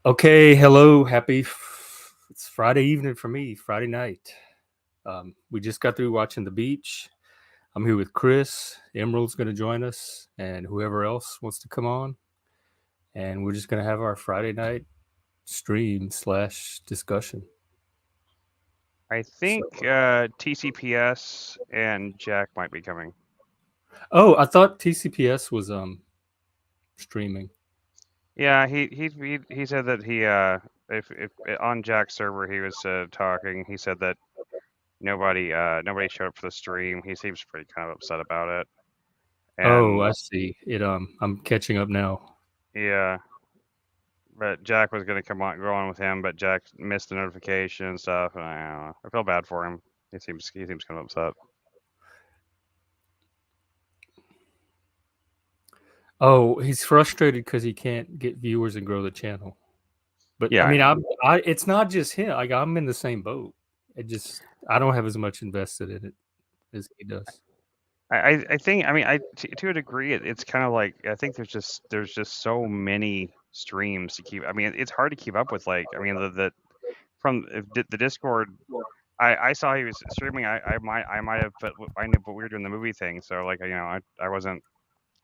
Okay, hello, it's Friday evening for me, Friday night. We just got through watching The Beach. I'm here with Chris. Emerald's going to join us, and whoever else wants to come on. And we're just going to have our Friday night stream/discussion. I So, think TCPS and Jack might be coming. I thought TCPS was streaming. Yeah, he said that if on Jack's server he was talking. He said that nobody showed up for the stream. He seems pretty kind of upset about it. Oh, And I see. I'm catching up now. yeah, but Jack was gonna go on with him, but Jack missed the notification and stuff. And I don't know. I feel bad for him. He seems kind of upset. Oh, he's frustrated because he can't get viewers and grow the channel. But I Yeah, I mean, know. it's not just him. Like I'm in the same boat. I don't have as much invested in it as he does. I think to a degree it's kind of like I think there's just so many streams to keep. I mean it's hard to keep up with. Like I mean the from the Discord. I saw he was streaming. I might have put I knew, but we were doing the movie thing. So like I wasn't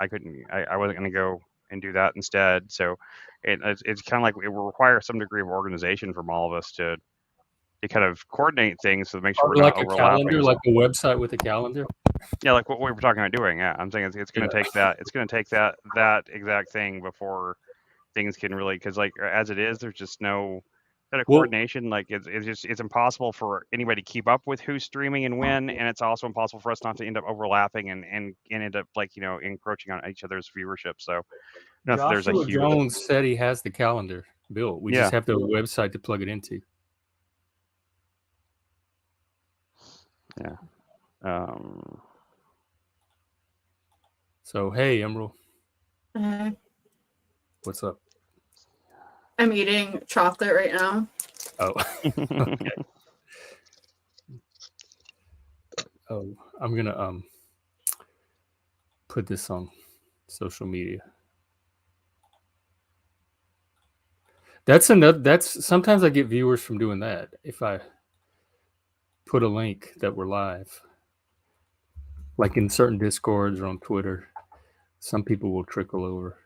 gonna go and do that instead. So it's kind of like it will require some degree of organization from all of us to kind of coordinate things to make sure Or we're not like a overlapping. calendar, like a website with a calendar. Yeah, like what we were talking about doing. Yeah, I'm saying it's going Yeah. to take that. It's going to take that exact thing before things can really because like as it is, there's just no kind of Well, coordination. Like it's impossible for anybody to keep up with who's streaming and when, and it's also impossible for us not to end up overlapping and end up like encroaching on each other's viewership. So enough that there's a Joshua huge Jones said he has the calendar built. We just yeah have the website to plug it into. yeah. Um, So hey, Emerald, Uh, what's up? I'm eating chocolate right now. Oh, okay. Oh, I'm gonna put this on social media. That's another. That's sometimes I get viewers from doing that. If I put a link that we're live, like in certain discords or on Twitter, some people will trickle over.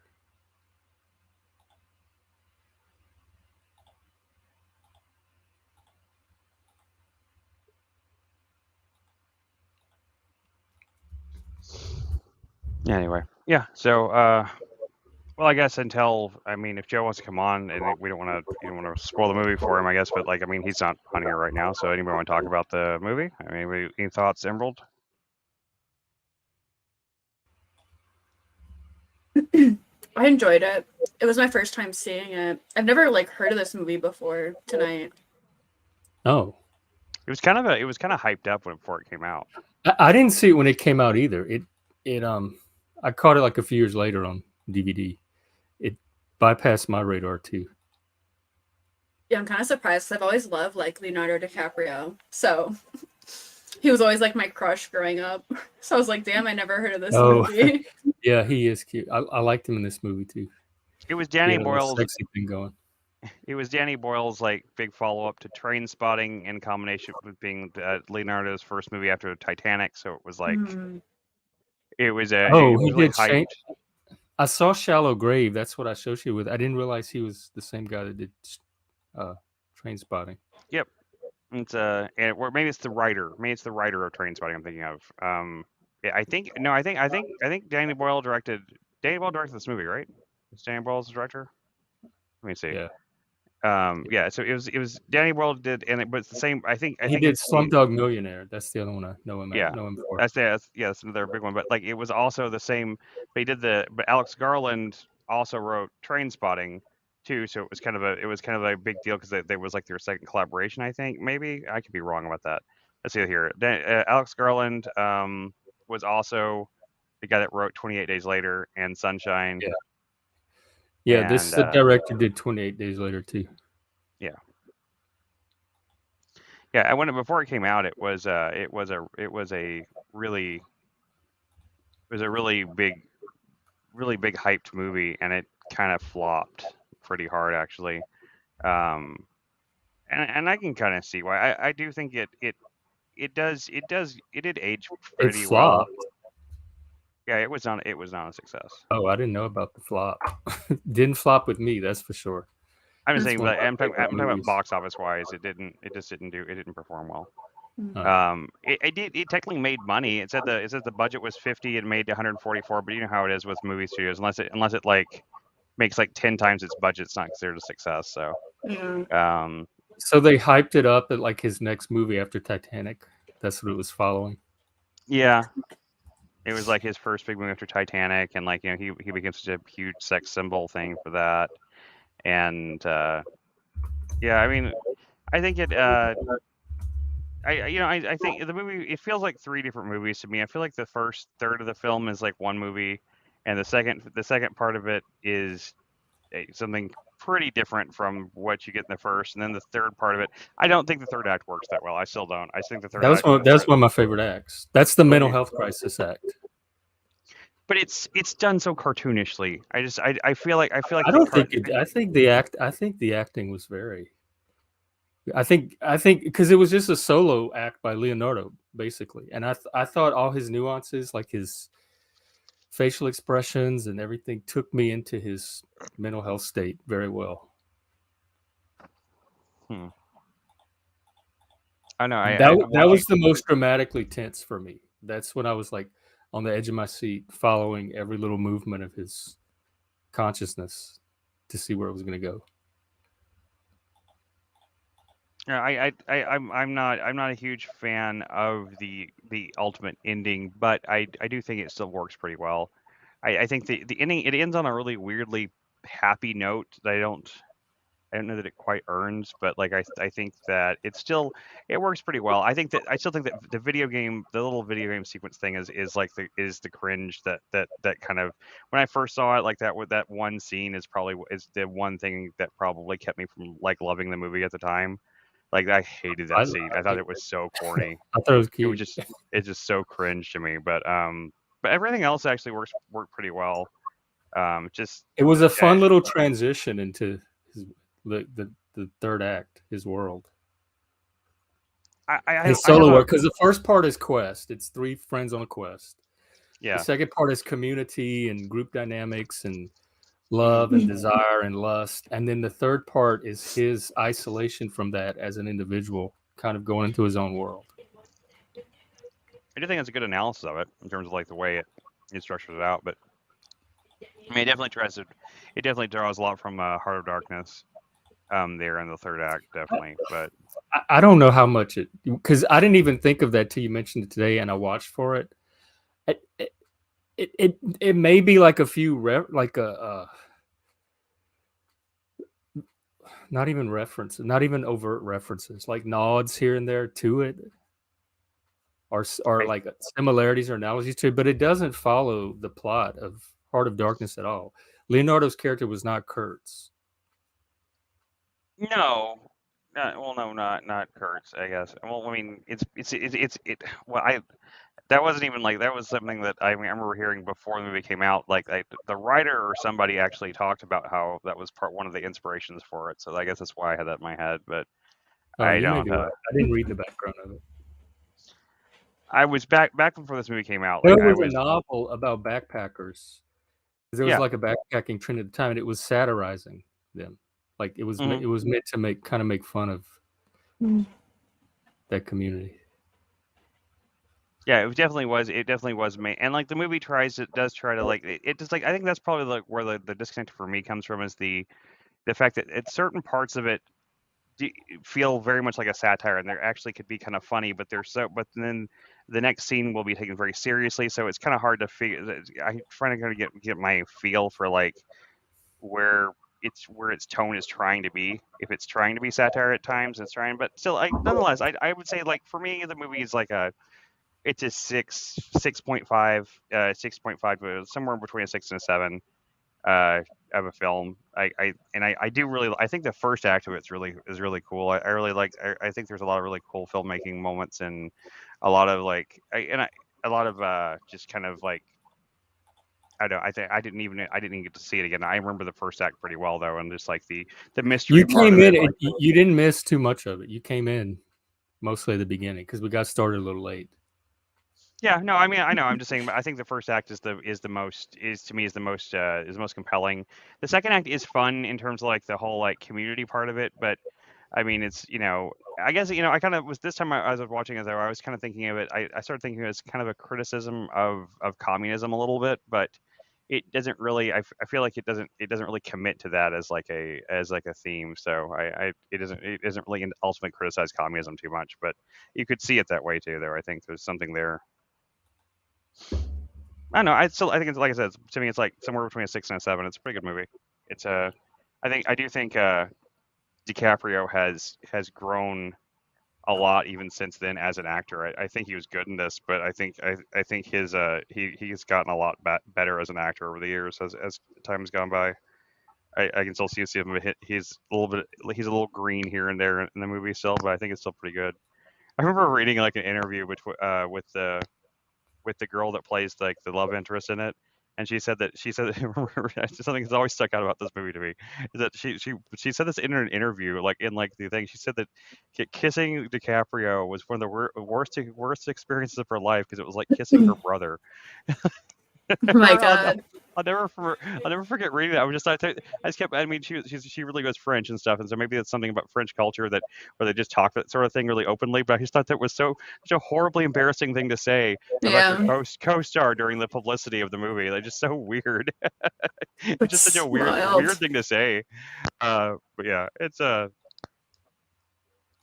anyway, yeah. So well, I guess if Joe wants to come on, and we don't want to, you don't want to spoil the movie for him, I guess. But like, I mean, he's not on here right now. So anybody want to talk about the movie? I mean, any thoughts, Emerald? I enjoyed it. It was my first time seeing it. I've never heard of this movie before tonight. Oh, It was kind of hyped up before it came out. I didn't see it when it came out either. It I caught it like a few years later on DVD. It bypassed my radar too. Yeah, I'm kind of surprised because I've always loved Leonardo DiCaprio. So he was always my crush growing up. So I was like, damn, I never heard of this Oh, movie. yeah, he is cute. I liked him in this movie too. It was He Danny had a little Boyle's. sexy thing going. It was Danny Boyle's like big follow up to Train Spotting in combination with being Leonardo's first movie after Titanic. So it was like Mm. it was Oh, it he was really did hyped. I saw Shallow Grave. That's what I associated with. I didn't realize he was the same guy that did Train Spotting. Yep. It's or maybe it's the writer. Maybe it's the writer of Train Spotting I'm thinking of. Yeah, I think no, I think Danny Boyle directed. Danny Boyle directed this movie, right? Is Danny Boyle the director? Let me see. Yeah, Yeah. So it was Danny Boyle did, and it was the same. I he think did it's the Slumdog Millionaire. That's the other one I yeah. know him for. That's another big one. But like it was also the same. But Alex Garland also wrote Train Spotting too. So it was kind of a big deal because there was like their second collaboration. I think maybe I could be wrong about that. Let's see here. Alex Garland was also the guy that wrote 28 Days Later and Sunshine. Yeah, yeah. And This the director did 28 Days Later too. yeah, yeah. And before it came out, it was a really big hyped movie, and it kind of flopped pretty hard actually. Um, and I can kind of see why. I do think it did age It pretty well. flopped. Yeah, it was not a success. Oh, I didn't know about the flop. Didn't flop with me, that's for sure. I'm just That's saying, One but of my I'm favorite talking about movies. box office wise. It didn't perform well. Oh. It technically made money. It said the budget was 50 and made 144, but you know how it is with movie studios. Unless it like makes like 10 times its budget, it's not considered a success. So, Yeah. So they hyped it up at like his next movie after Titanic. That's what it was following. yeah, it was like his first big movie after Titanic, and like he became such a huge sex symbol thing for that. And yeah, I mean, I think it. I think the movie it feels like three different movies to me. I feel like the first third of the film is like one movie, and the second part of it is something pretty different from what you get in the first, and then the third part of it. I don't think the third act works that well. I still don't. I think the third act is That's one of my favorite acts. That's the mental okay, health crisis act. but it's done so cartoonishly. I feel like I the don't cart. think it. I think the acting was very. I think because it was just a solo act by Leonardo basically, and I thought all his nuances, like his facial expressions and everything, took me into his mental health state very well. Hmm. I know. That was the most dramatically tense for me. That's when I was like on the edge of my seat, following every little movement of his consciousness to see where it was going to go. Yeah, I'm not a huge fan of the ultimate ending, but I do think it still works pretty well. I think the ending it ends on a really weirdly happy note that I don't know that it quite earns, but like I think that it works pretty well. I still think that the little video game sequence thing is the cringe that kind of when I first saw it like that with that one scene is the one thing that probably kept me from like loving the movie at the time. Like I hated I, that scene. I thought it was so corny. I thought it was It was cute. just it's just so cringe to me. But everything else actually worked pretty well. Just It was a uh, fun little transition into his, the third act, his world, his I have solo a work. Because the first part is quest. It's three friends on a quest. The yeah. second part is community and group dynamics and Mhm. love and desire and lust. And then the third part is his isolation from that as an individual, kind of going into his own world. I do think it's a good analysis of it in terms of like the way it structures it out. But I mean, it definitely draws a lot from Heart of Darkness. There in the third act, definitely. But I don't know how much it, because I didn't even think of that till you mentioned it today, and I watched for it. It may be like a few like a not even references, not even overt references, like nods here and there to it, or I like similarities or analogies to it, but it doesn't follow the plot of Heart of Darkness at all. Leonardo's character was not Kurtz. no, well, no, not Kurtz. I guess. Well, I mean, well, I that wasn't even like that was something that I remember hearing before the movie came out. Like the writer or somebody actually talked about how that was one of the inspirations for it. So I guess that's why I had that in my head. But Oh, I you may don't. be right. I didn't read the background of it. I was back before this movie came out. There Like I was a was. novel about backpackers. There was Yeah. like a backpacking trend at the time, and it was satirizing them. Like Mhm. it was meant to make fun of Mm. that community. Yeah, it definitely was made, and like the movie does try to like it just like I think that's probably like where the disconnect for me comes from is the fact that at certain parts of it d- feel very much like a satire, and they actually could be kind of funny, but then the next scene will be taken very seriously, so it's kind of hard to figure. I'm trying to kind of get my feel for like where its tone is trying to be. If it's trying to be satire at times, it's trying, but still, nonetheless, I would say like for me the movie is like a it's a 6.5, 6.5, somewhere between a 6 and a 7 of a film. I do really I think the first act of is really cool. I really like I think there's a lot of really cool filmmaking moments and a lot of like a lot of just kind of like I know. I didn't even get to see it again. I remember the first act pretty well though, and just like the mystery You part came of in, it. Like, you didn't miss too much of it. You came in mostly at the beginning because we got started a little late. yeah, no, I mean, I know. I'm just saying. I think the first act is the most compelling. The second act is fun in terms of like the whole like community part of it, but I mean, it's I guess I kind of was this time as I was watching as I was kind of thinking of it. I started thinking it as kind of a criticism of communism a little bit, but it doesn't really. I feel like it doesn't really commit to that as like a theme. So it doesn't really ultimately criticize communism too much, but you could see it that way too. Though I think there's something there. I don't know. I think it's like I said. To me, it's like somewhere between a 6 and a 7. It's a pretty good movie. It's I do think DiCaprio has grown a lot even since then as an actor. I think he was good in this, but I think his he's gotten a lot better as an actor over the years as time has gone by. I can still see him. He's a little green here and there in the movie still, but I think it's still pretty good. I remember reading like an interview with the girl that plays like the love interest in it, and she said something that's always stuck out about this movie to me is that she said this in an interview, like in like the thing. She said that kissing DiCaprio was one of the worst experiences of her life because it was like kissing her brother. Oh my I'll, god. I'll never forget reading that. I just kept. I mean, she really goes French and stuff, and so maybe that's something about French culture that where they just talk that sort of thing really openly. But I just thought that was such a horribly embarrassing thing to say about your Yeah. co-star during the publicity of the movie. Like, just so weird. It's just such a It's weird wild. thing to say. But yeah, it's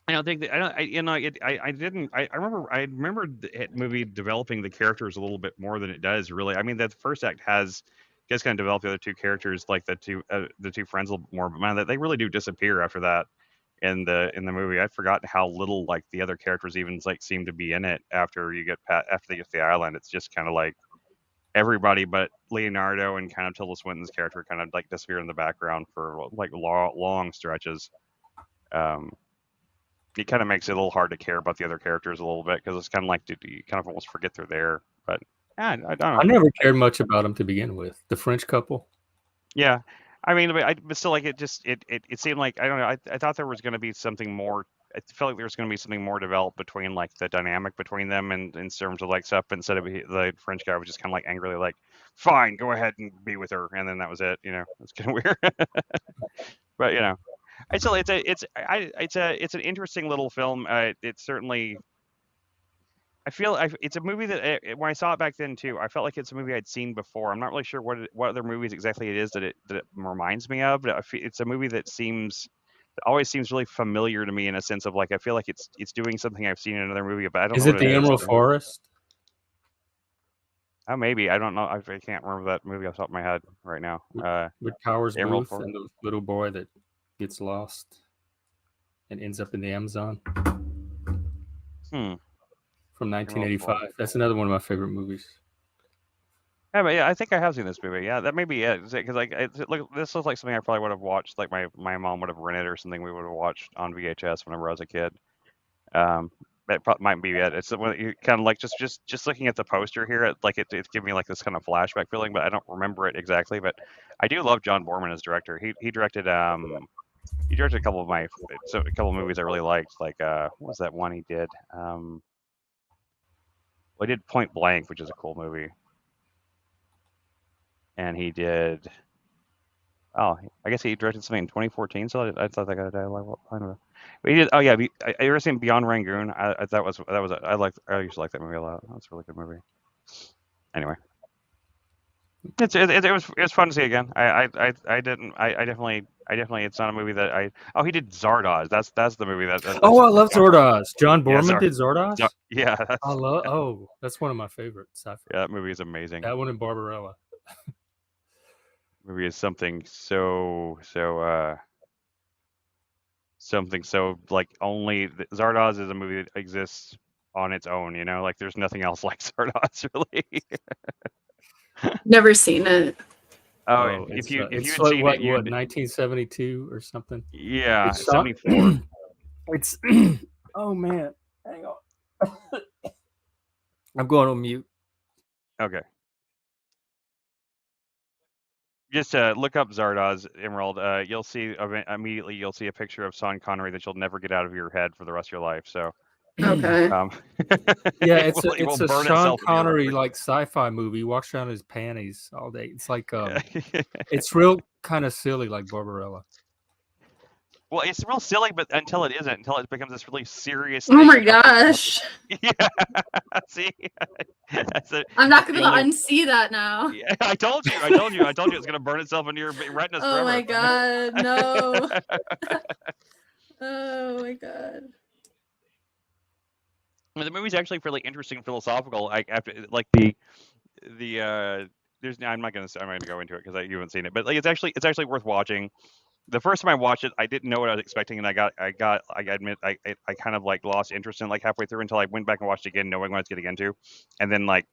I don't think that I don't. I didn't. I remember. I remember the movie developing the characters a little bit more than it does. Really, I mean, that first act has just kind of developed the other two characters, like the two friends, a little bit more. But man, they really do disappear after that in the movie. I'd forgotten how little like the other characters even like seem to be in it after after they get to the island. It's just kind of like everybody but Leonardo and kind of Tilda Swinton's character kind of like disappear in the background for like long stretches. Um, it kind of makes it a little hard to care about the other characters a little bit because it's kind of like you kind of almost forget they're there. But yeah, I don't know. I never cared much about them to begin with. The French couple. Yeah, I mean, but still, like it seemed like I don't know. I thought there was going to be something more. I felt like there was going to be something more developed between like the dynamic between them and in terms of like stuff. Instead of the French guy was just kind of like angrily like, "Fine, go ahead and be with her," and then that was it. It's kind of weird. But it's an interesting little film. It's certainly it's a movie that when I saw it back then too, I felt like it's a movie I'd seen before. I'm not really sure what other movies exactly it is that it reminds me of, but it's a movie that always seems really familiar to me in a sense of like I feel like it's doing something I've seen in another movie, but I don't Is know what it it the is. Emerald Forest? Oh, maybe I don't know. I can't remember that movie off the top of my head right now. With Powers Emerald Booth Forest. and the little boy that gets lost and ends up in the Amazon from Emerald 1985. Forest. That's another one of my favorite movies. Yeah, but yeah, I think I have seen this movie. Yeah, that may be it. Because like, this looks like something I probably would have watched. Like my mom would have rented or something. We would have watched on VHS whenever I was a kid. That might be it. It's when you kind of like just looking at the poster here, it's giving me like this kind of flashback feeling, but I don't remember it exactly. But I do love John Boorman as director. He directed a couple of a couple of movies I really liked. Like what was that one he did? Well, he did Point Blank, which is a cool movie, and he did. Oh, I guess he directed something in 2014. So I thought that got a dialogue. I don't know. But he did. Oh yeah, I ever seen Beyond Rangoon? That was I used to like that movie a lot. That's a really good movie. Anyway, it was fun to see again. I definitely it's not a movie that I. Oh, he did Zardoz. That's the movie that. Oh, I love Zordoz. John Yeah, Boorman did Zordoz? yeah. I love. Oh, that's one of my favorites. Yeah, that movie is amazing. That one and Barbarella. Movie is something so like only Zardoz is a movie that exists on its own. Like there's nothing else like Zardoz really. Never seen it. Oh, if you had seen what, it, you'd 1972 or something? yeah, It's shot- 74. It's oh man, hang on. I'm going on mute. Okay. Just look up Zardoz, Emerald. You'll see immediately. You'll see a picture of Sean Connery that you'll never get out of your head for the rest of your life. So, Okay. Yeah, it it's will a burn Sean itself in your Connery memory. like sci-fi movie. He walks around in his panties all day. It's like it's real kind of silly, like Barbarella. Well, it's real silly, but until it isn't, until it becomes this really serious Oh thing. my gosh. Yeah. See, that's it. I'm not gonna The only- unsee that now. Yeah, I told you it's gonna burn itself into your retinas Oh forever. my god, no. Oh my god. The movie's actually fairly interesting, philosophical. Like after, like there's I'm not gonna go into it because you haven't seen it, but like it's actually worth watching. The first time I watched it, I didn't know what I was expecting, and I admit I kind of like lost interest in it, like halfway through until I went back and watched it again, knowing what I was getting into, and then like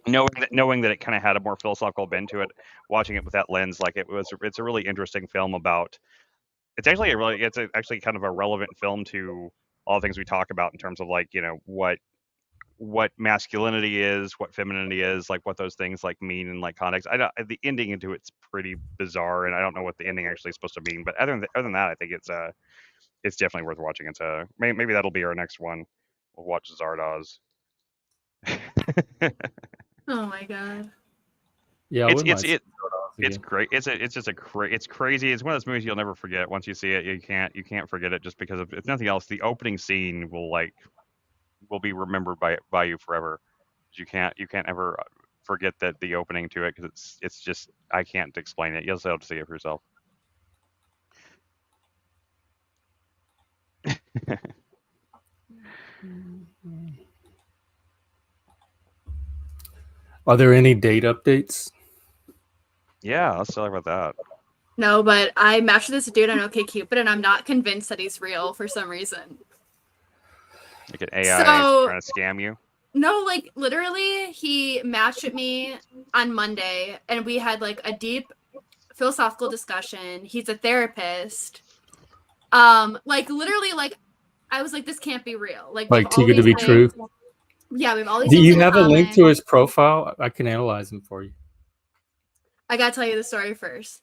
knowing that it kind of had a more philosophical bend to it. Watching it with that lens, like it's a really interesting film about. It's actually kind of a relevant film to all the things we talk about in terms of like what masculinity is, what femininity is, like what those things like mean in like context. The ending into it's pretty bizarre, and I don't know what the ending actually is supposed to mean. But other than that, I think it's definitely worth watching. It's maybe that'll be our next one. We'll watch Zardoz. Oh my god. Yeah, it's great. It's crazy. It's one of those movies you'll never forget. Once you see it, you can't forget it just because of if nothing else. The opening scene will be remembered by you forever. You can't ever forget that the opening to it because it's just I can't explain it. You'll just have to see it for yourself. Are there any date updates? Yeah, let's talk about that. No, but I matched this dude on OkCupid, and I'm not convinced that he's real for some reason. Like an AI trying to scam you. No, like literally, he matched with me on Monday, and we had like a deep philosophical discussion. He's a therapist. Like literally, like I was like, this can't be real. Like too good to be true. Yeah, we have all these. Do you have a link to his profile? I can analyze him for you. I gotta tell you the story first.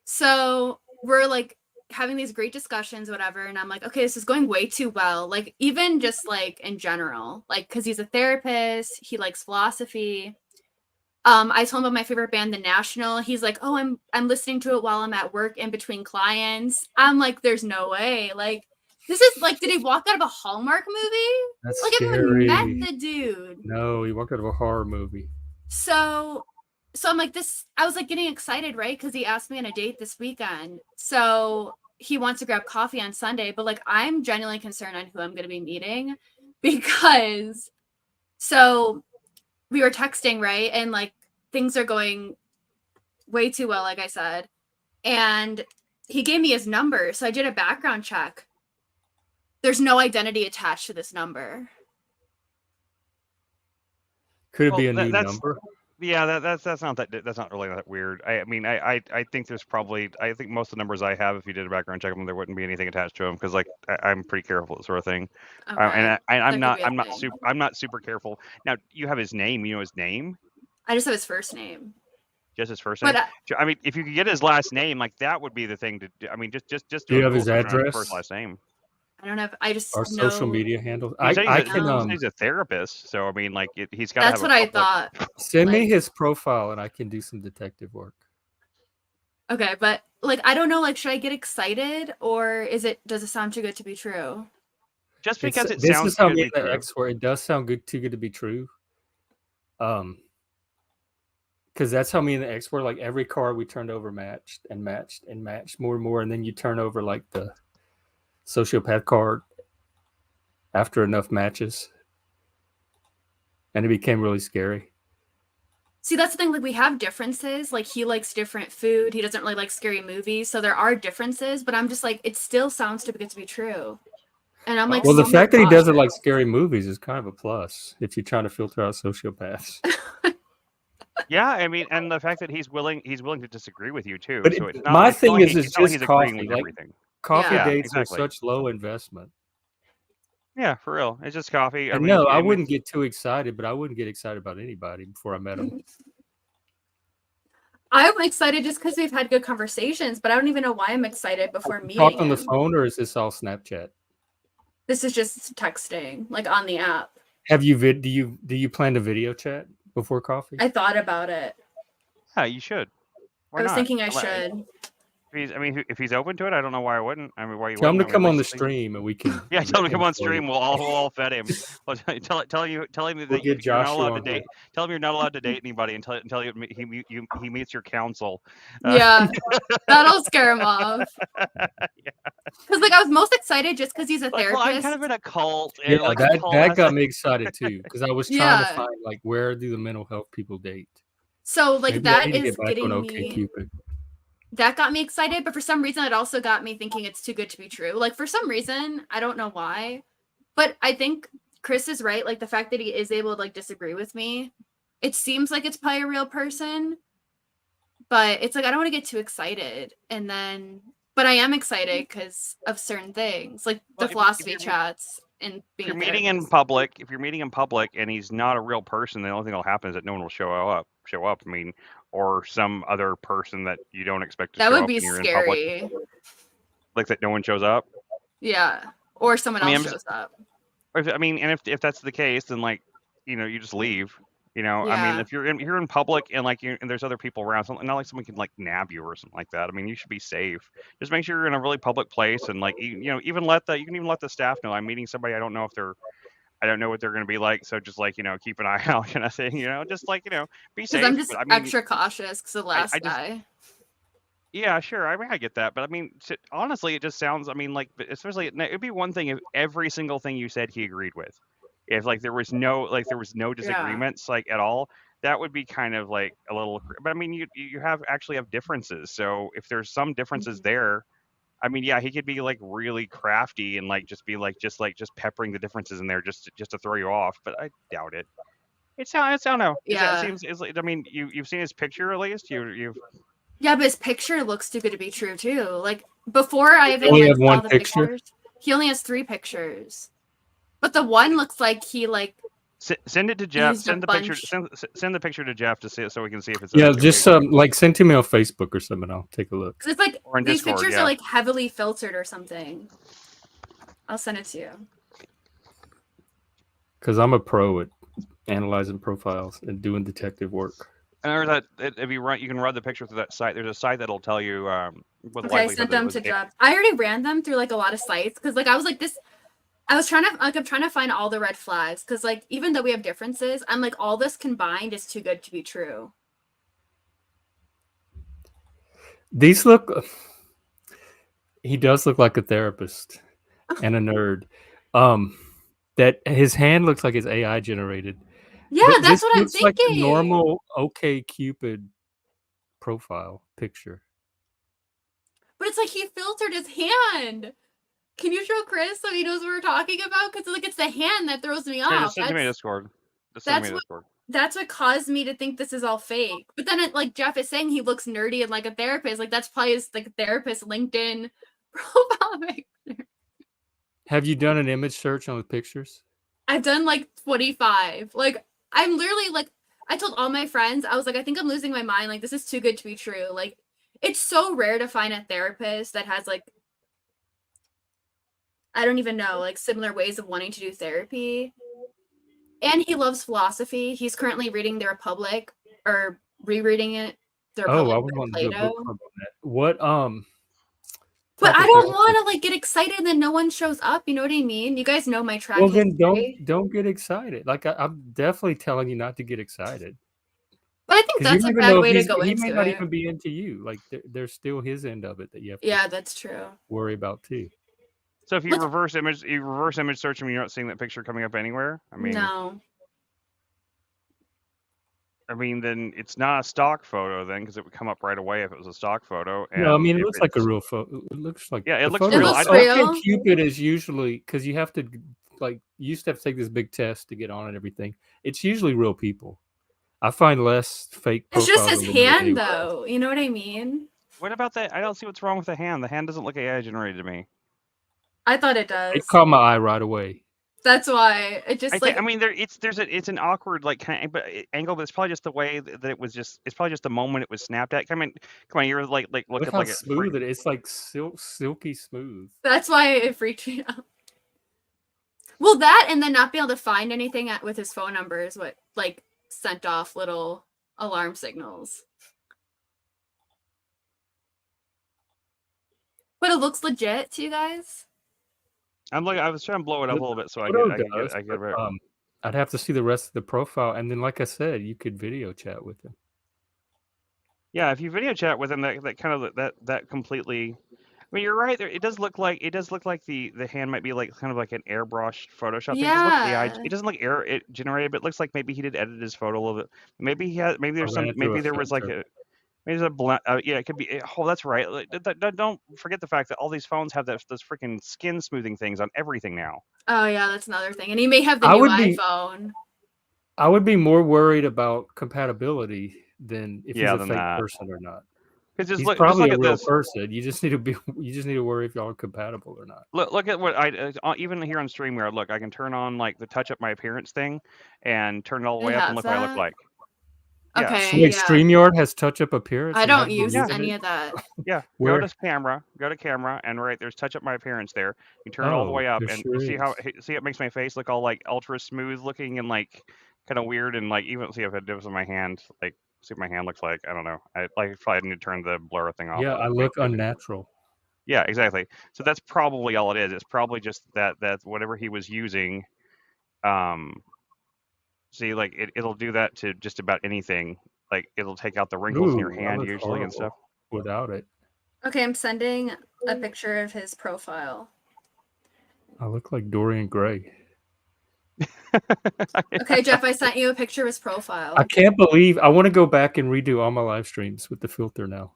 So we're like having these great discussions, whatever, and I'm like, okay, this is going way too well. Like even just like in general, like because he's a therapist, he likes philosophy. I told him about my favorite band, The National. He's like, oh, I'm listening to it while I'm at work in between clients. I'm like, there's no way. Like, this is like, did he walk out of a Hallmark movie? That's like, scary. I've never met the dude. No, he walked out of a horror movie. So I'm like I was like getting excited, right? Because he asked me on a date this weekend. So he wants to grab coffee on Sunday, but like I'm genuinely concerned on who I'm going to be meeting because so we were texting, right? And like things are going way too well, like I said. And he gave me his number. So I did a background check. There's no identity attached to this number. Could it be a new number? Yeah, that's not really that weird. I mean, I think there's probably I think most of the numbers I have, if you did a background check of them, there wouldn't be anything attached to them because like I'm pretty careful with sort of thing. Okay. And I'm not super careful. Now you have his name. You know his name. I just have his first name. Just his first name. I mean, if you could get his last name, like that would be the thing to do. I mean, just do you have his address? First last name. I don't have. I just our social media handles. He's a therapist, so I mean, like he's got. That's what I thought. Send me his profile, and I can do some detective work. Okay, but like I don't know. Like, should I get excited, or does it sound too good to be true? Just because it this sounds is how good me and the X where it does sound too good to be true. Because that's how me and the X were. Like every card we turned over matched and matched and matched more and more, and then you turn over like the sociopath card after enough matches, and it became really scary. See, that's the thing. Like we have differences. Like he likes different food. He doesn't really like scary movies. So there are differences. But I'm just like, it still sounds too good to be true. And I'm like, well, the fact that he doesn't like scary movies is kind of a plus if you're trying to filter out sociopaths. Yeah, I mean, and the fact that he's willing to disagree with you too. But so it's not, my it's thing not is, like it's just coffee. with like everything. Coffee dates are such low investment. Yeah, for real. It's just coffee. I mean, no, I wouldn't get too excited, but I wouldn't get excited about anybody before I met them. I'm excited just because we've had good conversations, but I don't even know why I'm excited before meeting Talk on the him. phone, or is this all Snapchat? This is just texting, like on the app. Have you do you plan to video chat before coffee? I thought about it. Yeah, you should. Why I was not? thinking I should. If he's open to it, I don't know why I wouldn't. I mean, why you Tell him wouldn't? to I mean, come at on the least stream and we can. Yeah, tell him to come on enjoy it. stream. We'll all fed him. Well, tell him that We'll get you're not Joshua allowed to on here. date. Tell him you're not allowed to date anybody until he meets your counsel. Yeah, that'll scare him off. Because like I was most excited just because he's a therapist. Well, I'm kind of in a cult. And Yeah, like a cult that has got to- me excited too because I was trying to find like where do the mental health people date. So like Maybe I that need to is get back getting on me. OkCupid. That got me excited, but for some reason it also got me thinking it's too good to be true. Like for some reason, I don't know why, but I think Chris is right. Like the fact that he is able to like disagree with me, it seems like it's probably a real person, but it's like I don't want to get too excited. And then, but I am excited because of certain things, like the philosophy chats and being. If you're meeting in public, and he's not a real person, the only thing that'll happen is that no one will show up. I mean, or some other person that you don't expect to That show would up be when you're in public. scary. Like that, no one shows up. Yeah, or someone else shows up. And if that's the case, then like, you just leave. I mean, Yeah. if you're in public and like and there's other people around, not like someone can like nab you or something like that. I mean, you should be safe. Just make sure you're in a really public place and like even you can even let the staff know I'm meeting somebody. I don't know what they're going to be like. So just like keep an eye out kind of thing. Just like be safe. Because I'm just But, I mean, extra cautious because the last guy. Yeah, sure. I mean, I get that, but I mean, honestly, it just sounds. I mean, like, especially it'd be one thing if every single thing you said he agreed with. If like there was no disagreements like at all, that would be kind of like a little. But I mean, you actually have differences. So if there's some differences there, I mean, yeah, he could be like really crafty and like just peppering the differences in there just to throw you off. But I doubt it. I don't know. Yeah. It seems. I mean, you've seen his picture at least. You've. Yeah, but his picture looks too good to be true too. Like before I even only have saw one the picture? pictures, he only has 3 pictures. But the one looks like he like send it to Jeff. used a Send the picture. bunch. Send the picture to Jeff to see it so we can see if it's. Yeah, just like send to me on Facebook or something. I'll take a look. 'Cause it's like Or in these Discord, pictures yeah. are like heavily filtered or something. I'll send it to you. Because I'm a pro at analyzing profiles and doing detective work. And there's that if you can run the picture through that site. There's a site that'll tell you what the Okay, I likelihood sent that it them was to a- Jeff. I already ran them through like a lot of sites because like I was like this. I'm trying to find all the red flags because like even though we have differences, I'm like all this combined is too good to be true. These look. He does look like a therapist and a nerd. That his hand looks like it's AI generated. Yeah, But that's this what I'm looks like thinking. a normal OkCupid profile picture. But it's like he filtered his hand. Can you show Chris so he knows what we're talking about? Because like it's the hand that throws me Here, off. just send to me a Discord. Just send me a Discord. That's what caused me to think this is all fake. But then, like Jeff is saying, he looks nerdy and like a therapist. Like that's probably his like therapist LinkedIn profile picture. Have you done an image search on the pictures? I've done like 25. Like I'm literally like I told all my friends, I was like, I think I'm losing my mind. Like this is too good to be true. Like it's so rare to find a therapist that has like I don't even know, like similar ways of wanting to do therapy. And he loves philosophy. He's currently reading The Republic or rereading it. The Republic I would want to do a Plato. book club on that. What But type I of don't therapy? want to like get excited and then no one shows up. You know what I mean? You guys know my track. Well, then history. don't get excited. Like I'm definitely telling you not to get excited. But I think 'Cause that's you a don't even bad know if way to he's- go he into may not it. even be into you. Like there's still his end of it that you have to Yeah, that's true. worry about too. So if you reverse image search and you're not seeing that picture coming up anywhere, I mean, No. then it's not a stock photo then because it would come up right away if it was a stock photo. And No, I mean it if looks like a it's- real photo. It looks like Yeah, it the looks photo real. It looks is- real. OkCupid is usually because you have to like you used to have to take this big test to get on and everything. It's usually real people. I find less fake. It's just profiles his than there hand anywhere. though. You know what I mean? What about that? I don't see what's wrong with the hand. The hand doesn't look AI generated to me. I thought it does. It caught my eye right away. That's why it just I mean, it's an awkward angle, but it's probably just the way that it was just. It's probably just the moment it was snapped at. Come on, you're like look Look at how like smooth it is. It's like silky smooth. that's why it freaked me out. Well, that and then not being able to find anything with his phone number is what like sent off little alarm signals. But it looks legit to you guys. I was trying to blow it up a little bit so I Photo could does, get but, I'd have to see the rest of the profile, and then, like I said, you could video chat with him. Yeah, if you video chat with him, that kind of that completely. I mean, you're right. It does look like the hand might be like kind of like an airbrushed Photoshop thing. It doesn't look AI. It doesn't look it generated, but it looks like maybe he did edit his photo a little bit. Maybe there's some. Maybe there was like a. Maybe there's a blend. Yeah, it could be. Oh, that's right. Don't forget the fact that all these phones have those freaking skin smoothing things on everything now. Oh yeah, that's another thing. And he may have the new iPhone. I would be more worried about compatibility than if he's a fake person or not. Because he's probably a real person. You just need to worry if y'all are compatible or not. Look at what even here on StreamYard. Look, I can turn on like the touch up my appearance thing, and turn it all the way up and look what I look like. Yeah. Okay. So wait, StreamYard has touch up appearance. I don't use any of that. Yeah. Go to camera, and right there's touch up my appearance there. You turn it all the way up, and see it makes my face look all like ultra smooth looking and like kind of weird, and like even see if it dips on my hand, like. See what my hand looks like. I don't know. I probably need to turn the blur thing off. Yeah, I look unnatural. Yeah, exactly. So that's probably all it is. It's probably just that whatever he was using. See, like it'll do that to just about anything. Like it'll take out the wrinkles in your hand usually and stuff. Without it. Okay, I'm sending a picture of his profile. I look like Dorian Gray. Okay, Jeff, I sent you a picture of his profile. I can't believe I want to go back and redo all my live streams with the filter now.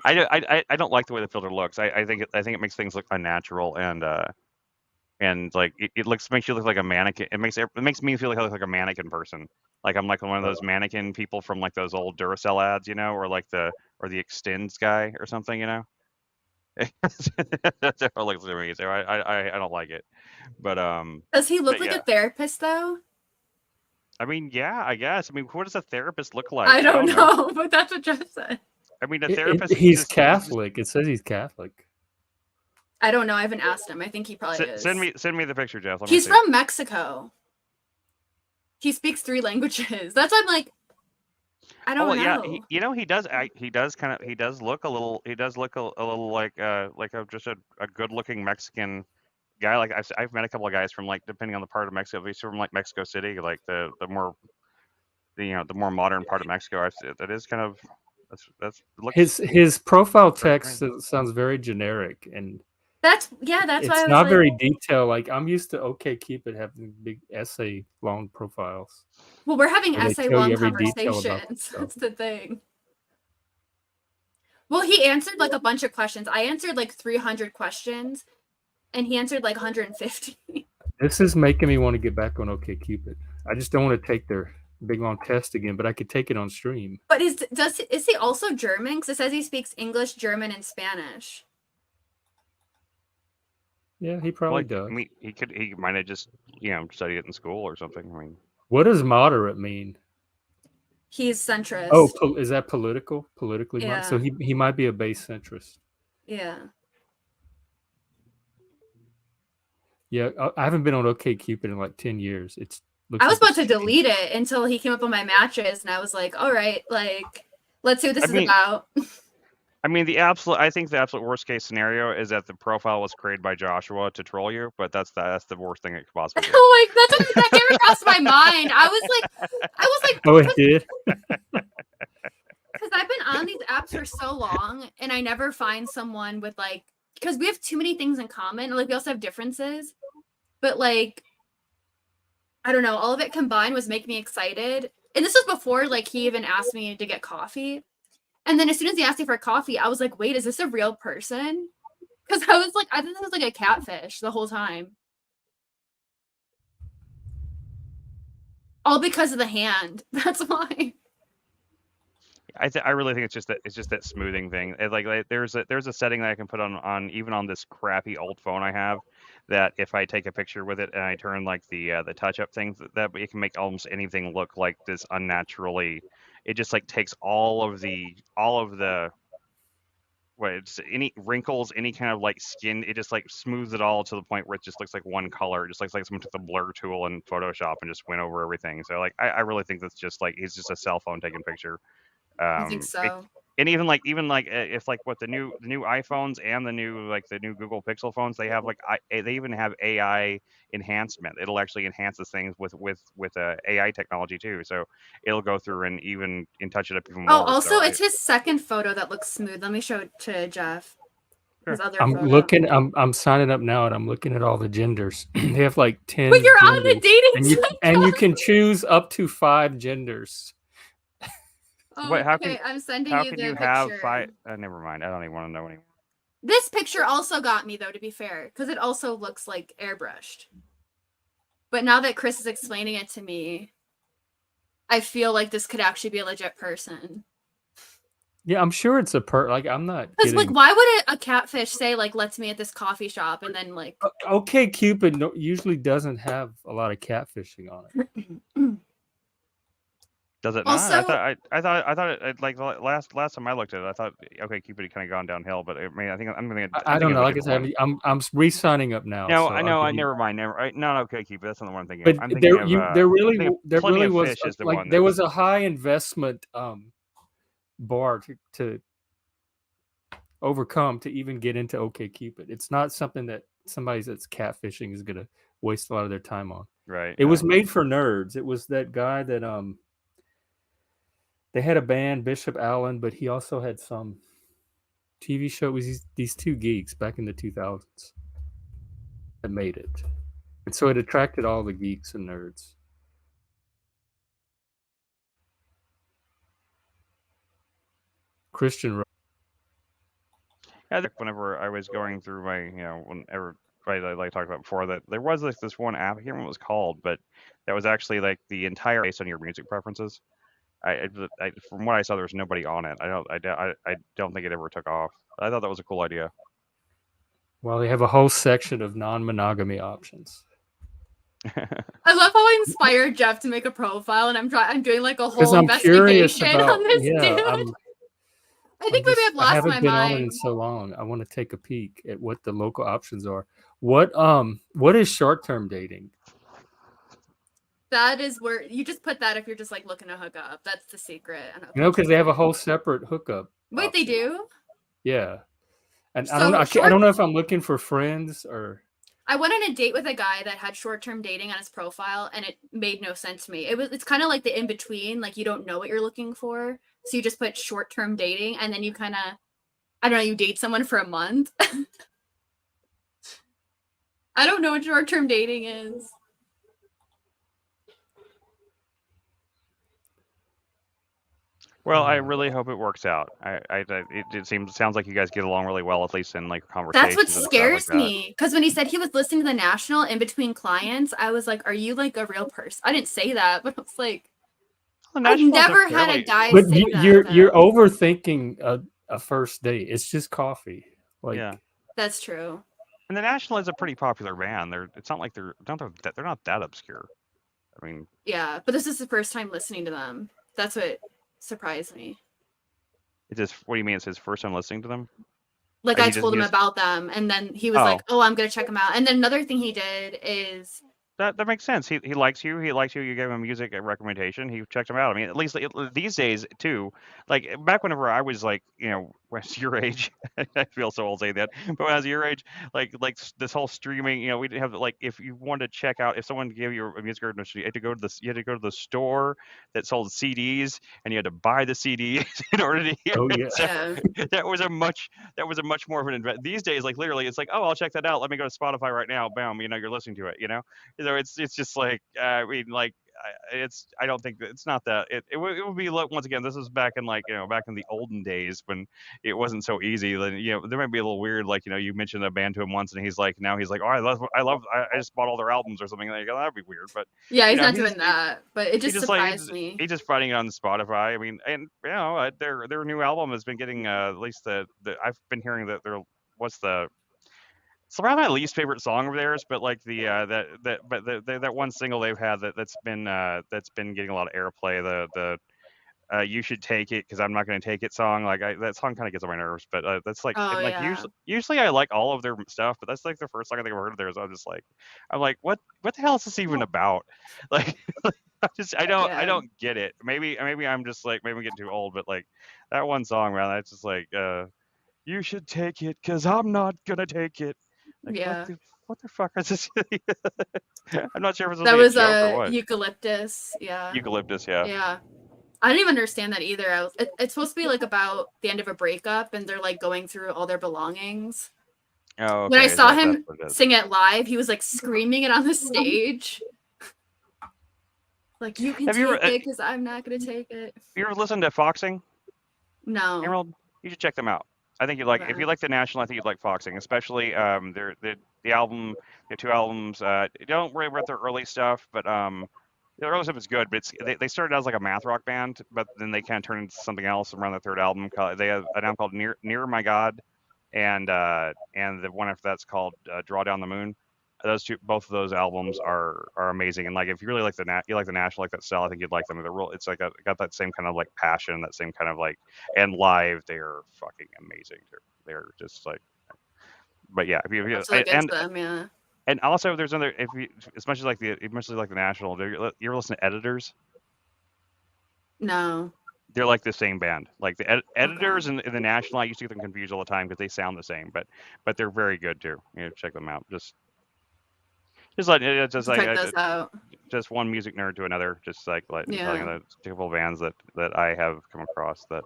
I don't like the way the filter looks. I think it makes things look unnatural and like it makes you look like a mannequin. It makes me feel like I look like a mannequin person. Like I'm like one of those mannequin people from like those old Duracell ads, or like the Extends guy or something, That's how it looks to me. So I don't like it. But does he look like a therapist though? I mean, yeah, I guess. I mean, what does a therapist look like? I don't know, but that's what Jeff said. I mean, a therapist. He's Catholic. It says he's Catholic. I don't know. I haven't asked him. I think he probably is. Send me the picture, Jeff. He's from Mexico. He speaks 3 languages. That's why I'm like, I don't know. Yeah, he does look a little like just a good looking Mexican guy. Like I've met a couple of guys from like depending on the part of Mexico. He's from like Mexico City, like the more modern part of Mexico. That is kind of his profile text sounds very generic and. That's why it's not very detailed. Like I'm used to OkCupid having big essay long profiles. Well, we're having essay long conversations. That's the thing. Well, he answered like a bunch of questions. I answered like 300 questions, and he answered like 150. This is making me want to get back on OkCupid. I just don't want to take their big long test again, but I could take it on stream. But is he also German? Because it says he speaks English, German, and Spanish. Yeah, he probably does. I mean, he might have just studied it in school or something. I mean, what does moderate mean? He's centrist. Oh, is that political? Politically, yeah. So he might be a base centrist. Yeah. Yeah, I haven't been on OkCupid in like 10 years. I was about to delete it until he came up on my matches, and I was like, all right, like, let's see what this is about. I mean, I think the absolute worst case scenario is that the profile was created by Joshua to troll you, but that's the worst thing it could possibly be. Oh, like that never crossed my mind. I was like, oh, it did. Because I've been on these apps for so long, and I never find someone with like, because we have too many things in common. Like we also have differences, but like, I don't know, all of it combined was making me excited. And this was before like he even asked me to get coffee. And then as soon as he asked me for coffee, I was like, wait, is this a real person? Because I was like, I think this was like a catfish the whole time. All because of the hand. That's why. I really think it's just that smoothing thing. Like there's a setting that I can put on even on this crappy old phone I have, that if I take a picture with it and I turn like the touch up things, that it can make almost anything look like this unnaturally. It just like takes all of the what it's any wrinkles, any kind of like skin, it just like smooths it all to the point where it just looks like one color. It just looks like someone took the blur tool in Photoshop and just went over everything. So like I really think that's just like it's just a cell phone taking picture. I think It, so. and even like if like what the new iPhones and the new Google Pixel phones, they have like they even have AI enhancement. It'll actually enhance the things with AI technology too. So it'll go through and even touch it up even Oh, more. also, So it's his second photo that looks smooth. Let me show it to Jeff. His Sure. other I'm photo. looking. I'm signing up now, and I'm looking at all the genders. They have like 10 But you're on genders, the dating and you site. you can choose up to 5 genders. What? Okay, I'm sending How you can the you have picture. 5? Never mind. I don't even want to know anymore. This picture also got me, though, to be fair, because it also looks like airbrushed. But now that Chris is explaining it to me, I feel like this could actually be a legit person. Yeah, I'm sure it's like I'm not Because kidding. like, why would a catfish say like, "Let's meet at this coffee shop," and then like, Okay, Cupid usually doesn't have a lot of catfishing on it. Does it not? Also, I thought it like last time I looked at it, I thought okay, Cupid had kind of gone downhill, but I mean, I think I'm I don't thinking know. of a Like I different said, one. I'm re-signing up now. No, So I I'll know. give I you. never mind. Not okay, Cupid. That's not the one I'm thinking of. But I'm thinking of there I'm Plenty really of was Fish is the like one there was that's a high investment bar to overcome to even get into OkCupid. It's not something that somebody that's catfishing is gonna waste a lot of their time on. right. It was made for nerds. It was that guy that they had a band, Bishop Allen, but he also had some TV show. It was these two geeks back in the 2000s that made it, and so it attracted all the geeks and nerds. Christian. Yeah, whenever I was going through my, whenever I like talked about before, that there was like this one app, I can't remember what it was called, but that was actually like the entire based on your music preferences. From what I saw, there was nobody on it. I don't think it ever took off. I thought that was a cool idea. Well, they have a whole section of non-monogamy options. I love how I inspired Jeff to make a profile, and I'm doing like a Because whole I'm curious investigation about, on this yeah, dude. I think maybe I've I lost my haven't been on it in mind. so long. I want to take a peek at what the local options are. What is short-term dating? That is where you just put that if you're just like looking to hook up. That's the secret. Because they have a whole separate hookup. Wait, they do? Yeah, and I So don't know if I'm looking for friends or. I went on a date with a guy that had short-term dating on his profile, and it made no sense to me. It's kind of like the in between, like you don't know what you're looking for, so you just put short-term dating, and then you kind of, I don't know, you date someone for a month. I don't know what short-term dating is. Well, I really hope it works out. It sounds like you guys get along really well, at least in like conversations. That's what and stuff like scares that. me. Because when he said he was listening to the National in between clients, I was like, "Are you like a real person?" I didn't say that, but I was like, I've never had a guy But say that. you're overthinking a first date. It's just coffee. Like, yeah, that's true. and the National is a pretty popular band. It's not like they're not that obscure. I mean, yeah, but this is the first time listening to them. That's what surprised me. it's just, what do you mean? It's his first time listening to them? Like I told him about them, and then he was like, "Oh, I'm gonna check them out." And then another thing he did is that makes sense. He likes you. He likes you. You gave him a music recommendation. He checked him out. I mean, at least these days too. Like back whenever I was like, was your age. I feel so old saying that. But when I was your age, like this whole streaming, we'd have like, if you wanted to check out, if someone gave you a music recommendation, you had to go to the store that sold CDs, and you had to buy the CDs in order to hear it. So that was a much more of an investment. These days, like literally, it's like, oh, I'll check that out. Let me go to Spotify right now. Bam, you're listening to it. So it's just like, I mean, like, I don't think that it's not that it would be once again. This is back in back in the olden days when it wasn't so easy. Then there might be a little weird. Like you mentioned a band to him once, and he's like oh I just bought all their albums or something. Like that'd be weird, but Yeah, he's not he's doing that. But it just surprised me. he's just finding it on Spotify. I mean, and their new album has been getting at least the I've been hearing that what's the it's probably my least favorite song of theirs, but like that one single they've had that's been getting a lot of airplay. The you should take it because I'm not going to take it song. Like that song kind of gets on my nerves, but that's like Oh and like yeah. usually I like all of their stuff, but that's like the first song I think I've heard of theirs. I'm like what the hell is this even about? Like I don't get it. Maybe I'm just like maybe I'm getting too old, but like that one song, man, that's just like you should take it because I'm not gonna take it. Like, yeah. what the fuck is this? I'm not sure if it's That was a joke or what. Eucalyptus. Yeah. Eucalyptus, yeah. Yeah. I didn't even understand that either. It's supposed to be like about the end of a breakup, and they're like going through all their belongings. Oh, okay. When I saw him sing it live, he was like screaming it on the stage. Like you can take it because I'm not gonna take it. You ever listened to Foxing? No. Emerald, you should check them out. I think you'd like if you like the National. I think you'd like Foxing, especially the album, the two albums. Don't worry about their early stuff, but their early stuff is good. But they started out as like a math rock band, but then they kind of turned into something else around the third album. They have an album called Near My God, and the one after that's called Draw Down the Moon. Both of those albums are amazing. And like if you really like the National, like that style, I think you'd like them. They're real. It's like got that same kind of like passion, that same kind of like, and live they are fucking amazing too. They're just like, but yeah, if you them, yeah. And also there's another as much as like the National. You ever listen to Editors? No. They're like the same band. Like the Editors and the National, I used to get them confused all the time because they sound the same, but they're very good too. Check them out. Just like just one music nerd to another, just like telling the couple bands that I have come across that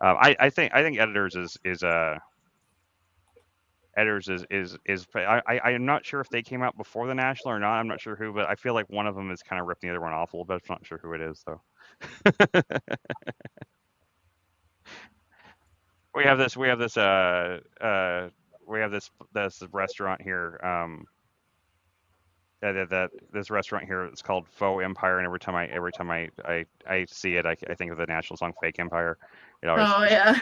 I think Editors I'm not sure if they came out before the National or not. I'm not sure who, but I feel like one of them is kind of ripping the other one off a little bit. I'm not sure who it is though. We have this restaurant here. This restaurant here is called Faux Empire, and every time I see it, I think of the National song "Fake Empire." Oh yeah.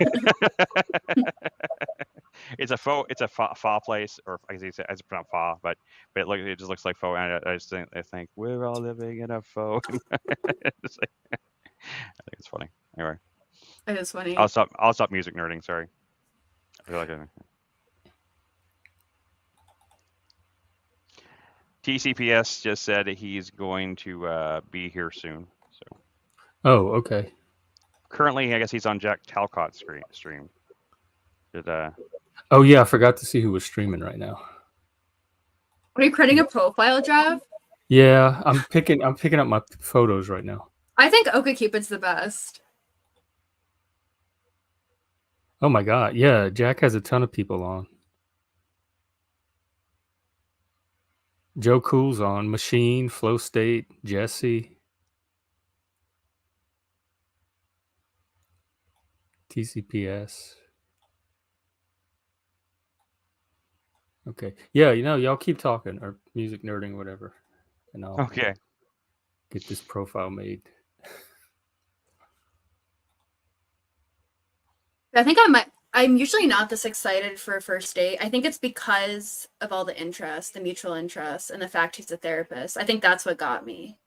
It's a pho place, or I guess it's pronounced pho, but it just looks like pho, and I think we're all living in a pho. I think it's funny. Anyway, it is funny. I'll stop music nerding. Sorry. I feel like TCPS just said he's going to be here soon. So. Oh, okay. Currently, I guess he's on Jack Talcott's stream. Oh yeah, I forgot to see who was streaming right now. Are you creating a profile, Jeff? Yeah, I'm picking up my photos right now. I think OkCupid's the best. Oh my god, yeah, Jack has a ton of people on. Joe Cool's on, Machine, Flow State, Jesse, TCPS. Okay, yeah, y'all keep talking or music nerding, whatever, and I'll get this profile made. I think I'm usually not this excited for a first date. I think it's because of all the interest, the mutual interest, and the fact he's a therapist. I think that's what got me.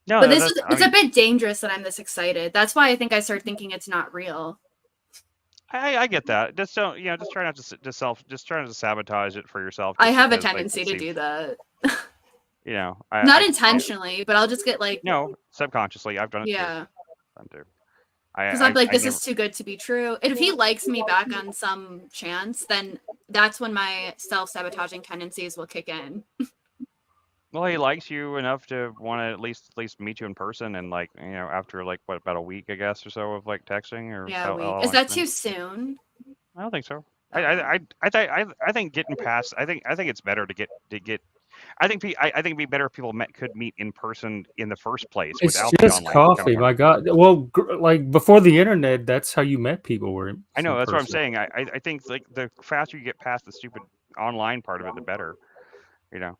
No, but it's a bit dangerous that I'm this excited. That's why I think I started thinking it's not real. I get that. Just don't, just try not to try not to sabotage it for yourself. I have a tendency to do that. Not intentionally, but I'll just get like subconsciously. I've done it. Yeah. Too. Because I'm like, this is too good to be true. And if he likes me back on some chance, then that's when my self-sabotaging tendencies will kick in. Well, he likes you enough to want to at least meet you in person, and after about a week, I guess, or so of texting or is that too soon? I don't think so. I think getting past. I think it's better to get. I think it'd be better if people could meet in person in the first place It's without the just online. coffee. My God. Well, like before the internet, that's how you met people. Were I know, in that's what I'm person. saying. I think like the faster you get past the stupid online part of it, the better. You know.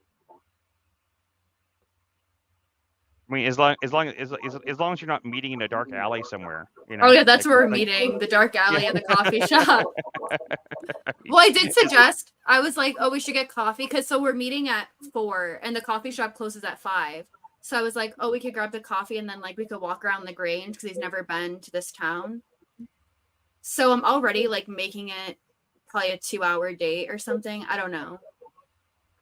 I mean, as long as you're not meeting in a dark alley somewhere, you know. Oh yeah, that's like, where we're like, meeting, the dark alley yeah. and the coffee shop. Well, I did suggest, I was like, oh, we should get coffee, because so we're meeting at 4 and the coffee shop closes at 5. So I was like, oh, we could grab the coffee and then like we could walk around the Grange, because he's never been to this town. So I'm already like making it probably a 2-hour date or something. I don't know.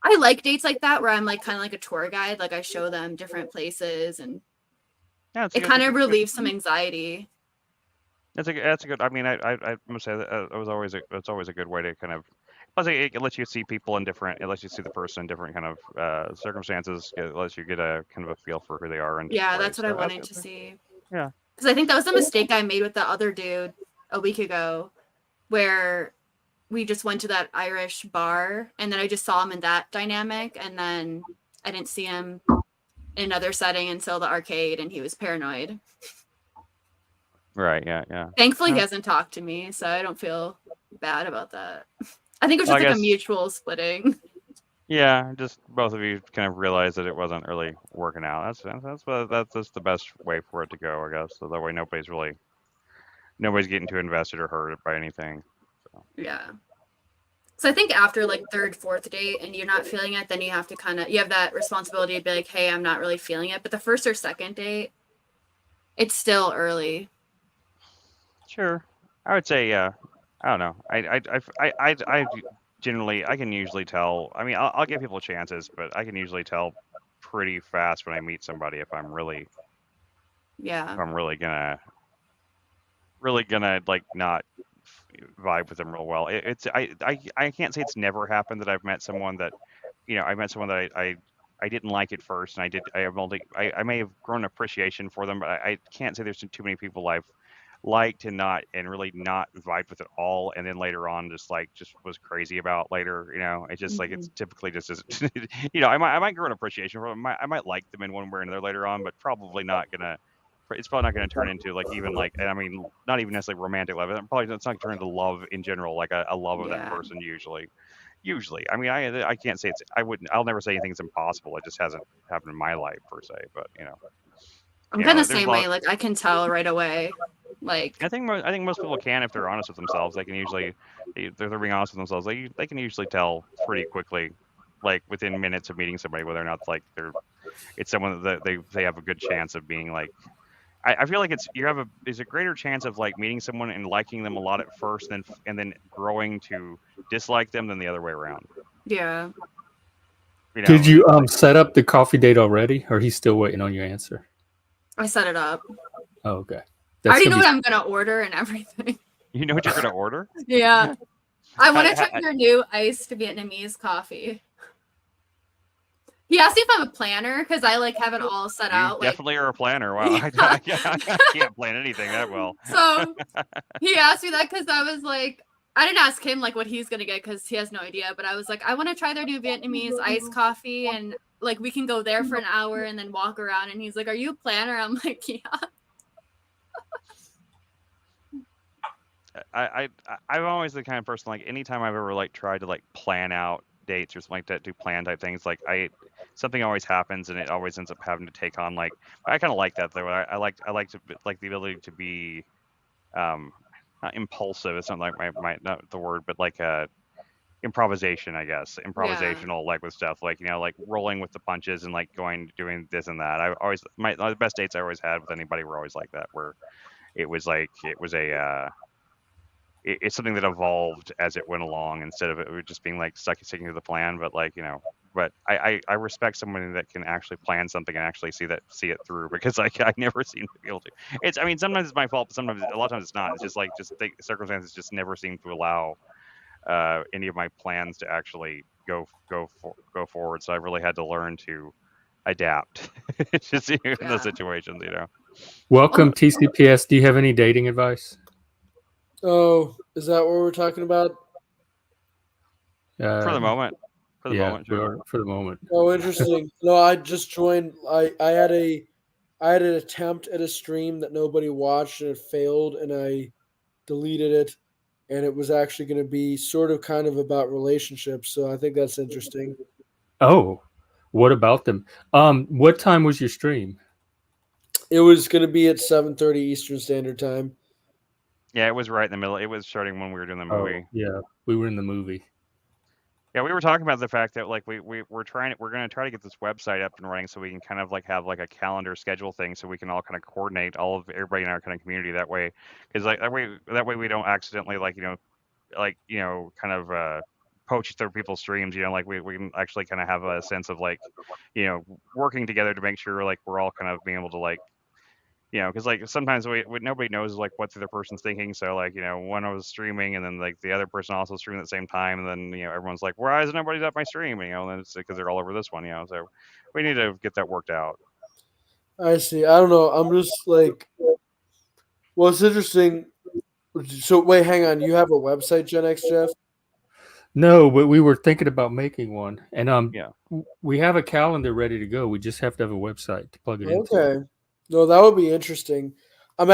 I like dates like that where I'm like kind of like a tour guide. Like I show them different places and Yeah, it kind of relieves some anxiety. That's a good. I mean, I must say that it's always a good way to kind of. Plus, it lets you see people in different. It lets you see the person in different kind of circumstances. It lets you get a kind of a feel for who they are. And yeah, that's what I wanted to see. Yeah, because I think that was the mistake I made with the other dude a week ago, where we just went to that Irish bar and then I just saw him in that dynamic, and then I didn't see him in another setting until the arcade, and he was paranoid. Right. Yeah. Thankfully, he hasn't talked to me, so I don't feel bad about that. I think it was just like a mutual splitting. Yeah, just both of you kind of realized that it wasn't really working out. That's the best way for it to go, I guess. So that way nobody's getting too invested or hurt by anything. So. Yeah. So I think after like 3rd, 4th date and you're not feeling it, then you have that responsibility to be like, hey, I'm not really feeling it. But the 1st or 2nd date, it's still early. Sure. I would say, I don't know. I generally, I can usually tell. I mean, I'll give people chances, but I can usually tell pretty fast when I meet somebody if I'm really gonna like not vibe with them real well. I can't say it's never happened that I've met someone that, I didn't like at first, and I may have grown appreciation for them, but I can't say there's too many people I've liked and really not vibed with at all, and then later on just was crazy about later. It's just like it's typically just as I might grow an appreciation for them. I might like them in one way or another later on, but it's probably not going to turn into like even like, I mean, not even necessarily romantic love. It's not going to turn into love in general, like a love of that person usually. I mean, I can't say I'll never say anything's impossible. It just hasn't happened in my life per se, but I'm kind of the same way. Like I can tell right away. Like I think most people can, if they're honest with themselves. They can usually, if they're being honest with themselves, they can usually tell pretty quickly, like within minutes of meeting somebody, whether or not like it's someone that they have a good chance of being like. I feel like there's a greater chance of like meeting someone and liking them a lot at first, and then growing to dislike them than the other way around. Yeah. Did you set up the coffee date already, or he's still waiting on your answer? I set it up. Oh, okay. I already know what I'm gonna order and everything. You know what you're gonna order? Yeah. I want to try your new iced Vietnamese coffee. He asked me if I'm a planner because I like have it all set out. Definitely are a planner. Wow, I can't plan anything that well. So he asked me that because I was like, I didn't ask him like what he's gonna get because he has no idea. But I was like, I want to try their new Vietnamese iced coffee, and like we can go there for an hour and then walk around. And he's like, "Are you a planner?" I'm like, "Yeah." I'm always the kind of person, like anytime I've ever like tried to like plan out dates or something like that, do plan type things, like something always happens and it always ends up having to take on like, I kind of like that though. I like to like the ability to be not impulsive, it's not like my not the word, but like improvisation, I guess. Improvisational, like with stuff like, like rolling with the punches and like doing this and that. The best dates I always had with anybody were always like that, where it's something that evolved as it went along instead of it just being like sticking to the plan. But like, but I respect somebody that can actually plan something and actually see it through, because like I never seem to be able to. I mean, sometimes it's my fault, but a lot of times it's not. It's just like circumstances just never seem to allow any of my plans to actually go forward. So I really had to learn to adapt to see the situations, Welcome, TCPS. Do you have any dating advice? Oh, is that what we're talking about? For the moment. For the Yeah, moment, we sure. are for the moment. Oh, interesting. No, I just joined. I had an attempt at a stream that nobody watched and it failed, and I deleted it. And it was actually going to be sort of kind of about relationships. So I think that's interesting. Oh, what about them? What time was your stream? It was going to be at 7:30 Eastern Standard Time. Yeah, it was right in the middle. It was starting when we were doing the movie. Oh, yeah, we were in the movie. Yeah, we were talking about the fact that like we're gonna try to get this website up and running so we can kind of like have like a calendar schedule thing so we can all kind of coordinate all of everybody in our kind of community that way, because like that way we don't accidentally like kind of poach through people's streams, like we can actually kind of have a sense of like working together to make sure like we're all kind of being able to like because like sometimes nobody knows like what the other person's thinking. So like when I was streaming and then like the other person also streaming at the same time, and then everyone's like, why isn't nobody at my stream? And then it's because they're all over this one. So we need to get that worked out. I see. I don't know. I'm just like, well, it's interesting. So wait, hang on. You have a website, Gen X Jeff? No, but we were thinking about making one, and Yeah. we have a calendar ready to go. We just have to have a website to plug it into. Okay. No, that would be interesting. So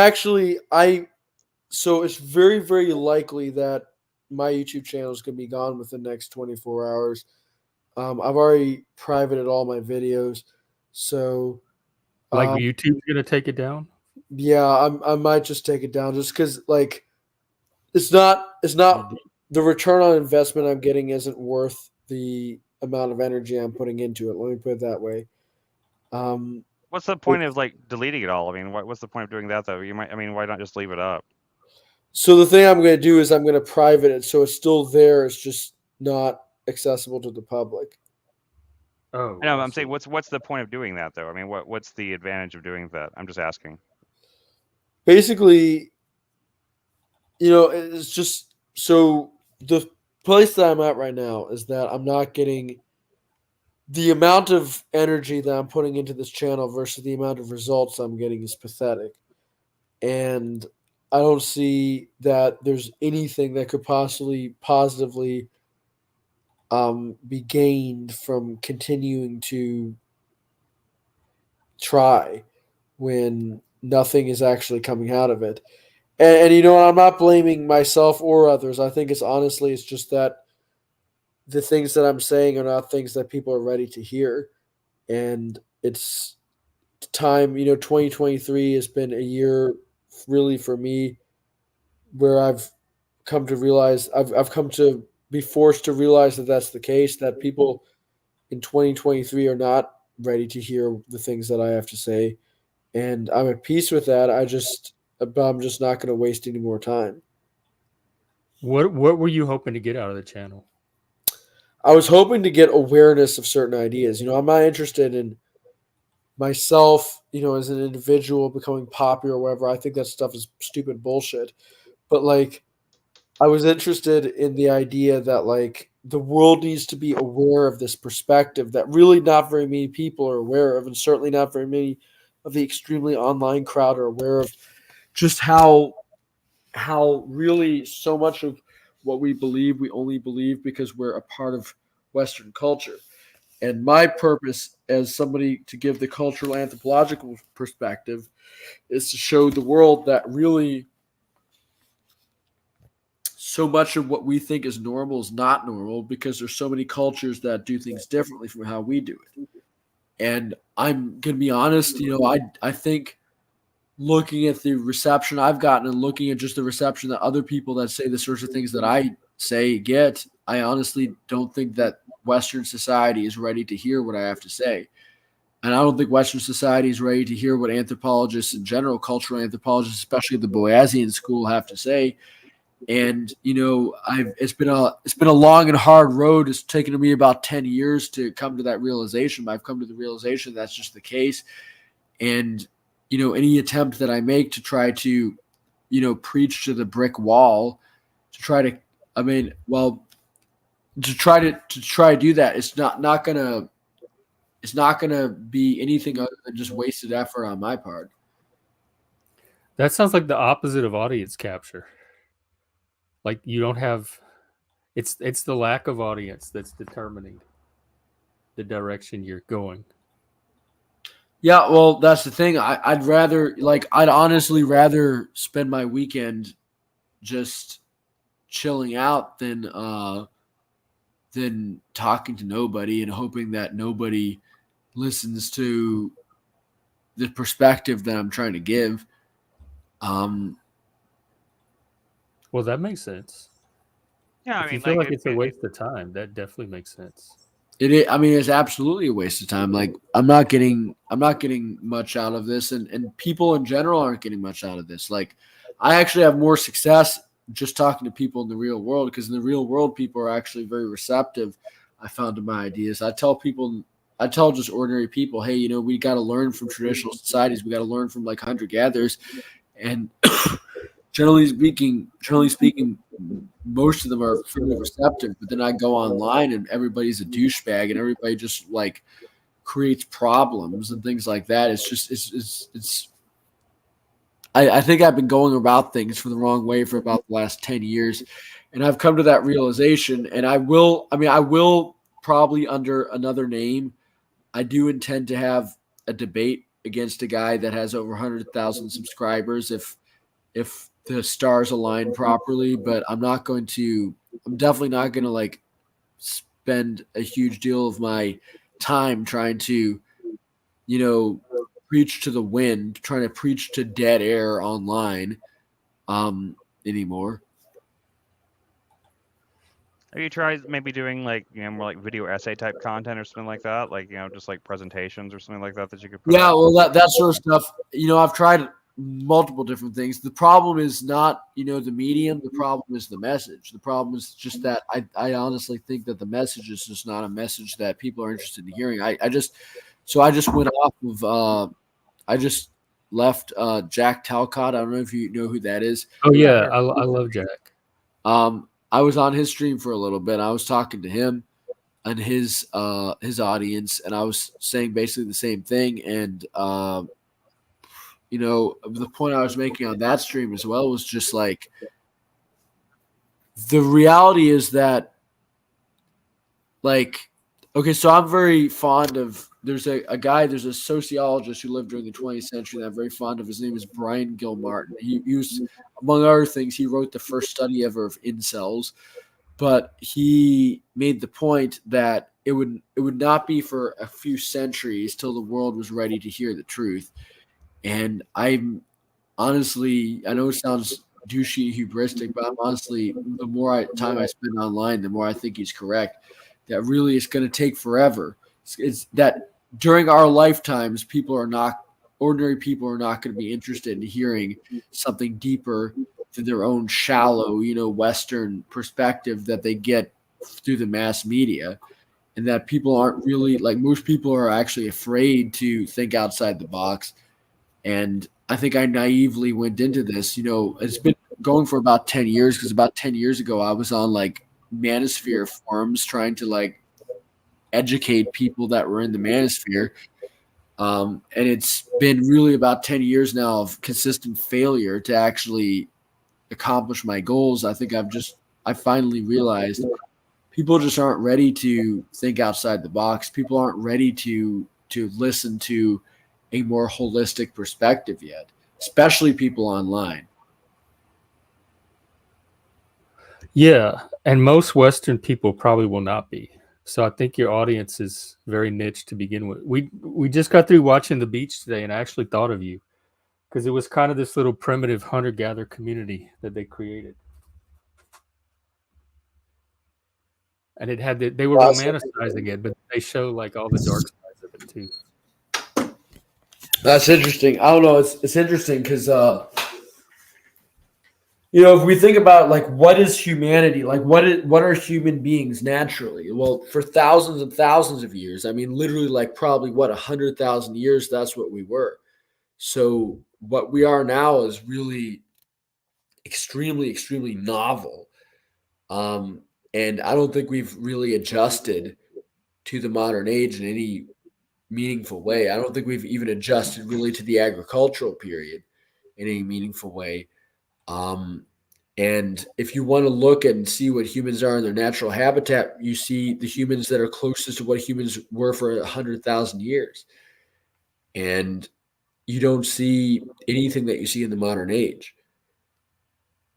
it's very, very likely that my YouTube channel is going to be gone within the next 24 hours. I've already privated all my videos. So, Like YouTube's gonna take it down. yeah, I might just take it down just because, like, it's not the return on investment I'm getting isn't worth the amount of energy I'm putting into it. Let me put it that way. What's the point of like deleting it all? I mean, what's the point of doing that though? Why not just leave it up? So the thing I'm going to do is I'm going to private it so it's still there. It's just not accessible to the public. Oh, I know. I I'm saying, see. what's the point of doing that though? I mean, what's the advantage of doing that? I'm just asking. Basically, it's just so the place that I'm at right now is that I'm not getting the amount of energy that I'm putting into this channel versus the amount of results I'm getting is pathetic. And I don't see that there's anything that could possibly positively be gained from continuing to try when nothing is actually coming out of it. And I'm not blaming myself or others. I think it's just that the things that I'm saying are not things that people are ready to hear. And it's time, 2023 has been a year really for me where I've come to realize I've come to be forced to realize that that's the case, that people in 2023 are not ready to hear the things that I have to say. And I'm at peace with that. But I'm just not going to waste any more time. What were you hoping to get out of the channel? I was hoping to get awareness of certain ideas. I'm not interested in myself, as an individual becoming popular or whatever. I think that stuff is stupid bullshit. But like, I was interested in the idea that like the world needs to be aware of this perspective that really not very many people are aware of, and certainly not very many of the extremely online crowd are aware of just how really so much of what we believe we only believe because we're a part of Western culture. And my purpose as somebody to give the cultural anthropological perspective is to show the world that really so much of what we think is normal is not normal because there's so many cultures that do things differently from how we do it. And I'm going to be honest, I think looking at the reception I've gotten and looking at just the reception that other people that say the sorts of things that I say get, I honestly don't think that Western society is ready to hear what I have to say. And I don't think Western society is ready to hear what anthropologists in general, cultural anthropologists, especially the Boasian school, have to say. And it's been a long and hard road. It's taken me about 10 years to come to that realization. But I've come to the realization that's just the case. And any attempt that I make to try to preach to the brick wall, to try to do that, it's not gonna be anything other than just wasted effort on my part. That sounds like the opposite of audience capture. Like you don't have, it's the lack of audience that's determining the direction you're going. Yeah, well, that's the thing. I'd honestly rather spend my weekend just chilling out than talking to nobody and hoping that nobody listens to the perspective that I'm trying to give. Well, that makes sense. Yeah, I If you mean, feel like like it's a waste of time, that definitely makes sense. I mean, it's absolutely a waste of time. Like I'm not getting much out of this, and people in general aren't getting much out of this. Like I actually have more success just talking to people in the real world, because in the real world, people are actually very receptive. I found to my ideas. I tell just ordinary people, hey, we got to learn from traditional societies. We got to learn from like hunter gatherers, and generally speaking, most of them are fairly receptive. But then I go online and everybody's a douchebag, and everybody just like creates problems and things like that. It's just it's. I think I've been going about things for the wrong way for about the last 10 years, and I've come to that realization. And I will probably under another name. I do intend to have a debate against a guy that has over 100,000 subscribers if the stars align properly, but I'm definitely not going to like spend a huge deal of my time trying to, preach to the wind, trying to preach to dead air online anymore. Have you tried maybe doing like more like video essay type content or something like that? Like just like presentations or something like that you could put Yeah, out? well, that sort of stuff. I've tried multiple different things. The problem is not the medium. The problem is the message. The problem is just that I honestly think that the message is just not a message that people are interested in hearing. I just went off of I just left Jack Talcott. I don't know if you know who that is. Oh yeah, I love Jack. I was on his stream for a little bit. I was talking to him and his audience, and I was saying basically the same thing. And the point I was making on that stream as well was just like the reality is that, like, okay, so I'm very fond of. There's there's a sociologist who lived during the 20th century that I'm very fond of. His name is Brian Gilmartin. He used, among other things, he wrote the first study ever of incels, but he made the point that it would not be for a few centuries till the world was ready to hear the truth. And I'm honestly, I know it sounds douchey and hubristic, but I'm honestly, the more time I spend online, the more I think he's correct. That really it's going to take forever. It's that during our lifetimes, ordinary people are not going to be interested in hearing something deeper than their own shallow, Western perspective that they get through the mass media. And that people aren't really, like, most people are actually afraid to think outside the box. And I think I naively went into this. It's been going for about 10 years, because about 10 years ago, I was on like manosphere forums trying to like educate people that were in the manosphere. And it's been really about 10 years now of consistent failure to actually accomplish my goals. I think I finally realized people just aren't ready to think outside the box. People aren't ready to listen to a more holistic perspective yet, especially people online. Yeah, and most Western people probably will not be. So I think your audience is very niche to begin with. We just got through watching the beach today, and I actually thought of you because it was kind of this little primitive hunter-gatherer community that they created, and they were romanticizing it, but they show like all the dark sides of it too. That's interesting. I don't know. It's interesting because if we think about like what is humanity, like what are human beings naturally? Well, for thousands and thousands of years, I mean, literally, like probably 100,000 years, that's what we were. So what we are now is really extremely, extremely novel. And I don't think we've really adjusted to the modern age in any meaningful way. I don't think we've even adjusted really to the agricultural period in any meaningful way. And if you want to look and see what humans are in their natural habitat, you see the humans that are closest to what humans were for 100,000 years. And you don't see anything that you see in the modern age.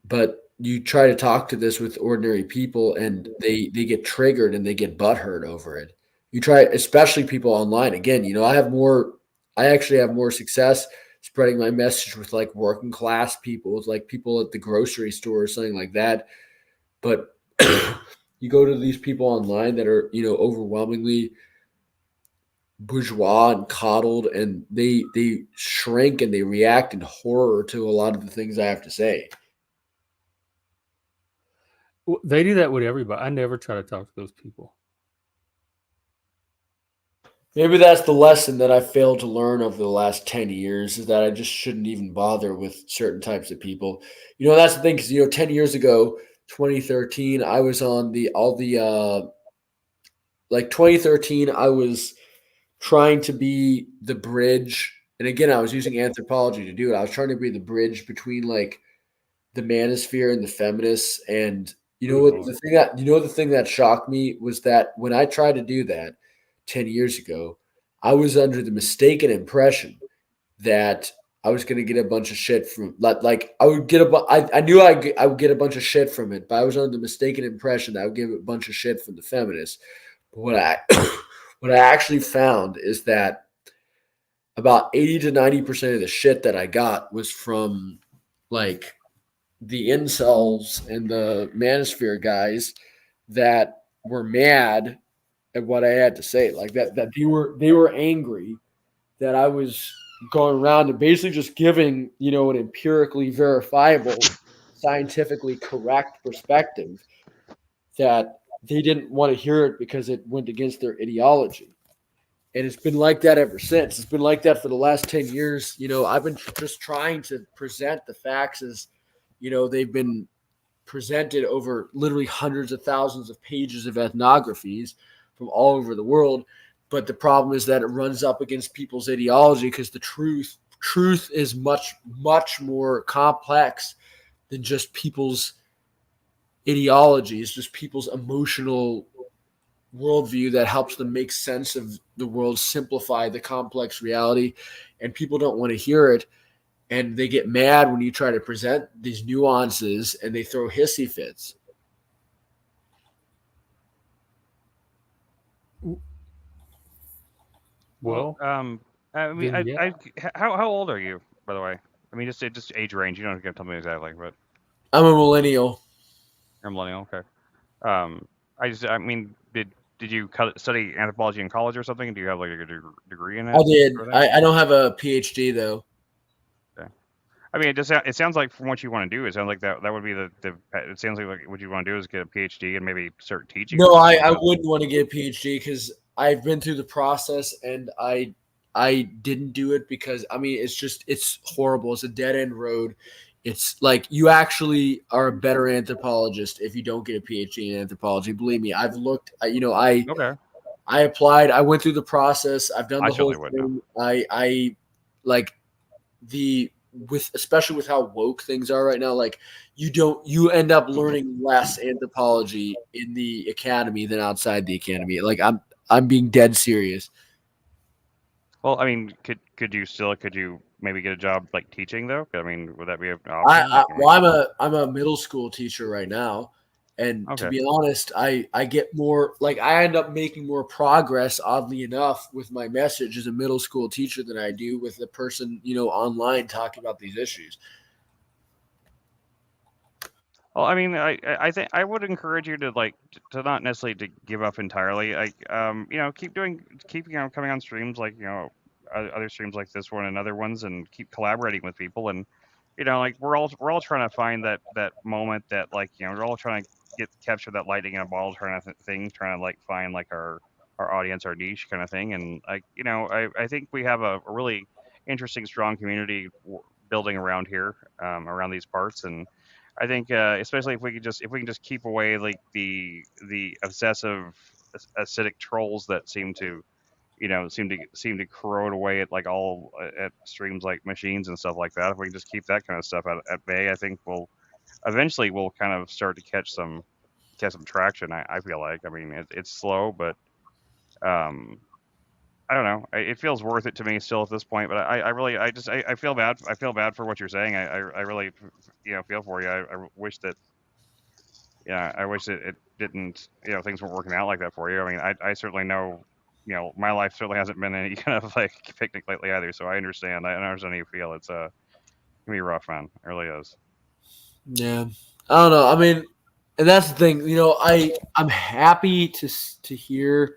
But you try to talk to this with ordinary people and they get triggered and they get butthurt over it. You try, especially people online. Again, I actually have more success spreading my message with like working class people, with like people at the grocery store or something like that. But you go to these people online that are, overwhelmingly bourgeois and coddled, and they shrink and they react in horror to a lot of the things I have to say. They do that with everybody. I never try to talk to those people. Maybe that's the lesson that I failed to learn over the last 10 years, is that I just shouldn't even bother with certain types of people. That's the thing, because 10 years ago, 2013, I was on like 2013, I was trying to be the bridge. And again, I was using anthropology to do it. I was trying to be the bridge between like the manosphere and the feminists. And the thing that shocked me was that when I tried to do that 10 years ago, I was under the mistaken impression that I was going to get a bunch of shit from like I would get I knew I would get a bunch of shit from it, but I was under the mistaken impression that I would get a bunch of shit from the feminists. But what I actually found is that about 80 to 90% of the shit that I got was from like the incels and the manosphere guys that were mad at what I had to say. Like that they were angry that I was going around and basically just giving, an empirically verifiable, scientifically correct perspective, that they didn't want to hear it because it went against their ideology. And it's been like that ever since. It's been like that for the last 10 years. I've been just trying to present the facts as, they've been presented over literally hundreds of thousands of pages of ethnographies from all over the world. But the problem is that it runs up against people's ideology, because the truth is much, much more complex than just people's ideology. It's just people's emotional worldview that helps them make sense of the world, simplify the complex reality, and people don't want to hear it. And they get mad when you try to present these nuances, and they throw hissy fits. Well, I mean, then, yeah. how old are you, by the way? I mean, just age range. You don't have to tell me exactly, but I'm a millennial. you're a millennial. Okay. I mean, did you study anthropology in college or something? Do you have like a degree in it? I did. I don't have a PhD though. Okay. I mean, it sounds like, from what you want to do, it sounds like that would be it sounds like what you want to do is get a PhD and maybe start teaching. No, I wouldn't want to get a PhD, because I've been through the process and I didn't do it because it's horrible. It's a dead end road. It's like you actually are a better anthropologist if you don't get a PhD in anthropology. Believe me, I've looked. Okay. I applied. I went through the process. I've done the whole certainly thing. I like especially with how woke things are right now. Like you end up learning less anthropology in the academy than outside the academy. Like I'm being dead serious. Well, I mean, could you maybe get a job like teaching though? I mean, would that be an option? I'm a middle school teacher right now, and to Okay. be honest, I get more, like, I end up making more progress, oddly enough, with my message as a middle school teacher than I do with the person online talking about these issues. Well, I mean, I think I would encourage you to not necessarily to give up entirely. Keep coming on streams like other streams like this one and other ones, and keep collaborating with people. And like we're all trying to find that moment that we're all trying to capture that lightning in a bottle trying to like find like our audience, our niche kind of thing. And I think we have a really interesting, strong community building around here, around these parts. And I think, especially if we can just keep away like the obsessive acidic trolls that seem to corrode away at like all at streams like machines and stuff like that. If we can just keep that kind of stuff at bay, I think eventually will kind of start to catch some traction. I feel like. I mean, it's slow, but um, I don't know. It feels worth it to me still at this point. But I really, I feel bad. I feel bad for what you're saying. I really, feel for you. I wish that, I wish that it didn't, things weren't working out like that for you. I mean, I certainly know, my life certainly hasn't been any kind of like picnic lately either. So I understand. I understand how you feel. It's gonna be rough, man. It really is. Yeah, I don't know. I mean, and that's the thing. I'm happy to hear,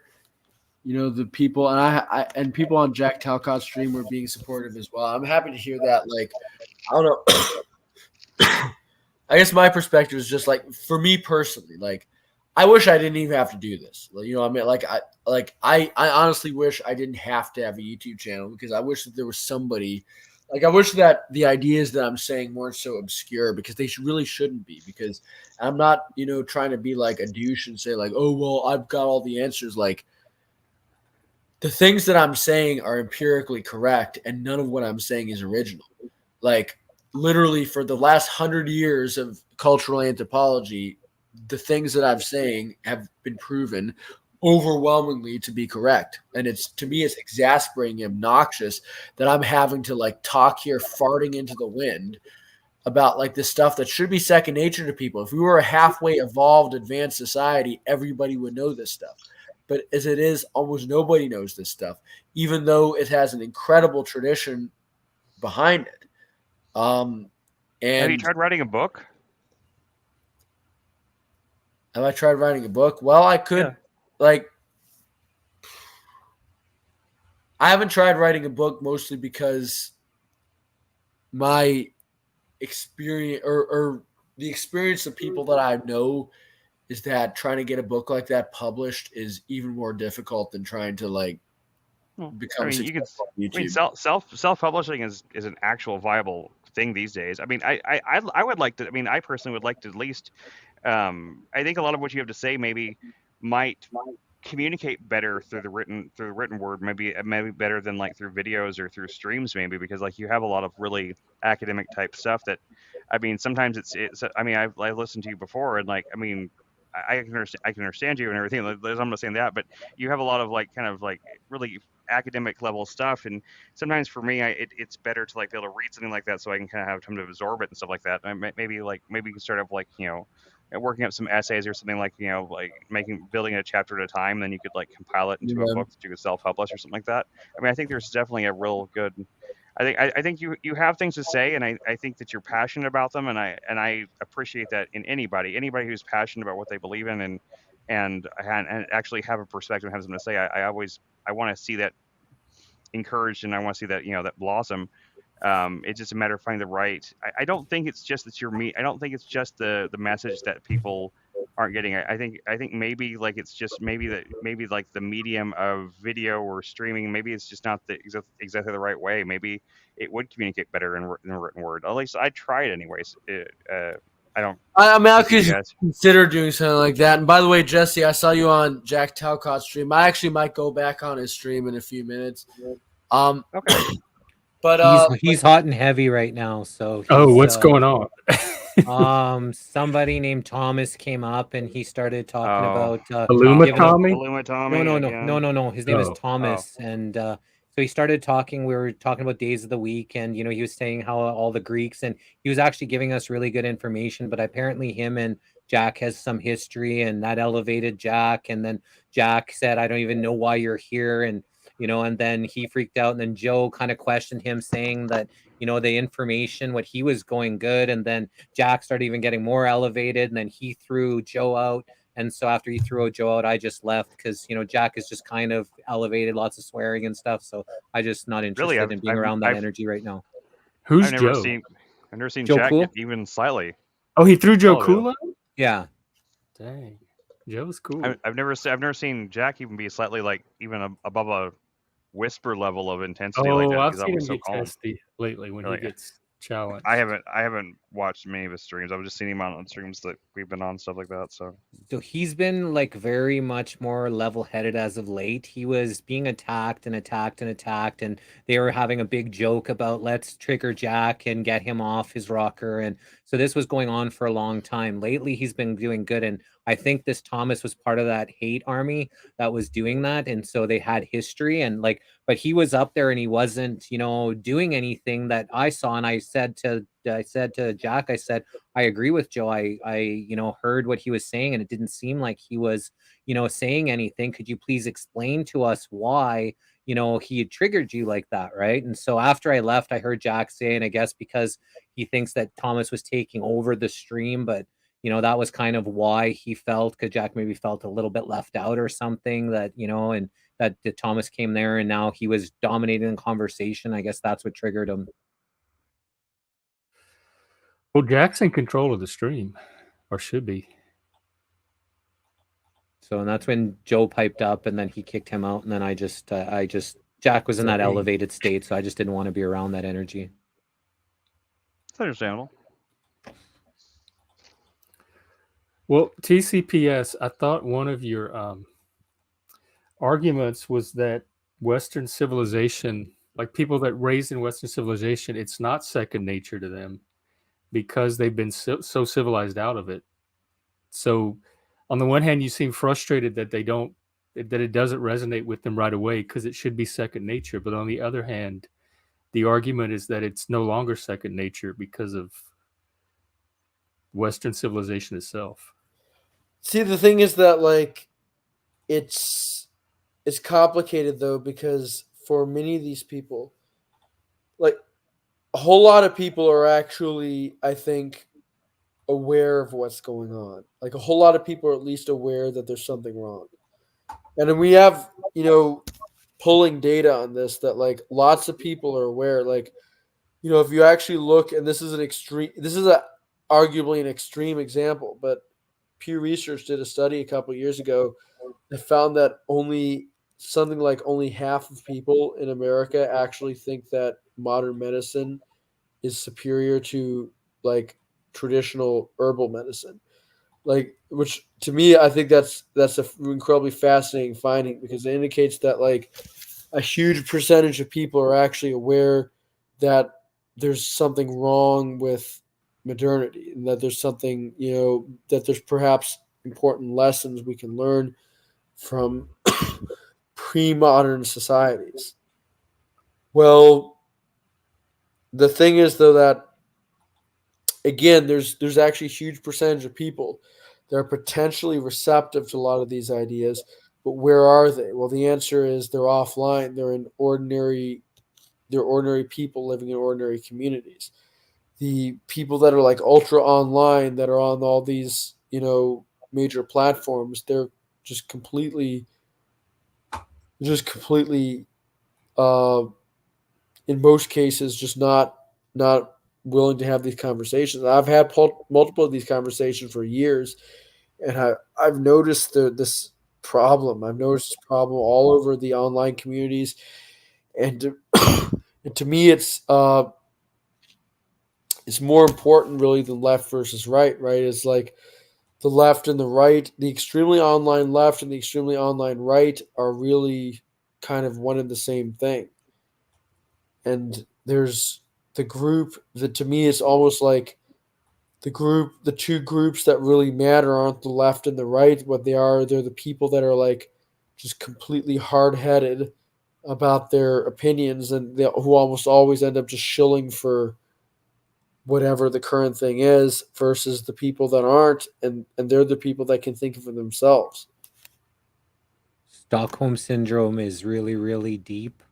the people, and I and people on Jack Talcott's stream were being supportive as well. I'm happy to hear that. Like, I don't know. I guess my perspective is just like, for me personally, like, I wish I didn't even have to do this. Like, I mean, I honestly wish I didn't have to have a YouTube channel, because I wish that there was somebody. Like, I wish that the ideas that I'm saying weren't so obscure, because they really shouldn't be. Because I'm not, trying to be like a douche and say like, oh, well, I've got all the answers. Like, the things that I'm saying are empirically correct, and none of what I'm saying is original. Like, literally, for the last 100 years of cultural anthropology, the things that I'm saying have been proven overwhelmingly to be correct. And to me, it's exasperating and obnoxious that I'm having to like talk here farting into the wind about like this stuff that should be second nature to people. If we were a halfway evolved, advanced society, everybody would know this stuff. But as it is, almost nobody knows this stuff, even though it has an incredible tradition behind it. And have you tried writing a book? Have I tried writing a book? Well, I could, like, I haven't tried writing a book, mostly because my experience or the experience of people that I know is that trying to get a book like that published is even more difficult than trying to like become successful on YouTube. I mean, self-publishing is an actual viable thing these days. I mean, I would like to. I mean, I personally would like to at least. I think a lot of what you have to say maybe might communicate better through the written word, maybe better than like through videos or through streams, maybe, because like you have a lot of really academic type stuff that, I mean, sometimes it's I mean, I've listened to you before, and like, I mean, I can understand you and everything. I'm not saying that, but you have a lot of like kind of like really academic level stuff, and sometimes for me, it's better to like be able to read something like that so I can kind of have time to absorb it and stuff like that. And maybe you can start up like working up some essays or something, like like building a chapter at a time, then you could like compile it into a book that you could self-publish or something like that. I mean, I think there's definitely a real good. I think you have things to say, and I think that you're passionate about them, and I appreciate that in anybody who's passionate about what they believe in, and actually have a perspective and have something to say. I want to see that encouraged, and I want to see that that blossom. It's just a matter of finding the right. I don't think it's just that I don't think it's just the message that people aren't getting. I think maybe like it's just maybe like the medium of video or streaming, maybe it's just not exactly the right way. Maybe it would communicate better in the written word. At least I tried anyways. I don't. I mean, I could consider doing something like that. And by the way, Jesse, I saw you on Jack Talcott's stream. I actually might go back on his stream in a few minutes. Okay. But he's hot and heavy right now. So what's going on? Somebody named Thomas came up and he started talking about Illuma Tommy. No. His name is Thomas, and so he started talking. We were talking about days of the week, and he was saying how all the Greeks, and he was actually giving us really good information. But apparently, him and Jack has some history, and that elevated Jack. And then Jack said, "I don't even know why you're here," and and then he freaked out, and then Joe kind of questioned him, saying that the information, what he was going good, and then Jack started even getting more elevated, and then he threw Joe out. And so after he threw Joe out, I just left, because Jack is just kind of elevated, lots of swearing and stuff. So I just not interested in being around that energy right now. Who's I've never Joe? seen Joe Jack Cool? get even slightly. Oh, he threw Joe Cool out? Yeah. Dang, Joe's cool. I've never seen Jack even be slightly like even above a whisper level of intensity like that. I've seen him so get testy lately when he gets challenged. I haven't watched many of his streams. I've just seen him on streams that we've been on, stuff like that. So he's been like very much more level-headed as of late. He was being attacked and attacked and attacked, and they were having a big joke about let's trigger Jack and get him off his rocker. And so this was going on for a long time. Lately, he's been doing good, and I think this Thomas was part of that hate army that was doing that, and so they had history and like, but he was up there and he wasn't, doing anything that I saw. And I said to Jack, I said, I agree with Joe. I heard what he was saying, and it didn't seem like he was, saying anything. Could you please explain to us why, he had triggered you like that, right? And so after I left, I heard Jack say, and I guess because he thinks that Thomas was taking over the stream, but that was kind of why he felt, because Jack maybe felt a little bit left out or something, that, and that Thomas came there and now he was dominating the conversation. I guess that's what triggered him. Well, Jack's in control of the stream, or should be. So, and that's when Joe piped up, and then he kicked him out, and then Jack was in that elevated state, so I just didn't want to be around that energy. It's understandable. Well, TCPS, I thought one of your arguments was that Western civilization, like people that raised in Western civilization, it's not second nature to them because they've been so civilized out of it. So on the one hand, you seem frustrated that it doesn't resonate with them right away because it should be second nature. But on the other hand, the argument is that it's no longer second nature because of Western civilization itself. See, the thing is that like it's complicated though, because for many of these people, like a whole lot of people are actually, I think, aware of what's going on. Like a whole lot of people are at least aware that there's something wrong. And then we have, pulling data on this that like lots of people are aware. Like, if you actually look, and this is arguably an extreme example, but Pew Research did a study a couple of years ago that found that only half of people in America actually think that modern medicine is superior to like traditional herbal medicine. Like, which to me, I think that's an incredibly fascinating finding, because it indicates that like a huge percentage of people are actually aware that there's something wrong with modernity, and that there's something, that there's perhaps important lessons we can learn from pre-modern societies. Well, the thing is though that again, there's actually a huge percentage of people that are potentially receptive to a lot of these ideas, but where are they? Well, the answer is they're offline. They're ordinary people living in ordinary communities. The people that are like ultra online, that are on all these, major platforms, they're just completely, in most cases, just not willing to have these conversations. I've had multiple of these conversations for years, and I've noticed this problem. I've noticed this problem all over the online communities, and to me, it's more important really than left versus right. Right? It's like the left and the right, the extremely online left and the extremely online right are really kind of one and the same thing. And there's the group that to me is almost like the two groups that really matter aren't the left and the right. What they're the people that are like just completely hard-headed about their opinions, and who almost always end up just shilling for whatever the current thing is, versus the people that aren't, and they're the people that can think for themselves. Stockholm syndrome is really, really deep.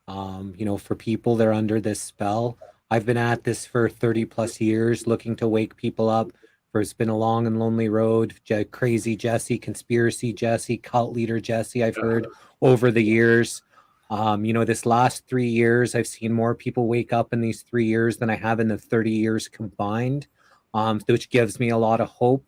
For people that are under this spell. I've been at this for 30 plus years, looking to wake people up. It's been a long and lonely road. Crazy Jesse, conspiracy Jesse, cult leader Jesse, I've heard over the years. This last 3 years, I've seen more people wake up in these 3 years than I have in the 30 years combined, which gives me a lot of hope.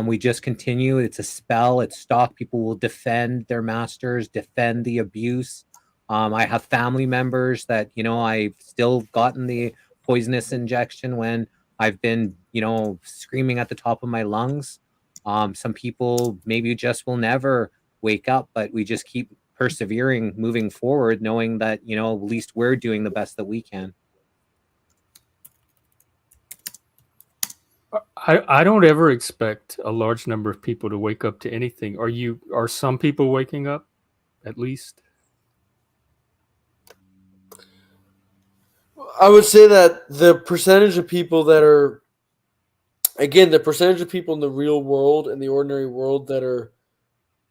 We just continue. It's a spell. It's stock. People will defend their masters, defend the abuse. I have family members that, I've still gotten the poisonous injection when I've been, screaming at the top of my lungs. Some people maybe just will never wake up, but we just keep persevering, moving forward, knowing that, at least we're doing the best that we can. I don't ever expect a large number of people to wake up to anything. Are some people waking up at least? I would say that the percentage of people that are, again, the percentage of people in the real world, in the ordinary world, that are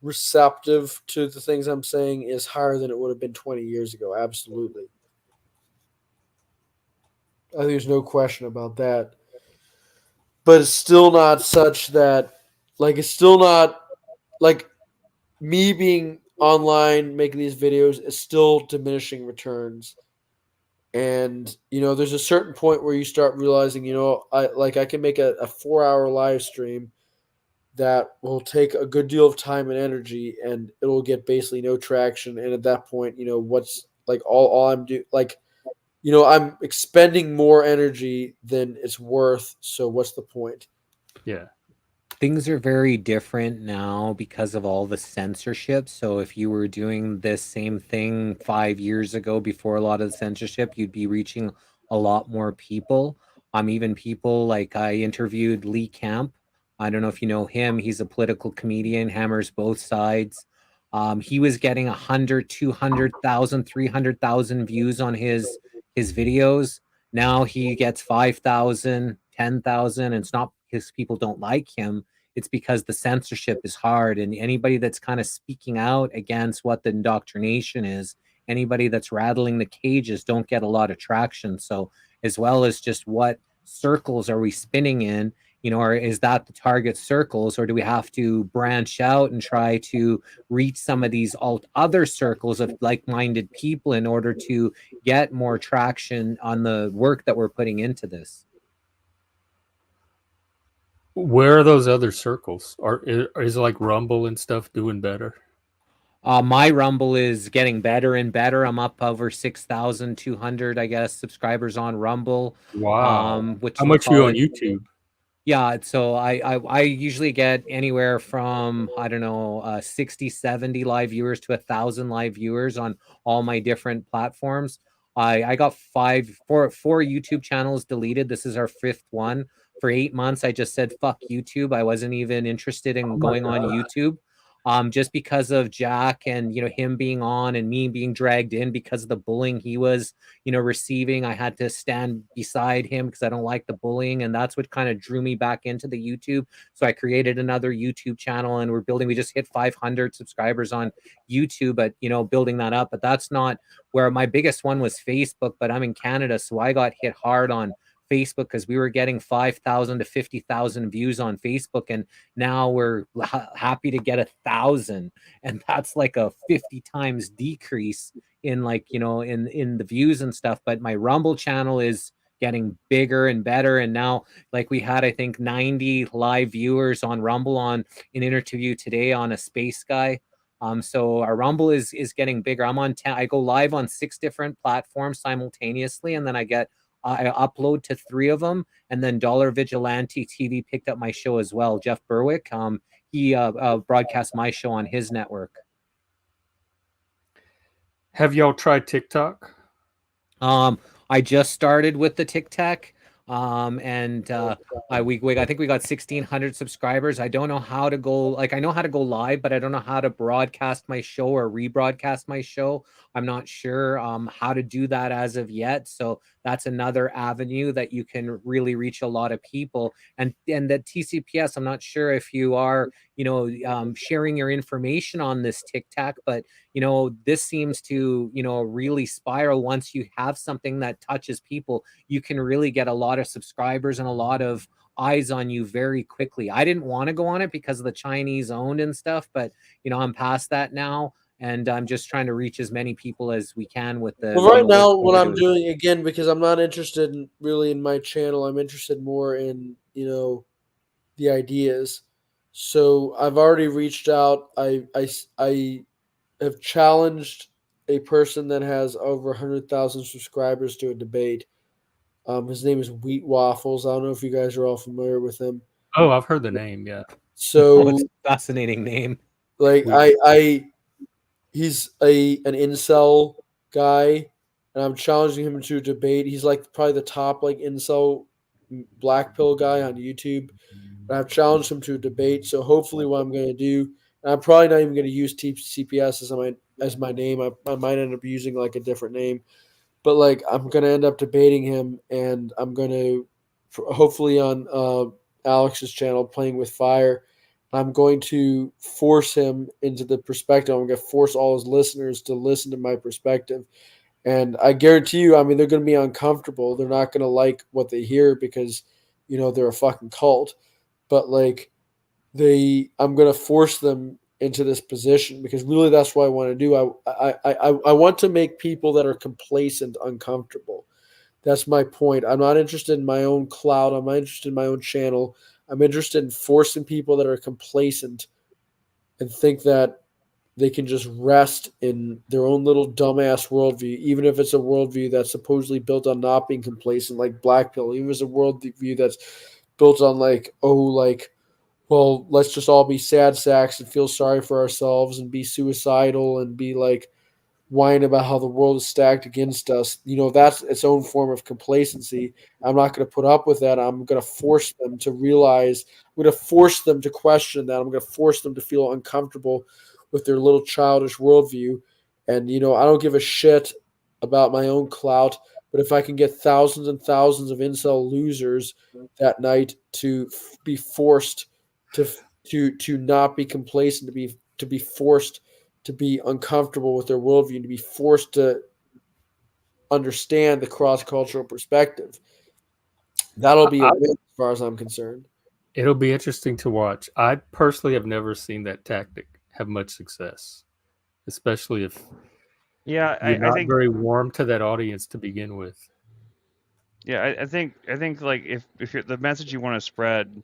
receptive to the things I'm saying is higher than it would have been 20 years ago. Absolutely. I think there's no question about that. But it's still not such that, it's still not, me being online making these videos is still diminishing returns. And, there's a certain point where you start realizing, I can make a 4-hour live stream that will take a good deal of time and energy, and it'll get basically no traction. And at that point, what's all I'm doing, I'm expending more energy than it's worth. So what's the point? Yeah. Things are very different now because of all the censorship. So if you were doing this same thing 5 years ago before a lot of the censorship, you'd be reaching a lot more people. Even people like I interviewed Lee Camp. I don't know if you know him. He's a political comedian, hammers both sides. He was getting 100, 200,000, 300,000 views on his videos. Now he gets 5,000, 10,000. And it's not because people don't like him. It's because the censorship is hard, and anybody that's kind of speaking out against what the indoctrination is, anybody that's rattling the cages, don't get a lot of traction. So as well as just what circles are we spinning in, or is that the target circles, or do we have to branch out and try to reach some of these other circles of like-minded people in order to get more traction on the work that we're putting into this? Where are those other circles? Is like Rumble and stuff doing better? My Rumble is getting better and better. I'm up over 6,200, I guess, subscribers on Rumble. Wow. Which How we much are you call on it. YouTube? Yeah, so I usually get anywhere from, I don't know, 60, 70 live viewers to 1,000 live viewers on all my different platforms. I got four YouTube channels deleted. This is our fifth one. For 8 months, I just said, fuck YouTube. I wasn't even interested in going on YouTube. Just because of Jack and, him being on and me being dragged in because of the bullying he was, receiving. I had to stand beside him because I don't like the bullying. And that's what kind of drew me back into the YouTube. So I created another YouTube channel, and we just hit 500 subscribers on YouTube, but, building that up. But that's not where my biggest one was Facebook, but I'm in Canada. So I got hit hard on Facebook because we were getting 5,000 to 50,000 views on Facebook, and now we're happy to get 1,000, and that's like a 50 times decrease in in the views and stuff. But my Rumble channel is getting bigger and better, and now we had, I think, 90 live viewers on Rumble on an interview today on a space guy. So our Rumble is getting bigger. I go live on 6 different platforms simultaneously, and then I upload to 3 of them, and then Dollar Vigilante TV picked up my show as well. Jeff Berwick, he broadcast my show on his network. Have y'all tried TikTok? I just started with the TikTok. And I think we got 1,600 subscribers. I don't know how to go, I know how to go live, but I don't know how to broadcast my show or rebroadcast my show. I'm not sure how to do that as of yet. So that's another avenue that you can really reach a lot of people. And the TCPS, I'm not sure if you are, sharing your information on this TikTok, but this seems to, really spiral. Once you have something that touches people, you can really get a lot of subscribers and a lot of eyes on you very quickly. I didn't want to go on it because of the Chinese owned and stuff, but I'm past that now, and I'm just trying to reach as many people as we can with the. Well, right now, what I'm doing, again, because I'm not interested in my channel, I'm interested more in the ideas. So I've already reached out. I have challenged a person that has over 100,000 subscribers to a debate. His name is Wheat Waffles. I don't know if you guys are all familiar with him. Oh, I've heard the name. Yeah. So it's a fascinating name. Like he's an incel guy, and I'm challenging him to a debate. He's like probably the top like incel black pill guy on YouTube. And I've challenged him to a debate. So hopefully, what I'm going to do, and I'm probably not even going to use TCPS as my name. I might end up using like a different name, but like I'm going to end up debating him, and I'm going to hopefully on Alex's channel, Playing with Fire. I'm going to force him into the perspective. I'm going to force all his listeners to listen to my perspective. And I guarantee you, I mean, they're going to be uncomfortable. They're not going to like what they hear because, they're a fucking cult. But like I'm going to force them into this position because really that's what I want to do. I want to make people that are complacent uncomfortable. That's my point. I'm not interested in my own clout. I'm not interested in my own channel. I'm interested in forcing people that are complacent and think that they can just rest in their own little dumbass worldview, even if it's a worldview that's supposedly built on not being complacent, like Black Pill, even if it's a worldview that's built on well, let's just all be sad sacks and feel sorry for ourselves and be suicidal and be like whine about how the world is stacked against us. That's its own form of complacency. I'm not going to put up with that. I'm going to force them to realize, I'm going to force them to question that. I'm going to force them to feel uncomfortable with their little childish worldview. And, I don't give a shit about my own clout, but if I can get thousands and thousands of incel losers that night to be forced to not be complacent, to be forced to be uncomfortable with their worldview, and to be forced to understand the cross-cultural perspective. That'll be a win as far as I'm concerned. It'll be interesting to watch. I personally have never seen that tactic have much success, especially if you're not very warm to that audience to begin with. Yeah, I think like if you're, the message you want to spread,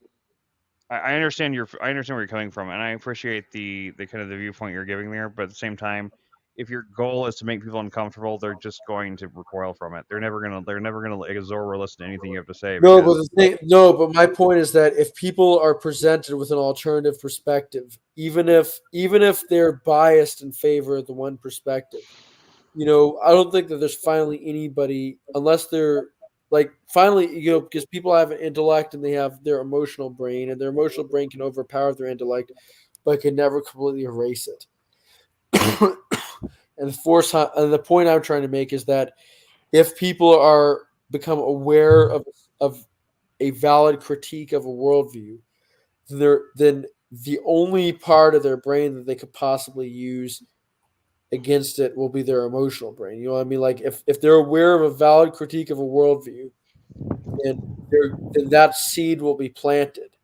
I understand where you're coming from, and I appreciate the kind of the viewpoint you're giving there. But at the same time, if your goal is to make people uncomfortable, they're just going to recoil from it. They're never gonna absorb or listen to anything you have to say. But my point is that if people are presented with an alternative perspective, even if they're biased in favor of the one perspective, I don't think that there's finally anybody, unless they're like finally, because people have an intellect and they have their emotional brain, and their emotional brain can overpower their intellect, but can never completely erase it. And the point I'm trying to make is that if people become aware of a valid critique of a worldview, then the only part of their brain that they could possibly use against it will be their emotional brain. You know what I mean? Like if they're aware of a valid critique of a worldview, then that seed will be planted,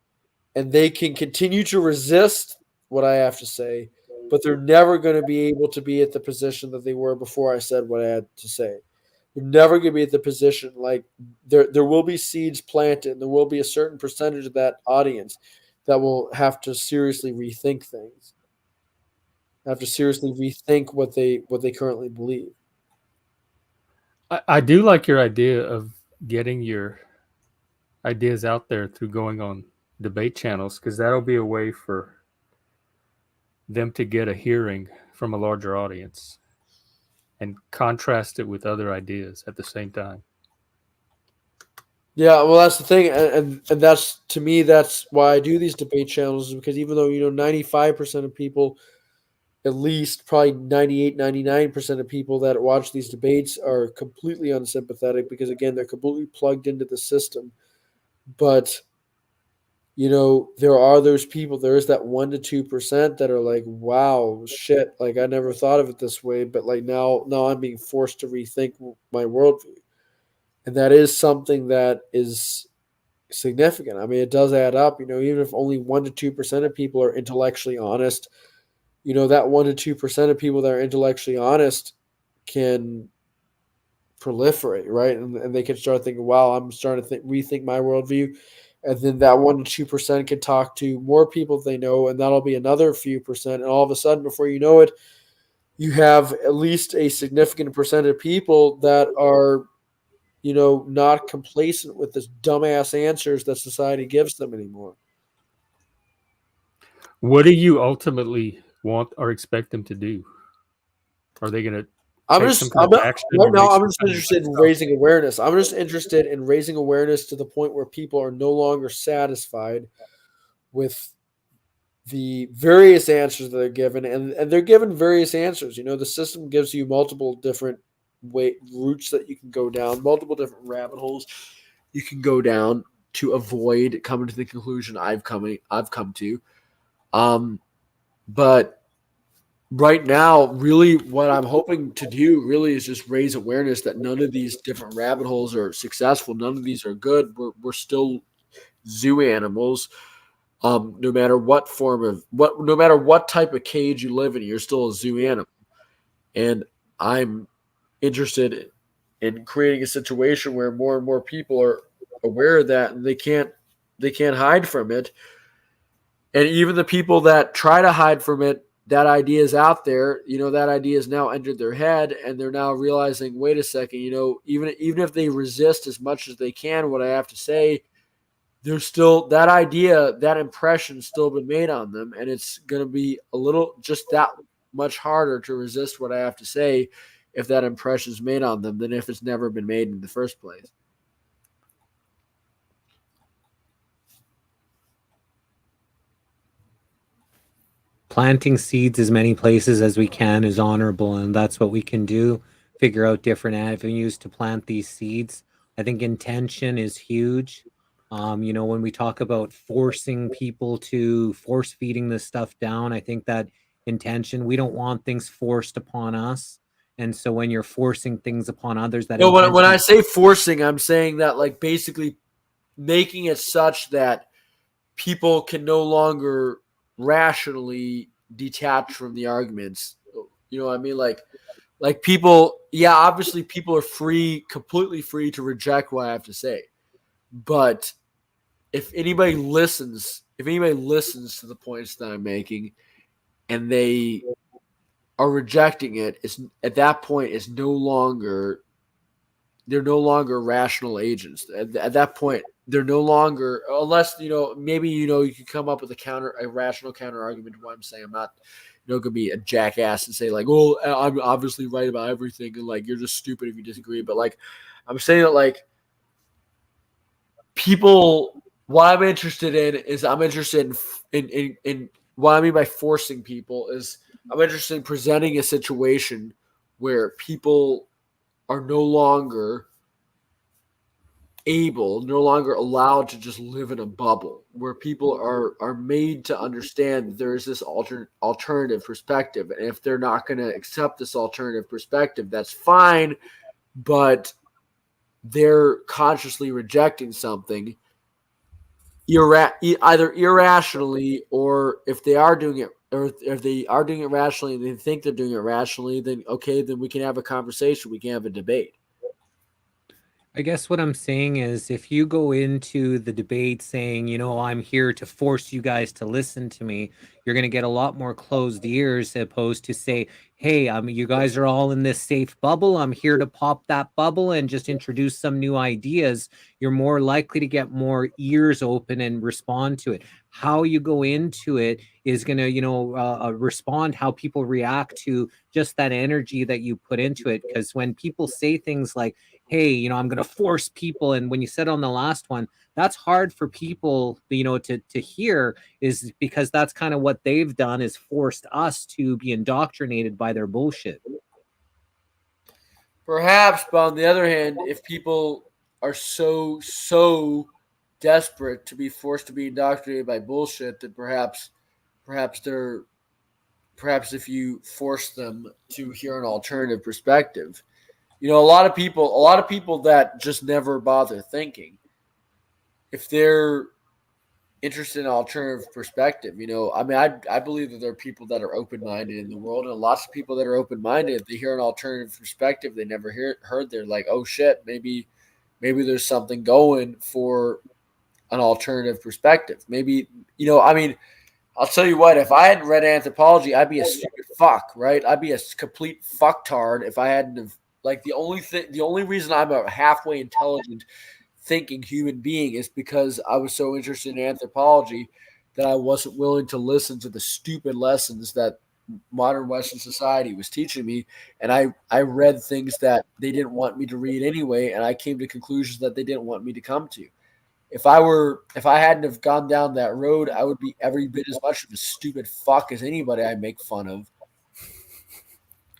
and they can continue to resist what I have to say, but they're never going to be able to be at the position that they were before I said what I had to say. You're never going to be at the position, like there will be seeds planted, and there will be a certain percentage of that audience that will have to seriously rethink things, have to seriously rethink what they currently believe. I do like your idea of getting your ideas out there through going on debate channels, because that'll be a way for them to get a hearing from a larger audience and contrast it with other ideas at the same time. Yeah, well, that's the thing, and that's, to me, that's why I do these debate channels, is because even though 95% of people, at least probably 98, 99% of people that watch these debates are completely unsympathetic, because again, they're completely plugged into the system. But there are those people. There is that 1 to 2% that are like, wow, shit, like I never thought of it this way, but like now I'm being forced to rethink my worldview. And that is something that is significant. I mean, it does add up, even if only 1 to 2% of people are intellectually honest, that 1 to 2% of people that are intellectually honest can proliferate, right? And they can start thinking, wow, I'm starting to rethink my worldview. And then that 1 to 2% can talk to more people they know, and that'll be another few percent. And all of a sudden, before you know it, you have at least a significant percent of people that are not complacent with this dumbass answers that society gives them anymore. What do you ultimately want or expect them to do? Are they going to take some kind of action? Right now, I'm just interested in raising awareness. I'm just interested in raising awareness to the point where people are no longer satisfied with the various answers that they're given, and they're given various answers. The system gives you multiple different routes that you can go down, multiple different rabbit holes you can go down to avoid coming to the conclusion I've come to. But right now, really what I'm hoping to do really is just raise awareness that none of these different rabbit holes are successful. None of these are good. We're still zoo animals. No matter what no matter what type of cage you live in, you're still a zoo animal. And I'm interested in creating a situation where more and more people are aware of that, and they can't hide from it. And even the people that try to hide from it, that idea is out there. That idea has now entered their head, and they're now realizing, wait a second, even if they resist as much as they can what I have to say, there's still that idea, that impression's still been made on them, and it's going to be just that much harder to resist what I have to say if that impression's made on them than if it's never been made in the first place. Planting seeds as many places as we can is honorable, and that's what we can do. Figure out different avenues to plant these seeds. I think intention is huge. When we talk about forcing people to force feeding this stuff down, I think that intention, we don't want things forced upon us. And so when you're forcing things upon others, that when I say forcing, I'm saying that like basically making it such that people can no longer rationally detach from the arguments. You know what I mean? Like people, yeah, obviously people are completely free to reject what I have to say. But if anybody listens to the points that I'm making and they are rejecting it, at that point they're no longer rational agents. At that point, they're no longer, unless maybe you can come up with a rational counter argument to what I'm saying. I'm not going to be a jackass and say like, oh, I'm obviously right about everything, and like you're just stupid if you disagree. But like I'm saying that like people, what I'm interested in is I'm interested in what I mean by forcing people is I'm interested in presenting a situation where people are no longer allowed to just live in a bubble, where people are made to understand that there is this alternative perspective. And if they're not going to accept this alternative perspective, that's fine, but they're consciously rejecting something either irrationally, or if they are doing it, or if they are doing it rationally and they think they're doing it rationally, then okay, then we can have a conversation, we can have a debate. I guess what I'm saying is if you go into the debate saying, I'm here to force you guys to listen to me, you're going to get a lot more closed ears, opposed to say, hey, you guys are all in this safe bubble. I'm here to pop that bubble and just introduce some new ideas. You're more likely to get more ears open and respond to it. How you go into it is going to, respond how people react to just that energy that you put into it. Because when people say things like, hey, I'm going to force people. And when you said on the last one, that's hard for people, to hear, is because that's kind of what they've done, is forced us to be indoctrinated by their bullshit. Perhaps, but on the other hand, if people are so desperate to be forced to be indoctrinated by bullshit, that perhaps if you force them to hear an alternative perspective, a lot of people that just never bother thinking, if they're interested in alternative perspective, I believe that there are people that are open-minded in the world, and lots of people that are open-minded, if they hear an alternative perspective they never heard, they're like, oh shit, maybe there's something going for an alternative perspective. Maybe, I'll tell you what, if I hadn't read anthropology, I'd be a stupid fuck, right? I'd be a complete fucktard if I hadn't have Like the only reason I'm a halfway intelligent thinking human being is because I was so interested in anthropology that I wasn't willing to listen to the stupid lessons that modern Western society was teaching me. And I read things that they didn't want me to read anyway, and I came to conclusions that they didn't want me to come to. If I hadn't have gone down that road, I would be every bit as much of a stupid fuck as anybody I make fun of.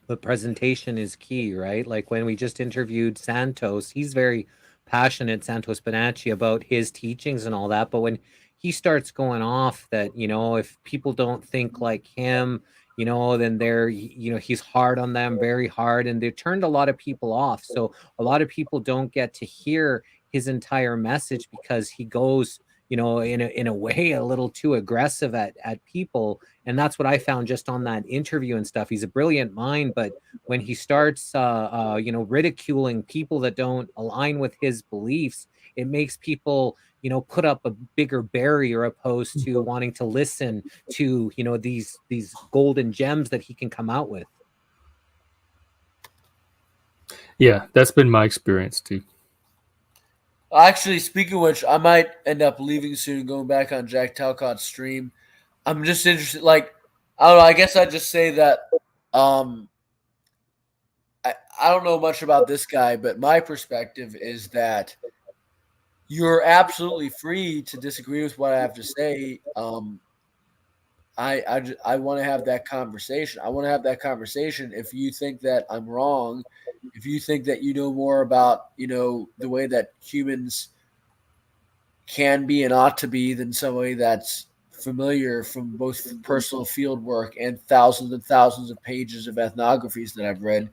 The presentation is key, right? Like when we just interviewed Santos, he's very passionate, Santos Bonacci, about his teachings and all that. But when he starts going off that, if people don't think like him, then he's hard on them, very hard. And they turned a lot of people off. So a lot of people don't get to hear his entire message because he goes, in a way a little too aggressive at people. And that's what I found just on that interview and stuff. He's a brilliant mind, but when he starts ridiculing people that don't align with his beliefs, it makes people put up a bigger barrier opposed to wanting to listen to these golden gems that he can come out with. Yeah, that's been my experience too. Actually, speaking of which, I might end up leaving soon and going back on Jack Talcott's stream. I'm just interested, I don't know, I guess I'd just say that I don't know much about this guy, but my perspective is that you're absolutely free to disagree with what I have to say. I want to have that conversation. I want to have that conversation if you think that I'm wrong, if you think that you know more about, the way that humans can be and ought to be than somebody that's familiar from both personal field work and thousands of pages of ethnographies that I've read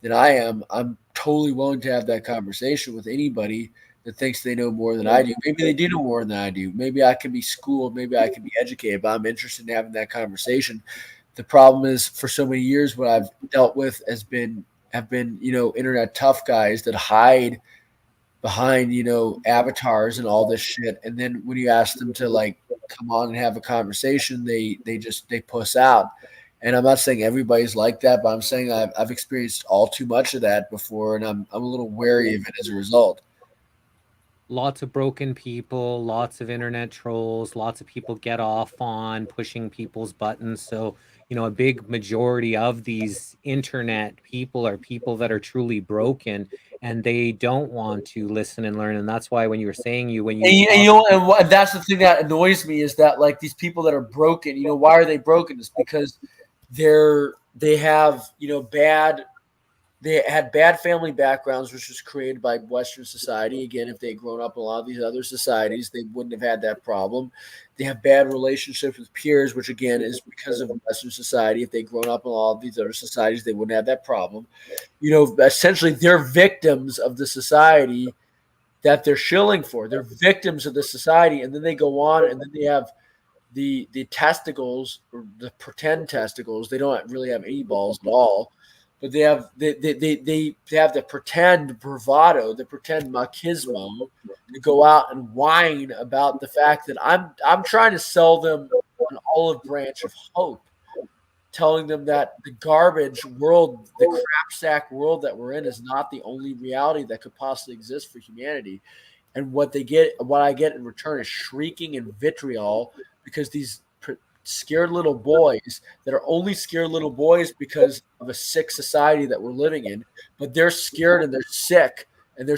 than I am, I'm totally willing to have that conversation with anybody that thinks they know more than I do. Maybe they do know more than I do. Maybe I can be schooled. Maybe I can be educated, but I'm interested in having that conversation. The problem is for so many years, what I've dealt with have been, internet tough guys that hide behind, avatars and all this shit. And then when you ask them to come on and have a conversation, they puss out. And I'm not saying everybody's like that, but I'm saying I've experienced all too much of that before, and I'm a little wary of it as a result. Lots of broken people, lots of internet trolls, lots of people get off on pushing people's buttons. So, a big majority of these internet people are people that are truly broken and they don't want to listen and learn. And that's why when you were saying and that's the thing that annoys me is that these people that are broken, why are they broken? It's because they had bad family backgrounds, which was created by Western society. Again, if they'd grown up in a lot of these other societies, they wouldn't have had that problem. They have bad relationships with peers, which again is because of Western society. If they'd grown up in a lot of these other societies, they wouldn't have that problem. Essentially, they're victims of the society that they're shilling for. They're victims of the society, and then they go on, and then they have the testicles, or the pretend testicles. They don't really have any balls at all. But they have the pretend bravado, the pretend machismo to go out and whine about the fact that I'm trying to sell them an olive branch of hope, telling them that the garbage world, the crap sack world that we're in is not the only reality that could possibly exist for humanity. And what I get in return is shrieking and vitriol because these scared little boys that are only scared little boys because of a sick society that we're living in, but they're scared and they're sick and they're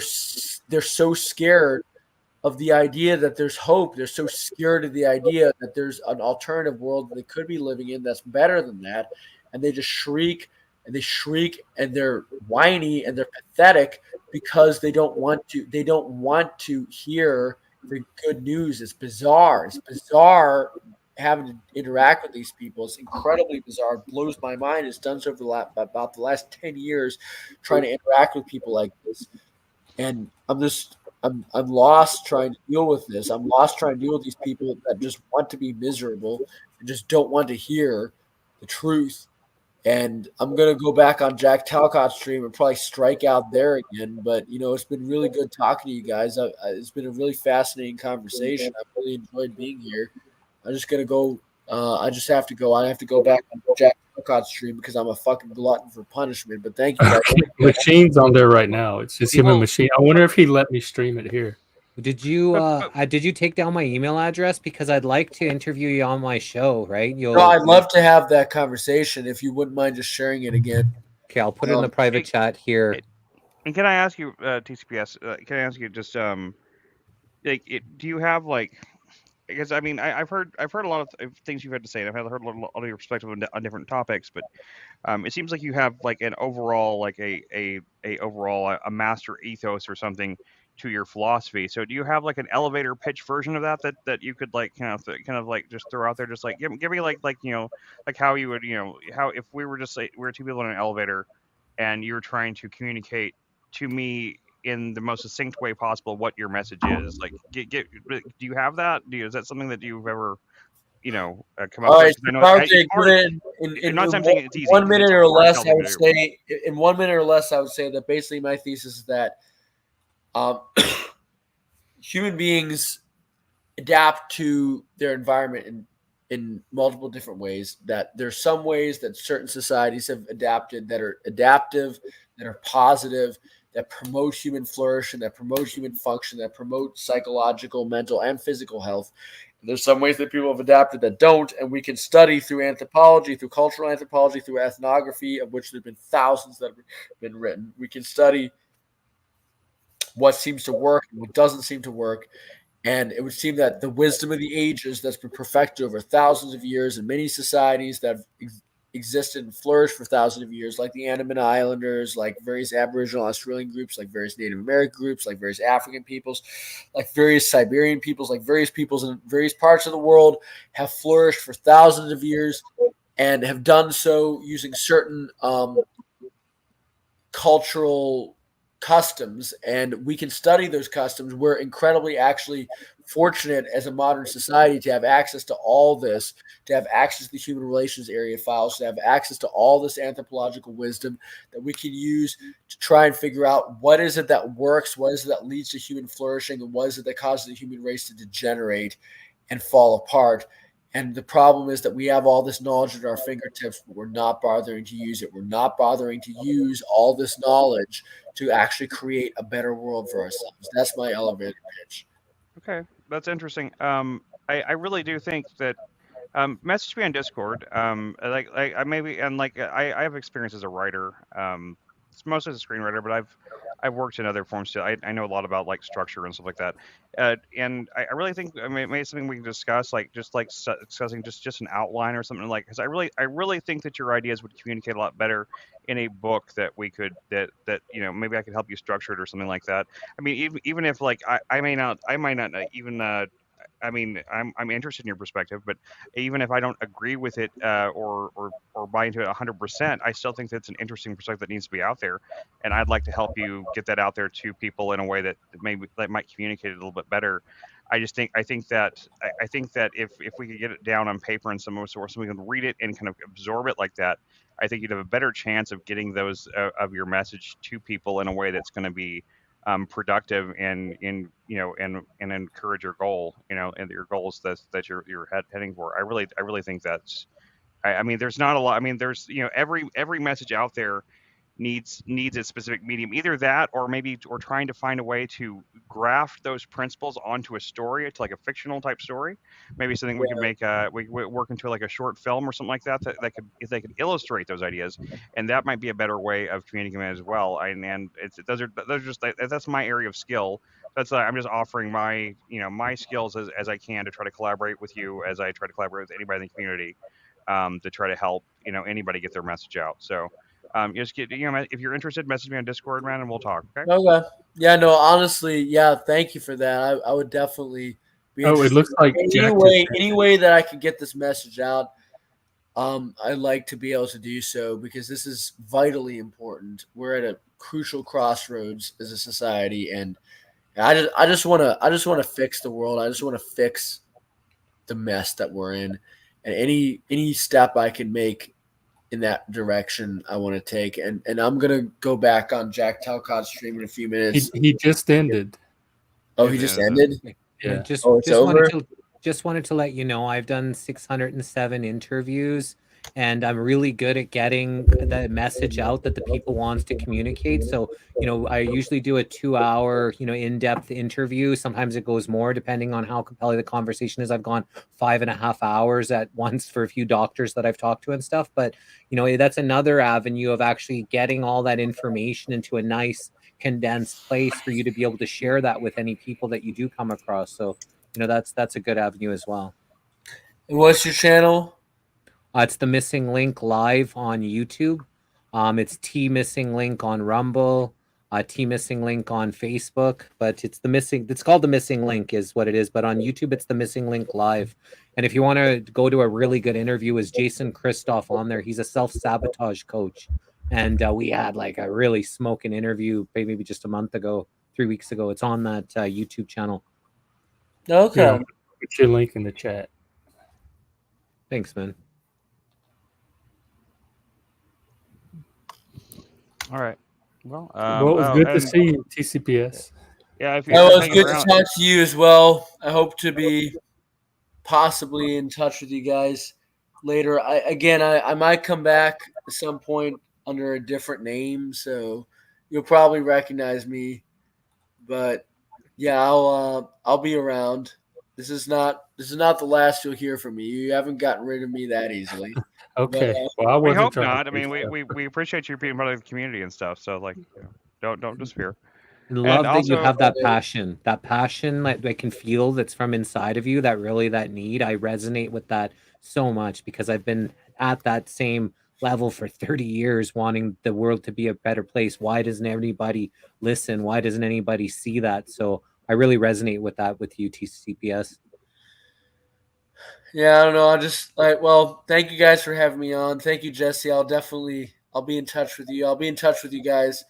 so scared of the idea that there's hope. They're so scared of the idea that there's an alternative world that they could be living in that's better than that, and they just shriek and they're whiny and they're pathetic because they don't want to hear the good news. It's bizarre having to interact with these people. It's incredibly bizarre. It blows my mind. It's done so for about the last 10 years trying to interact with people like this. And I'm lost trying to deal with this. I'm lost trying to deal with these people that just want to be miserable and just don't want to hear the truth. And I'm going to go back on Jack Talcott's stream and probably strike out there again. But, it's been really good talking to you guys. It's been a really fascinating conversation. I've really enjoyed being here. I'm just going to go. I just have to go. I have to go back on Jack Talcott stream because I'm a fucking glutton for punishment. But thank you. Guys. Machine's on there right now. It's just him and Machine. I wonder if he let me stream it here. Did you take down my email address, because I'd like to interview you on my show, right? I'd love to have that conversation if you wouldn't mind just sharing it again. Okay, I'll put it in the private chat here. And can I ask you, TCPS? Can I ask you just do you have like? Because I mean, I've heard a lot of things you've had to say, and I've heard a lot of your perspective on different topics, but it seems like you have like an overall, like a master ethos or something to your philosophy. So do you have like an elevator pitch version of that you could like kind of like just throw out there, just like give me like like how you would how if we were just like we were two people in an elevator and you were trying to communicate to me in the most succinct way possible what your message is, like do you have that? Is that something that you've ever come up with? In 1 minute or less, I would say in 1 minute or less, I would say that basically my thesis is that human beings adapt to their environment in multiple different ways. That there's some ways that certain societies have adapted that are adaptive, that are positive, that promote human flourishing, that promote human function, that promote psychological, mental, and physical health. And there's some ways that people have adapted that don't, and we can study through anthropology, through cultural anthropology, through ethnography, of which there have been thousands that have been written. We can study what seems to work and what doesn't seem to work. And it would seem that the wisdom of the ages that's been perfected over thousands of years in many societies that have existed and flourished for thousands of years, like the Andaman Islanders, like various Aboriginal Australian groups, like various Native American groups, like various African peoples, like various Siberian peoples, like various peoples in various parts of the world have flourished for thousands of years and have done so using certain cultural customs, and we can study those customs. We're incredibly actually fortunate as a modern society to have access to all this, to have access to the human relations area files, to have access to all this anthropological wisdom that we can use to try and figure out what is it that works, what is it that leads to human flourishing, and what is it that causes the human race to degenerate and fall apart. And the problem is that we have all this knowledge at our fingertips, but we're not bothering to use it. We're not bothering to use all this knowledge to actually create a better world for ourselves. That's my elevator pitch. Okay, that's interesting. I really do think that message me on Discord. I maybe and like I have experience as a writer. It's mostly as a screenwriter, but I've worked in other forms too. I know a lot about like structure and stuff like that. And I really think maybe something we can discuss, like discussing just an outline or something, like, because I really think that your ideas would communicate a lot better in a book that we could that maybe I could help you structure it or something like that. I mean, even if like I might not even I mean, I'm interested in your perspective, but even if I don't agree with it or buy into it 100%, I still think that's an interesting perspective that needs to be out there, and I'd like to help you get that out there to people in a way that maybe that might communicate it a little bit better. I think that if we could get it down on paper and some source, we can read it and kind of absorb it like that, I think you'd have a better chance of getting those of your message to people in a way that's going to be productive and encourage your goal, and your goals that you're heading for. I really think that's. I mean, there's not a lot. I mean, there's every message out there needs a specific medium, either that or maybe trying to find a way to graft those principles onto a story. It's like a fictional type story, maybe something we could make we work into like a short film or something like that could, if they could illustrate those ideas, and that might be a better way of communicating them as well. And those are just that's my area of skill. I'm just offering my my skills as I can to try to collaborate with you, as I try to collaborate with anybody in the community, to try to help anybody get their message out. So just get if you're interested, message me on Discord, man, and we'll talk. Okay. Okay. Yeah. No. Honestly. Yeah. Thank you for that. I would definitely be. Oh, it looks like any way that I could get this message out. I'd like to be able to do so because this is vitally important. We're at a crucial crossroads as a society, and I just want to fix the world. I just want to fix the mess that we're in, and any step I can make in that direction, I want to take. And I'm gonna go back on Jack Talcott's stream in a few minutes. He just ended. Oh, he just ended. Yeah. Just wanted to let you know I've done 607 interviews, and I'm really good at getting the message out that the people wants to communicate. So, I usually do a 2-hour, in-depth interview. Sometimes it goes more depending on how compelling the conversation is. I've gone 5.5 hours at once for a few doctors that I've talked to and stuff. But, that's another avenue of actually getting all that information into a nice condensed place for you to be able to share that with any people that you do come across. So, that's a good avenue as well. And what's your channel? It's The Missing Link live on YouTube. It's T Missing Link on Rumble, T Missing Link on Facebook, but it's called The Missing Link is what it is. But on YouTube, it's The Missing Link live. And if you want to go to a really good interview, is Jason Christoph on there. He's a self-sabotage coach. And we had like a really smoking interview maybe just a month ago, 3 weeks ago. It's on that YouTube channel. Okay. Yeah, put your link in the chat. Thanks, man. All right. Well, Well, it was good to see you, TCPS. Yeah, if Well, you're it's hanging good around, to talk to you as well. I hope to be possibly in touch with you guys later. I might come back at some point under a different name, so you'll probably recognize me. But yeah, I'll be around. This is not the last you'll hear from me. You haven't gotten rid of me that easily. Okay. But, Well, I we wasn't hope trying not. to I mean, say stuff. we appreciate you being part of the community and stuff. So like, don't despair. And love that you also- have that passion that I can feel that's from inside of you, that need. I resonate with that so much because I've been at that same level for 30 years, wanting the world to be a better place. Why doesn't anybody listen? Why doesn't anybody see that? So I really resonate with that with you, TCPS. yeah, I don't know. Well, thank you guys for having me on. Thank you, Jesse. I'll be in touch with you. I'll be in touch with you guys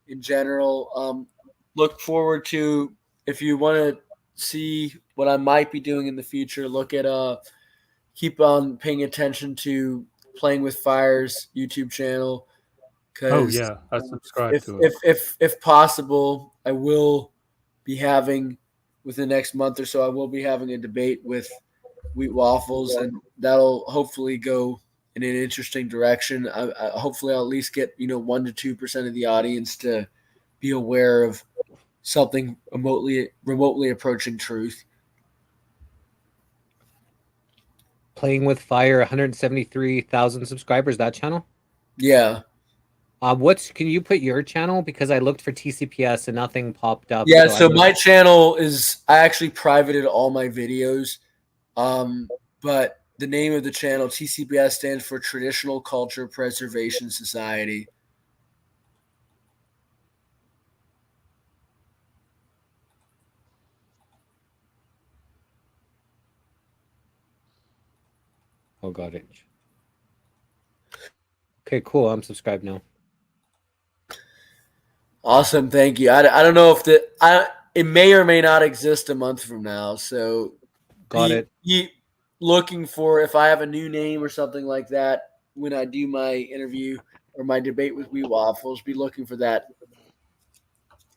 in general. Look forward to, if you want to see what I might be doing in the future, keep on paying attention to Playing with Fire's YouTube channel. Oh yeah, I subscribe to it. If possible, I will be having, within the next month or so, I will be having a debate with Wheat Waffles, and that'll hopefully go in an interesting direction. Hopefully I'll at least get 1 to 2% of the audience to be aware of something remotely approaching truth. Playing with Fire, 173,000 subscribers, that channel? Yeah. Can you put your channel? Because I looked for TCPS and nothing popped up. Yeah, so my channel I actually privated all my videos. But the name of the channel, TCPS, stands for Traditional Culture Preservation Society. Oh, got it. Okay, cool. I'm subscribed now. Awesome, thank you. I don't know if it may or may not exist a month from now, so got it. Looking for, if I have a new name or something like that when I do my interview or my debate with Wheat Waffles, be looking for that.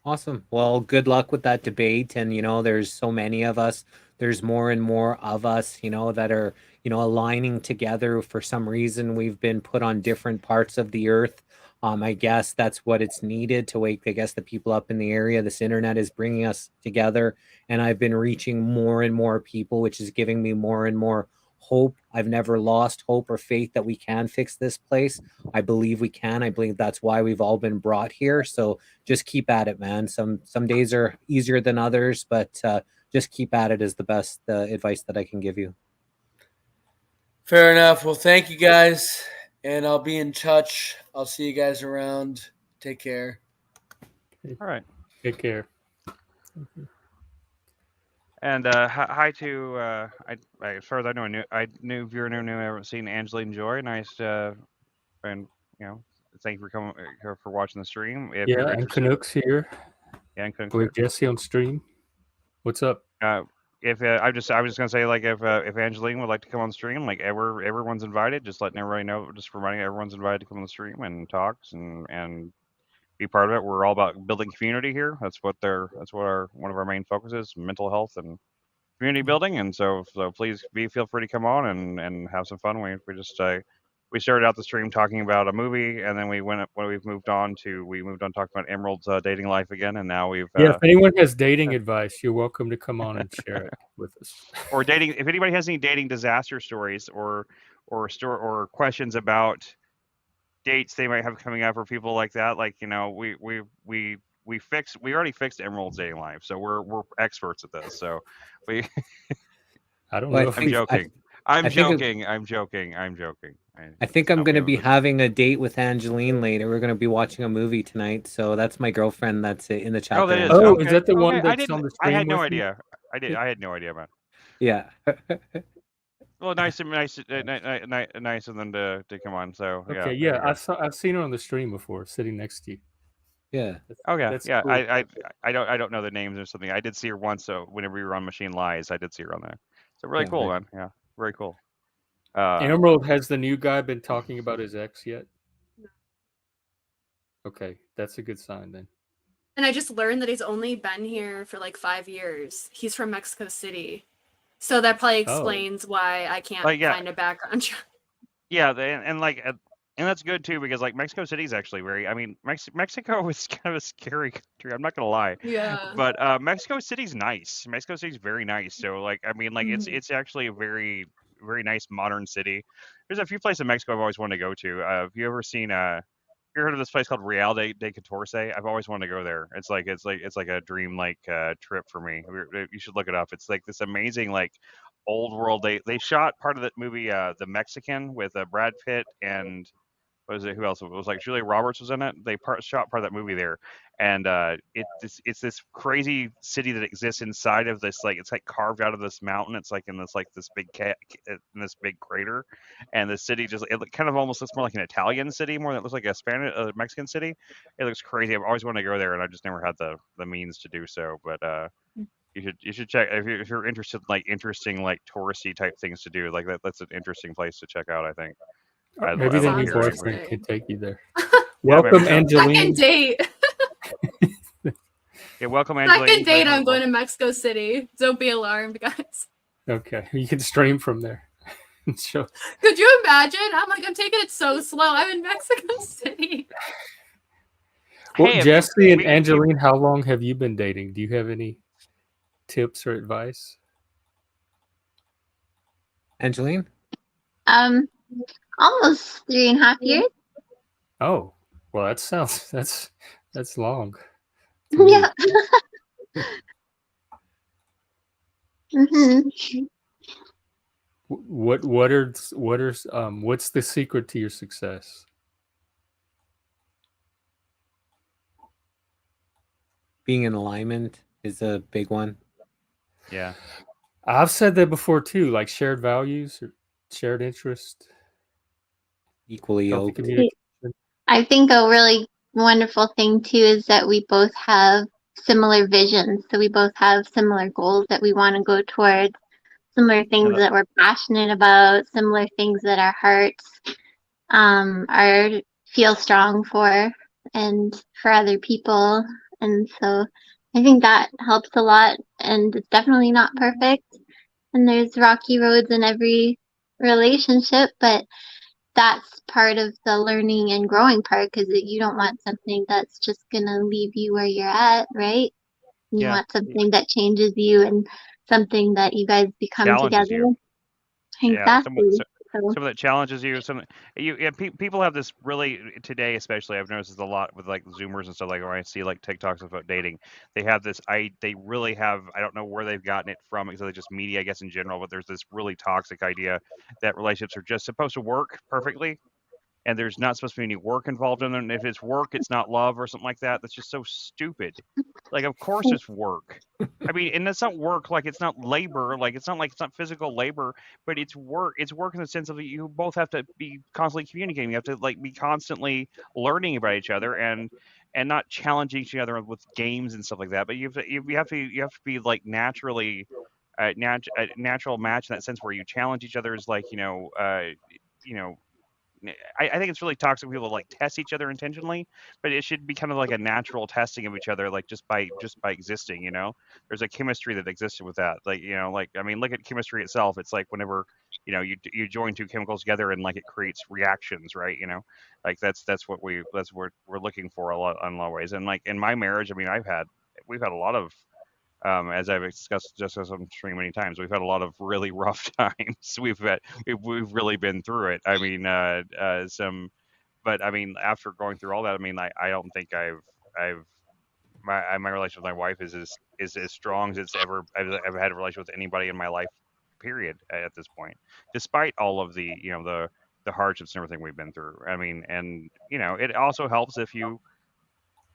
Awesome. Well, good luck with that debate. And, there's so many of us. There's more and more of us, that are, aligning together. For some reason, we've been put on different parts of the earth. I guess that's what it's needed to wake, the people up in the area. This internet is bringing us together. And I've been reaching more and more people, which is giving me more and more hope. I've never lost hope or faith that we can fix this place. I believe we can. I believe that's why we've all been brought here. So just keep at it, man. Some days are easier than others, but just keep at it is the best advice that I can give you. Fair enough. Well, thank you guys, and I'll be in touch. I'll see you guys around. Take care. All right. Take care. And hi to as far as I know, if you're new, I haven't seen Angeleen Joy. Nice and thank you for coming for watching the stream. If you're Yeah, and Canucks here. Yeah, and Canucks We here. have Jesse on stream. What's up? If I was just gonna say, like, if Angeleen would like to come on stream, like everyone's invited. Just letting everybody know, just reminding everyone's invited to come on the stream and talks and be part of it. We're all about building community here. That's what one of our main focuses: mental health and community building. And so please feel free to come on and have some fun. We just we started out the stream talking about a movie, and then we moved on talking about Emerald's dating life again, and now we've if anyone has dating advice, you're welcome to come on and share it with us. or dating. If anybody has any dating disaster stories or questions about dates they might have coming up or people like that, like we already fixed Emerald's dating life, so we're experts at this. So we. I don't know. I'm joking. I'm joking. I think I'm going to be having a date with Angeleen later. We're going to be watching a movie tonight. So that's my girlfriend. That's it in the chat. Oh, that is. Oh, okay. Is that the one that's on the I screen? had no idea. I had no idea about it. Yeah. Well, nice of them to come on. So okay, yeah. I've seen her on the stream before, sitting next to you. Yeah. Okay. Yeah. Cool. I don't know the names or something. I did see her once. So whenever we were on Machine Lies, I did see her on there. So really cool, man. Yeah, very cool. Emerald, has the new guy been talking about his ex yet? Okay, that's a good sign then. And I just learned that he's only been here for like 5 years. He's from Mexico City. So that probably explains why I can't find a background check. Yeah, and that's good too, because like Mexico City is actually Mexico is kind of a scary country. I'm not gonna lie. Yeah. But Mexico City's nice. Mexico City's very nice. So it's actually a very, very nice modern city. There's a few places in Mexico I've always wanted to go to. Have you ever seen you heard of this place called Real de Catorce? I've always wanted to go there. It's like a dream trip for me. You should look it up. It's like this amazing old world. They shot part of that movie The Mexican with Brad Pitt and what was it? Who else? It was like Julia Roberts was in it. They shot part of that movie there, and it's this crazy city that exists inside of this it's carved out of this mountain. It's in this big in this big crater, and the city it kind of almost looks more like an Italian city more than it looks like a Mexican city. It looks crazy. I've always wanted to go there, and I just never had the means to do so. But you should check if you're interested in interesting touristy type things to do. That's an interesting place to check out, I think. Maybe the new boyfriend could take you there. Welcome, Angeleen. Second date. Yeah, welcome, Angeleen. Second date, I'm going to Mexico City. Don't be alarmed, guys. Okay, you can stream from there. Could you imagine? I'm taking it so slow. I'm in Mexico City. Well, hey, Jesse and Angeleen, how long have you been dating? Do you have any tips or advice? Angeleen? Almost 3.5 years. Oh, well, that's long. Yeah. Mm-hmm. What's the secret to your success? Being in alignment is a big one. Yeah. I've said that before too, like shared values or shared interest. Equally yoked. I think a really wonderful thing too is that we both have similar visions. So we both have similar goals that we want to go towards, similar things that we're passionate about, similar things that our hearts feel strong for and for other people. And so I think that helps a lot, and it's definitely not perfect. And there's rocky roads in every relationship, but that's part of the learning and growing part, because you don't want something that's just going to leave you where you're at, right? You want something that changes you and something that you guys become together. You. Exactly. Yeah, some that challenges you. People have this really today, especially I've noticed this a lot with Zoomers and stuff. When I see TikToks about dating, they have this. They really have. I don't know where they've gotten it from, because they just media, I guess, in general. But there's this really toxic idea that relationships are just supposed to work perfectly, and there's not supposed to be any work involved in them. And if it's work, it's not love or something like that. That's just so stupid. Of course it's work. I mean, and it's not work it's not labor. It's not physical labor, but it's work. It's work in the sense of you both have to be constantly communicating. You have to be constantly learning about each other and not challenging each other with games and stuff like that. But you have to be naturally a natural match in that sense, where you challenge each other as I think it's really toxic when people test each other intentionally, but it should be kind of like a natural testing of each other, just by existing. There's a chemistry that existed with that. Look at chemistry itself. It's whenever you join two chemicals together and like it creates reactions, right? Like that's what we're looking for a lot in a lot of ways. And like in my marriage, I mean, we've had a lot of as I've discussed on stream many times, we've had a lot of really rough times. We've really been through it. I mean, but I mean, after going through all that, I mean, I don't think I've my relationship with my wife is as strong as I've ever had a relationship with anybody in my life, period. At this point, despite all of the hardships and everything we've been through. I mean, and it also helps if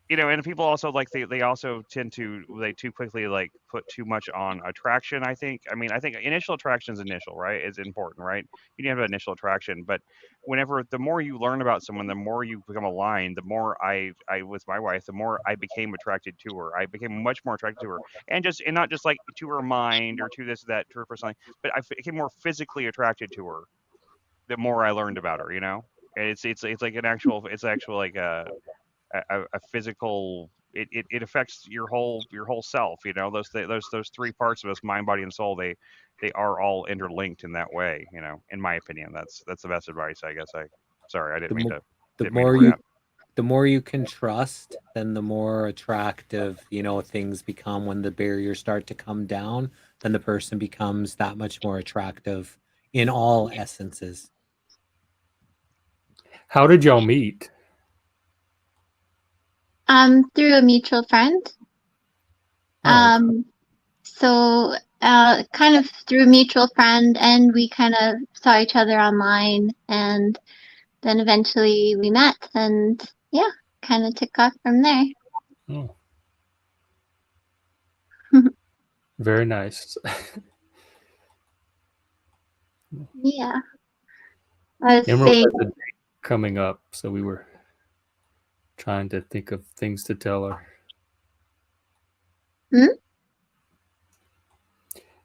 and people also like they also tend to they too quickly like put too much on attraction. I think initial attraction is initial, right? It's important, right? You need to have initial attraction, but whenever the more you learn about someone, the more you become aligned. The more I with my wife, the more I became attracted to her. I became much more attracted to her, and not just like to her mind or to this or that to her personality, but I became more physically attracted to her the more I learned about her. And it's like it's actual like a physical it affects your whole self. Those three parts of us, mind, body, and soul, they are all interlinked in that way. In my opinion, that's the best advice, I guess. Sorry, I The, didn't mean mo- to the didn't mean to more you rant. the more you can trust, then the more attractive, things become. When the barriers start to come down, then the person becomes that much more attractive in all essences. How did y'all meet? Through a mutual friend. Oh, okay. So kind of through a mutual friend, and we kind of saw each other online, and then eventually we met, and yeah, kind of took off from there. Oh, very nice. Yeah, I was Emerald saying, has a date coming up, so we were trying to think of things to tell her.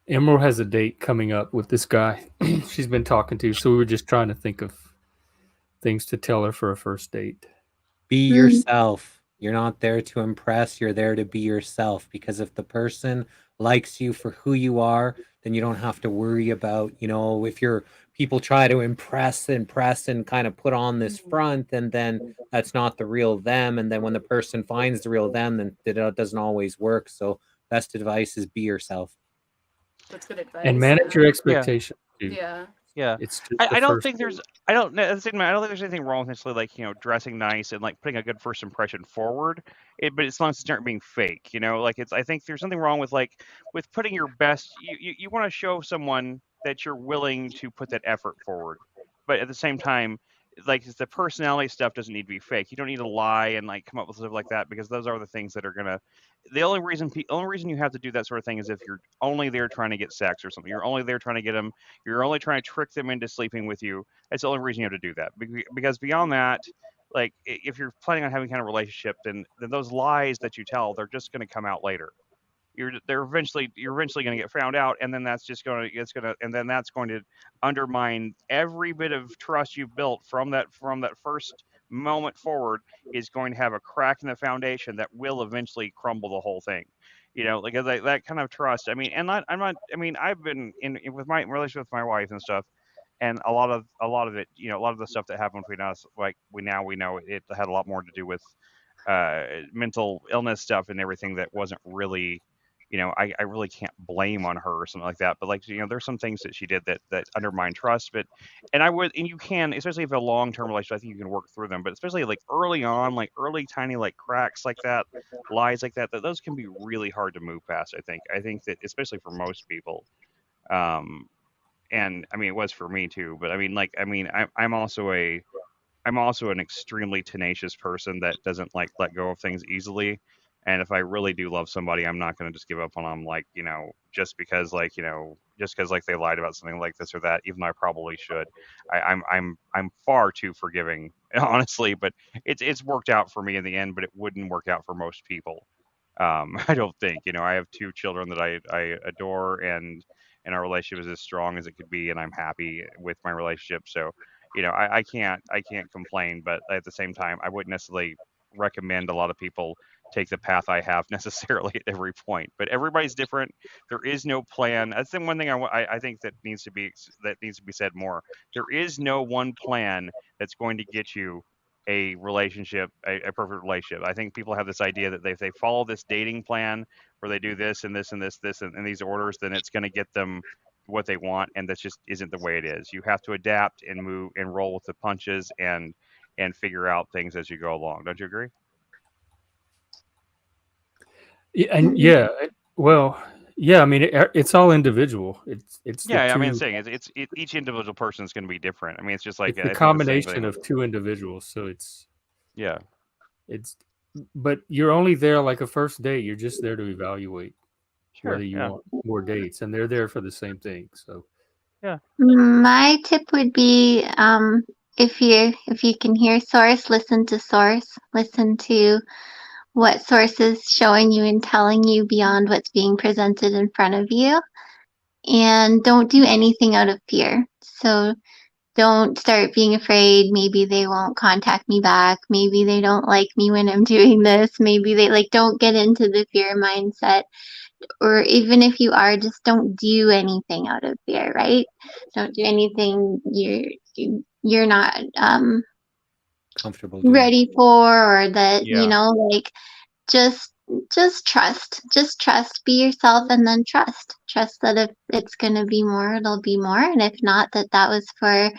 Emerald has a date coming up with this guy she's been talking to, so we were just trying to think of things to tell her for a first date. Be yourself. You're not there to impress, you're there to be yourself, because if the person likes you for who you are, then you don't have to worry about, if people try to impress and kind of put on this front, and then that's not the real them, and then when the person finds the real them, then it doesn't always work. So best advice is be yourself. That's good advice. And manage your expectations. Too. Yeah. Yeah, It's just I the don't first think there's date. I don't at the same time I don't think there's anything wrong with necessarily like dressing nice and like putting a good first impression forward. But as long as it's not being fake, like I think there's something wrong with putting your best. You want to show someone that you're willing to put that effort forward, but at the same time, like the personality stuff doesn't need to be fake. You don't need to lie and like come up with stuff like that, because those are the things that are gonna. The only reason you have to do that sort of thing is if you're only there trying to get sex or something. You're only there trying to get them. You're only trying to trick them into sleeping with you. That's the only reason you have to do that. Because beyond that, like if you're planning on having kind of relationship, then those lies that you tell, they're just going to come out later. You're eventually going to get found out, and then that's going to undermine every bit of trust you've built from that first moment forward. Is going to have a crack in the foundation that will eventually crumble the whole thing. Like that kind of trust. I mean, and not I'm not. I mean, I've been with my relationship with my wife and stuff, and a lot of it, a lot of the stuff that happened between us, like we know it had a lot more to do with mental illness stuff and everything that wasn't really, I really can't blame on her or something like that. But like, there's some things that she did that undermine trust. And you can, especially if a long-term relationship, I think you can work through them. But especially like early on, like early tiny like cracks like that, lies like that those can be really hard to move past. I think that especially for most people. Um, and I mean, it was for me too. But I mean, I'm also an extremely tenacious person that doesn't like let go of things easily. And if I really do love somebody, I'm not going to just give up on them, like, just because like they lied about something like this or that, even though I probably should. I'm far too forgiving, honestly, but it's worked out for me in the end, but it wouldn't work out for most people. I don't think. I have two children that I adore, and our relationship is as strong as it could be, and I'm happy with my relationship. So, I can't complain, but at the same time, I wouldn't necessarily recommend a lot of people take the path I have necessarily at every point. But everybody's different. There is no plan. That's the one thing I think that needs to be said more. There is no one plan that's going to get you a relationship, a perfect relationship. I think people have this idea that if they follow this dating plan where they do this and this and this and these orders, then it's going to get them what they want, and that just isn't the way it is. You have to adapt and move and roll with the punches and figure out things as you go along. Don't you agree? Yeah, and I mean, it's all individual. It's yeah. I mean, I'm saying each individual person is going to be different. I mean, it's just like it's a combination of two individuals. So it's but you're only there like a first date. You're just there to evaluate whether you want more dates, and they're there for the same thing. So yeah. My tip would be if you can hear source, listen to source. Listen to what source is showing you and telling you beyond what's being presented in front of you. And don't do anything out of fear. So don't start being afraid. Maybe they won't contact me back. Maybe they don't like me when I'm doing this. Maybe they don't get into the fear mindset. Or even if you are, just don't do anything out of fear, right? Don't do anything you're not comfortable doing. ready for, or that just trust, be yourself, and then trust that if it's going to be more, it'll be more, and if not, that was for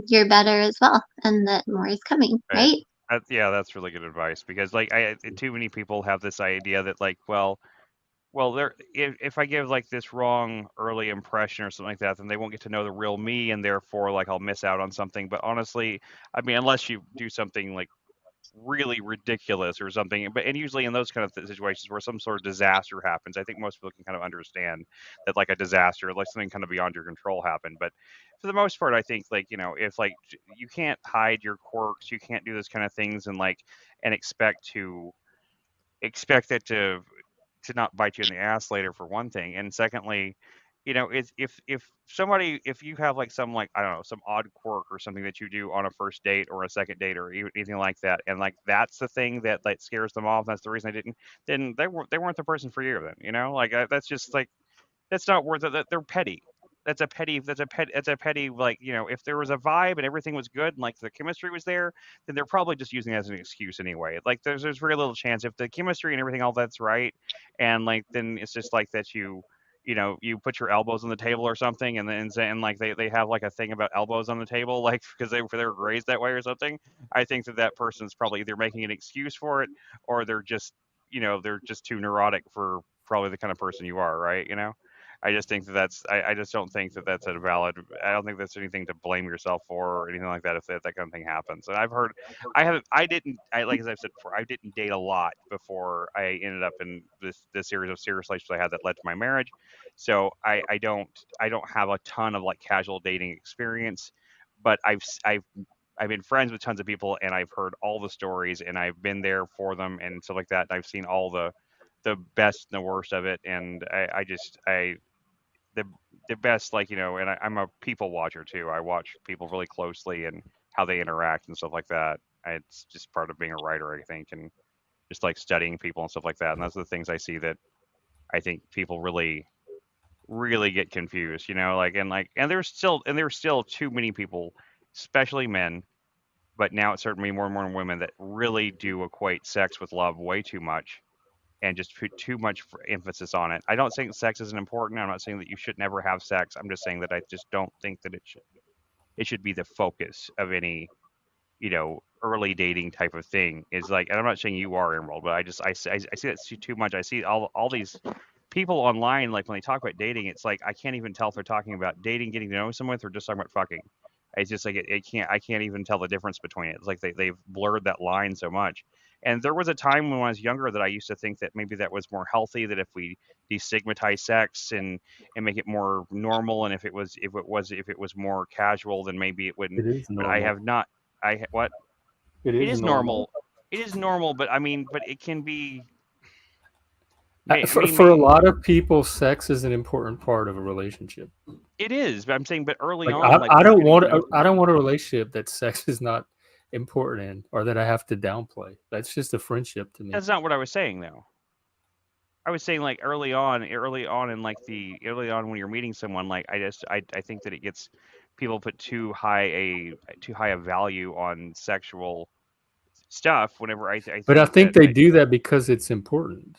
your better as well, and that more is coming, right? That's really good advice, because too many people have this idea that if I give this wrong early impression or something like that, then they won't get to know the real me, and therefore I'll miss out on something. But honestly, I mean, unless you do something really ridiculous or something, and usually in those kind of situations where some sort of disaster happens, I think most people can kind of understand that a disaster, something kind of beyond your control happened. But for the most part, I think if you can't hide your quirks, you can't do those kind of things and expect it to not bite you in the ass later, for one thing. And secondly, if you have some I don't know, some odd quirk or something that you do on a first date or a second date or anything like that, and that's the thing that scares them off, that's the reason then they weren't the person for you then, that's just that's not worth it. They're petty. That's a petty, if there was a vibe and everything was good and the chemistry was there, then they're probably just using it as an excuse anyway. There's very little chance if the chemistry and everything, all that's right, and then it's just that you put your elbows on the table or something, and then they have a thing about elbows on the table, because they were raised that way or something. I think that person's probably either making an excuse for it, or they're just too neurotic for probably the kind of person you are, right? I just think I just don't think that's a valid. I don't think that's anything to blame yourself for or anything like that if that kind of thing happens. And I've heard, as I've said before, I didn't date a lot before I ended up in this series of serious relationships I had that led to my marriage. So I don't have a ton of casual dating experience, but I've been friends with tons of people, and I've heard all the stories, and I've been there for them and stuff like that. And I've seen all the best and the worst of it, and the best, and I'm a people watcher too. I watch people really closely and how they interact and stuff like that. It's just part of being a writer, I think, and just studying people and stuff like that. And those are the things I see that I think people really, really get confused, and there's still too many people, especially men, but now it's certainly more and more women, that really do equate sex with love way too much, and just put too much emphasis on it. I don't think sex isn't important. I'm not saying that you should never have sex. I'm just saying that I just don't think that it should be the focus of any, early dating type of thing. Is and I'm not saying you are, Emerald, but I see that too much. I see all these people online, when they talk about dating, it's I can't even tell if they're talking about dating, getting to know someone, or just talking about fucking. It's just I can't even tell the difference between it. It's they've blurred that line so much. And there was a time when I was younger that I used to think that maybe that was more healthy, that if we destigmatize sex and make it more normal, and if it was more casual, then maybe it wouldn't. it is normal. But I have not. What? It is normal. It is normal, but I mean, but it can be. For a lot of people, sex is an important part of a relationship. It is, but I'm saying, but early on, I don't want a relationship that sex is not important in or that I have to downplay. That's just a friendship to me. That's not what I was saying, though. I was saying like early on when you're meeting someone, like I think that it gets people put too high a value on sexual stuff. Whenever I think, but I think they do that because it's important,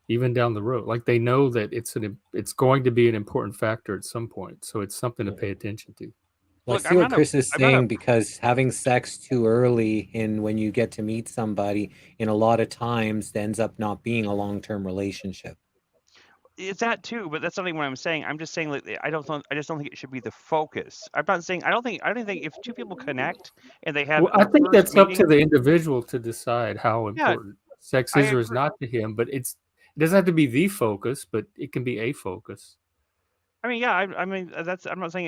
even down the road. Like they know that it's going to be an important factor at some point, so it's something to pay attention to. Well, I see what Chris is saying, because having sex too early when you get to meet somebody, in a lot of times ends up not being a long-term relationship. It's that too, but that's not even what I'm saying. I'm just saying like I just don't think it should be the focus. I'm not saying I don't think if two people connect and they have. Well, I think that's up to the individual to decide how important sex is or is not to him. But it doesn't have to be the focus, but it can be a focus. I mean, yeah, I mean,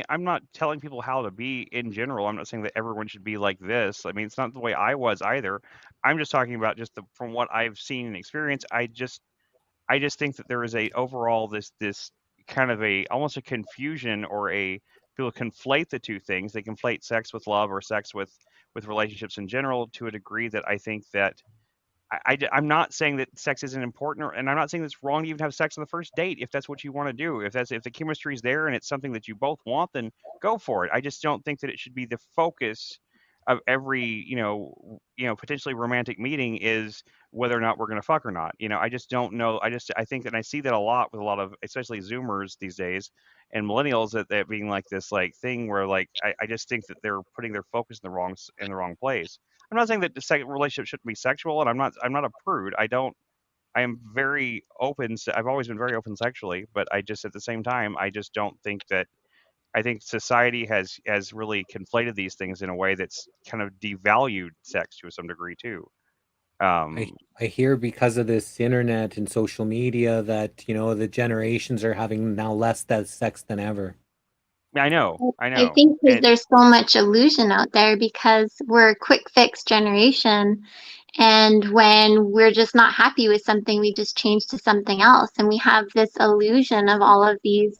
I'm not telling people how to be in general. I'm not saying that everyone should be like this. I mean, it's not the way I was either. I'm just talking about from what I've seen and experienced. I just think that there is overall this kind of almost a confusion, or people conflate the two things. They conflate sex with love, or sex with relationships in general, to a degree that I think that I'm not saying that sex isn't important, and I'm not saying it's wrong to even have sex on the first date if that's what you want to do. If the chemistry is there and it's something that you both want, then go for it. I just don't think that it should be the focus of every potentially romantic meeting is whether or not we're going to fuck or not. I just don't know. I think that I see that a lot with a lot of especially Zoomers these days and millennials, that being like this like thing where like I just think that they're putting their focus in the wrong place. I'm not saying that the second relationship shouldn't be sexual, and I'm not a prude. I am very open. I've always been very open sexually, but I just at the same time I just don't think that. I think society has really conflated these things in a way that's kind of devalued sex to some degree too. I hear because of this internet and social media that the generations are having now less sex than ever. I know. I think there's so much illusion out there because we're a quick fix generation. And when we're just not happy with something, we just change to something else. And we have this illusion of all of these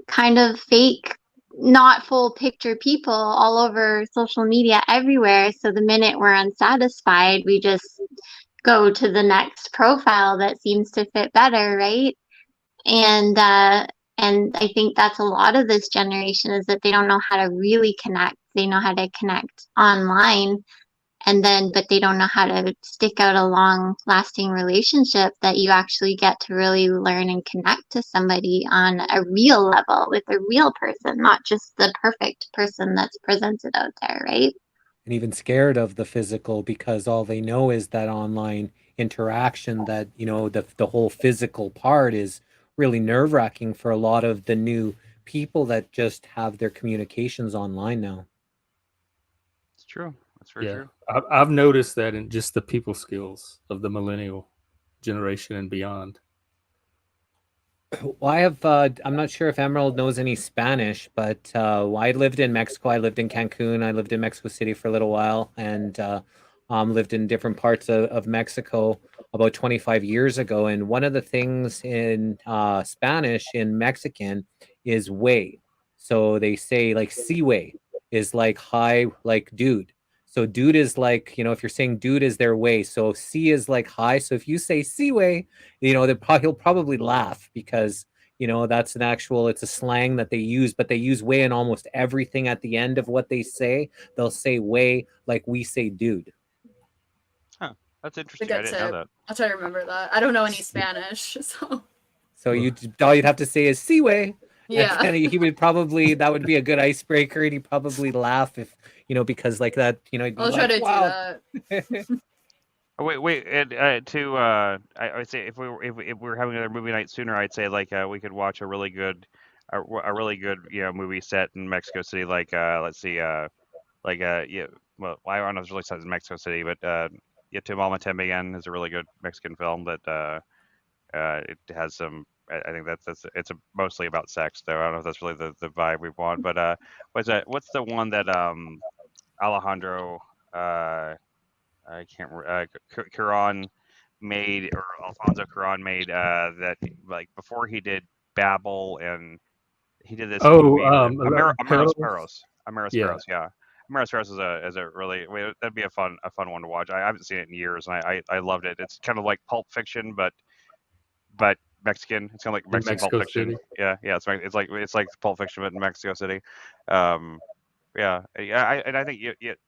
kind of fake, not full picture people all over social media everywhere. So the minute we're unsatisfied, we just go to the next profile that seems to fit better, right? And I think that's a lot of this generation, is that they don't know how to really connect. They know how to connect online, but they don't know how to stick out a long lasting relationship that you actually get to really learn and connect to somebody on a real level with a real person, not just the perfect person that's presented out there, right? And even scared of the physical, because all they know is that online interaction, that the whole physical part is really nerve-wracking for a lot of the new people that just have their communications online now. It's true. That's very true. I've noticed that in just the people skills of the millennial generation and beyond. Well, I have, I'm not sure if Emerald knows any Spanish, but I lived in Mexico. I lived in Cancun. I lived in Mexico City for a little while, and lived in different parts of Mexico about 25 years ago. And one of the things in Spanish, in Mexican, is way. So they say like si way is like hi, like dude. So dude is like, if you're saying dude is their way. So si is like hi. So if you say si way, he'll probably laugh, because that's it's a slang that they use, but they use way in almost everything at the end of what they say. They'll say way like we say dude. Huh. That's interesting. I didn't know that. I'll try to remember that. I don't know any Spanish, so all you'd have to say is si way. Yeah. And he would probably, that would be a good icebreaker, and he'd probably laugh if, because like that, I'll try to do that. Wait. I would say if we were having another movie night sooner, I'd say like we could watch a really good movie set in Mexico City. Like let's see, well, I don't know if it's really set in Mexico City, but Tu Mama Tambien is a really good Mexican film that it has some. I think it's mostly about sex, though. I don't know if that's really the vibe we want. But what's the one that Alejandro I can't Cuarón made, or Alfonso Cuarón made, that like before he did Babel, and he did this movie, Amaros Perros. Yeah. Maris Ferris is a really that'd be a fun one to watch. I haven't seen it in years, and I loved it. It's kind of like Pulp Fiction, but Mexican. It's kind of like In Mexican Pulp Mexico Fiction. City. Yeah. It's like Pulp Fiction, but in Mexico City. Um, I think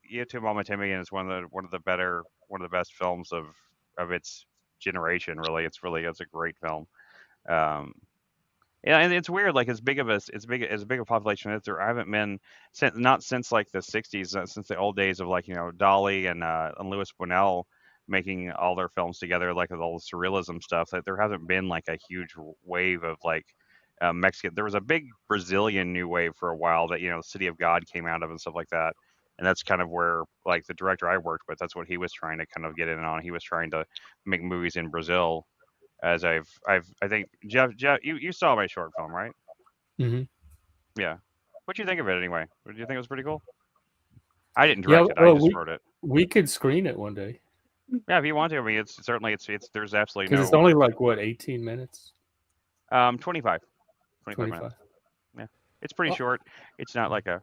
you to Mama Timmy is one of the best films of its generation. Really, it's a great film. Um, yeah, and it's weird. Like as big a population as there, I haven't been since not since like the '60s, since the old days of like Dolly and Louis Buñuel making all their films together, like with all the surrealism stuff. That there hasn't been like a huge wave of like Mexican. There was a big Brazilian new wave for a while that City of God came out of and stuff like that. And that's kind of where like the director I worked with, that's what he was trying to kind of get in on. He was trying to make movies in Brazil as I think Jeff, you saw my short film, right? Mm-hmm. Yeah. What do you think of it anyway? Do you think it was pretty cool? I didn't Yeah, direct it. I just wrote it. we could screen it one day Yeah, if you want to. I mean, it's certainly there's absolutely because it's only like what 18 minutes. 25 minutes. Yeah, it's pretty short. It's not like a.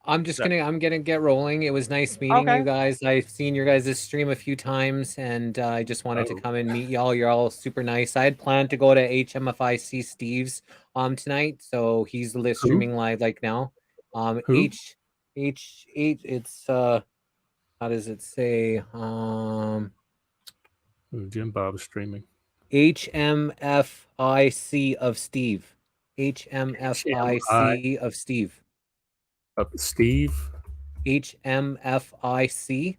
I'm gonna get rolling. It was nice meeting you guys. I've seen your guys' stream a few times, and I just wanted to come and meet y'all. You're all super nice. I had planned to go to HMFIC Steve's tonight, so he's streaming live like now. Who? It's how does it say? Jim Bob's streaming. HMFIC of Steve. HMFIC of Steve. Steve. HMFIC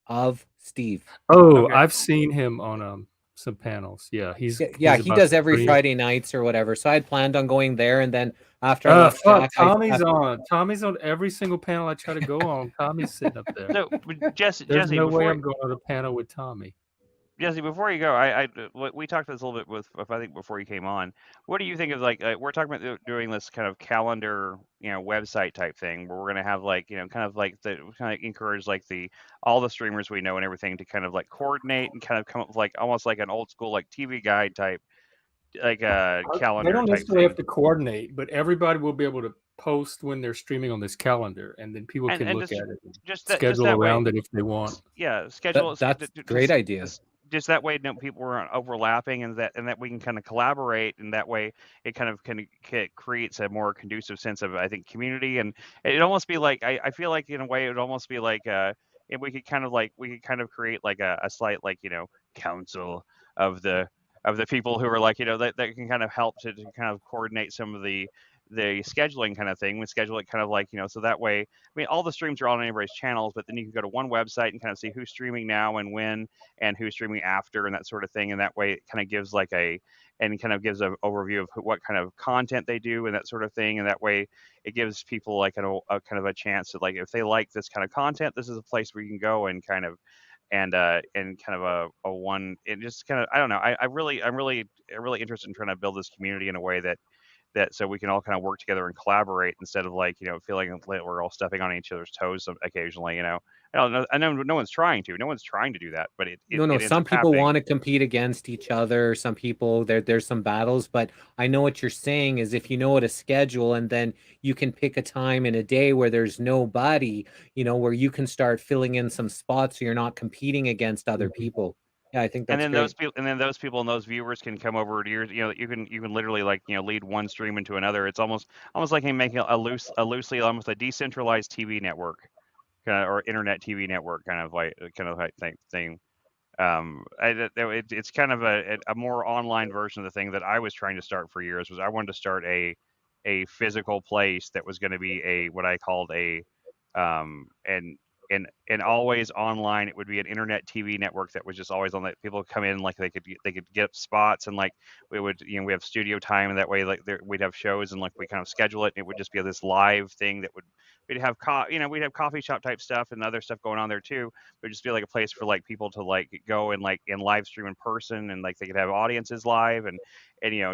of Steve. Oh, okay. I've seen him on some panels. Yeah, he does every Friday nights or whatever. So I had planned on going there, and then after I left Jack, Tommy's on every single panel I try to go on. Tommy's sitting up there. So Jesse, no way I'm going on a panel with Tommy. Jesse, before you go, we talked this a little bit with I think before you came on. What do you think of like we're talking about doing this kind of calendar, website type thing where we're going to have like kind of encourage like all the streamers we know and everything to kind of like coordinate and kind of come up with like almost like an old school like TV guide type like a calendar. They don't necessarily have to coordinate, but everybody will be able to post when they're streaming on this calendar, and then people can look at it and schedule around it if they want. Yeah, schedule. That's a great idea. Just that way, people aren't overlapping, and that we can kind of collaborate, and that way it kind of creates a more conducive sense of I think community, and it almost be like I feel like in a way it would almost be like we could kind of create like a slight like council of the people who are like that can kind of help to kind of coordinate some of the scheduling kind of thing. We schedule it kind of like so that way I mean all the streams are on anybody's channels, but then you can go to one website and kind of see who's streaming now and when and who's streaming after and that sort of thing, and that way it kind of gives like an overview of what kind of content they do and that sort of thing, and that way it gives people like a kind of a chance to like if they like this kind of content, this is a place where you can go and kind of and kind of a one it just kind of I don't know I'm really interested in trying to build this community in a way that so we can all kind of work together and collaborate instead of like feeling like we're all stepping on each other's toes occasionally. I know no one's trying to do that, but some people want to compete against each other. Some people there's some battles, but I know what you're saying is if you know what to schedule and then you can pick a time in a day where there's nobody, where you can start filling in some spots so you're not competing against other people. Yeah, I think that's and then great. those people and those viewers can come over to yours. You can literally like lead one stream into another. It's almost like making a loosely almost a decentralized TV network, or internet TV network kind of thing. It's kind of a more online version of the thing that I was trying to start for years. Was I wanted to start a physical place that was going to be what I called and always online. It would be an internet TV network that was just always on. That people come in like they could get spots, and like we would we have studio time, and that way like we'd have shows and like we kind of schedule it, and it would just be this live thing that we'd have we'd have coffee shop type stuff and other stuff going on there too. It would just be like a place for like people to like go and like live stream in person, and like they could have audiences live and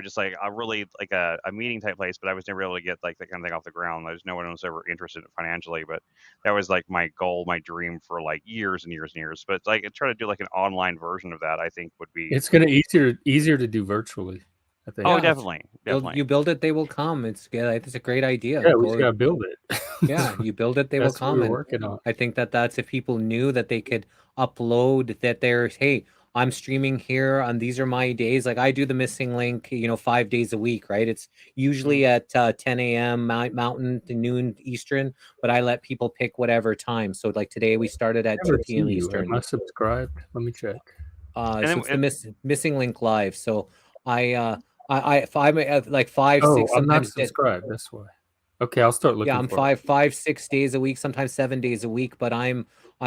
just like a really like a meeting type place. But I was never able to get like that kind of thing off the ground. There's no one was ever interested in it financially, but that was like my goal, my dream for like years and years and years. But like try to do like an online version of that, I think would be. It's going to easier to do virtually. I think. Oh, Yeah, definitely. you build it, they will come. It's a great idea. Yeah, we just gotta build it. Yeah, you build it, they will That's what come. we're And working on. I think that's if people knew that they could upload that there's, hey, I'm streaming here and these are my days. Like I do the missing link, 5 days a week, right? It's usually at 10 a.m. Mountain to noon Eastern, but I let people pick whatever time. So like today we started at 2 Never see p.m. you. Eastern. Am I subscribed? Let me check. And So then it's the missing link live. So if I'm at like 5, Oh, 6, I'm not sometimes subscribed. That's why. Okay, I'll start looking yeah, I'm for it. 6 days a week, sometimes 7 days a week, but I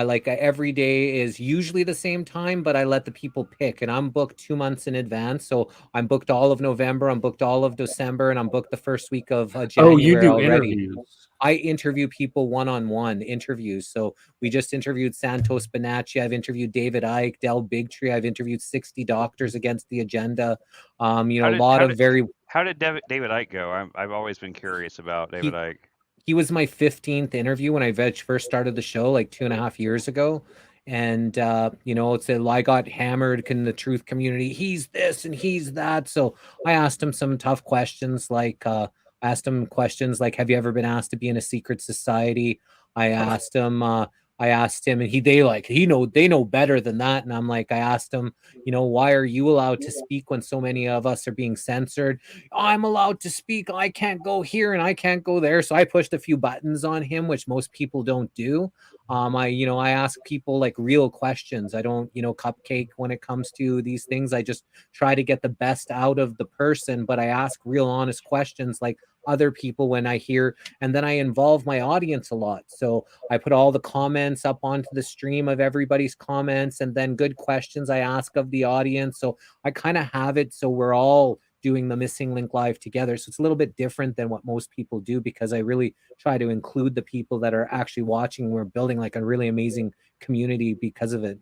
like every day is usually the same time, but I let the people pick and I'm booked 2 months in advance. So I'm booked all of November, I'm booked all of December, and I'm booked the first week of Oh, you January do already. interviews. I interview people one-on-one interviews. So we just interviewed Santos Bonacci. I've interviewed David Icke, Del Bigtree. I've interviewed 60 doctors against the agenda. A lot of very. How did David Icke go? I've always been curious about David Icke. He was my 15th interview when I first started the show like 2.5 years ago. And, it's I got hammered in the truth community. He's this and he's that. So I asked him some tough questions like, have you ever been asked to be in a secret society? I asked him, and they know better than that. And I'm like, I asked him, why are you allowed to speak when so many of us are being censored? I'm allowed to speak. I can't go here and I can't go there. So I pushed a few buttons on him, which most people don't do. I ask people like real questions. I don't, cupcake when it comes to these things. I just try to get the best out of the person, but I ask real honest questions like other people when I hear, and then I involve my audience a lot. So I put all the comments up onto the stream of everybody's comments and then good questions I ask of the audience. So I kind of have it so we're all doing the missing link live together. So it's a little bit different than what most people do because I really try to include the people that are actually watching. We're building like a really amazing community because of it.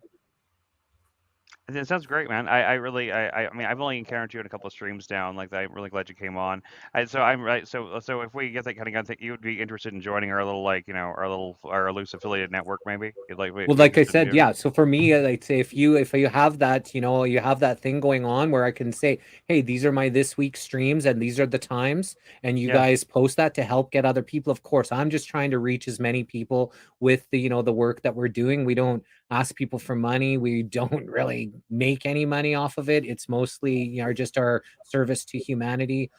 It sounds great, man. I really, I mean, I've only encountered you in a couple of streams down. Like, I'm really glad you came on. So I'm right. So if we get that kind of thing, you would be interested in joining our little, our loose affiliated network, maybe. You'd like, Well, like I said, yeah. So for me, I'd say if you have that, you have that thing going on where I can say, hey, these are my this week's streams and these are the times, and you guys post that to help get other people. Of course, I'm just trying to reach as many people with the, the work that we're doing. We don't ask people for money. We don't really make any money off of it. It's mostly, just our service to humanity.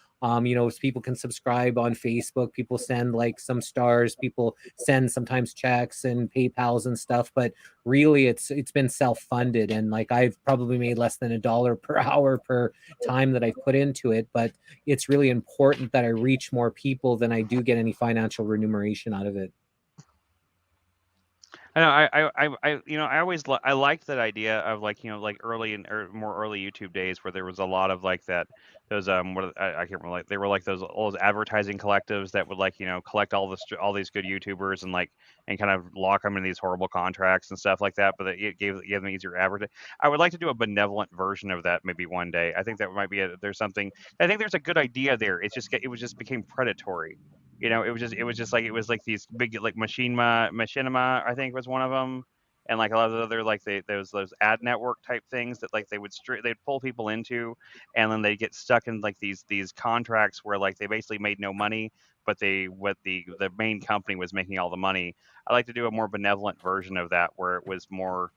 People can subscribe on Facebook. People send like some stars. People send sometimes checks and PayPals and stuff. But really, it's been self-funded, and like I've probably made less than $1 per hour per time that I've put into it. But it's really important that I reach more people than I do get any financial remuneration out of it. I know. I always I liked that idea of like early or more early YouTube days where there was a lot of like that those I can't remember, like they were like all those advertising collectives that would collect all these good YouTubers and kind of lock them in these horrible contracts and stuff like that, but it gave them easier advertising. I would like to do a benevolent version of that maybe one day. I think that might be there's something. I think there's a good idea there. It just became predatory. It was like these big like machinima I think was one of them, and like a lot of the other like those ad network type things that like they'd pull people into, and then they get stuck in like these contracts where like they basically made no money, but the main company was making all the money. I like to do a more benevolent version of that where it was more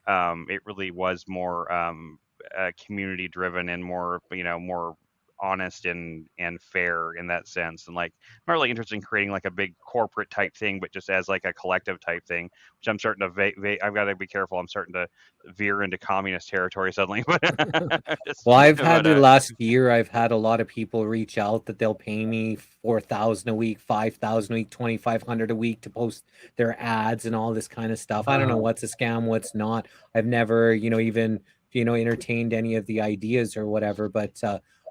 it really was more community driven and more more honest and fair in that sense. And like I'm not really interested in creating like a big corporate type thing, but just as like a collective type thing, which I'm starting to I've got to be careful. I'm starting to veer into communist territory suddenly. Well, I've had the last year, I've had a lot of people reach out that they'll pay me 4,000 a week, 5,000 a week, 2,500 a week to post their ads and all this kind of stuff. I don't know what's a scam, what's not. I've never, even entertained any of the ideas or whatever, but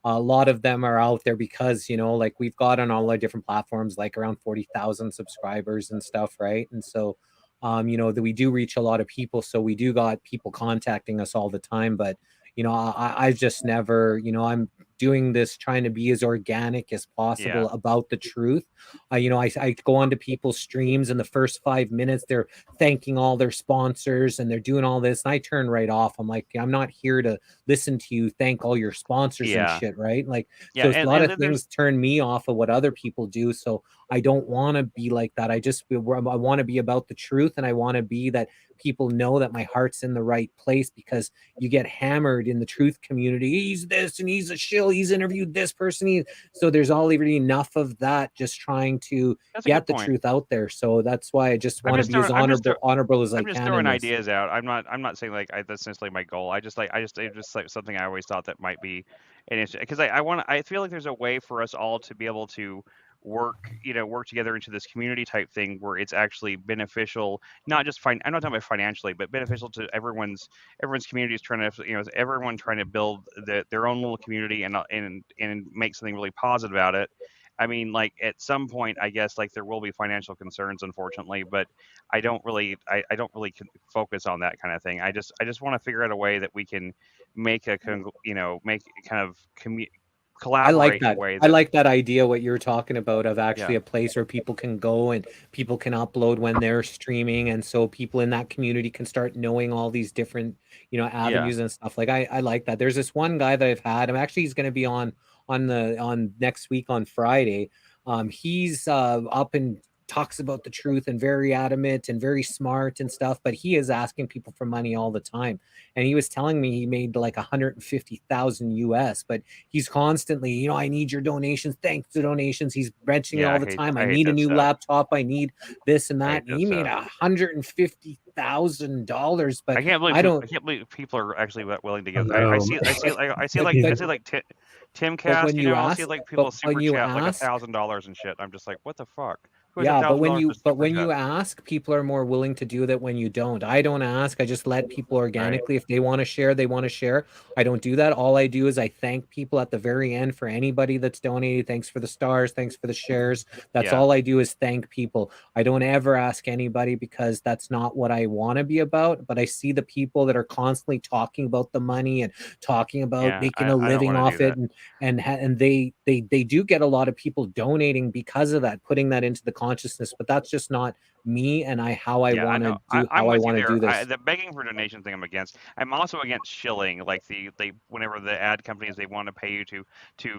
a lot of them are out there because, like we've got on all our different platforms, like around 40,000 subscribers and stuff. Right. And so, that we do reach a lot of people. So we do got people contacting us all the time, but, I just never, I'm doing this, trying to be as organic as possible about the truth. I go onto people's streams, and the first 5 minutes they're thanking all their sponsors and they're doing all this, and I turn right off. I'm like, I'm not here to listen to you thank all your sponsors and shit, right? Like, so a lot of things turn me off of what other people do. So I don't want to be like that. I want to be about the truth, and I want to be that people know that my heart's in the right place, because you get hammered in the truth community. He's this and he's a shill. He's interviewed this person. So there's already enough of that, just trying to get the truth out there. So that's why I just want to be as honorable as I can. I'm just throwing ideas out. I'm not saying like that's necessarily my goal. It's just like something I always thought that might be an issue, because I feel like there's a way for us all to be able to work together into this community type thing where it's actually beneficial, not just I'm not talking about financially, but beneficial to everyone's community is trying to, everyone trying to build their own little community and make something really positive about it. I mean, like at some point, I guess like there will be financial concerns, unfortunately, but I don't really focus on that kind of thing. I just want to figure out a way that we can make collaborate in a way that, I like that idea, what you're talking about, of actually a place where people can go and people can upload when they're streaming, and so people in that community can start knowing all these different avenues and stuff. Like I like that. There's this one guy that I've had. He's going to be on next week on Friday. He's up and talks about the truth and very adamant and very smart and stuff, but he is asking people for money all the time. And he was telling me he made like 150,000 US, but he's constantly, I need your donations. Thanks to donations. He's mentioning all the time. I need a new laptop. I need this and that. And he made $150,000, but I can't believe people are actually willing to give. I see like Tim Cast, I see like people super chat like $1,000 and shit. I'm just like, what the fuck? But when you ask, people are more willing to do that. When you don't, I don't ask. I just let people organically. If they want to share, they want to share. I don't do that. All I do is I thank people at the very end for anybody that's donated. Thanks for the stars. Thanks for the shares. That's all I do, is thank people. I don't ever ask anybody, because that's not what I want to be about. But I see the people that are constantly talking about the money and talking about making a living off it, and they do get a lot of people donating because of that, putting that into the consciousness. But that's just not me, and how I want to do this. The begging for donation thing I'm against. I'm also against shilling, like whenever the ad companies, they want to pay you to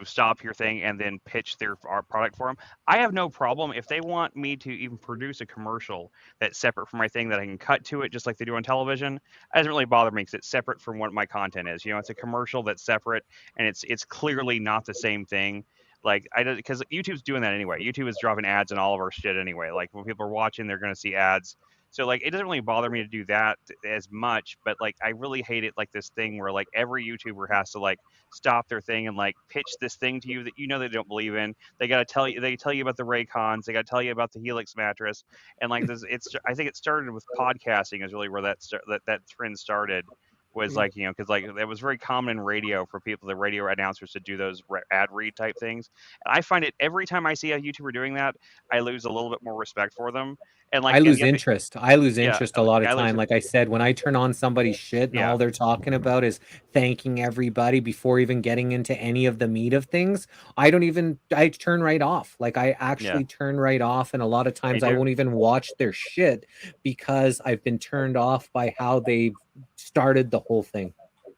stop your thing and then pitch our product for them. I have no problem if they want me to even produce a commercial that's separate from my thing, that I can cut to it just like they do on television. It doesn't really bother me, because it's separate from what my content is. It's a commercial that's separate, and it's clearly not the same thing. Like because YouTube's doing that anyway. YouTube is dropping ads in all of our shit anyway. Like when people are watching, they're going to see ads. So like it doesn't really bother me to do that as much, but like I really hate it, like this thing where like every YouTuber has to like stop their thing and like pitch this thing to you that they don't believe in. They tell you about the Raycons, they got to tell you about the Helix mattress, and like this. I think it started with podcasting is really where that trend started. Was like, because like it was very common in radio for the radio announcers to do those ad read type things. And I find it every time I see a YouTuber doing that, I lose a little bit more respect for them. And like I lose interest. I lose interest a lot of time. Like I said, when I turn on somebody's shit and all they're talking about is thanking everybody before even getting into any of the meat of things, I turn right off. Like I actually turn right off. And a lot of times I won't even watch their shit, because I've been turned off by how they've started the whole thing.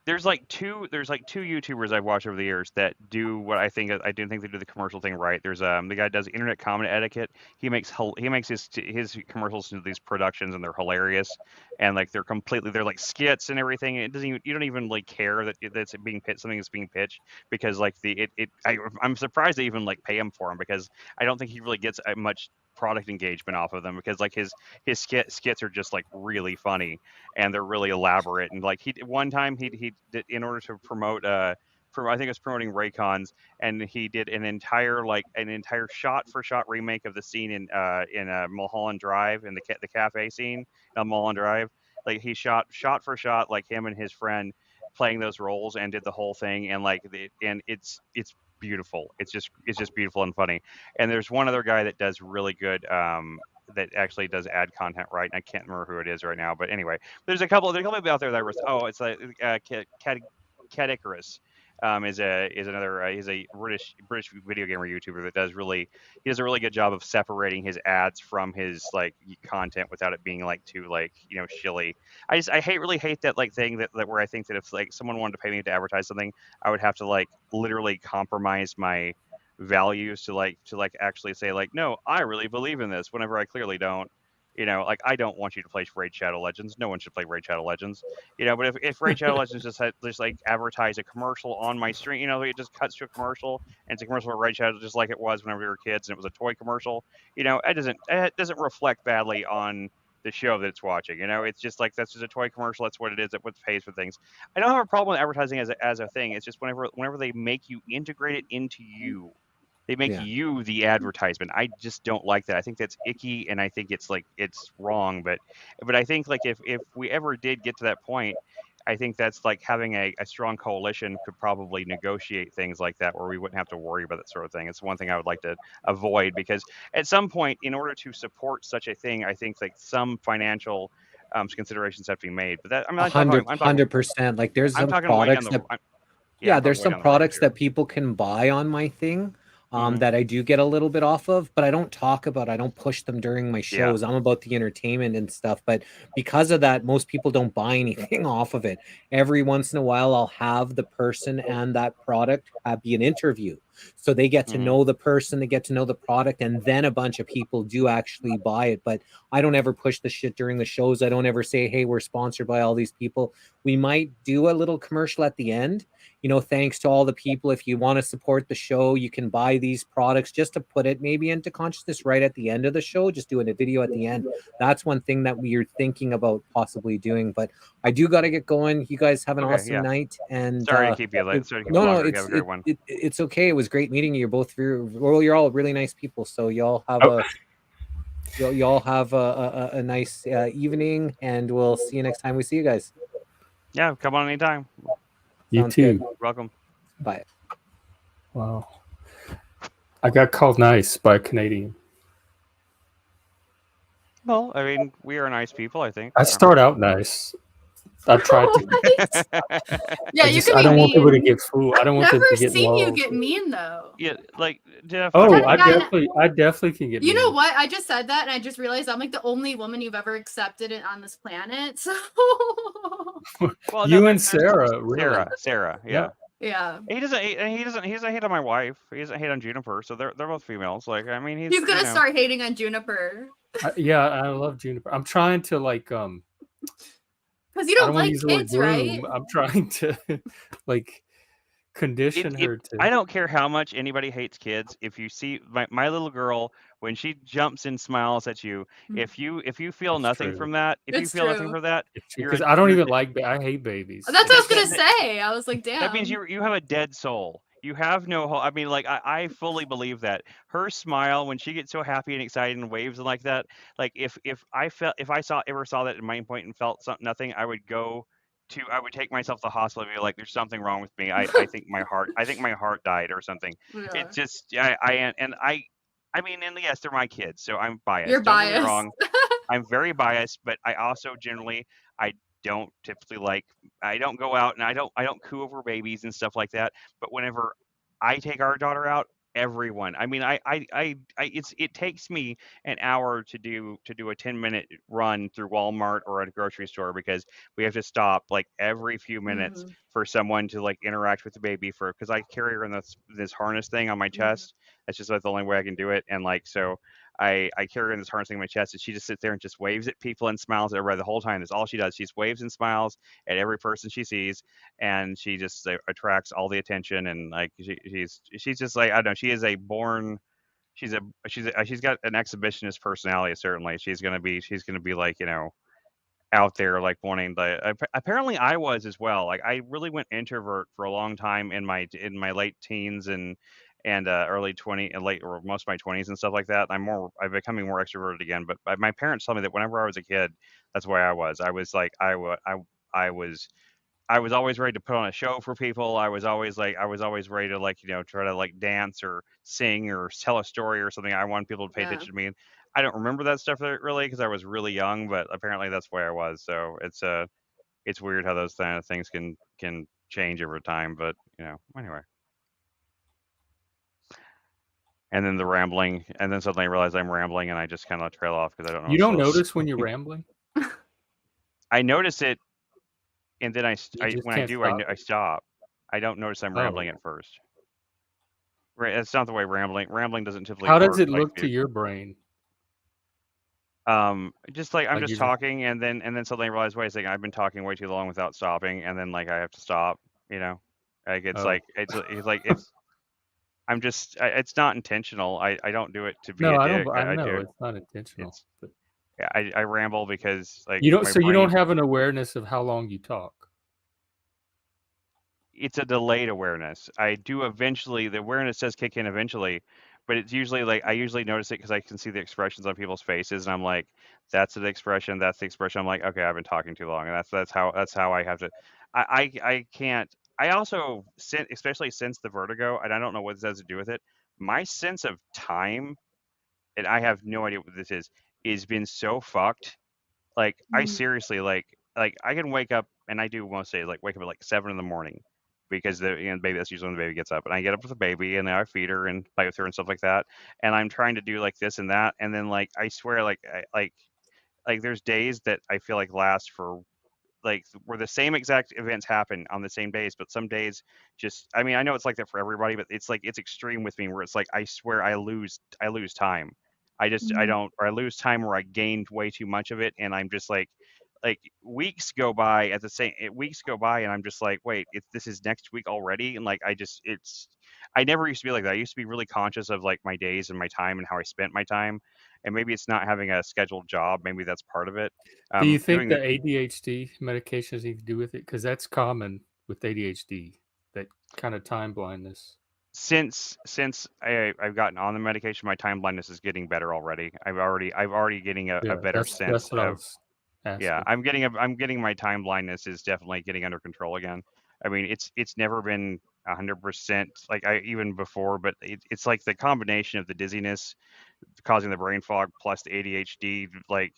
There's like two YouTubers I've watched over the years that do what I do think they do the commercial thing right. There's the guy that does internet comment etiquette. He makes his commercials into these productions, and they're hilarious, and like they're like skits and everything. It doesn't even, you don't even like care that that's being pitched, something is being pitched, because like I'm surprised they even like pay him for him, because I don't think he really gets much product engagement off of them, because like his skits are just like really funny, and they're really elaborate. And like he did, in order to promote I think it was promoting Raycons, and he did an entire shot for shot remake of the scene in Mulholland Drive, in the cafe scene on Mulholland Drive. Like he shot for shot, like him and his friend playing those roles, and did the whole thing, and like it's beautiful. It's just beautiful and funny. And there's one other guy that does really good, that actually does ad content right. And I can't remember who it is right now, but anyway, there's a couple out there that it's like Cat Icarus. is another he's a British video gamer YouTuber that does he does a really good job of separating his ads from his like content without it being like too like shilly. I really hate that like thing that where I think that if like someone wanted to pay me to advertise something, I would have to like literally compromise my values to like actually say like, no, I really believe in this whenever I clearly don't. Like I don't want you to play Raid Shadow Legends. No one should play Raid Shadow Legends. But if Raid Shadow Legends just like advertise a commercial on my stream, it just cuts to a commercial and it's a commercial for Raid Shadow just like it was whenever we were kids and it was a toy commercial. It doesn't reflect badly on the show that it's watching. It's just like that's just a toy commercial. That's what it is. That's what pays for things. I don't have a problem with advertising as a thing. It's just whenever they make you integrate it into you. They make you the advertisement. I just don't like that. I think that's icky, and I think it's like it's wrong. But I think like if we ever did get to that point, I think that's like having a strong coalition could probably negotiate things like that where we wouldn't have to worry about that sort of thing. It's one thing I would like to avoid because at some point, in order to support such a thing, I think like some financial considerations have to be made. But that I mean, I'm talking 100%. Like there's I'm some talking way down products the that I'm there's talking way some down the road products here. that people can buy on my thing Mhm. that I do get a little bit off of, but I don't talk about. I don't push them during my shows. I'm about the entertainment and stuff. But because of that, most people don't buy anything off of it. Every once in a while, I'll have the person and that product be an interview. So they get to know the person, they get to know the product, and then a bunch of people do actually buy it. But I don't ever push the shit during the shows. I don't ever say, hey, we're sponsored by all these people. We might do a little commercial at the end. Thanks to all the people. If you want to support the show, you can buy these products just to put it maybe into consciousness right at the end of the show, just doing a video at the end. That's one thing that we are thinking about possibly doing. But I do got to get going. You guys have an awesome night. And sorry to keep you late. Sorry to keep you longer. You have a great one. It's okay. It was great meeting you. You're all really nice people. So y'all have a nice evening, and we'll see you next time we see you guys. Yeah, come on anytime. You too. Good. Welcome. Bye. Wow. I got called nice by a Canadian. Well, I mean, we are nice people, I think. I start out nice. I tried to. Yeah, you can I be don't want people to mean. get fooled. I don't want them Never to get seen you low. get mean though. Yeah, like Jeff. Oh, Jeff, I yeah, definitely can get You mean. know what? I just said that and I just realized I'm like the only woman you've ever accepted it on this planet. So Well, you no, and Sarah, really. Sarah, yeah. yeah. He doesn't hate on my wife. He doesn't hate on Juniper, so they're both females. Like, I mean, He's gonna start hating on Juniper. I love Juniper. I'm trying to like because you don't like use the word kids, right? groom. I'm trying to like condition her to. I don't care how much anybody hates kids. If you see my little girl when she jumps and smiles at you, if you feel nothing from that, nothing from that, because I don't even like. I hate babies. That's what I was gonna say. I was like, damn. That means you have a dead soul. You have no hope. I mean, like I fully believe that her smile when she gets so happy and excited and waves and like that. Like if I ever saw that at my point and felt nothing, I would take myself to the hospital and be like, there's something wrong with me. I think my heart died or something. Yeah. It's just I mean, and yes, they're my kids, so I'm biased. You're Don't biased. get me wrong. I'm very biased, but I also generally I don't typically I don't go out and I don't coo over babies and stuff like that. But whenever I take our daughter out, everyone. I mean, it takes me an hour to do a 10-minute run through Walmart or at a grocery store because we have to stop like every few minutes for someone to like interact with the baby because I carry her in this harness thing on my chest. That's just like the only way I can do it. And like so I carry her in this harness thing on my chest and she just sits there and just waves at people and smiles at everybody the whole time. That's all she does. She just waves and smiles at every person she sees and she just attracts all the attention and like she's just like I don't know, she's got an exhibitionist personality. Certainly she's gonna be like out there like wanting apparently I was as well. Like I really went introvert for a long time in my late teens and early 20 and late or most of my 20s and stuff like that. I'm becoming more extroverted again, but my parents tell me that whenever I was a kid, that's why I was like I was always ready to put on a show for people. I was always ready to try to like dance or sing or tell a story or something. I wanted people to pay attention to me. And I don't remember that stuff really because I was really young, but apparently that's why I was. So it's weird how those kind of things can change over time, but anyway. And then the rambling, and then suddenly I realize I'm rambling, and I just kind of trail off because I don't know. You don't notice when you're rambling? I notice it, and then when I can't do, stop? I stop. I don't notice I'm rambling at first. Right, that's not the way rambling doesn't typically How work. does it look to your brain? Just like I'm Like just talking, and then suddenly I realize, wait a second, I've been talking way too long without stopping, and then like I have to stop. Like it's like it's I'm just it's not intentional. I don't do it to be No, a I dick. don't. I I know do. it's not intentional. But Yeah, I ramble because like you don't. my So you brain, don't have an awareness of how long you talk. it's a delayed awareness. I do eventually. The awareness does kick in eventually, but it's usually like I usually notice it because I can see the expressions on people's faces, and I'm like, that's the expression. That's the expression. I'm like, okay, I've been talking too long, and that's how I have to. I can't. I also, especially since the vertigo, and I don't know what this has to do with it. My sense of time, and I have no idea what this is been so fucked. Like I seriously like I can wake up, and I do most days, like wake up at like 7 in the morning because the baby, that's usually when the baby gets up, and I get up with the baby and then I feed her and play with her and stuff like that, and I'm trying to do like this and that, and then like I swear like there's days that I feel like last for like where the same exact events happen on the same days, but some days just, I mean, I know it's like that for everybody, but it's like it's extreme with me where it's like I swear I lose time. I don't, or I lose time where I gained way too much of it, and I'm just like weeks go by and I'm just like, wait, this is next week already, and like I never used to be like that. I used to be really conscious of like my days and my time and how I spent my time, and maybe it's not having a scheduled job, maybe that's part of it. Do you think Doing the ADHD medications need to do with it? Because that's common with ADHD, that kind of time blindness. since I've gotten on the medication, my time blindness is getting better already. I've already getting a better sense That's what I of, was asking. yeah, I'm getting my time blindness is definitely getting under control again. I mean, it's never been 100% like I even before, but it's like the combination of the dizziness causing the brain fog plus the ADHD, like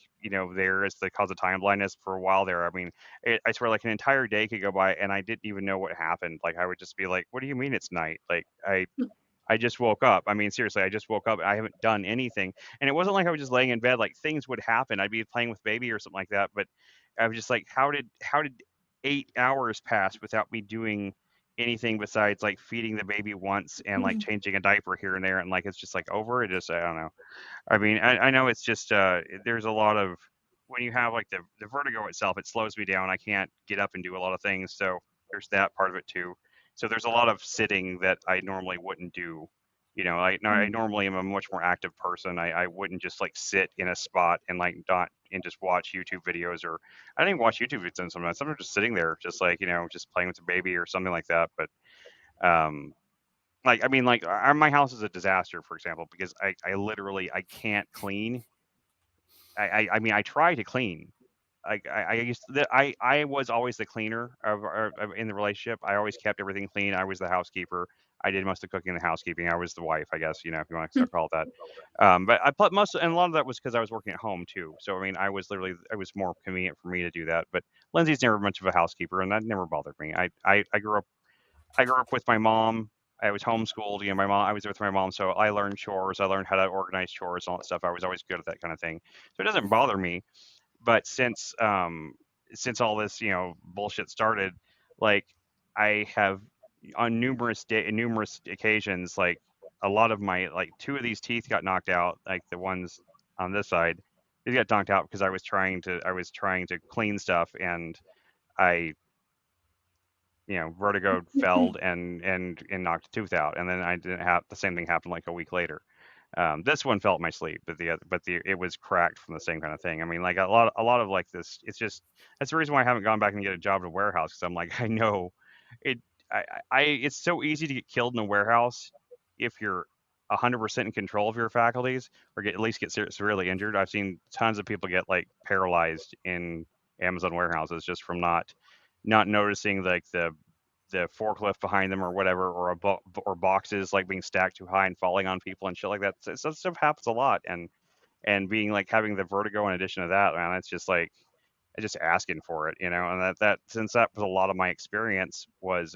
there is the cause of time blindness for a while there. I mean, I swear, like an entire day could go by and I didn't even know what happened. Like I would just be like, "What do you mean it's night?" Like I just woke up. I mean, seriously, I just woke up. I haven't done anything, and it wasn't like I was just laying in bed. Like things would happen. I'd be playing with baby or something like that. But I was just like, how did 8 hours pass without me doing anything besides like feeding the baby once and like changing a diaper here and there, and like it's just like over. It just I don't know. I mean, I know it's just there's a lot of when you have like the vertigo itself, it slows me down. I can't get up and do a lot of things, so there's that part of it too. So there's a lot of sitting that I normally wouldn't do. I normally am a much more active person. I wouldn't just like sit in a spot and like not and just watch YouTube videos, or I don't even watch YouTube videos sometimes. I'm just sitting there, just like just playing with the baby or something like that. But um, like I mean, like my house is a disaster, for example, because I literally I can't clean. I mean, I try to clean. I used to, I was always the cleaner of in the relationship. I always kept everything clean. I was the housekeeper. I did most of the cooking and the housekeeping. I was the wife, I guess, if you want to call it that. But I put most, and a lot of that was because I was working at home too. So I mean, it was more convenient for me to do that. But Lindsay's never much of a housekeeper, and that never bothered me. I grew up with my mom. I was homeschooled. I was with my mom, so I learned chores. I learned how to organize chores and all that stuff. I was always good at that kind of thing, so it doesn't bother me. But since all this bullshit started, like I have on numerous occasions, like a lot of my like two of these teeth got knocked out, like the ones on this side, they got knocked out because I was trying to clean stuff, and I vertigo felled and knocked a tooth out, and then I didn't have the same thing happen like a week later. This one fell in my sleep, but it was cracked from the same kind of thing. I mean, like a lot of like this. It's just that's the reason why I haven't gone back and get a job at a warehouse, because I'm like I know it. It's so easy to get killed in a warehouse if you're 100% in control of your faculties, or at least get severely injured. I've seen tons of people get like paralyzed in Amazon warehouses just from not noticing like the forklift behind them or whatever, or boxes like being stacked too high and falling on people and shit like that. So stuff happens a lot, and being like having the vertigo in addition to that, man, it's just like just asking for it, and that since that was a lot of my experience was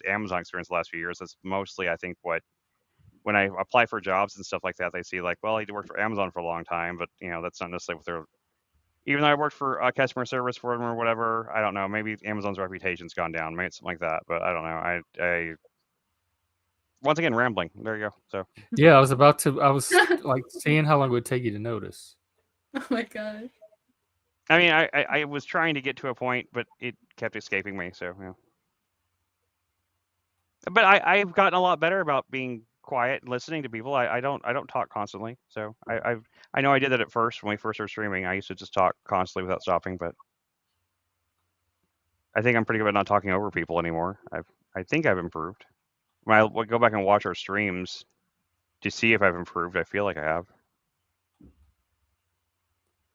Amazon experience the last few years. That's mostly, I think, when I apply for jobs and stuff like that, they see like, well, he worked for Amazon for a long time, but that's not necessarily what they're. Even though I worked for customer service for them or whatever, I don't know. Maybe Amazon's reputation's gone down, maybe something like that. But I don't know. I once again rambling. There you go. So Yeah, I was like seeing how long it would take you to notice. Oh my god. I mean, I was trying to get to a point, but it kept escaping me. So But I've gotten a lot better about being quiet and listening to people. I don't talk constantly. So I know I did that at first when we first started streaming. I used to just talk constantly without stopping, but I think I'm pretty good at not talking over people anymore. I think I've improved. When I go back and watch our streams to see if I've improved, I feel like I have.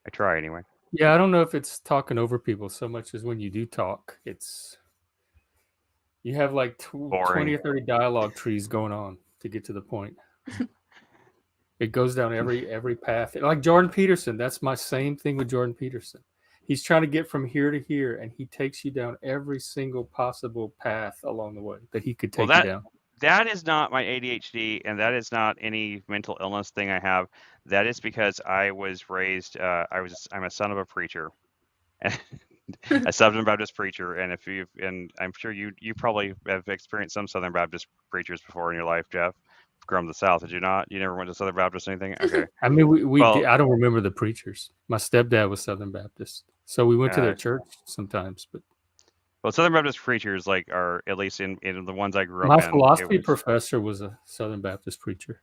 I try anyway. Yeah, I don't know if it's talking over people so much as when you do talk, you have like 20 or 30 dialogue trees going on to get to the point. It goes down every path. Like Jordan Peterson, that's my same thing with Jordan Peterson. He's trying to get from here to here, and he takes you down every single possible path along the way that he could take you down. That is not my ADHD, and that is not any mental illness thing I have. That is because I was raised. I'm a son of a preacher, a Southern Baptist preacher, and I'm sure you probably have experienced some Southern Baptist preachers before in your life, Jeff. From the South, did you not? You never went to Southern Baptist or anything? Okay. I mean, we did, I don't remember the preachers. My stepdad was Southern Baptist, so we went to their church sometimes. But Southern Baptist preachers are at least in the ones I grew up in. My philosophy professor was a Southern Baptist preacher.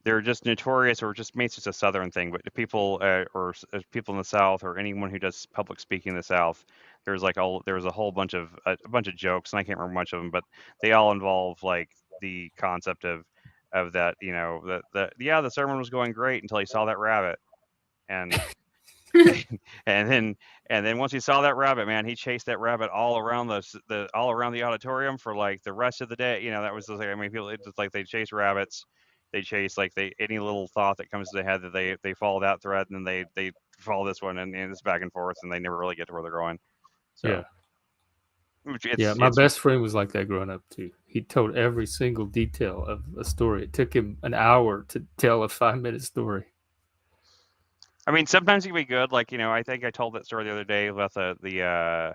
They're just notorious, or just maybe it's just a Southern thing. But people or people in the South, or anyone who does public speaking in the South, there's a whole bunch of jokes, and I can't remember much of them, but they all involve like the concept of that, the sermon was going great until he saw that rabbit, and and then once he saw that rabbit, man, he chased that rabbit all around the auditorium for like the rest of the day. That was just like, I mean, people, it's just like they chase rabbits, they chase like any little thought that comes to their head, that they follow that thread, and then they follow this one, and it's back and forth, and they never really get to where they're going. So my best friend was like that growing up too. He told every single detail of a story. It took him an hour to tell a 5-minute story. I mean, sometimes it can be good. Like, I think I told that story the other day about the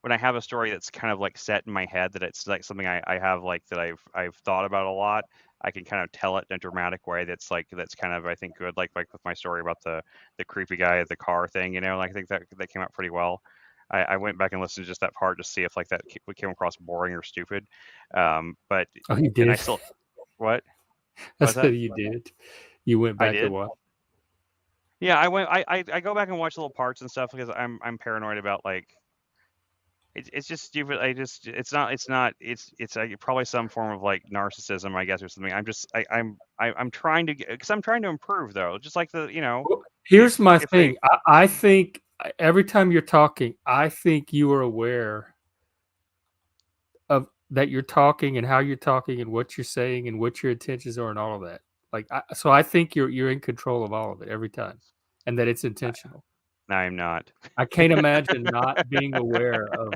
when I have a story that's kind of like set in my head, that it's like something I have like that I've thought about a lot. I can kind of tell it in a dramatic way that's kind of, I think, good. Like with my story about the creepy guy at the car thing, like I think that came out pretty well. I went back and listened to just that part to see if like that came across boring or stupid. But you did. And I still what? I said you did. You went back to what? Yeah, I went. I go back and watch little parts and stuff because I'm paranoid about like. It's just stupid. It's like probably some form of like narcissism, I guess, or something. I'm trying to because I'm trying to improve though. Just like Here's my thing. I think every time you're talking, I think you are aware of that you're talking and how you're talking and what you're saying and what your intentions are and all of that. So I think you're in control of all of it every time, and that it's intentional. No, I'm not. I can't imagine not being aware of.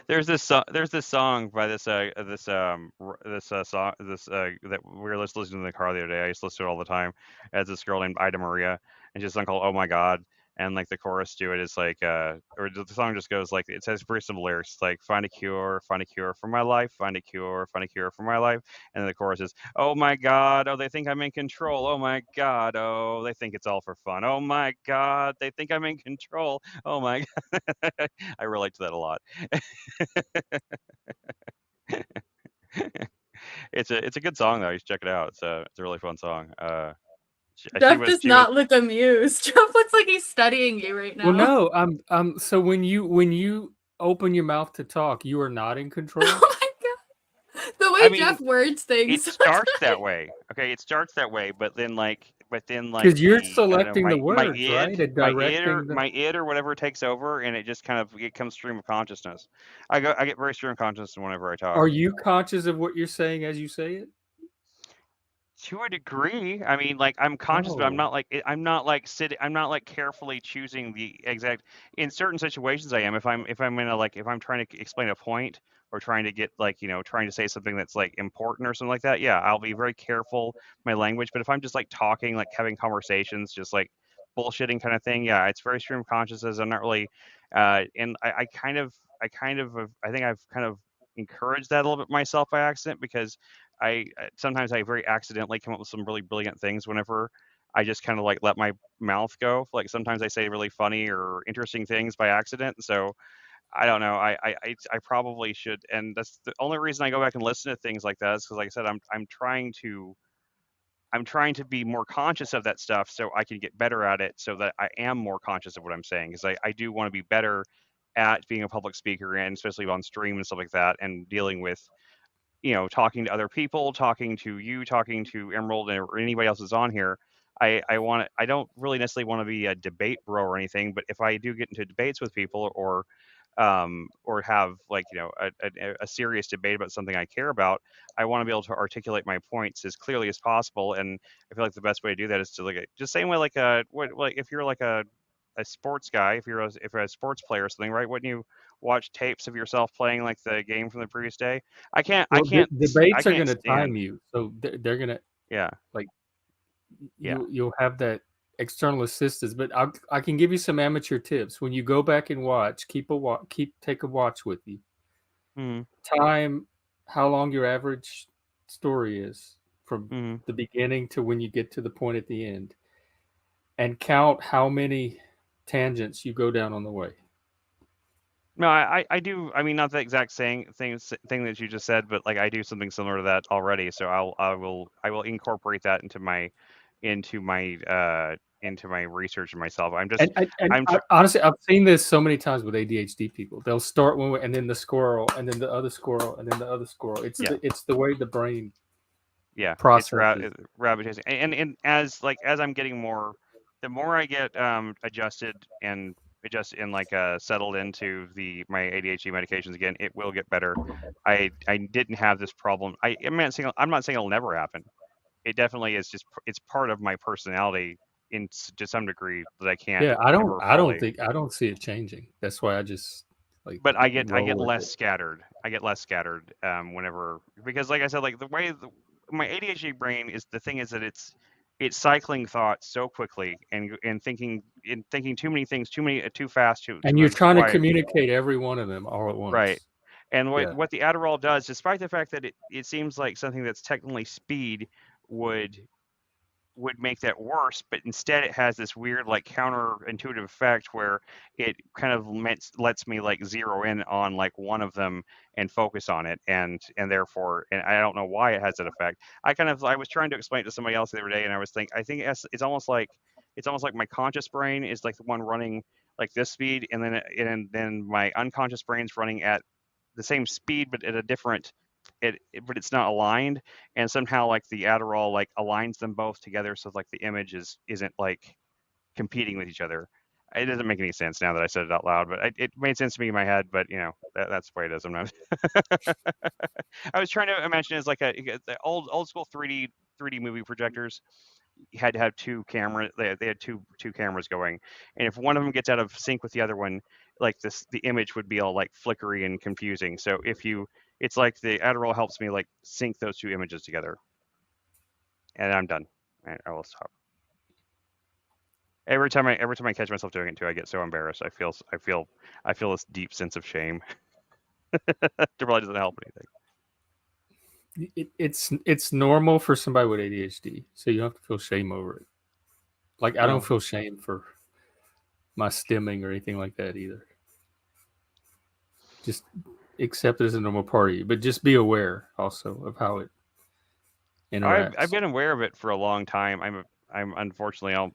There's this song by this song that we were listening to in the car the other day. I used to listen to it all the time. As this girl named Ida Maria, and she's a song called "Oh My God." And like the chorus to it is like, or the song just goes like, it says pretty simple lyrics. It's like, find a cure for my life, find a cure for my life. And then the chorus is, oh my God, oh, they think I'm in control. Oh my God, oh, they think it's all for fun. Oh my God, they think I'm in control. Oh my God. I relate to that a lot. It's a good song though. You should check it out. It's a really fun song. Jeff does not look amused. Jeff looks like he's studying you right now. Well, no, so when you open your mouth to talk, you are not in control. Oh my God, the way Jeff words things. It starts that way. Okay, it starts that way, but then because you're selecting the words, right? My id or whatever takes over, and it just kind of comes stream of consciousness. I get very stream of consciousness whenever I talk. Are you conscious of what you're saying as you say it? To a degree, I mean, like I'm conscious, but I'm Oh, not like I'm not like sitting. I'm not like carefully choosing the exact. In certain situations, I am. If I'm in a like if I'm trying to explain a point or trying to get like trying to say something that's like important or something like that. Yeah, I'll be very careful my language. But if I'm just like talking, like having conversations, just like bullshitting kind of thing, yeah, it's very stream of consciousness. I'm not really, and I think I've kind of encouraged that a little bit myself by accident because sometimes I very accidentally come up with some really brilliant things whenever I just kind of like let my mouth go. Like sometimes I say really funny or interesting things by accident. So I don't know. I probably should, and that's the only reason I go back and listen to things like that is because, like I said, I'm trying to be more conscious of that stuff so I can get better at it so that I am more conscious of what I'm saying because I do want to be better at being a public speaker and especially on stream and stuff like that and dealing with talking to other people, talking to you, talking to Emerald or anybody else that's on here. I don't really necessarily want to be a debate bro or anything, but if I do get into debates with people or have like a serious debate about something I care about, I want to be able to articulate my points as clearly as possible. And I feel like the best way to do that is to like just same way like if you're like a sports guy, if you're a sports player or something, right? Wouldn't you watch tapes of yourself playing like the game from the previous day? I can't I well, can't I debates are can't going to time stand. you, so they're going to Yeah. like Yeah. you'll have that external assistance. But I can give you some amateur tips. When you go back and watch, take a watch with you. Mhm. Time how long your average story is from Mhm. the beginning to when you get to the point at the end, and count how many tangents you go down on the way. No, I do. I mean, not the exact thing that you just said, but like I do something similar to that already. So I will incorporate that into my research and myself. I'm tr- Honestly, I've seen this so many times with ADHD people. They'll start one way, and then the squirrel, and then the other squirrel, and then the other squirrel. yeah. It's the way the brain Yeah, it's processes. rabbit chasing, and as I'm getting more, the more I get adjusted and like settled into my ADHD medications again, it will get better. I didn't have this problem. I'm not saying it'll never happen. It definitely is just it's part of my personality to some degree that I can't Yeah, ever fully. I don't see it changing. That's why I just like But I roll get with less it. scattered. I get less scattered whenever because like I said, like the way my ADHD brain is the thing is that it's cycling thoughts so quickly and thinking too many things too fast And you're too trying to wide. communicate every one of them all at Right. once. And Yeah. what the Adderall does, despite the fact that it seems like something that's technically speed would make that worse, but instead it has this weird like counterintuitive effect where it kind of lets me like zero in on like one of them and focus on it and therefore and I don't know why it has that effect. I was trying to explain it to somebody else the other day and I think it's almost like my conscious brain is like the one running like this speed and then my unconscious brain's running at the same speed but at a different but it's not aligned and somehow like the Adderall like aligns them both together so like the image isn't like competing with each other. It doesn't make any sense now that I said it out loud, but it made sense to me in my head. But that's the way it is sometimes. I was trying to imagine it as like the old school 3D movie projectors. You had to have two cameras. They had two cameras going, and if one of them gets out of sync with the other one, like the image would be all like flickery and confusing. So it's like the Adderall helps me like sync those two images together. And I'm done. I will stop. Every time I catch myself doing it too, I get so embarrassed. I feel this deep sense of shame. It probably doesn't help anything. It's normal for somebody with ADHD, so you don't have to feel shame over it. Like I don't feel shame for my stimming or anything like that either. Just accept it as a normal part of you, but just be aware also of how it interacts. I've been aware of it for a long time. I'm unfortunately I'm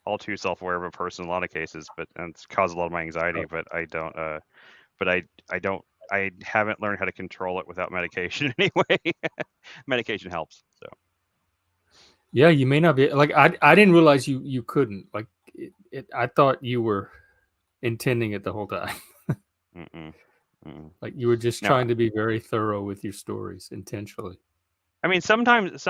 all too self-aware of a person in a lot of cases, but and it's caused a lot of my anxiety. But I don't. But I don't. I haven't learned how to control it without medication anyway. Medication helps. So Yeah, you may not be like I didn't realize you couldn't like I thought you were intending it the whole time. mm-mm, mm-mm. Like you were just No, trying to be very thorough with your stories intentionally. I mean, sometimes,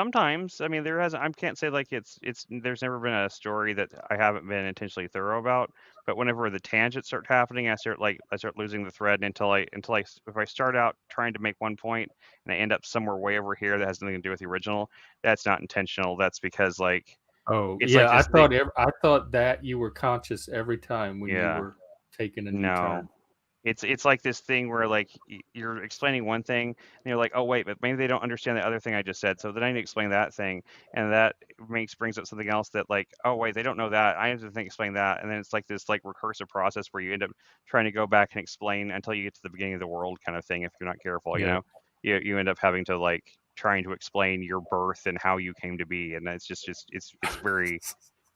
I mean, I can't say like there's never been a story that I haven't been intentionally thorough about, but whenever the tangents start happening, I start losing the thread if I start out trying to make one point and I end up somewhere way over here that has nothing to do with the original, that's not intentional. That's because Oh it's yeah, like this thing. I thought that you were conscious every time when you Yeah. were taking a new No. turn. It's like this thing where like you're explaining one thing and you're like, oh wait, but maybe they don't understand the other thing I just said. So then I need to explain that thing, and that brings up something else that like, oh wait, they don't know that. I have to explain that, and then it's like this like recursive process where you end up trying to go back and explain until you get to the beginning of the world kind of thing. If you're not careful, Yeah. you end up having to like trying to explain your birth and how you came to be, and it's it's very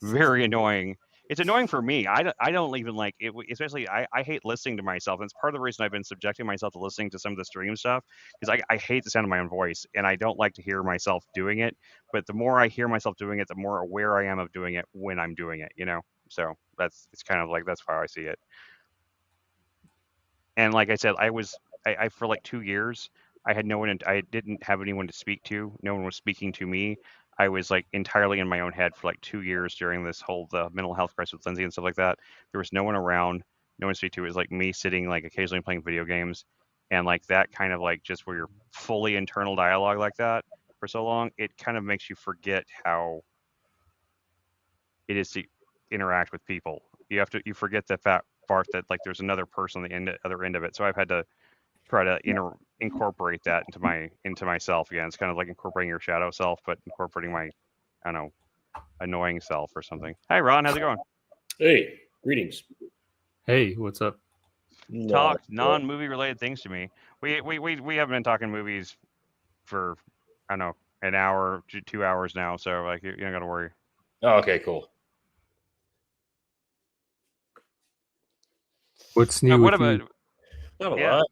very annoying. It's annoying for me. I don't even like it, especially I hate listening to myself. And it's part of the reason I've been subjecting myself to listening to some of the stream stuff because I hate the sound of my own voice and I don't like to hear myself doing it. But the more I hear myself doing it, the more aware I am of doing it when I'm doing it, So it's kind of like that's how I see it. And like I said, I for like 2 years, I didn't have anyone to speak to. No one was speaking to me. I was like entirely in my own head for like 2 years during this whole the mental health crisis with Lindsay and stuff like that. There was no one around, no one to speak to. It was like me sitting like occasionally playing video games, and like that kind of like just where you're fully internal dialogue like that for so long, it kind of makes you forget how it is to interact with people. You forget the fact part that like there's another person on the other end of it. So I've had to try to incorporate that into myself again. It's kind of like incorporating your shadow self, but incorporating my, I don't know, annoying self or something. Hi, Ron. How's it going? Hey, greetings. Hey, what's up? Talk non-movie related things to me. We haven't been talking movies for, I don't know, an hour to 2 hours now. So like you don't got to worry. Oh, okay, cool. What's new What with about? you? Not a lot.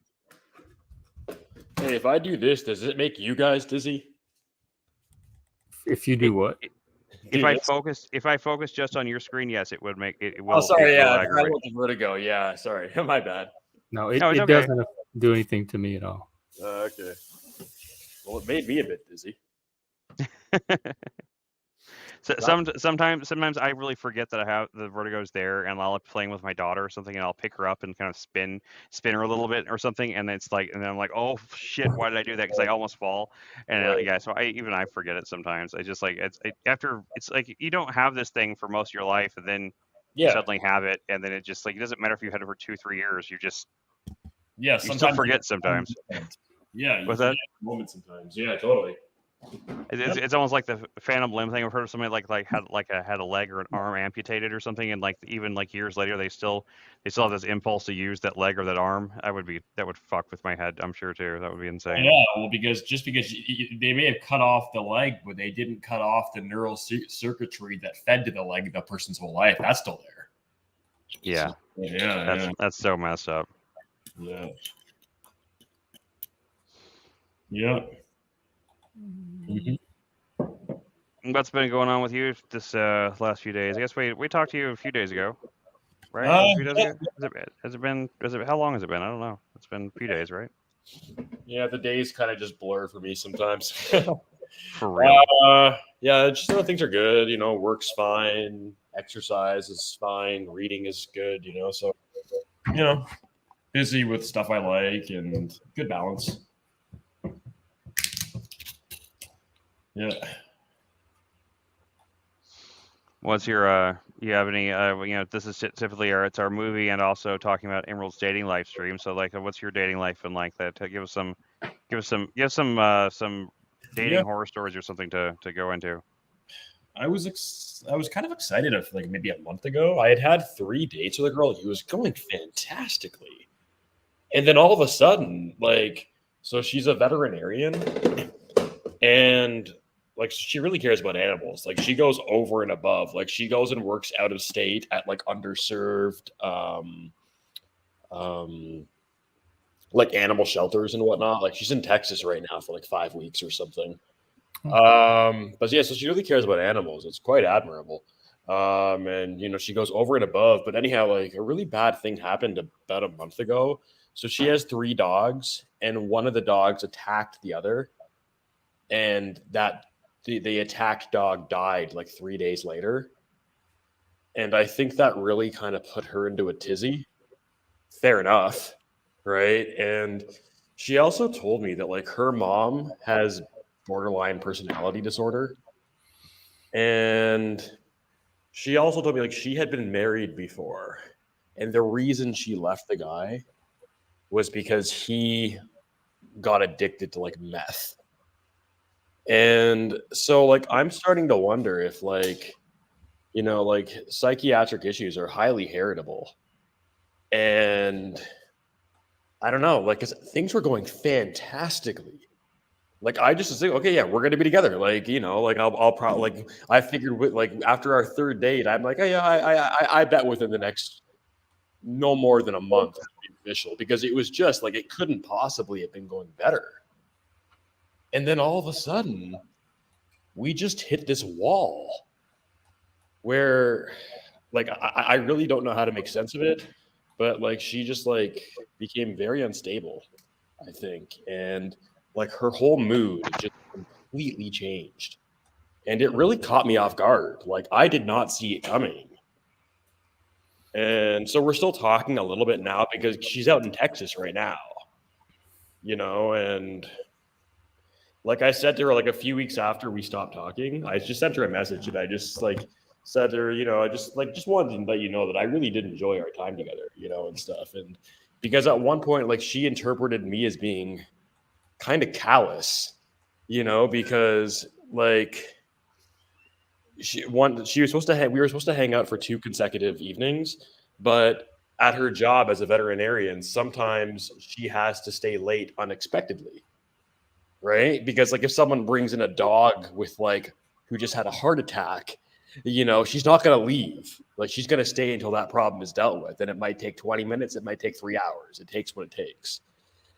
Hey, if I do this, does it make you guys dizzy? If you do what? If I focus just on your screen, yes, it would make it. It will. Oh, sorry. It will Yeah, I aggravate. want the vertigo. Yeah, sorry. My bad. No, it okay. doesn't do anything to me at all. Okay. Well, it made me a bit dizzy. So sometimes I really forget that I have the vertigo's there, and I'll be playing with my daughter or something, and I'll pick her up and kind of spin her a little bit or something, and it's like, and then I'm like, oh shit, why did I do that? Because I almost fall, and yeah, so I forget it sometimes. I just like it's like you don't have this thing for most of your life, and then you suddenly have it, and then it just like it doesn't matter if you had it for 2-3 years, you still forget sometimes. Yeah, what's that? Moment sometimes. Yeah, totally. It's almost like the phantom limb thing. I've heard of somebody had a leg or an arm amputated or something, and like even like years later they still have this impulse to use that leg or that arm. That would fuck with my head, I'm sure too. That would be insane. Yeah, well, because they may have cut off the leg, but they didn't cut off the neural circuitry that fed to the leg the person's whole life. That's still there. Yeah. So, that's so messed up. Yeah. Yeah. Mm-hmm. What's been going on with you this last few days? I guess we talked to you a few days ago, right? A few days ago? How long has it been? I don't know. It's been a few days, right? Yeah, the days kind of just blur for me sometimes. For real. Yeah, just things are good. Work's fine. Exercise is fine. Reading is good. So busy with stuff I like and good balance. Yeah. What's your you have any this is typically it's our movie and also talking about Emerald's dating life stream. So like what's your dating life been like that? Give us some dating horror stories or something to go into. I was kind of excited like maybe a month ago. I had 3 dates with a girl. It was going fantastically. And then all of a sudden, so she's a veterinarian and like she really cares about animals. Like she goes over and above. Like she goes and works out of state at like underserved like animal shelters and whatnot. Like she's in Texas right now for like 5 weeks or something. But yeah, so she really cares about animals. It's quite admirable. And she goes over and above. But anyhow, like a really bad thing happened about a month ago. So she has 3 dogs, and one of the dogs attacked the other. and that the attacked dog died like 3 days later. And I think that really kind of put her into a tizzy. Fair enough, right? And she also told me that like her mom has borderline personality disorder. And she also told me like she had been married before. And the reason she left the guy was because he got addicted to like meth. And so like I'm starting to wonder if like, you know, like psychiatric issues are highly heritable. And I don't know, like 'cause things were going fantastically. Like I just was like, okay, yeah, we're gonna be together. Like, you know, like I'll probably like I figured with like after our third date, I'm like, oh yeah, I bet within the next no more than a month to be official, because it was just like it couldn't possibly have been going better. And then all of a sudden, we just hit this wall where like I really don't know how to make sense of it, but like she just like became very unstable, I think. And like her whole mood just completely changed. And it really caught me off guard. Like I did not see it coming. And so we're still talking a little bit now because she's out in Texas right now, you know, and like I said to her, like a few weeks after we stopped talking, I just sent her a message and I just like said to her, you know, I just wanted to let you know that I really did enjoy our time together, you know, and stuff. And because at one point, like she interpreted me as being kind of callous, you know, because like she was supposed to we were supposed to hang out for 2 consecutive evenings, but at her job as a veterinarian, sometimes she has to stay late unexpectedly. Right? Because like if someone brings in a dog with like who just had a heart attack, you know, she's not going to leave. Like she's going to stay until that problem is dealt with. And it might take 20 minutes. It might take 3 hours. It takes what it takes,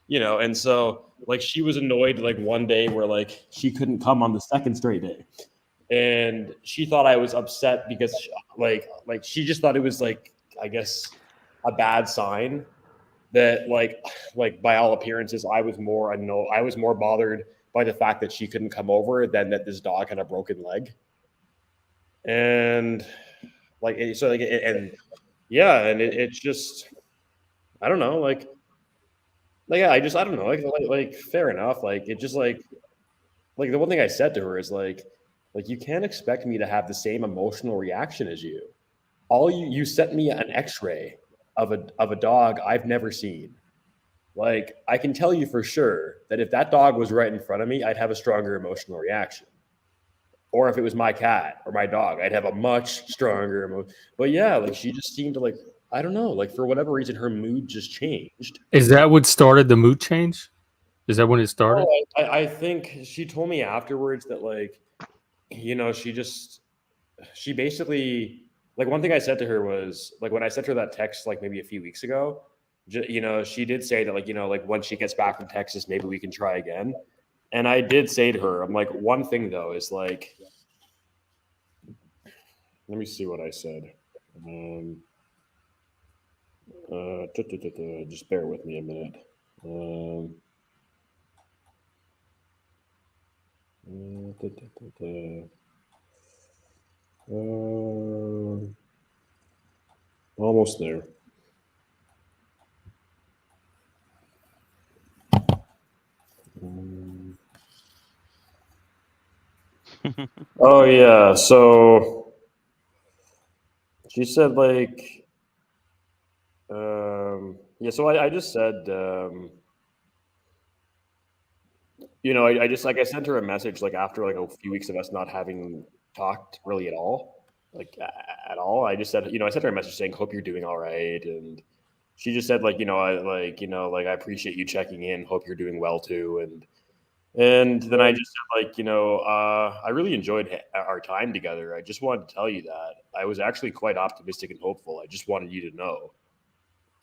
you know? And so like she was annoyed like one day where like she couldn't come on the second straight day. And she thought I was upset because like she just thought it was like, I guess a bad sign that like by all appearances I was more bothered by the fact that she couldn't come over than that this dog had a broken leg. And like so like and yeah, and it's just I don't know, like yeah, I don't know, like fair enough. Like it just like the one thing I said to her is like you can't expect me to have the same emotional reaction as you. All you sent me an x-ray of a dog I've never seen. Like, I can tell you for sure that if that dog was right in front of me, I'd have a stronger emotional reaction. Or if it was my cat or my dog, I'd have a much stronger emotion. But yeah, like she just seemed to like, I don't know, like for whatever reason, her mood just changed. Is that what started the mood change? Is that when it started? Oh, I think she told me afterwards that like, you know, she basically, like one thing I said to her was like when I sent her that text like maybe a few weeks ago, you know, she did say that like, you know, like once she gets back from Texas, maybe we can try again. And I did say to her, I'm like, one thing though is like, let me see what I said. Just bear with me a minute. Almost there. Oh yeah, so she said like yeah, so I just said you know, I just like I sent her a message like after like a few weeks of us not having talked really at all, like at all. I just said, you know, I sent her a message saying, "Hope you're doing all right," and she just said like, you know, I appreciate you checking in. Hope you're doing well too, and then I just said like, you know, I really enjoyed our time together. I just wanted to tell you that I was actually quite optimistic and hopeful. I just wanted you to know.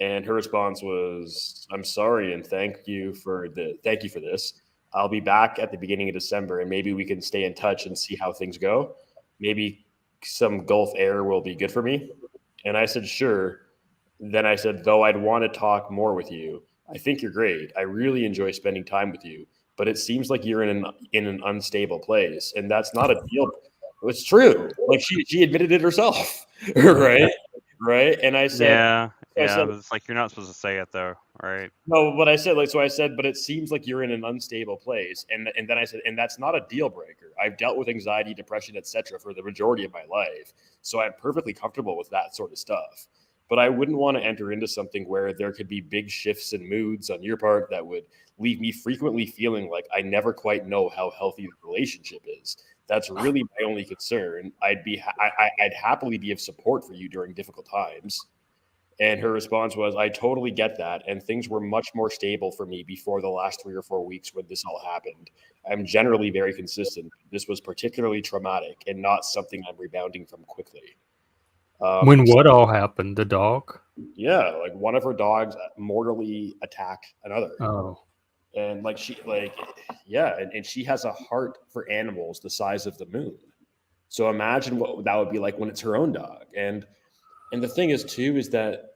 And her response was, "I'm sorry and thank you for this. I'll be back at the beginning of December and maybe we can stay in touch and see how things go. Maybe some Gulf air will be good for me." And I said, "Sure." Then I said, "Though I'd want to talk more with you. I think you're great. I really enjoy spending time with you. but it seems like you're in an unstable place, and that's not a deal. It's true. Like she admitted it herself, right? Right. And I said, Yeah, I said, but it's like you're not supposed to say it though, right? no, but I said, like, so I said, but it seems like you're in an unstable place. And then I said, and that's not a deal breaker. I've dealt with anxiety, depression, etc. for the majority of my life. So I'm perfectly comfortable with that sort of stuff. But I wouldn't want to enter into something where there could be big shifts in moods on your part that would leave me frequently feeling like I never quite know how healthy the relationship is. That's really my only concern. I'd happily be of support for you during difficult times. And her response was, I totally get that. And things were much more stable for me before the last 3 or 4 weeks when this all happened. I'm generally very consistent. This was particularly traumatic and not something I'm rebounding from quickly. When what all happened? The dog? Yeah, like one of her dogs mortally attacked another. Oh. And like and she has a heart for animals the size of the moon. So imagine what that would be like when it's her own dog. And the thing is too, is that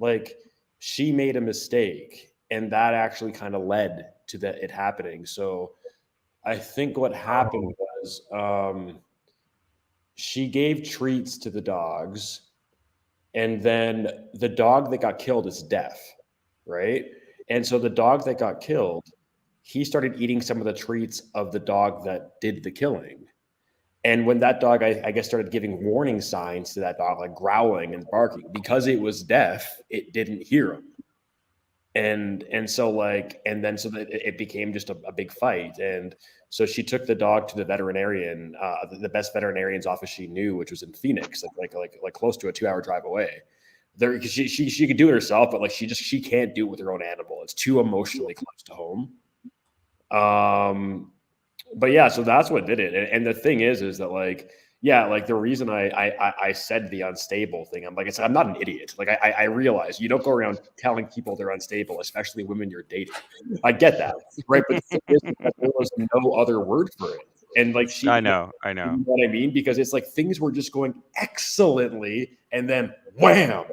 like she made a mistake and that actually kind of led to it happening. So I think what happened was she gave treats to the dogs, and then the dog that got killed is deaf, right? And so the dog that got killed, he started eating some of the treats of the dog that did the killing. And when that dog, I guess, started giving warning signs to that dog, like growling and barking, because it was deaf, it didn't hear him. And so that it became just a big fight. And so she took the dog to the veterinarian, the best veterinarian's office she knew, which was in Phoenix, like close to a 2-hour drive away. There, she could do it herself, but like she can't do it with her own animal. It's too emotionally close to home. But yeah, so that's what did it. And the thing is that like, yeah, like the reason I said the unstable thing, I'm not an idiot. Like I realize you don't go around telling people they're unstable, especially women you're dating. I get that, right? But the thing is that there was no other word for it. And like I know. You know what I mean? Because it's like things were just going excellently, and then wham,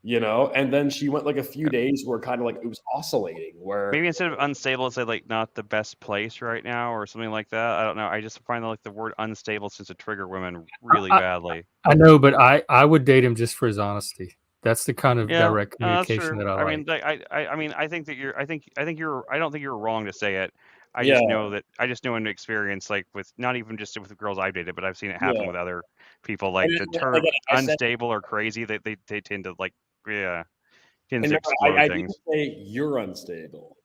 you know. And then she went like a few days where kind of like it was oscillating, where maybe instead of unstable, say like not the best place right now or something like that. I don't know. I just find that like the word unstable seems to trigger women really badly. I know, but I would date him just for his honesty. That's the kind of direct communication that I like. Mean, I mean, I think that you're. I don't think you're wrong to say it. I just know in experience, like with not even just with the girls I've dated, but I've seen it happen with other people. Like the term unstable or crazy, they tend to like tends to explode I things. didn't say you're unstable.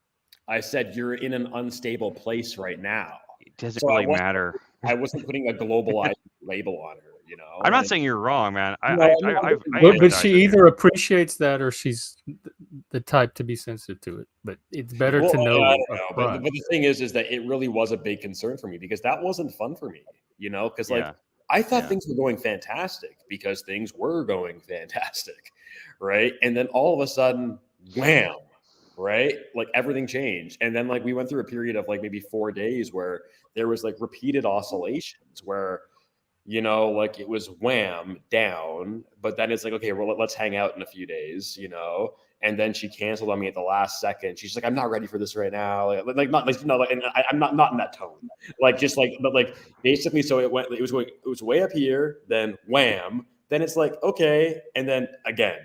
I said you're in an unstable place right now. It doesn't really matter. I wasn't putting a globalized label on her. You know, I'm not saying you're wrong, man. But she either appreciates that or she's the type to be sensitive to it. But it's better to know. I don't know. But the thing is that it really was a big concern for me because that wasn't fun for me. You know, because I thought things were going fantastic because things were going fantastic, right? And then all of a sudden, wham, right? Like everything changed. And then like we went through a period of like maybe 4 days where there was like repeated oscillations where, you know, like it was wham down, but then it's like, okay, well, let's hang out in a few days, you know? And then she canceled on me at the last second. She's like, I'm not ready for this right now. Like not like, no, like, and I'm not in that tone. Like, just like, but like basically, so it was way up here, then wham, then it's like, okay. And then again,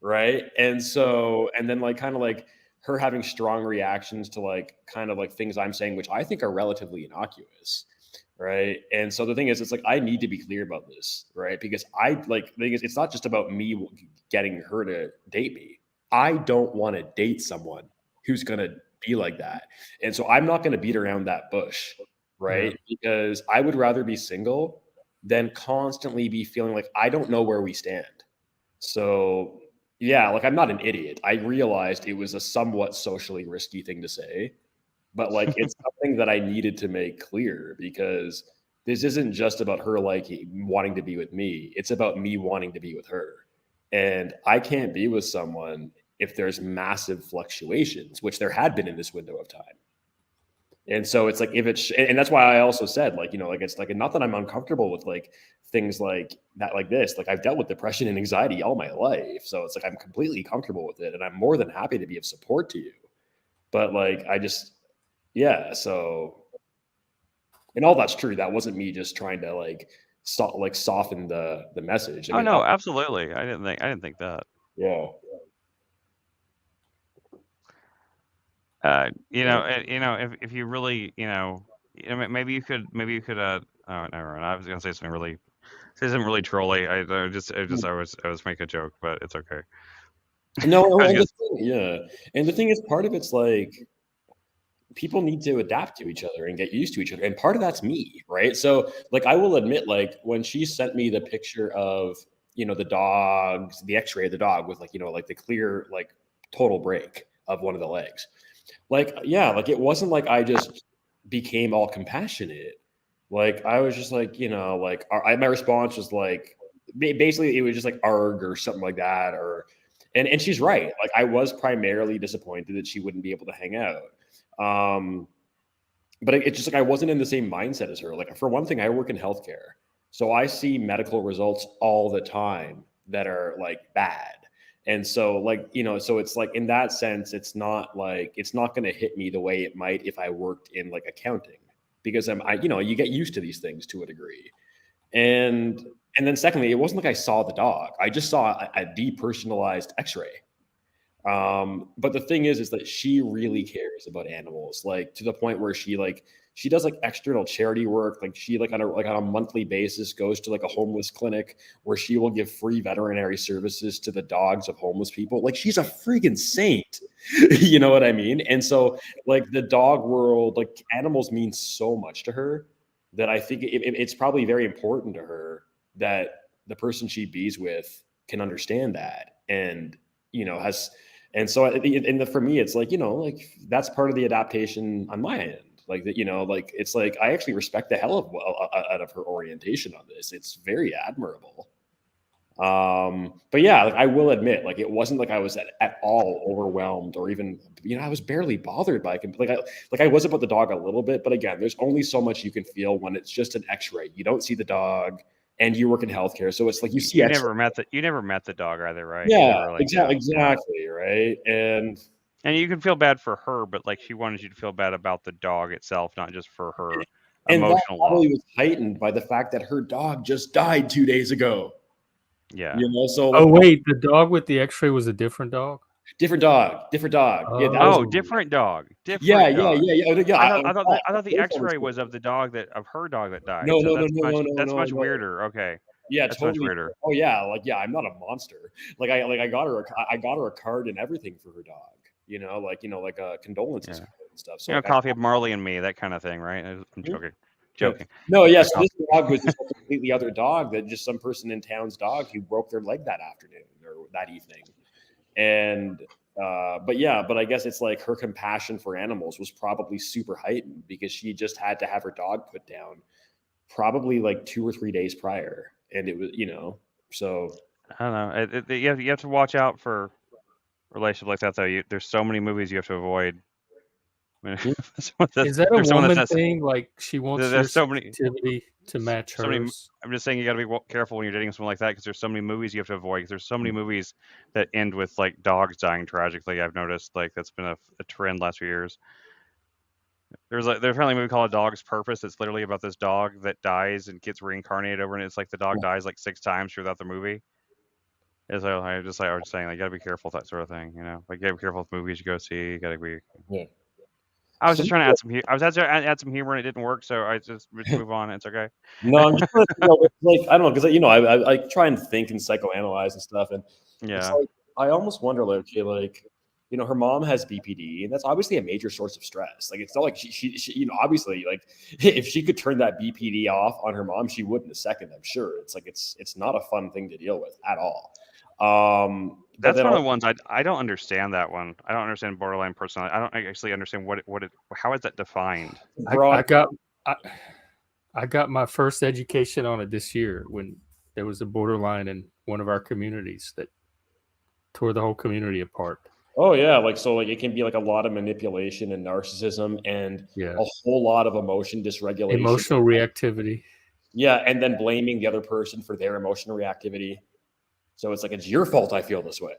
right. And so, and then like, kind of like her having strong reactions to like, kind of like things I'm saying, which I think are relatively innocuous. Right. And so the thing is, it's like, I need to be clear about this, right? Because the thing is, it's not just about me getting her to date me. I don't want to date someone who's going to be like that. And so I'm not going to beat around that bush, right? Yeah. Because I would rather be single than constantly be feeling like I don't know where we stand. So yeah, like I'm not an idiot. I realized it was a somewhat socially risky thing to say. But like, it's something that I needed to make clear because this isn't just about her like wanting to be with me. It's about me wanting to be with her. And I can't be with someone if there's massive fluctuations, which there had been in this window of time. And so it's like, and that's why I also said, like, you know, like, it's like, not that I'm uncomfortable with like things like that, like this, like I've dealt with depression and anxiety all my life. So it's like, I'm completely comfortable with it and I'm more than happy to be of support to you. But like, Yeah, so, and all that's true. That wasn't me just trying to like soften the message. I Oh mean, no, absolutely. I didn't think that. yeah. If you really, maybe you could, oh, never mind. I was gonna say something really trolly. I was making a joke, but it's okay. No, I was and gonna- the thing is, part of it's like people need to adapt to each other and get used to each other, and part of that's me, right? So, like, I will admit, like, when she sent me the picture of the dogs, the X-ray of the dog with like the clear like total break of one of the legs, like, yeah, like it wasn't like I just became all compassionate. Like I was just like, like my response was like, basically it was just like arg or something like that, or and she's right. Like I was primarily disappointed that she wouldn't be able to hang out. But it's just like I wasn't in the same mindset as her. Like for one thing, I work in healthcare, so I see medical results all the time that are like bad. And so like, so it's like in that sense, it's not going to hit me the way it might if I worked in like accounting, because you get used to these things to a degree. And then secondly, it wasn't like I saw the dog. I just saw a depersonalized X-ray. But the thing is that she really cares about animals, like to the point where she does like external charity work. Like she on a monthly basis goes to like a homeless clinic where she will give free veterinary services to the dogs of homeless people. Like she's a freaking saint. You know what I mean? And so like the dog world, like animals mean so much to her that I think it's probably very important to her that the person she bees with can understand that and has. And so, for me, it's like, like that's part of the adaptation on my end. Like that, like it's like I actually respect the hell out of her orientation on this. It's very admirable. But yeah, like I will admit, like it wasn't like I was at all overwhelmed or even, I was barely bothered by it. Like I was about the dog a little bit, but again, there's only so much you can feel when it's just an X-ray. You don't see the dog. And you work in healthcare, so it's like you see. You never met the dog either, right? Yeah, like, exactly, right. And you can feel bad for her, but like she wanted you to feel bad about the dog itself, not just for her and emotional that probably was heightened by the fact that her dog just died 2 days ago. Yeah. So. Oh wait, the dog with the X-ray was a different dog. Different dog. Oh. Yeah, that was different dog. Yeah. I thought the X-ray was of her dog that died. No, that's much weirder. Okay. Yeah, that's totally. Much weirder. Oh yeah, I'm not a monster. Like I got her a card and everything for her dog. Like condolences and stuff. So Coffee of Marley and Me, that kind of thing, right? I'm joking. No, yes, this dog was just a completely other dog that just some person in town's dog who broke their leg that afternoon or that evening. And but I guess it's like her compassion for animals was probably super heightened because she just had to have her dog put down probably like 2 or 3 days prior. And it was, so I don't know. You have to watch out for relationships like that, though. There's so many movies you have to avoid. I mean, is that a woman thing? Like she wants your sensitivity to match hers? I'm just saying you got to be careful when you're dating someone like that because there's so many movies you have to avoid. Because there's so many movies that end with like dogs dying tragically. I've noticed like that's been a trend last few years. There's apparently a movie called A Dog's Purpose. It's literally about this dog that dies and gets reincarnated over, and it's like the dog dies like 6 times throughout the movie. And so I was saying, like, you gotta be careful with that sort of thing, Like, you gotta be careful with movies you go see. You gotta be. Yeah. I was just trying to add some. I was trying to add some humor, and it didn't work, so I just move on. It's okay. No, I'm just like I don't know because I try and think and psychoanalyze and stuff, and yeah, like, I almost wonder like okay, like. Her mom has BPD, and that's obviously a major source of stress. Like, it's not like she obviously, like, if she could turn that BPD off on her mom, she would in a second. I'm sure. It's like it's not a fun thing to deal with at all. That's one of the ones I don't understand. That one I don't understand borderline personality. I don't actually understand how is that defined. I got my first education on it this year when there was a borderline in one of our communities that tore the whole community apart. Oh yeah, like so, like it can be like a lot of manipulation and narcissism, and a whole lot of emotion dysregulation, emotional reactivity. Yeah, and then blaming the other person for their emotional reactivity. So it's like it's your fault I feel this way,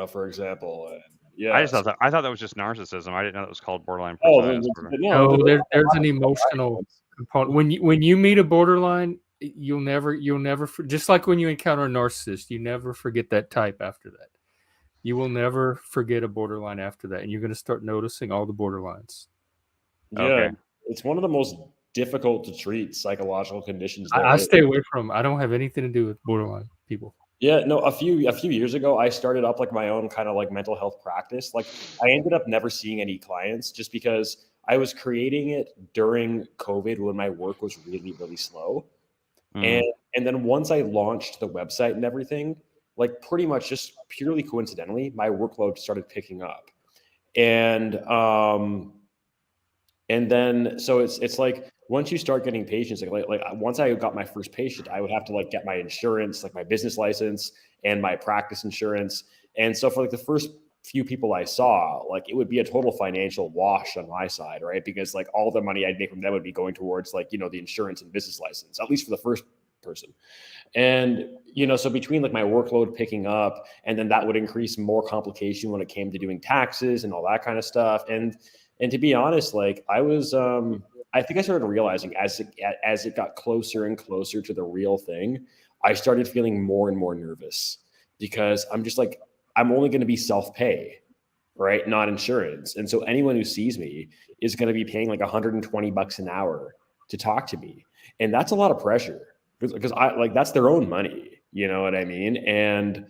for example. Yeah. I thought that was just narcissism. I didn't know it was called borderline Oh, personality disorder. No, there's an emotional component. When you meet a borderline, you'll never just like when you encounter a narcissist, you never forget that type after that. You will never forget a borderline after that, and you're going to start noticing all the borderlines. Yeah, Okay. it's one of the most difficult to treat psychological conditions. I stay away from. I don't have anything to do with borderline people. Yeah, no, a few years ago, I started up like my own kind of like mental health practice. Like I ended up never seeing any clients just because I was creating it during COVID when my work was really, really slow. And then once I launched the website and everything, like pretty much just purely coincidentally, my workload started picking up. And then so it's like once you start getting patients, like once I got my first patient, I would have to like get my insurance, like my business license and my practice insurance. And so for like the first few people I saw, like it would be a total financial wash on my side, right? Because like all the money I'd make from them would be going towards like, you know, the insurance and business license, at least for the first person. And, you know, so between like my workload picking up and then that would increase more complication when it came to doing taxes and all that kind of stuff. And to be honest, like I was, I think I started realizing as it got closer and closer to the real thing, I started feeling more and more nervous because I'm just like, I'm only going to be self-pay, right? Not insurance. And so anyone who sees me is going to be paying like $120 an hour to talk to me. And that's a lot of pressure because I like, that's their own money. You know what I mean?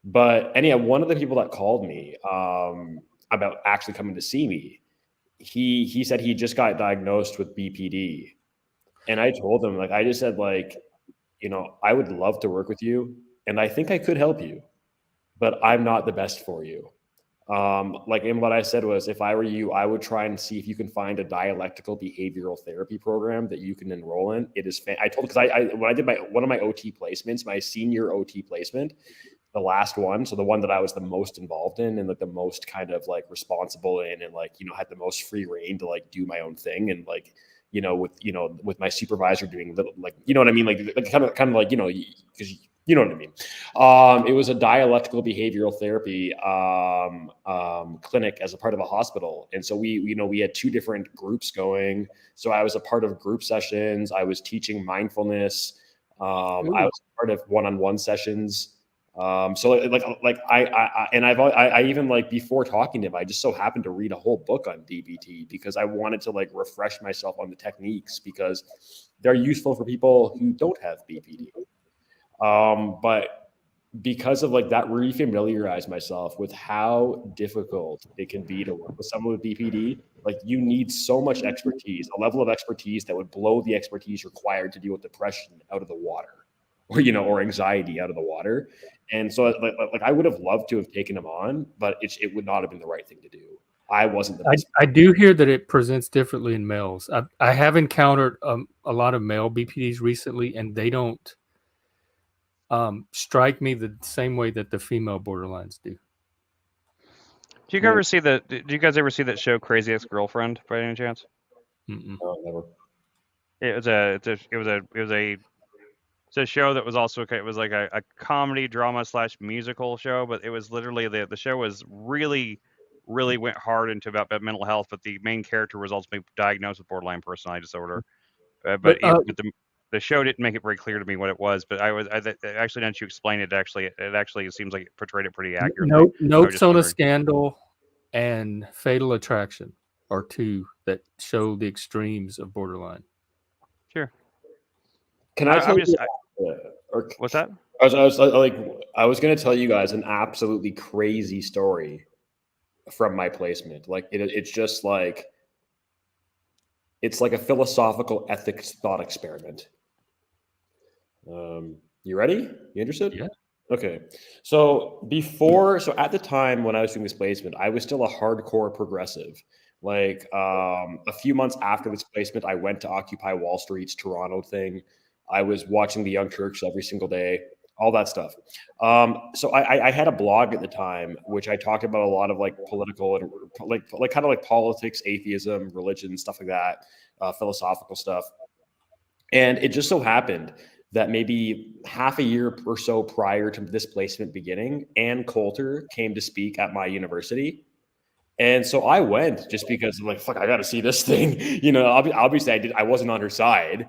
But anyhow, one of the people that called me about actually coming to see me, he said he just got diagnosed with BPD. And I told him, like, I just said, like, you know, I would love to work with you and I think I could help you, but I'm not the best for you. Like, and what I said was, if I were you, I would try and see if you can find a dialectical behavioral therapy program that you can enroll in. It is, I told, because I when I did one of my OT placements, my senior OT placement, the last one, so the one that I was the most involved in and like the most kind of like responsible in and like, you know, had the most free reign to like do my own thing and like, you know, with my supervisor doing little, like, you know what I mean? Like kind of like, you know, because you know what I mean? It was a dialectical behavioral therapy clinic as a part of a hospital. And so we had two different groups going. So I was a part of group sessions. I was teaching mindfulness. I was part of one-on-one sessions. So like I even like before talking to him, I just so happened to read a whole book on DBT because I wanted to like refresh myself on the techniques because they're useful for people who don't have BPD. But because of like that, refamiliarize myself with how difficult it can be to work with someone with BPD. Like you need so much expertise, a level of expertise that would blow the expertise required to deal with depression out of the water, or, you know, or anxiety out of the water. And so like I would have loved to have taken him on, but it would not have been the right thing to do. I wasn't the best. I do hear that it presents differently in males. I have encountered a lot of male BPDs recently, and they don't strike me the same way that the female borderlines do. Do you guys ever see that show Crazy Ex-Girlfriend by any chance? No, never. It's a show that was also, it was like a comedy drama / musical show, but it was literally the show was really went hard into about mental health, but the main character was ultimately diagnosed with borderline personality disorder. But the show didn't make it very clear to me what it was. But actually, now that you explain it, it actually seems like it portrayed it pretty accurately. Notes on a Scandal and Fatal Attraction are two that show the extremes of borderline. Sure. Can I tell you? What's that? I was going to tell you guys an absolutely crazy story from my placement. Like it's just like it's like a philosophical ethics thought experiment. You ready? You interested? Yeah. Okay. So at the time when I was doing this placement, I was still a hardcore progressive. Like a few months after this placement, I went to Occupy Wall Street's Toronto thing. I was watching the Young Turks every single day, all that stuff. So I had a blog at the time, which I talked about a lot of like political and like kind of like politics, atheism, religion, stuff like that, philosophical stuff. And it just so happened that maybe half a year or so prior to this placement beginning, Ann Coulter came to speak at my university. And so I went just because I'm like, fuck, I got to see this thing. Obviously I wasn't on her side,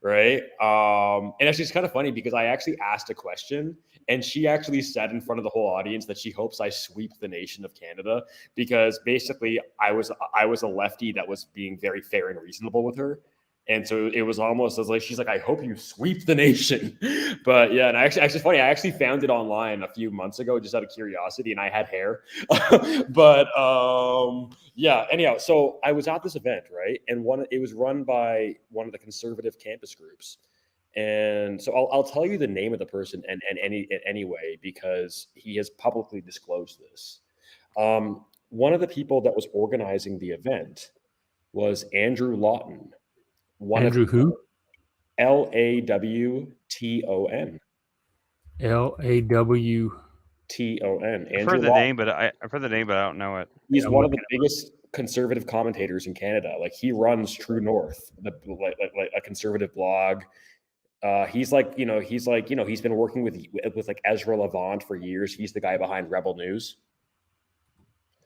right? And actually, it's kind of funny because I actually asked a question, and she actually said in front of the whole audience that she hopes I sweep the nation of Canada, because basically I was a lefty that was being very fair and reasonable with her. And so it was almost as like, she's like, I hope you sweep the nation. But yeah, and actually funny, I actually found it online a few months ago just out of curiosity, and I had hair. But yeah, anyhow, so I was at this event, right? And it was run by one of the conservative campus groups. And so I'll tell you the name of the person and anyway, because he has publicly disclosed this. One of the people that was organizing the event was Andrew Lawton. Andrew who? Lawton. Lawton. I've heard the name, but I've heard the name, but I don't know it. He's one of the biggest conservative commentators in Canada. Like, he runs True North, like a conservative blog. He's been working with like Ezra Levant for years. He's the guy behind Rebel News.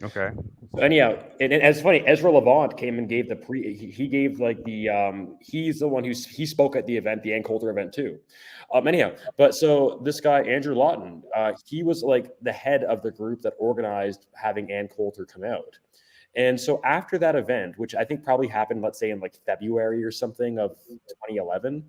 Okay. So anyhow, and it's funny, Ezra Levant came and gave he's the one he spoke at the event, the Ann Coulter event too. Anyhow, but so this guy, Andrew Lawton, he was like the head of the group that organized having Ann Coulter come out. And so after that event, which I think probably happened, let's say in like February or something of 2011,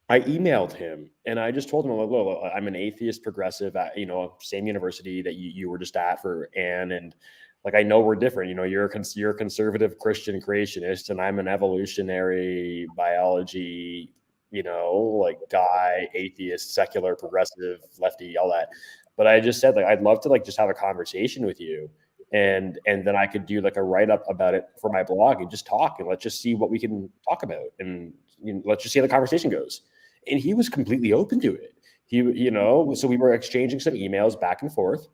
I emailed him and I just told him, look, I'm an atheist progressive at, same university that you were just at for Anne. And like, I know we're different. You're a conservative Christian creationist, and I'm an evolutionary biology, like guy, atheist, secular, progressive, lefty, all that. But I just said, like, I'd love to like just have a conversation with you. And then I could do like a write-up about it for my blog and just talk, and let's just see what we can talk about. And let's just see how the conversation goes. And he was completely open to it. So we were exchanging some emails back and forth.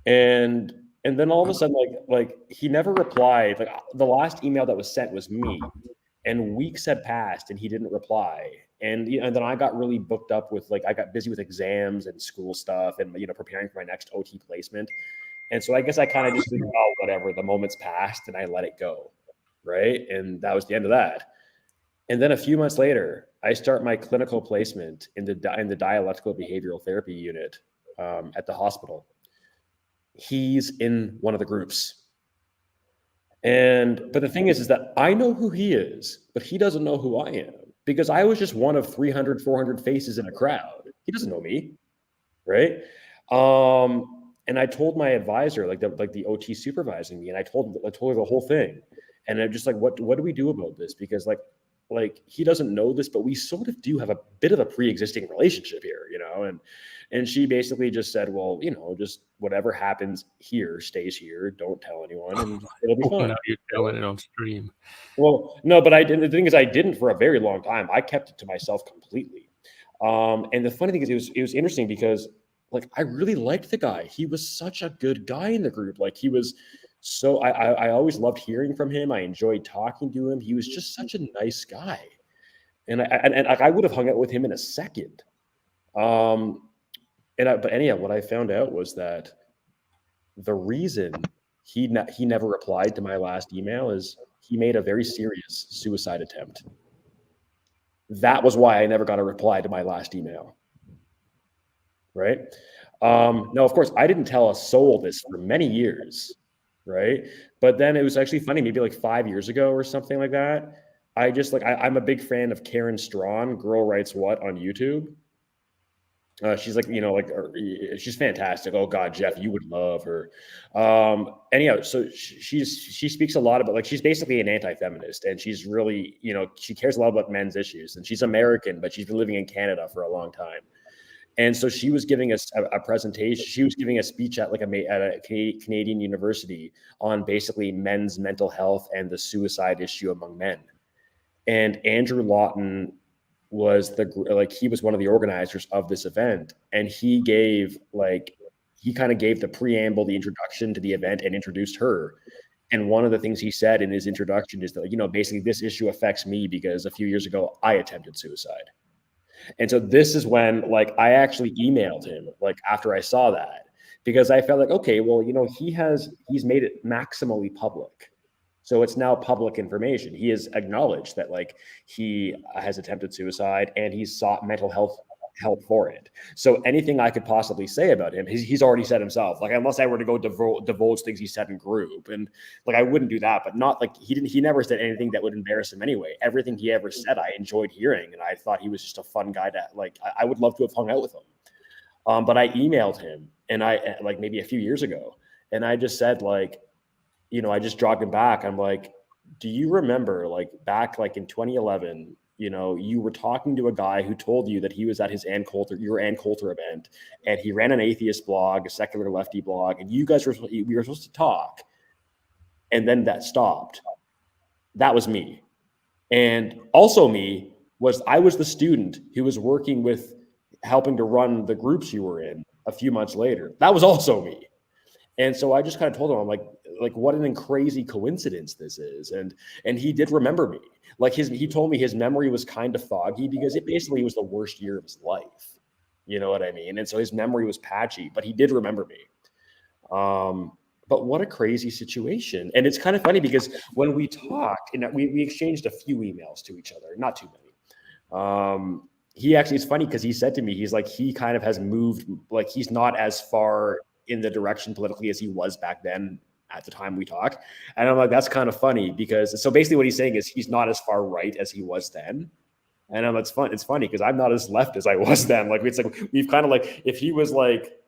And then all of a sudden, like he never replied. Like, the last email that was sent was me, and weeks had passed and he didn't reply. And then I got really booked up with, like, I got busy with exams and school stuff and, preparing for my next OT placement. And so I guess I kind of just figured, oh, whatever, the moment's passed, and I let it go. Right. And that was the end of that. And then a few months later, I start my clinical placement in the dialectical behavioral therapy unit at the hospital. He's in one of the groups. But the thing is that I know who he is, but he doesn't know who I am, because I was just one of 300, 400 faces in a crowd. He doesn't know me. Right. And I told my advisor, like the OT supervising me, and I told her the whole thing. And I'm just like, what do we do about this? Because like he doesn't know this, but we sort of do have a bit of a pre-existing relationship here, and she basically just said, well, just whatever happens here stays here. Don't tell anyone, and it'll be fine. Now you're telling it on stream. Well, no, but I didn't. The thing is, I didn't for a very long time. I kept it to myself completely. And the funny thing is, it was interesting because, like, I really liked the guy. He was such a good guy in the group. Like, he was so, I always loved hearing from him. I enjoyed talking to him. He was just such a nice guy. And I would have hung out with him in a second. But anyhow, what I found out was that the reason he never replied to my last email is he made a very serious suicide attempt. That was why I never got a reply to my last email. Right. Now, of course, I didn't tell a soul this for many years. Right. But then it was actually funny, maybe like 5 years ago or something like that. I'm a big fan of Karen Strawn, Girl Writes What, on YouTube. She's like, she's fantastic. Oh God, Jeff, you would love her. Anyhow, so she speaks a lot about, like, she's basically an anti-feminist, and she's really, she cares a lot about men's issues, and she's American, but she's been living in Canada for a long time. And so she was giving us a presentation. She was giving a speech at a Canadian university on basically men's mental health and the suicide issue among men. And Andrew Lawton was he was one of the organizers of this event, and he kind of gave the preamble, the introduction to the event, and introduced her. And one of the things he said in his introduction is that, basically, this issue affects me because a few years ago I attempted suicide. And so this is when, like, I actually emailed him, like, after I saw that, because I felt like, okay, well, he's made it maximally public. So it's now public information. He has acknowledged that like he has attempted suicide and he's sought mental health help for it. So anything I could possibly say about him, he's already said himself. Like unless I were to go divulge things he said in group, and like I wouldn't do that. But not like he never said anything that would embarrass him anyway. Everything he ever said, I enjoyed hearing, and I thought he was just a fun guy to like. I would love to have hung out with him. But I emailed him, and I like maybe a few years ago, and I just said like, I just jogged him back. I'm like, do you remember like back like in 2011, you were talking to a guy who told you that he was at your Ann Coulter event, and he ran an atheist blog, a secular lefty blog, and we were supposed to talk. And then that stopped. That was me. And also I was the student who was working with helping to run the groups you were in a few months later. That was also me. And so I just kind of told him, I'm like what an crazy coincidence this is. And he did remember me. Like he told me his memory was kind of foggy because it basically was the worst year of his life. You know what I mean? And so his memory was patchy, but he did remember me. But what a crazy situation. And it's kind of funny because when we talked, and we exchanged a few emails to each other, not too many. It's funny because he said to me, he's like, he kind of has moved, like he's not as far in the direction politically as he was back then at the time we talked. And I'm like, that's kind of funny because so basically what he's saying is he's not as far right as he was then. And it's funny because I'm not as left as I was then. Like it's like we've kind of like, if he was like,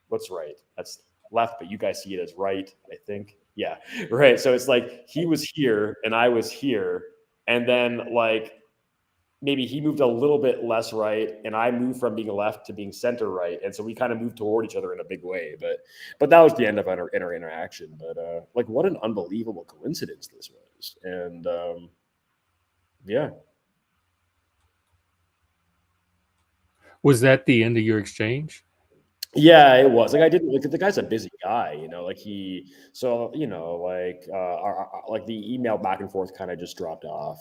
what's right? That's left, but you guys see it as right, I think. Yeah. Right. So it's like he was here and I was here. And then like maybe he moved a little bit less right and I moved from being left to being center right. And so we kind of moved toward each other in a big way. But that was the end of our interaction. But like what an unbelievable coincidence this was. And yeah. Was that the end of your exchange? Yeah, it was. Like I didn't like the guy's a busy guy, like like the email back and forth kind of just dropped off.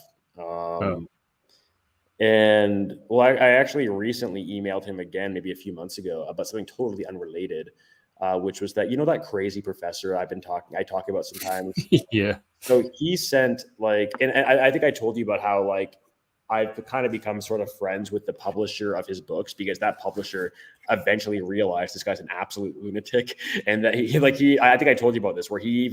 And well, I actually recently emailed him again, maybe a few months ago, about something totally unrelated, which was that, that crazy professor I talk about sometimes. Yeah. So he sent like, and I think I told you about how like I've kind of become sort of friends with the publisher of his books because that publisher eventually realized this guy's an absolute lunatic. And that I think I told you about this, where he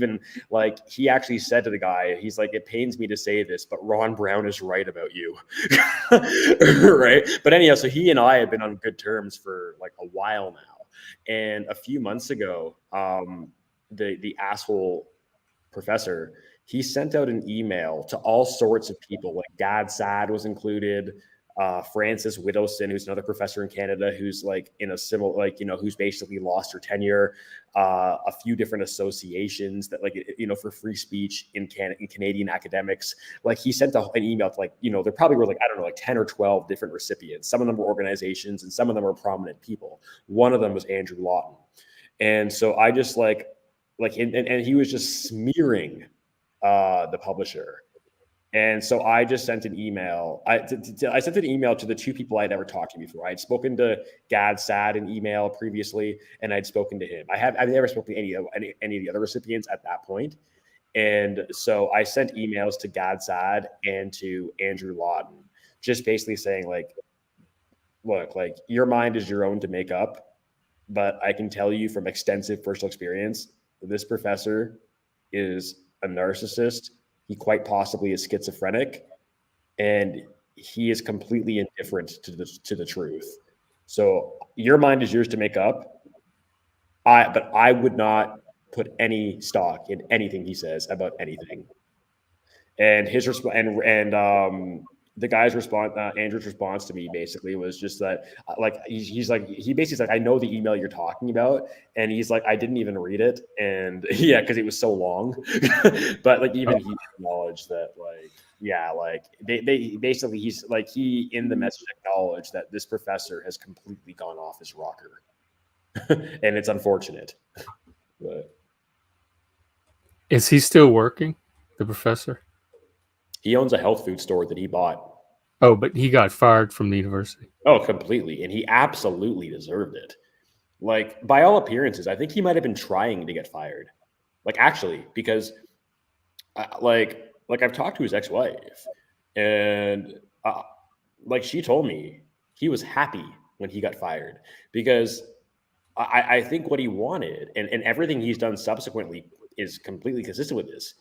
actually said to the guy, he's like, it pains me to say this, but Ron Brown is right about you. Right. But anyhow, so he and I have been on good terms for like a while now. And a few months ago, the asshole professor, he sent out an email to all sorts of people, like Gad Saad was included, Frances Widowson, who's another professor in Canada, who's like in a similar, who's basically lost her tenure, a few different associations that for free speech in Canadian academics. Like he sent an email to there probably were 10 or 12 different recipients. Some of them were organizations and some of them were prominent people. One of them was Andrew Lawton. And so I just and he was just smearing the publisher. And so I just sent an email. I sent an email to the two people I'd ever talked to before. I'd spoken to Gad Saad in email previously, and I'd spoken to him. I've never spoken to any of the other recipients at that point. And so I sent emails to Gad Saad and to Andrew Lawton, just basically saying look, your mind is your own to make up, but I can tell you from extensive personal experience, this professor is a narcissist. He quite possibly is schizophrenic, and he is completely indifferent to the truth. So your mind is yours to make up. But I would not put any stock in anything he says about anything. And his response, and the guy's response, Andrew's response to me basically was just that, he basically said, I know the email you're talking about. And he's like, I didn't even read it. And yeah, because it was so long. But even he acknowledged that, they basically, he's he in the message acknowledged that this professor has completely gone off his rocker. And it's unfortunate. But is he still working, the professor? He owns a health food store that he bought. Oh, but he got fired from the university. Oh, completely. And he absolutely deserved it. Like, by all appearances, I think he might have been trying to get fired. Like, actually, because like I've talked to his ex-wife, and like she told me he was happy when he got fired, because I think what he wanted, and everything he's done subsequently is completely consistent with this.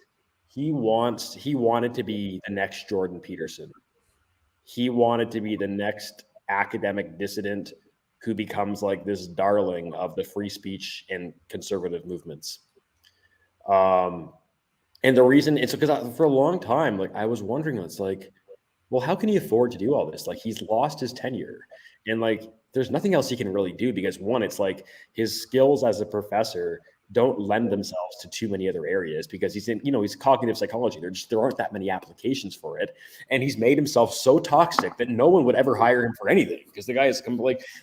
He wanted to be the next Jordan Peterson. He wanted to be the next academic dissident who becomes like this darling of the free speech and conservative movements. And the reason it's because for a long time, like I was wondering, it's like, well, how can he afford to do all this? Like, he's lost his tenure, and like there's nothing else he can really do, because one, it's like his skills as a professor don't lend themselves to too many other areas, because he's in, he's cognitive psychology. There aren't that many applications for it, and he's made himself so toxic that no one would ever hire him for anything, because the guy is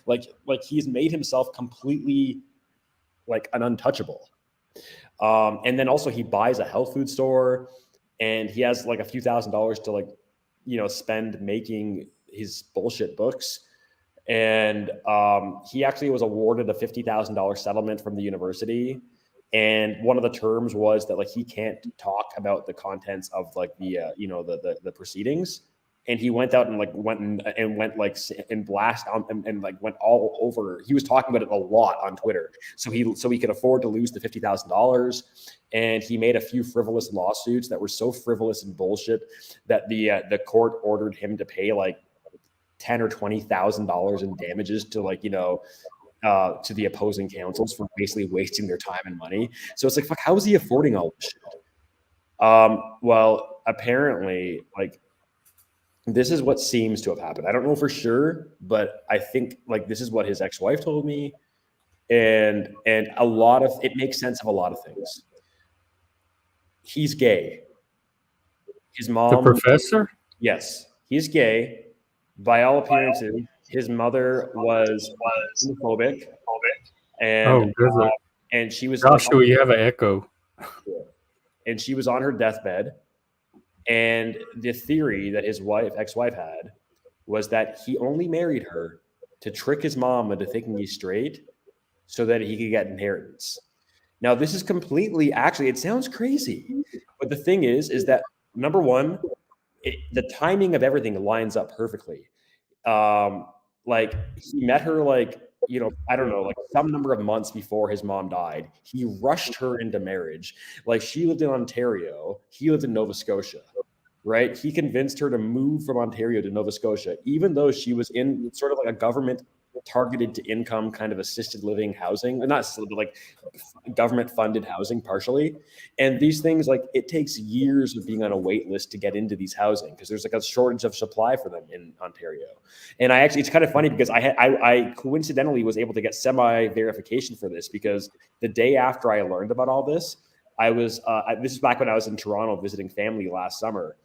like he's made himself completely like an untouchable. And then also he buys a health food store, and he has like a few $1,000s to like, spend making his bullshit books. And he actually was awarded a $50,000 settlement from the university. And one of the terms was that like he can't talk about the contents of like the proceedings. And he went out and like went and blast on and like went all over. He was talking about it a lot on Twitter. So he could afford to lose the $50,000. And he made a few frivolous lawsuits that were so frivolous and bullshit that the court ordered him to pay like $10,000 or $20,000 in damages to like to the opposing counsels for basically wasting their time and money. So it's like, fuck, how is he affording all this shit? Well, apparently, like, this is what seems to have happened. I don't know for sure, but I think like this is what his ex-wife told me, and a lot of it makes sense of a lot of things. He's gay. His mom, the professor? Yes, he's gay. By all appearances, his mother was homophobic, and she was. Joshua, you have an echo. And she was on her deathbed. And the theory that his ex-wife had was that he only married her to trick his mom into thinking he's straight so that he could get inheritance. Now, this is completely, actually, it sounds crazy. But the thing is that, number one, the timing of everything lines up perfectly. Like, he met her, like, I don't know, like some number of months before his mom died. He rushed her into marriage. Like, she lived in Ontario. He lived in Nova Scotia, right? He convinced her to move from Ontario to Nova Scotia, even though she was in sort of like a government targeted to income kind of assisted living housing, not assisted, but like government funded housing partially. And these things, like, it takes years of being on a wait list to get into these housing because there's like a shortage of supply for them in Ontario. And it's kind of funny because I coincidentally was able to get semi-verification for this, because the day after I learned about all this, this is back when I was in Toronto visiting family last summer,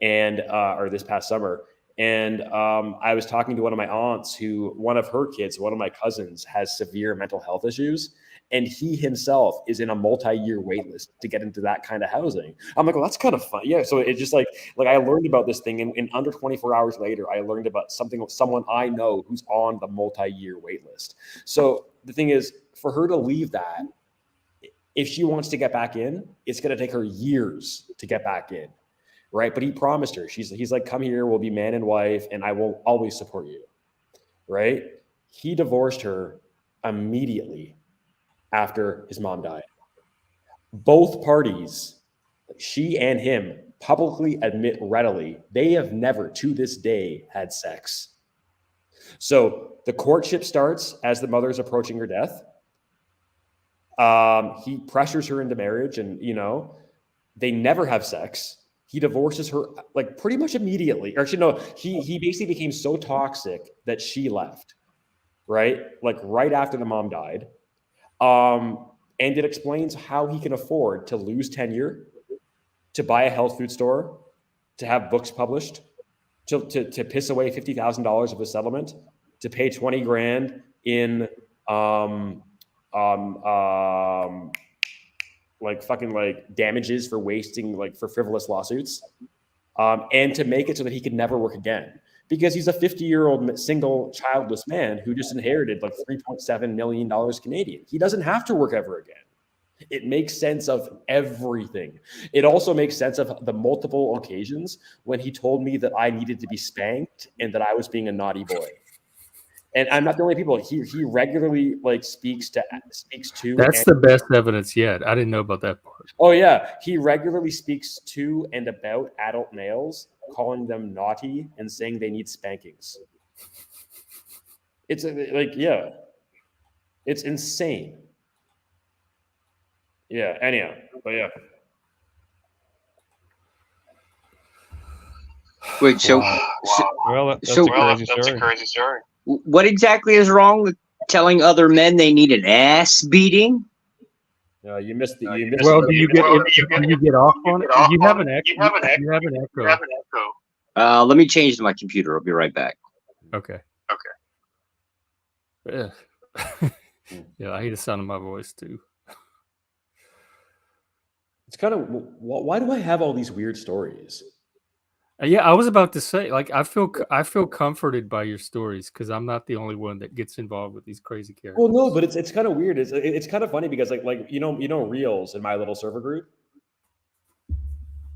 or this past summer. And I was talking to one of my aunts one of her kids, one of my cousins, has severe mental health issues. And he himself is in a multi-year wait list to get into that kind of housing. I'm like, well, that's kind of fun. Yeah. So it's just like I learned about this thing, and under 24 hours later, I learned about someone I know who's on the multi-year wait list. So the thing is, for her to leave that, if she wants to get back in, it's going to take her years to get back in. Right. But he promised her, he's like, come here, we'll be man and wife, and I will always support you. Right. He divorced her immediately after his mom died. Both parties, she and him, publicly admit readily they have never to this day had sex. So the courtship starts as the mother is approaching her death. He pressures her into marriage, and they never have sex. He divorces her like pretty much immediately. Or actually, no, he basically became so toxic that she left, right? Like right after the mom died. And it explains how he can afford to lose tenure, to buy a health food store, to have books published, to piss away $50,000 of a settlement, to pay $20,000 in like fucking like damages for wasting, like for frivolous lawsuits, and to make it so that he could never work again. because he's a 50-year-old single childless man who just inherited like $3.7 million Canadian. He doesn't have to work ever again. It makes sense of everything. It also makes sense of the multiple occasions when he told me that I needed to be spanked and that I was being a naughty boy. And I'm not the only people. He regularly like speaks to. That's the best evidence yet. I didn't know about that part. Oh yeah, he regularly speaks to and about adult males, calling them naughty and saying they need spankings. It's it's insane. Yeah. Anyhow, but yeah. Wait, so Well, that's a crazy story. What exactly is wrong with telling other men they need an ass beating? No, you missed the. Well, do you get off on it? You have an echo. You have an echo. Let me change to my computer. I'll be right back. Okay. Yeah. Yeah, I hate the sound of my voice too. It's kind of why do I have all these weird stories? Yeah, I was about to say, like, I feel comforted by your stories because I'm not the only one that gets involved with these crazy characters. Well, no, but it's kind of weird. It's kind of funny because like you know Reels in my little server group.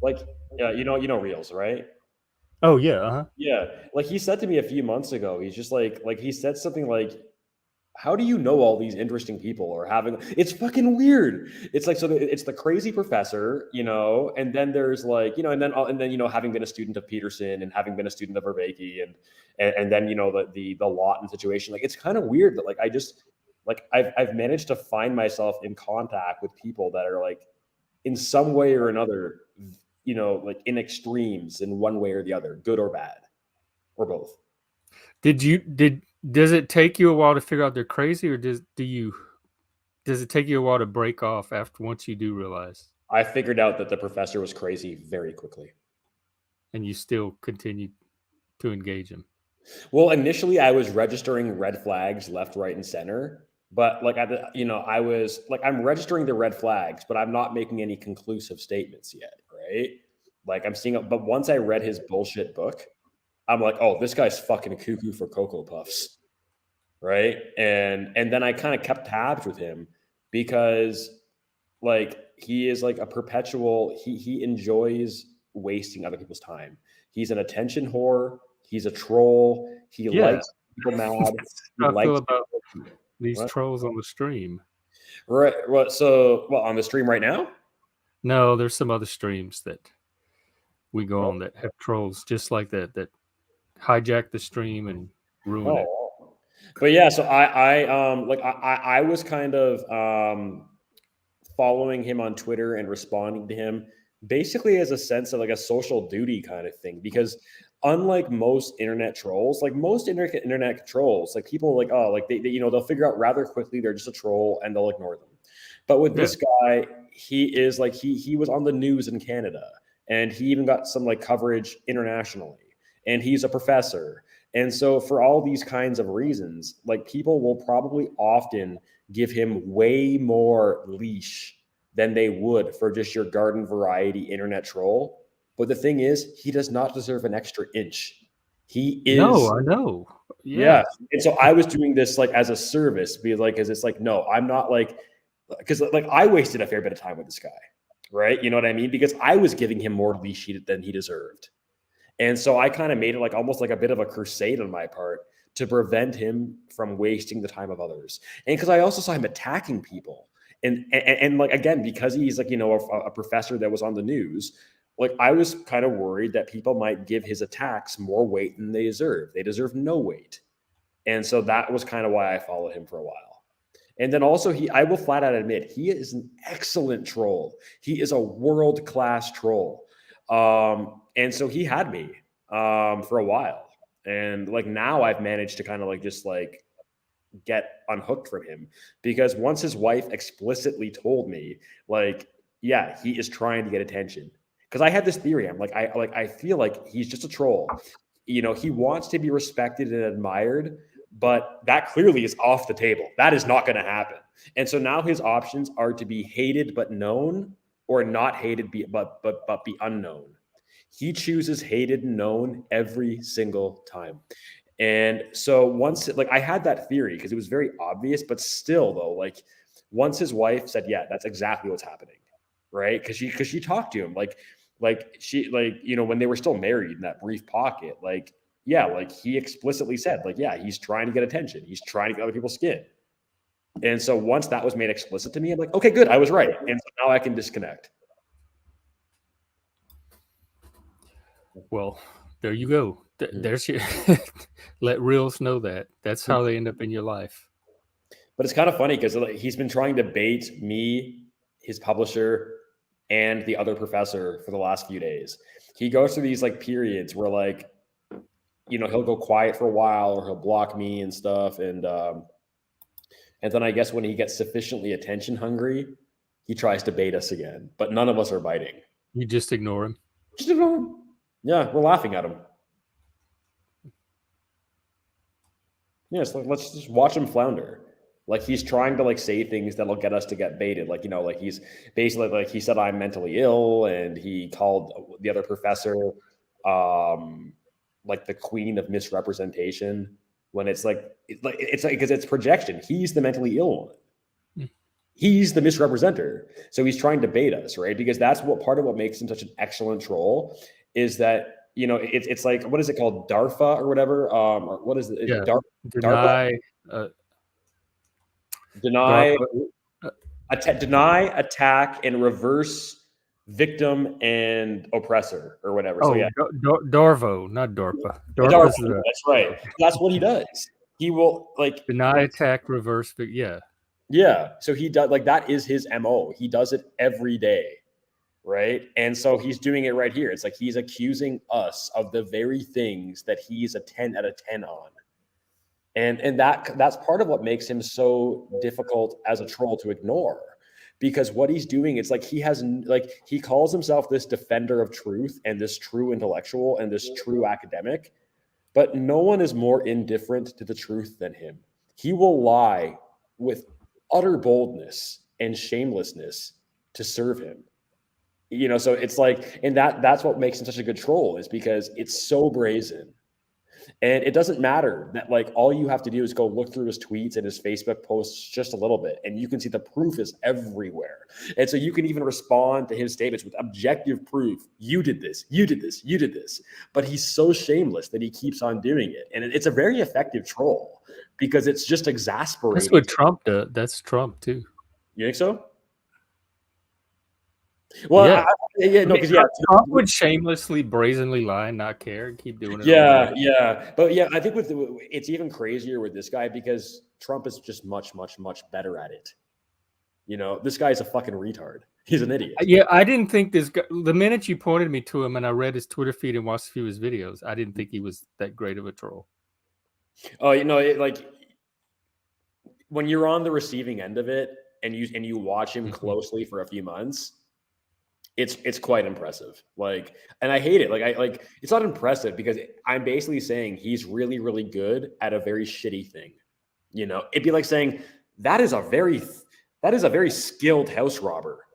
Like you know Reels, right? Oh yeah, Yeah, like he said to me a few months ago. He's just like he said something like, how do you know all these interesting people or having it's fucking weird. It's like, so it's the crazy professor, you know, and then there's like, you know, and then, you know, having been a student of Peterson and having been a student of Vervaeke and then, you know, the Lawton situation, like, it's kind of weird that like, I just like, I've managed to find myself in contact with people that are like in some way or another, you know, like in extremes in one way or the other, good or bad, or both. Does it take you a while to figure out they're crazy, or does it take you a while to break off after once you do realize? I figured out that the professor was crazy very quickly. And you still continue to engage him? Well, initially I was registering red flags left, right, and center. But like, I was like, I'm registering the red flags, but I'm not making any conclusive statements yet, right? Like I'm seeing, but once I read his bullshit book, I'm like, oh, this guy's fucking cuckoo for Cocoa Puffs, right? And then I kind of kept tabs with him because, like, he is like a perpetual. He enjoys wasting other people's time. He's an attention whore. He's a troll. He likes people mad. I feel about these trolls on the stream. Right. Well, so on the stream right now? No, there's some other streams that we go on that have trolls just like that hijack the stream and ruin it. But yeah, so I was kind of following him on Twitter and responding to him basically as a sense of like a social duty kind of thing, because unlike most internet trolls, like most internet trolls, like people like, oh, like they you know, they'll figure out rather quickly they're just a troll and they'll ignore them. But with this guy, he is like he was on the news in Canada and he even got some like coverage internationally. And he's a professor. And so for all these kinds of reasons, like people will probably often give him way more leash than they would for just your garden variety internet troll. But the thing is, he does not deserve an extra inch. He is. No, I know. Yeah. And so I was doing this like as a service, because it's like, no, I'm not like, because like I wasted a fair bit of time with this guy, right? You know what I mean? Because I was giving him more leash than he deserved. And so I kind of made it like almost like a bit of a crusade on my part to prevent him from wasting the time of others. And because I also saw him attacking people. And like, again, because he's like, you know, a professor that was on the news, like I was kind of worried that people might give his attacks more weight than they deserve. They deserve no weight. And so that was kind of why I followed him for a while. And then also I will flat out admit, he is an excellent troll. He is a world-class troll. And so he had me for a while. And like now I've managed to kind of like just like get unhooked from him, because once his wife explicitly told me like, yeah, he is trying to get attention. Because I had this theory. I'm like, I feel like he's just a troll. You know, he wants to be respected and admired, but that clearly is off the table. That is not going to happen. And so now his options are to be hated but known, or not hated but be unknown. He chooses hated and known every single time. And so once, like, I had that theory because it was very obvious, but still, though, like, once his wife said, yeah, that's exactly what's happening, right? Because she talked to him, like she, like, you know, when they were still married in that brief pocket, like, yeah, like, he explicitly said, like, yeah, he's trying to get attention, he's trying to get other people's skin. And so once that was made explicit to me, I'm like, okay, good, I was right, and so now I can disconnect. Well, there you go. There's your let reals know that. That's how they end up in your life. But it's kind of funny because, like, he's been trying to bait me, his publisher, and the other professor for the last few days. He goes through these, like, periods where, like, you know, he'll go quiet for a while or he'll block me and stuff. And then I guess when he gets sufficiently attention hungry, he tries to bait us again. But none of us are biting. You just ignore him. Just ignore him. Yeah, we're laughing at him. Yeah, so let's just watch him flounder. Like, he's trying to, like, say things that'll get us to get baited. Like, you know, like, he's basically, like, he said I'm mentally ill, and he called the other professor like the queen of misrepresentation, when it's like because it's projection. He's the mentally ill one. He's the misrepresenter. So he's trying to bait us, right? Because that's what part of what makes him such an excellent troll is that, you know, it's like, what is it called? DARPA or whatever. Or what is it? Yeah. DARPA? Deny, deny, attack, and reverse victim and oppressor or whatever. Oh, so yeah, Darvo, not DARPA. DARPA, that's right. That's what he does. He will, like, deny, attack, reverse. Yeah. Yeah. So he does, like, that is his MO. He does it every day. Right. And so he's doing it right here. It's like he's accusing us of the very things that he's a 10 out of 10 on. And that's part of what makes him so difficult as a troll to ignore, because what he's doing, it's like he calls himself this defender of truth and this true intellectual and this true academic, but no one is more indifferent to the truth than him. He will lie with utter boldness and shamelessness to serve him. You know, so it's like, and that's what makes him such a good troll, is because it's so brazen. And it doesn't matter that, like, all you have to do is go look through his tweets and his Facebook posts just a little bit, and you can see the proof is everywhere. And so you can even respond to his statements with objective proof. You did this, you did this, you did this. But he's so shameless that he keeps on doing it. And it's a very effective troll because it's just exasperating. That's what Trump does. That's Trump too. You think so? Well, yeah, no, because Trump would shamelessly, brazenly lie and not care and keep doing it. Yeah, but yeah, I think it's even crazier with this guy because Trump is just much, much, much better at it. You know, this guy's a fucking retard. He's an idiot. Yeah, I didn't think this guy. The minute you pointed me to him and I read his Twitter feed and watched a few of his videos, I didn't think he was that great of a troll. Oh, you know, like when you're on the receiving end of it and you watch him closely for a few months. It's quite impressive. Like, and I hate it. Like, it's not impressive because I'm basically saying he's really, really good at a very shitty thing. You know, it'd be like saying that is a very skilled house robber.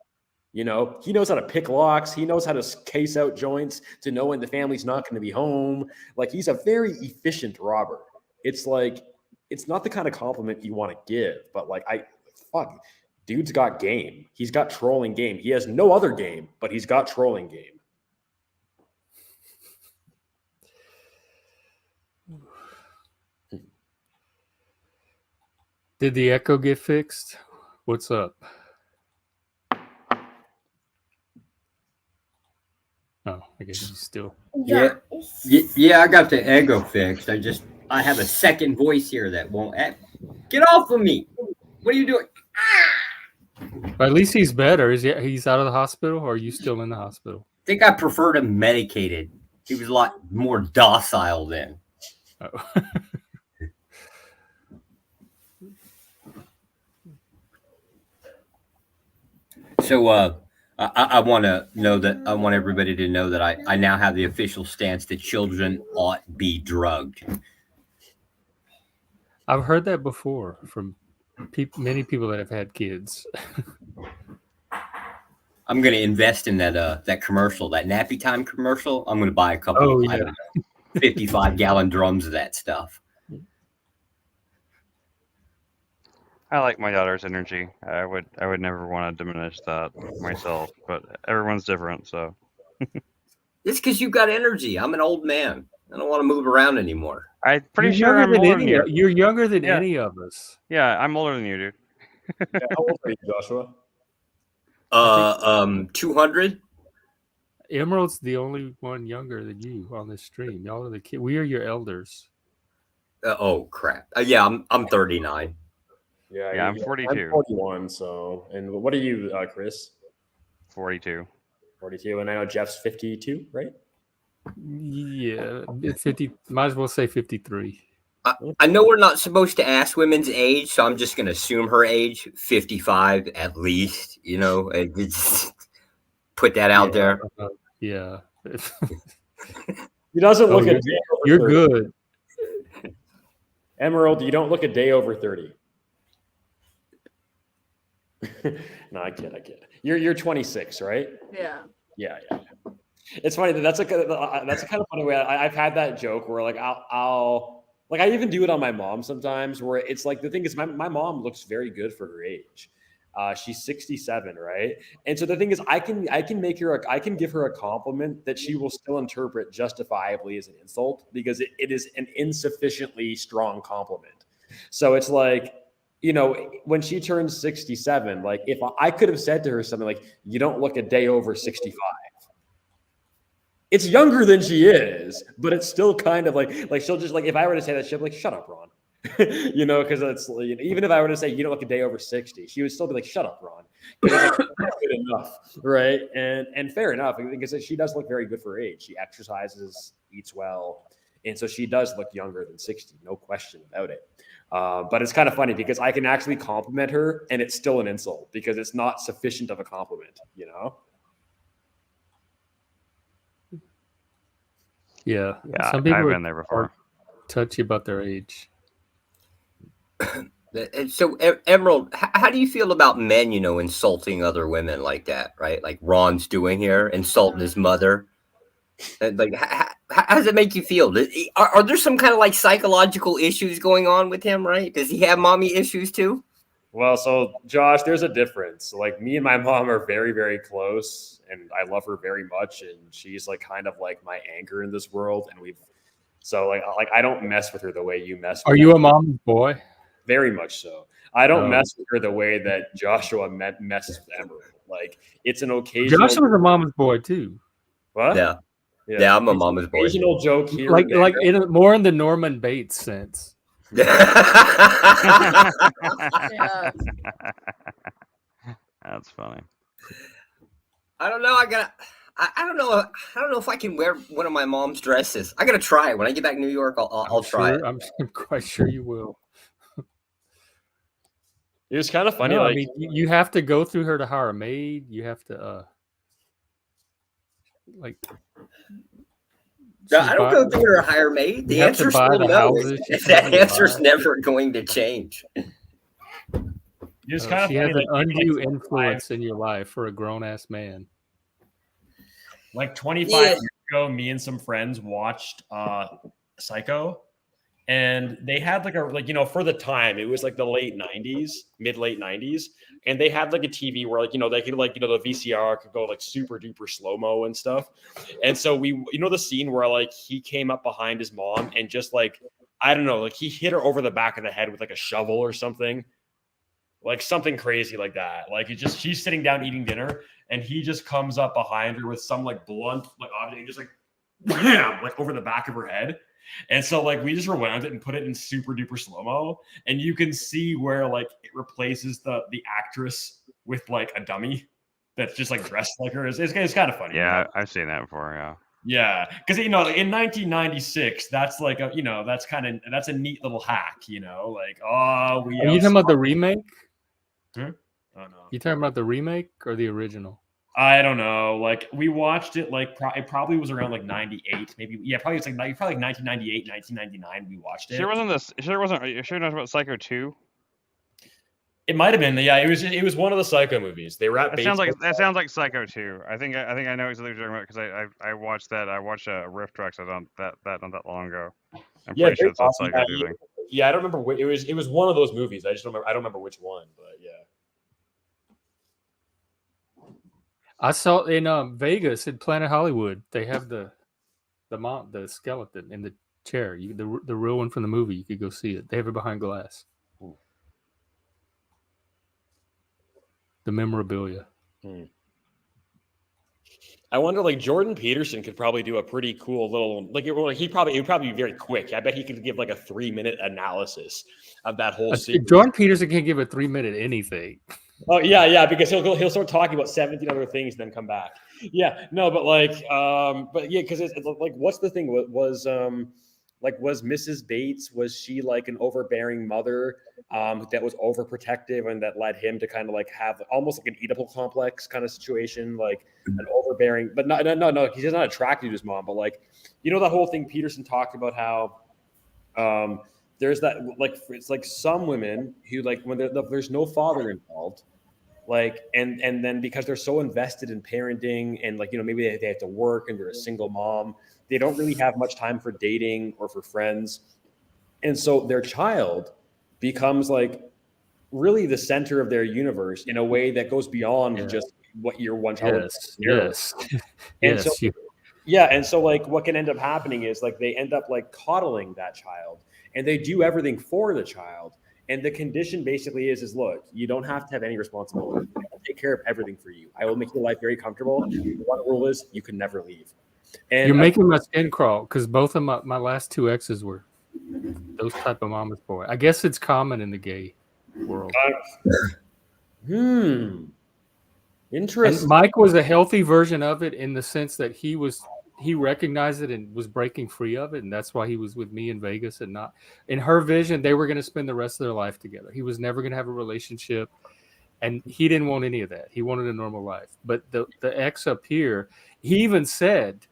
You know, he knows how to pick locks. He knows how to case out joints to know when the family's not going to be home. Like, he's a very efficient robber. It's like, it's not the kind of compliment you want to give, but like, dude's got game. He's got trolling game. He has no other game, but he's got trolling game. Did the echo get fixed? What's up? Oh, I guess he's still. Yeah, I got the echo fixed. I have a second voice here that won't. Get off of me! What are you doing? But at least he's better. He's out of the hospital, or are you still in the hospital? I think I preferred him medicated. He was a lot more docile then. Oh. So I want everybody to know that I now have the official stance that children ought be drugged. I've heard that before from many people that have had kids. I'm gonna invest in that commercial, that nappy time commercial. I'm gonna buy a couple of, I don't know, 55-gallon drums of that stuff. I like my daughter's energy. I would never want to diminish that myself, but everyone's different, so. It's because you got energy. I'm an old man. I don't want to move around anymore. I'm pretty You're sure I'm younger than older than you. You're younger than Yeah. any of us. Yeah, I'm older than you, dude. Yeah, how old are you, Joshua? 200. Emerald's the only one younger than you on this stream. Y'all are the kid. We are your elders. Oh crap. Yeah, I'm 39. Yeah, I'm 42. I'm 41. So, and what are you, Chris? 42. 42, and I know Jeff's 52, right? Yeah, it's 50. Might as well say 53. I know we're not supposed to ask women's age, so I'm just gonna assume her age, 55 at least. You know, just put that out there. Yeah. He doesn't look you're, a day over you're 30. good. Emerald, you don't look a day over 30. No, I kid. You're 26, right? Yeah. Yeah. It's funny. That's a kind of funny way. I've had that joke where like I'll like I even do it on my mom sometimes. Where it's like the thing is my mom looks very good for her age. She's 67, right? And so the thing is, I can give her a compliment that she will still interpret justifiably as an insult because it is an insufficiently strong compliment. So it's like, you know, when she turns 67, like if I could have said to her something like, "You don't look a day over 65." It's younger than she is, but it's still kind of like she'll just like if I were to say that, she'll be like, "Shut up, Ron." You know, because it's even if I were to say you don't look a day over 60, she would still be like, "Shut up, Ron." It's like, good enough, right? And fair enough because she does look very good for her age. She exercises, eats well, and so she does look younger than 60, no question about it. But it's kind of funny because I can actually compliment her, and it's still an insult because it's not sufficient of a compliment, you know. Yeah. Yeah, Some people I've been there before. Touchy about their age. So, Emerald, how do you feel about men, you know, insulting other women like that, right? Like Ron's doing here, insulting his mother. And like, how does it make you feel? Are there some kind of like psychological issues going on with him, right? Does he have mommy issues too? Well, so Josh, there's a difference. Like me and my mom are very, very close, and I love her very much, and she's like kind of like my anchor in this world. And so I don't mess with her the way you mess with her. Are you a mama's boy? Very much so. I don't mess with her the way that Joshua messes with Emerald. Like it's an occasional. Joshua's a mama's boy too. What? Yeah, I'm a mama's boy. Occasional joke here, like more in the Norman Bates sense. Yeah. That's funny. I don't know. I don't know if I can wear one of my mom's dresses. I gotta try it when I get back to New York. I'll try it. I'm quite sure you will. It was kind of funny. No, like I mean, you have to go through her to hire a maid. You have to like. No, I don't go through her to hire maid. The answer's still no. That answer's never going to change. She has an undue influence in your life for a grown-ass man. Like 25 years ago, me and some friends watched Psycho, and they had for the time, it was like the mid-late 90s, and they had like a TV where they could the VCR could go like super duper slow-mo and stuff. And so the scene where like he came up behind his mom and just like, I don't know, like he hit her over the back of the head with like a shovel or something. Like something crazy like that. Like she's sitting down eating dinner, and he just comes up behind her with some like blunt like object, just like bam, like over the back of her head. And so like we just rewound it and put it in super duper slow mo, and you can see where like it replaces the actress with like a dummy that's just like dressed like her. It's kind of funny. Yeah, I've seen that before. Yeah. Yeah, because in 1996, that's like that's a neat little hack. Like Are you talking about the remake? Oh no. You talking about the remake or the original? I don't know. Like we watched it like it probably was around like 98, maybe. Yeah, probably it's like 1998, 1999. We watched it. Sure wasn't this? Sure wasn't? Are you sure not about Psycho 2? It might have been. Yeah, it was one of the Psycho movies. They were at That sounds like Psycho 2. I think I know exactly what you're talking about because I watched that. I watched Riff Tracks on that not that long ago. I'm Yeah, pretty sure very it's that awesome. Psycho 2 thing. Yeah, I don't remember. It was one of those movies. I just don't remember. I don't remember which one, but yeah. I saw in Vegas in Planet Hollywood. They have the skeleton in the chair. The real one from the movie. You could go see it. They have it behind glass. Ooh. The memorabilia. I wonder, like Jordan Peterson could probably do a pretty cool little it would probably be very quick. I bet he could give like a 3-minute analysis of that whole scene. Jordan Peterson can't give a 3-minute anything. Oh yeah, because he'll start talking about 17 other things, and then come back. Yeah, no, but because it's like, what's the thing? Was Mrs. Bates, was she like an overbearing mother that was overprotective and that led him to kind of like have almost like an Oedipal complex kind of situation, like an overbearing, but no, he's just not attracted to his mom, but like, that whole thing Peterson talked about how there's that, like, it's like some women who, like, when there's no father involved, like, and then because they're so invested in parenting and, like, maybe they have to work and they're a single mom, they don't really have much time for dating or for friends. And so their child becomes like really the center of their universe in a way that goes beyond just what your one child Yes. And so, and so like what can end up happening is like they end up like coddling that child and they do everything for the child. And the condition basically is look, you don't have to have any responsibility. I'll take care of everything for you. I will make your life very comfortable. The one rule is you can never leave. And you're making my skin crawl because both of my last two exes were those type of mama's boy. I guess it's common in the gay world. Interesting. And Mike was a healthy version of it in the sense that he recognized it and was breaking free of it, and that's why he was with me in Vegas and not in her vision. They were going to spend the rest of their life together. He was never going to have a relationship, and he didn't want any of that. He wanted a normal life. But the ex up here, he even said,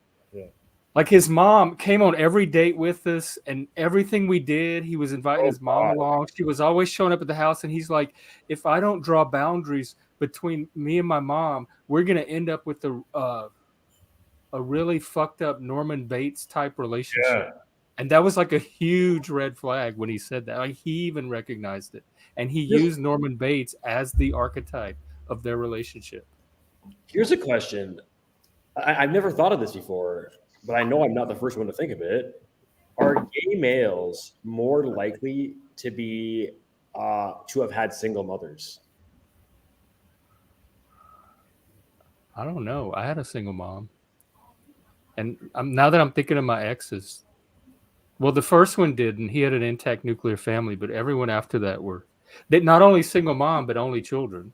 like, his mom came on every date with us and everything we did. He was inviting his mom along. She was always showing up at the house, and he's like, if I don't draw boundaries between me and my mom, we're going to end up with a really fucked up Norman Bates type relationship. Yeah. And that was like a huge red flag when he said that. Like, he even recognized it. And he used Norman Bates as the archetype of their relationship. Here's a question. I've never thought of this before, but I know I'm not the first one to think of it. Are gay males more likely to be to have had single mothers? I don't know. I had a single mom. And now that I'm thinking of my exes, well, the first one did, and he had an intact nuclear family, but everyone after that were not only single mom, but only children.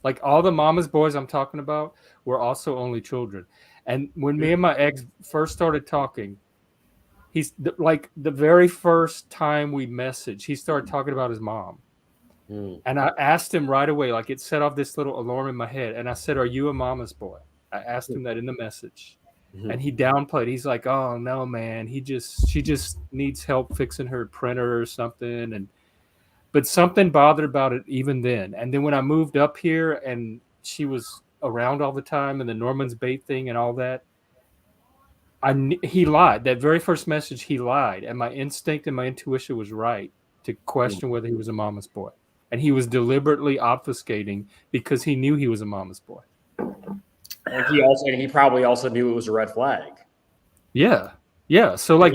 Like, all the mama's boys I'm talking about were also only children. And when me and my ex first started talking, he's like the very first time we messaged, he started talking about his mom. And I asked him right away, like, it set off this little alarm in my head. And I said, are you a mama's boy? I asked him that in the message. And he downplayed. He's like, oh no, man, she just needs help fixing her printer or something. But something bothered about it even then. And then when I moved up here and she was around all the time and the Norman's Bates thing and all that, he lied. That very first message, he lied. And my instinct and my intuition was right to question whether he was a mama's boy. And he was deliberately obfuscating because he knew he was a mama's boy. And he probably also knew it was a red flag. Yeah. Yeah. So like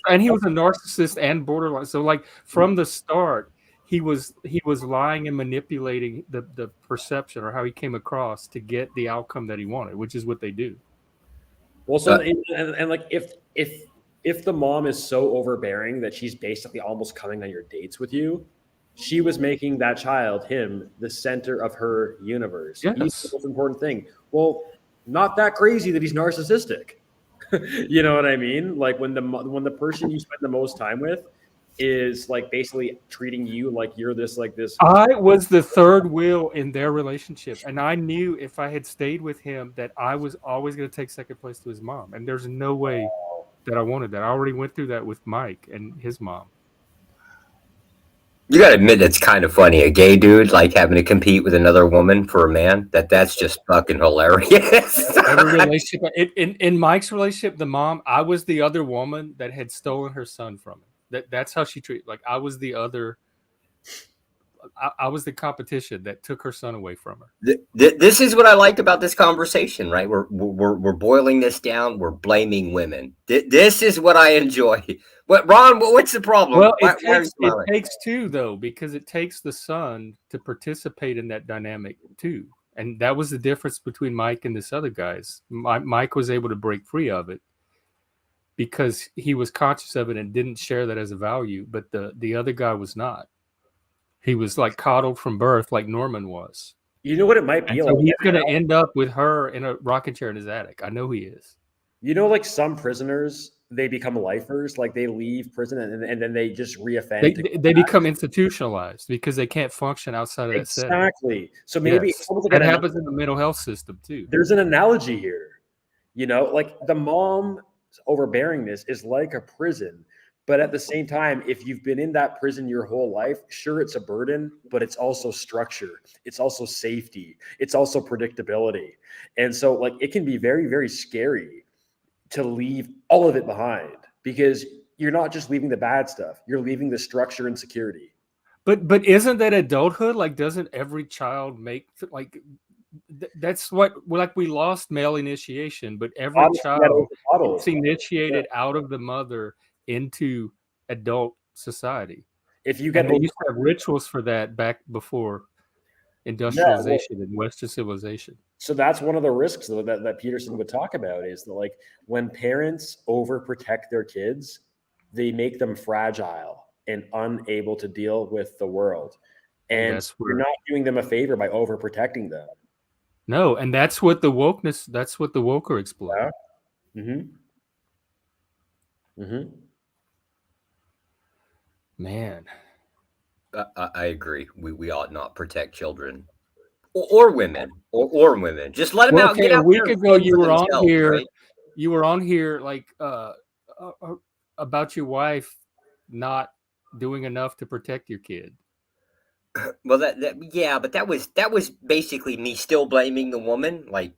and he was a narcissist and borderline. So like from the start, he was lying and manipulating the perception or how he came across to get the outcome that he wanted, which is what they do. Well, so and like if the mom is so overbearing that she's basically almost coming on your dates with you, she was making that child, him, the center of her universe. Yes. He's the most important thing. Well, not that crazy that he's narcissistic. You know what I mean? Like when the person you spend the most time with is like basically treating you like you're this. I was the third wheel in their relationship, and I knew if I had stayed with him that I was always going to take second place to his mom, and there's no way that I wanted that. I already went through that with Mike and his mom. You gotta admit that's kind of funny. A gay dude like having to compete with another woman for a man. That's just fucking hilarious. Every relationship in Mike's relationship, the mom, I was the other woman that had stolen her son from him. That's how she treated. Like I was the other. I was the competition that took her son away from her. This is what I like about this conversation, right? We're boiling this down. We're blaming women. This is what I enjoy. What, Ron? What's the problem? Well, it takes two though, because it takes the son to participate in that dynamic too, and that was the difference between Mike and this other guys. Mike was able to break free of it because he was conscious of it and didn't share that as a value, but the other guy was not. He was like coddled from birth, like Norman was. You know what it might be and like? So he's going to end up with her in a rocking chair in his attic. I know he is. You know, like some prisoners, they become lifers. Like they leave prison and then they just reoffend. They become institutionalized because they can't function outside of that setting. Exactly. So maybe yes. That happens in the mental health system too. There's an analogy here. You know, like the mom's overbearingness is like a prison. But at the same time, if you've been in that prison your whole life, sure, it's a burden, but it's also structure. It's also safety. It's also predictability. And so like it can be very, very scary to leave all of it behind because you're not just leaving the bad stuff. You're leaving the structure and security. But isn't that adulthood? Like, doesn't every child make like that's what like we lost male initiation, but every child is initiated out of the mother into adult society. If you get, they used to have rituals for that back before industrialization and Western civilization. So that's one of the risks that Peterson would talk about is that like when parents overprotect their kids, they make them fragile and unable to deal with the world. And you're not doing them a favor by overprotecting them. No, and that's what the wokeness, that's what the woker exploit. Yeah. Mm-hmm. Mm-hmm. Man, I agree. We ought not protect children or women or women. Just let them out. Okay, get out a week ago, you were on here. Right? You were on here like about your wife not doing enough to protect your kid. Well, but that was basically me still blaming the woman, like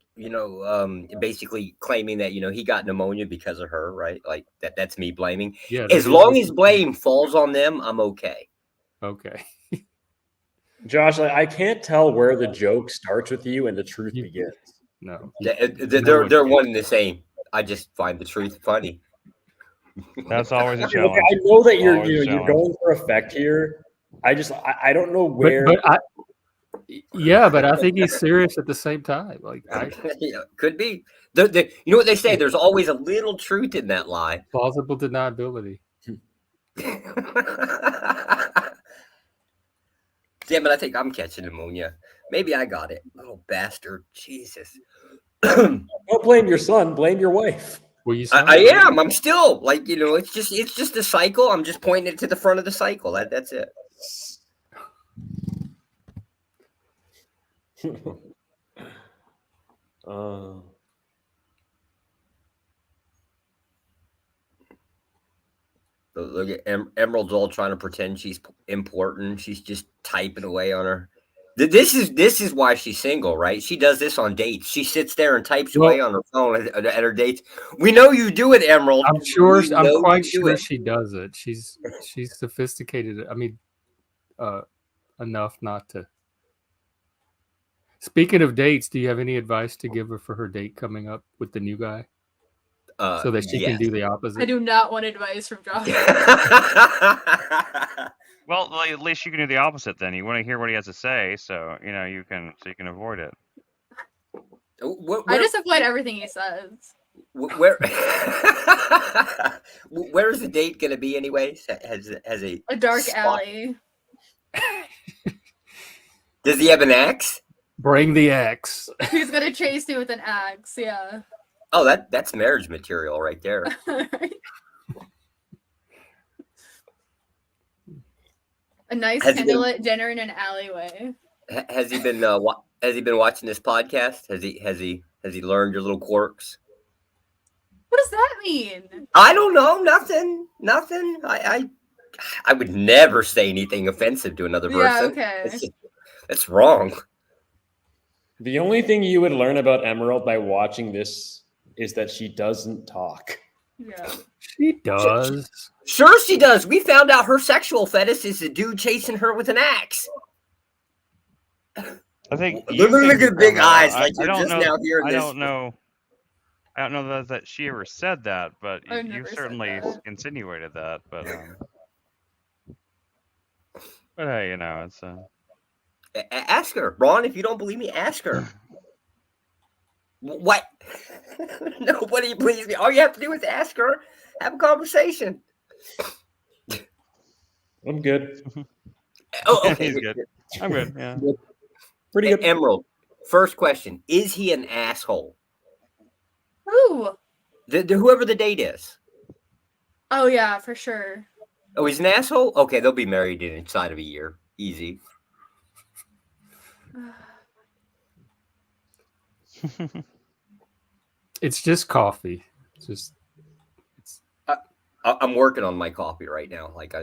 basically claiming that he got pneumonia because of her, right? Like that's me blaming. Yeah. As long as blame falls on them, I'm okay. Okay. Josh, I can't tell where the joke starts with you and the truth begins. No, they're one and the same. I just find the truth funny. That's always a challenge. I know that you're going for effect here. I don't know where. But I think he's serious at the same time. Like could be. You know what they say? There's always a little truth in that lie. Plausible deniability. Damn it! I think I'm catching pneumonia. Maybe I got it. Little bastard. Jesus. Don't blame your son. Blame your wife. Well, I am. I'm still like It's just a cycle. I'm just pointing it to the front of the cycle. That's it. Look at Emerald's all trying to pretend she's important. She's just typing away on her. This is why she's single, right? She does this on dates. She sits there and types away on her phone at her dates. We know you do it, Emerald. I'm sure. I'm quite sure she does it. She's sophisticated. I mean, enough not to. Speaking of dates, do you have any advice to give her for her date coming up with the new guy? So that she can do the opposite. I do not want advice from Josh. Well, at least you can do the opposite. Then you want to hear what he has to say, so you can avoid it. I just avoid everything he says. Where is the date going to be, anyways? Has a dark alley. Does he have an axe? Bring the axe. He's gonna chase you with an axe. Yeah. Oh, that's marriage material right there. A nice candlelit dinner in an alleyway. Has he been watching this podcast? Has he learned your little quirks? What does that mean? I don't know. Nothing. I would never say anything offensive to another person. Yeah, okay. That's wrong. The only thing you would learn about Emerald by watching this is that she doesn't talk. Yeah. She does. Sure she does. We found out her sexual fetish is a dude chasing her with an axe. I think Look at big eyes, like you're just now hearing this. I don't know that she ever said that, but I've you never said certainly that. insinuated that. But hey, you know, it's Ask her, Ron. If you don't believe me, ask her. What? Nobody believes me. All you have to do is ask her. Have a conversation. I'm good. Oh, okay. He's good. I'm good. Yeah. Pretty good. Emerald, first question. Is he an asshole? Ooh. Whoever the date is. Oh yeah, for sure. Oh, he's an asshole? Okay, they'll be married inside of a year. Easy. It's just coffee. I'm working on my coffee right now. Like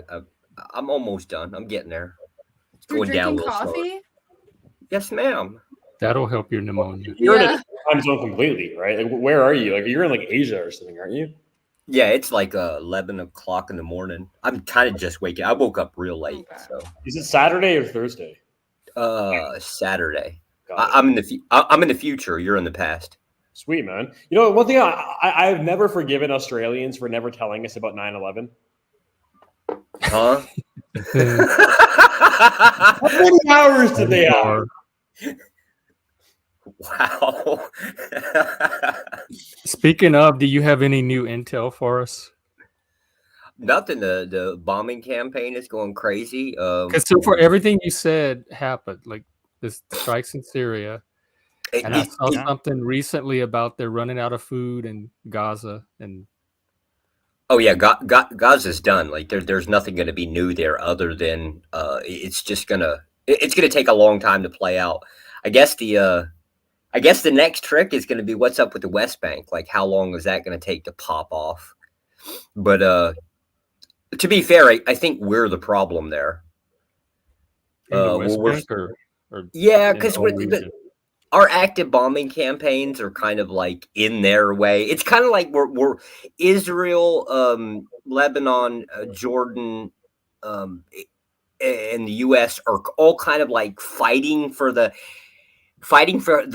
I'm almost done. I'm getting there. It's You're going down a drinking little coffee? slower. Yes, ma'am. That'll help your pneumonia. You're in Yeah. a time zone completely, right? Like, where are you? Like, you're in like Asia or something, aren't you? Yeah, it's like 11 o'clock in the morning. I'm kind of just waking. I woke up real late. Okay. So Is it Saturday or Thursday? Saturday. Got it. I'm in the future. You're in the past. Sweet, man. You know, one thing I've never forgiven Australians for never telling us about 9/11. Huh? How many hours did they have? Wow. Speaking of, do you have any new intel for us? Nothing. The bombing campaign is going crazy. Because so for everything you said happened, like this strikes in Syria, and I saw something recently about they're running out of food in Gaza, and oh yeah, Gaza's done. Like there's nothing going to be new there other than it's gonna take a long time to play out. I guess the next trick is going to be what's up with the West Bank. Like how long is that going to take to pop off? But to be fair, I think we're the problem there. in the West Bank or yeah, in because the whole region? our active bombing campaigns are kind of like in their way. It's kind of like we're Israel, Lebanon, Jordan, and the U.S. are all kind of like fighting for the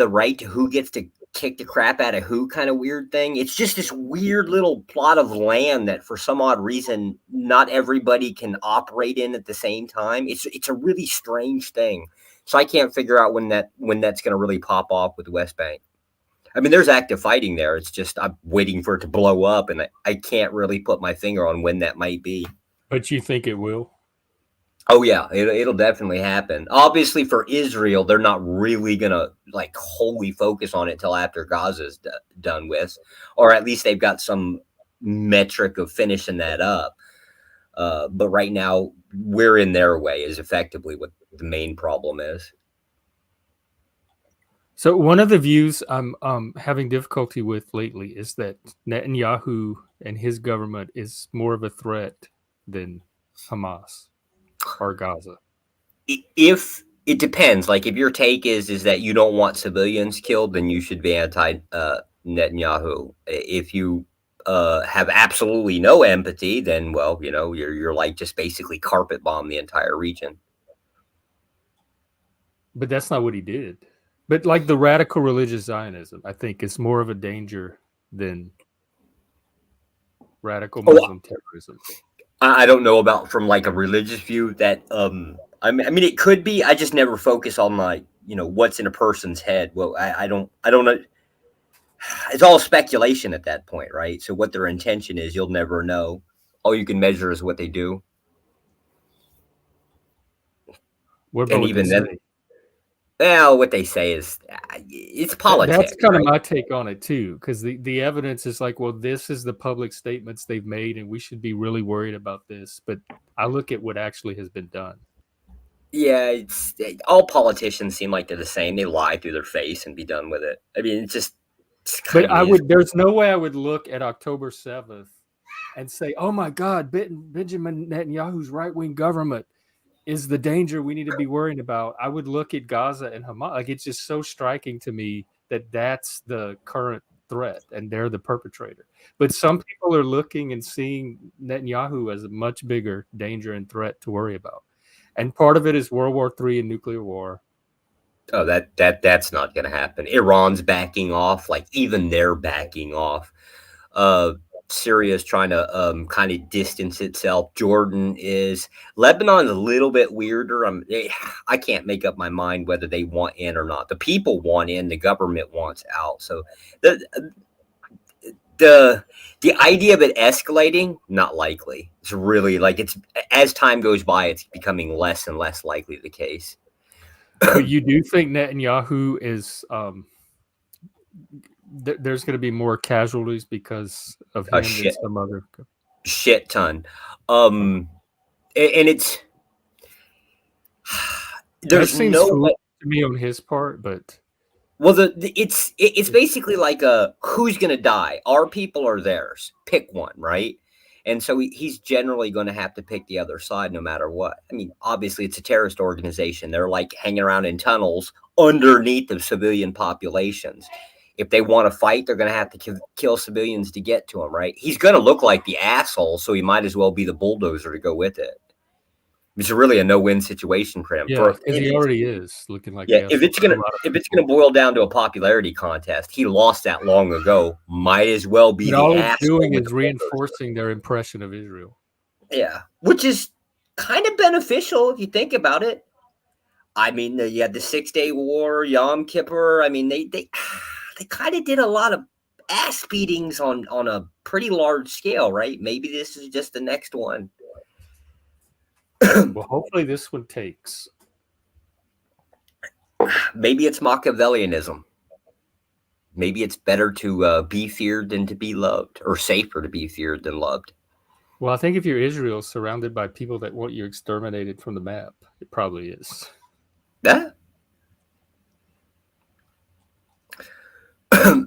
right to who gets to kick the crap out of who kind of weird thing. It's just this weird little plot of land that for some odd reason not everybody can operate in at the same time. It's a really strange thing. So I can't figure out when that's going to really pop off with the West Bank. I mean, there's active fighting there. It's just I'm waiting for it to blow up, and I can't really put my finger on when that might be. But you think it will? Oh yeah, it'll definitely happen. Obviously, for Israel, they're not really gonna like wholly focus on it till after Gaza's done with, or at least they've got some metric of finishing that up. But right now, we're in their way is effectively what the main problem is. So one of the views I'm having difficulty with lately is that Netanyahu and his government is more of a threat than Hamas or Gaza. If it depends, like if your take is that you don't want civilians killed, then you should be anti Netanyahu. If you have absolutely no empathy, then well, you know, you're like just basically carpet bomb the entire region. But that's not what he did. But like the radical religious Zionism, I think is more of a danger than radical Muslim terrorism. I don't know about from like a religious view that I mean it could be. I just never focus on like, you know, what's in a person's head. Well, I don't know. It's all speculation at that point, right? So what their intention is, you'll never know. All you can measure is what they do. What about and what even they then, say? well, what they say is it's politics. That's kind right? of my take on it too, because the evidence is like, well, this is the public statements they've made, and we should be really worried about this. But I look at what actually has been done. Yeah, all politicians seem like they're the same. They lie through their face and be done with it. I mean, it's just. But there's no way I would look at October 7th and say, "Oh my God, Benjamin Netanyahu's right-wing government is the danger we need to be worrying about," I would look at Gaza and Hamas. Like, it's just so striking to me that that's the current threat and they're the perpetrator. But some people are looking and seeing Netanyahu as a much bigger danger and threat to worry about. And part of it is World War III and nuclear war. Oh, that's not going to happen. Iran's backing off. Like, even they're backing off. Syria is trying to kind of distance itself. Jordan is. Lebanon's a little bit weirder. I can't make up my mind whether they want in or not. The people want in. The government wants out. So the idea of it escalating, not likely. It's really like, it's as time goes by, it's becoming less and less likely the case. But you do think Netanyahu is there's going to be more casualties because of him than some other shit ton. And it's there's no way to me on his part, but it's basically like who's going to die? Our people or theirs? Pick one, right? And so he's generally going to have to pick the other side no matter what. I mean, obviously, it's a terrorist organization. They're like hanging around in tunnels underneath of civilian populations. If they want to fight, they're going to have to kill civilians to get to him, right? He's going to look like the asshole, so he might as well be the bulldozer to go with it. It's really a no-win situation for him. Yeah, because he already is looking like. Yeah, if it's gonna boil down to a popularity contest, he lost that long ago. Might as well be. But all it's doing is reinforcing their impression of Israel. Yeah, which is kind of beneficial if you think about it. I mean, you had the 6-Day War, Yom Kippur. I mean, they kind of did a lot of ass beatings on a pretty large scale, right? Maybe this is just the next one. Well, hopefully this one takes. Maybe it's Machiavellianism. Maybe it's better to be feared than to be loved, or safer to be feared than loved. Well, I think if you're Israel surrounded by people that want you exterminated from the map, it probably is. Yeah.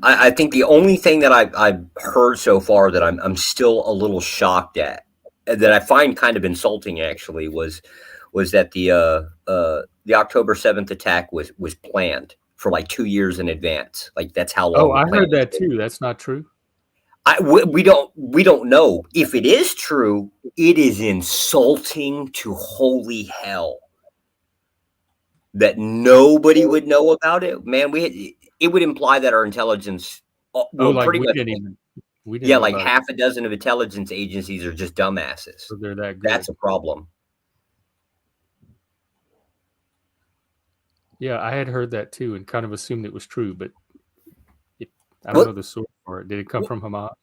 I think the only thing that I've heard so far that I'm still a little shocked at, that I find kind of insulting actually, was that the October 7th attack was planned for like 2 years in advance. Like, that's how long. Oh, I heard that too. That's not true. We don't know. If it is true, it is insulting to holy hell that nobody would know about it. Man, it would imply that our intelligence, pretty much. Yeah, like half a dozen of intelligence agencies are just dumbasses. So they're that good. That's a problem. Yeah, I had heard that too and kind of assumed it was true, but I don't know the source for it. Did it come from Hamas?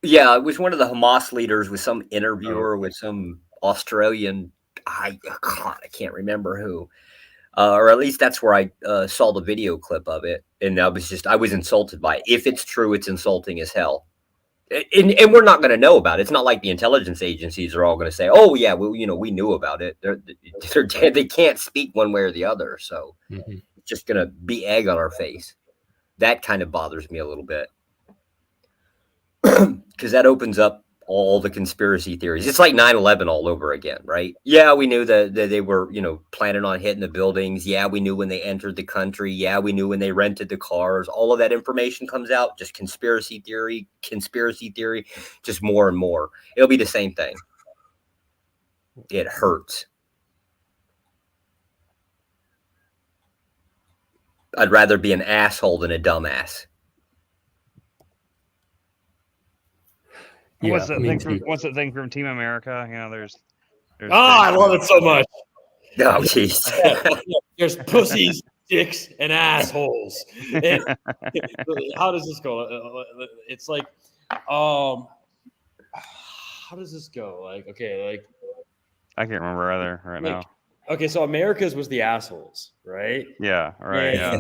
Yeah, it was one of the Hamas leaders with some interviewer with some Australian, I can't remember who. Or at least that's where I saw the video clip of it. And I was insulted by it. If it's true, it's insulting as hell. And we're not going to know about it. It's not like the intelligence agencies are all going to say, "Oh yeah, we knew about it." They can't speak one way or the other, so it's just going to be egg on our face. That kind of bothers me a little bit because that opens up all the conspiracy theories. It's like 9/11 all over again, right? Yeah, we knew that they were, planning on hitting the buildings. Yeah, we knew when they entered the country. Yeah, we knew when they rented the cars. All of that information comes out. Just conspiracy theory, just more and more. It'll be the same thing. It hurts. I'd rather be an asshole than a dumbass. Yeah, what's the thing from Team America? There's I love it so much. Oh, jeez. There's pussies, dicks, and assholes. How does this go? It's like, how does this go? I can't remember either right now. Okay, so America's was the assholes, right? Yeah, right. Yeah.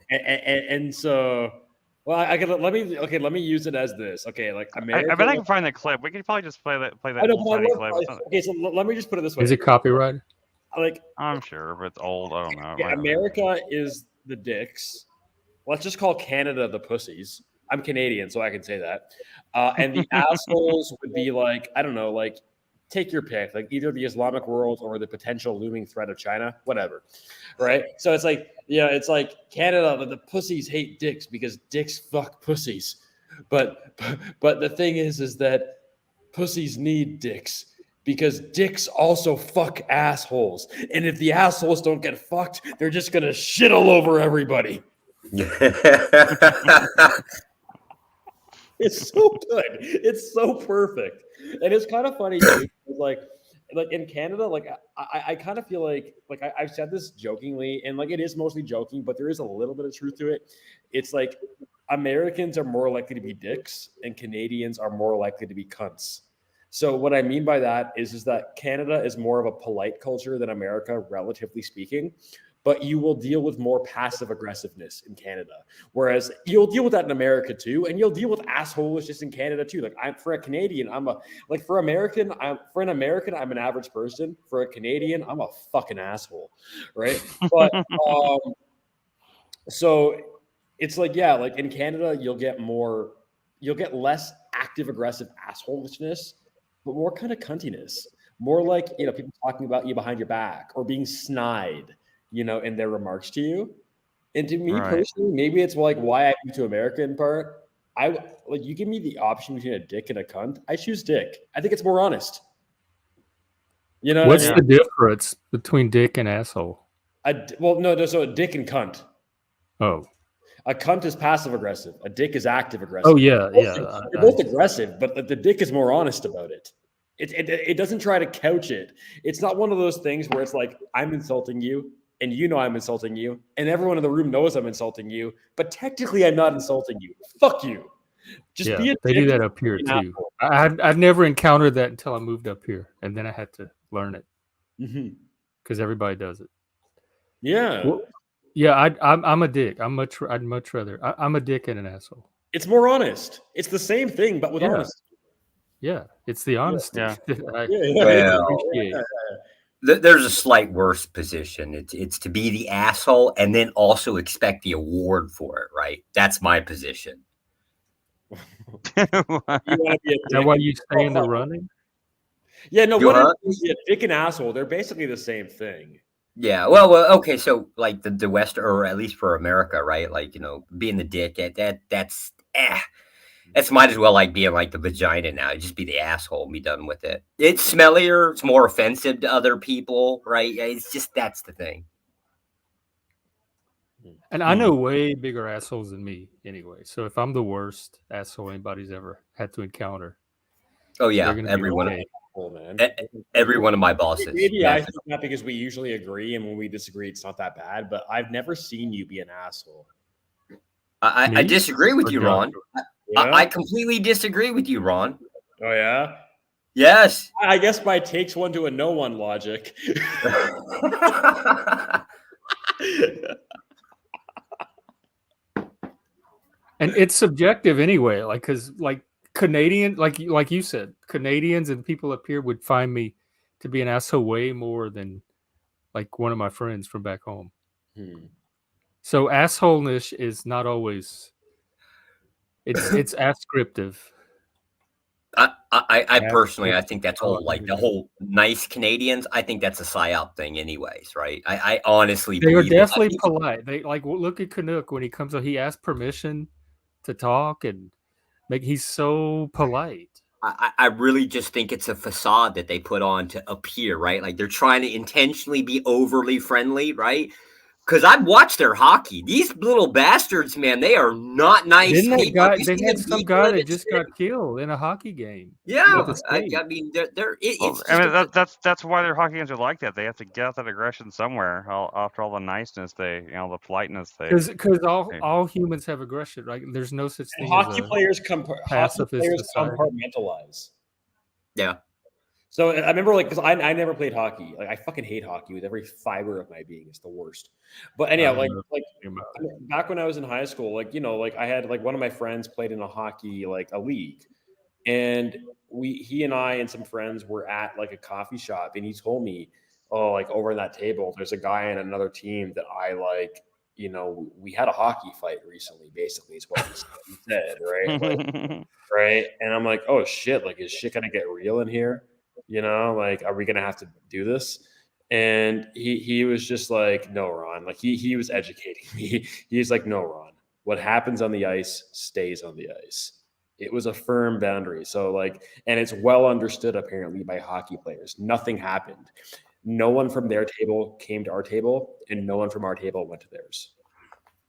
and so. Well, let me use it as this. Okay, like America. I bet I can find the clip. We could probably just play that clip. Okay, so let me just put it this way. Is it copyrighted? I'm sure, but it's old. I don't know. Yeah, America is the dicks. Let's just call Canada the pussies, I'm Canadian, so I can say that. And the assholes would be like, I don't know, like take your pick, like either the Islamic world or the potential looming threat of China, whatever. Right. So it's like, it's like Canada, the pussies hate dicks because dicks fuck pussies. But the thing is that pussies need dicks because dicks also fuck assholes. And if the assholes don't get fucked, they're just going to shit all over everybody. It's so good. It's so perfect. And it's kind of funny too. Like in Canada, like I kind of feel like I've said this jokingly, and like it is mostly joking, but there is a little bit of truth to it. It's like Americans are more likely to be dicks and Canadians are more likely to be cunts. So what I mean by that is that Canada is more of a polite culture than America, relatively speaking, but you will deal with more passive aggressiveness in Canada. Whereas you'll deal with that in America too, and you'll deal with assholishness in Canada too. Like for an American, I'm an average person. For a Canadian, I'm a fucking asshole, right? But so it's like, yeah, like in Canada, you'll get less active aggressive assholishness, but more kind of cuntiness, more like, people talking about you behind your back or being snide, in their remarks to you. And to me personally, maybe it's like why I moved to America in part. You give me the option between a dick and a cunt, I choose dick. I think it's more honest. What's the difference between dick and asshole? So a dick and cunt. Oh. A cunt is passive aggressive. A dick is active aggressive. Oh yeah, They're both aggressive, but the dick is more honest about it. It doesn't try to couch it. It's not one of those things where it's like, I'm insulting you, and I'm insulting you, and everyone in the room knows I'm insulting you, but technically I'm not insulting you. Fuck you. Just be a they dick. do that up here too. I've never encountered that until I moved up here, and then I had to learn it because everybody does it. Yeah. Well, yeah, I'm a dick. I'd much rather. I'm a dick and an asshole. It's more honest. It's the same thing, but with honesty. Yeah, it's the honesty. Yeah. There's a slight worse position. It's to be the asshole and then also expect the award for it, right? That's my position. You want to be Is that why you stay in the running? Yeah, no, what is a dick and asshole? They're basically the same thing. Yeah, well, okay, so like the West, or at least for America, right? Like, being the dick, that's might as well like being like the vagina now. Just be the asshole and be done with it. It's smellier, it's more offensive to other people, right? It's just, that's the thing. And I know way bigger assholes than me anyway. So if I'm the worst asshole anybody's ever had to encounter. Oh yeah, everyone. Okay. Every one of my bosses. Maybe I think that because we usually agree, and when we disagree, it's not that bad. But I've never seen you be an asshole. I disagree with you, Ron. Yeah? I completely disagree with you, Ron. Oh yeah. Yes. I guess my takes one to a no one logic. And it's subjective anyway, like because like Canadian, like you said, Canadians and people up here would find me to be an asshole way more than like one of my friends from back home. So assholeness is not always. It's ascriptive. I personally, I think that's all like the whole nice Canadians. I think that's a psyop thing, anyways, right? I honestly they are believe definitely polite. They like look at Canuck when he comes up. He asks permission to talk and he's so polite. I really just think it's a facade that they put on to appear, right? Like they're trying to intentionally be overly friendly, right? Because I've watched their hockey. These little bastards, man, they are not nice. They had some guy that just got killed in a hockey game. Yeah, I mean, that's why their hockey games are like that. They have to get out that aggression somewhere. After all the niceness, the politeness, because all humans have aggression, right? There's no such thing. Hockey players compartmentalize. Yeah. So I remember, like, because I never played hockey. Like, I fucking hate hockey with every fiber of my being. It's the worst. But anyhow, like back when I was in high school, like, I had like one of my friends played in a hockey, like a league, and he and I and some friends were at like a coffee shop, and he told me, oh, like over that table, there's a guy on another team that I like we had a hockey fight recently, basically, is what he said, right? Like, right. And I'm like, oh shit, like, is shit gonna get real in here? Like, are we gonna have to do this? And he was just like, no, Ron. Like, he was educating me. He's like, no, Ron. What happens on the ice stays on the ice. It was a firm boundary. So, like, and it's well understood apparently by hockey players. Nothing happened. No one from their table came to our table, and no one from our table went to theirs.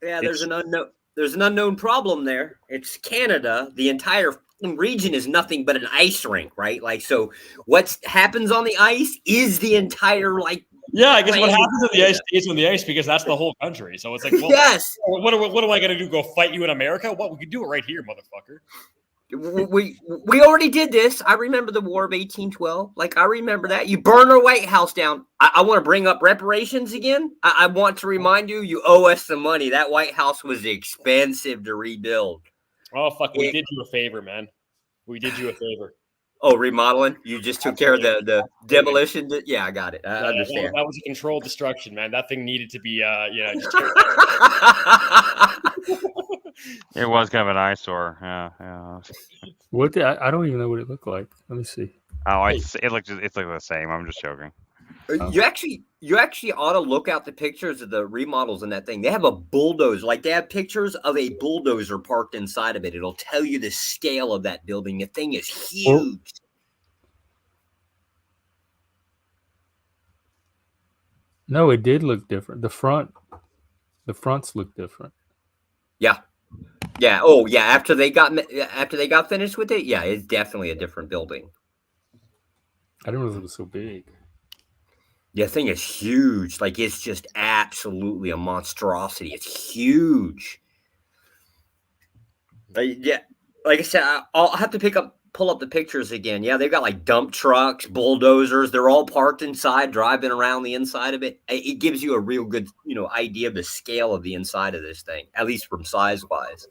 Yeah, there's an unknown problem there. It's Canada. The entire region is nothing but an ice rink, right? Like, so what happens on the ice is the entire, like, yeah, I guess what happens on the ice stays on the ice because that's the whole country. So it's like, well, yes. What am I going to do? Go fight you in America? What? We can do it right here, motherfucker. We already did this. I remember the War of 1812. Like, I remember that. You burn our White House down. I want to bring up reparations again. I want to remind you, you owe us some money. That White House was expensive to rebuild. Oh, fuck. We did you a favor, man. We did you a favor. Oh, remodeling? You just took care of the demolition? Yeah, I got it. I understand. That was a controlled destruction, man. That thing needed to be, just It was kind of an eyesore. Yeah. What? I don't even know what it looked like. Let me see. Oh, it's like the same. I'm just joking. You actually ought to look out the pictures of the remodels in that thing. They have a bulldozer. Like, they have pictures of a bulldozer parked inside of it. It'll tell you the scale of that building. The thing is huge. No, it did look different. The fronts look different. Yeah. Yeah. Oh, yeah. After they got finished with it, yeah, it's definitely a different building. I didn't know it was so big. Yeah, the thing is huge. Like, it's just absolutely a monstrosity. It's huge. Yeah, like I said, I'll have to pull up the pictures again. Yeah, they've got like dump trucks, bulldozers. They're all parked inside, driving around the inside of it. It gives you a real good, idea of the scale of the inside of this thing, at least from size-wise.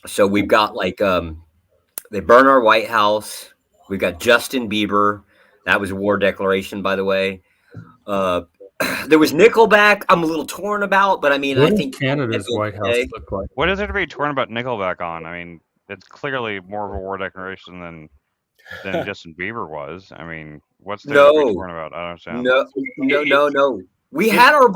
So we've got like they burn our White House. We've got Justin Bieber. That was a war declaration, by the way. There was Nickelback. I'm a little torn about, but I mean, I think Canada's White House look like. What is there to be torn about Nickelback on? I mean, it's clearly more of a war declaration than Justin Bieber was. I mean, what's there to be torn about? I don't understand. No. We had our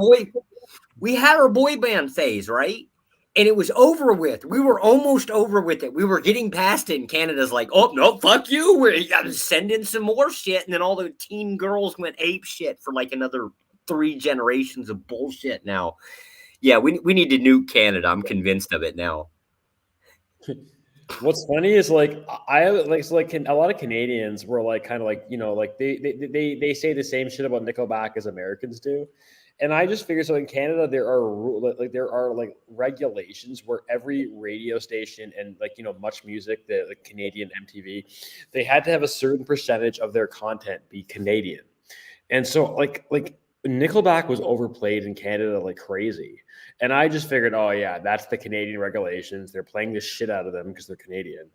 boy band phase, right? And it was over with. We were almost over with it. We were getting past it, and Canada's like, oh, no, fuck you. We got to send in some more shit. And then all the teen girls went ape shit for like another 3 generations of bullshit now. Yeah, we need to nuke Canada. I'm convinced of it now. What's funny is a lot of Canadians were like kind of like, like they say the same shit about Nickelback as Americans do. And I just figured, so in Canada, there are regulations where every radio station and Much Music, the Canadian MTV, they had to have a certain percentage of their content be Canadian. And so like Nickelback was overplayed in Canada like crazy. And I just figured, oh yeah, that's the Canadian regulations. They're playing the shit out of them because they're Canadian.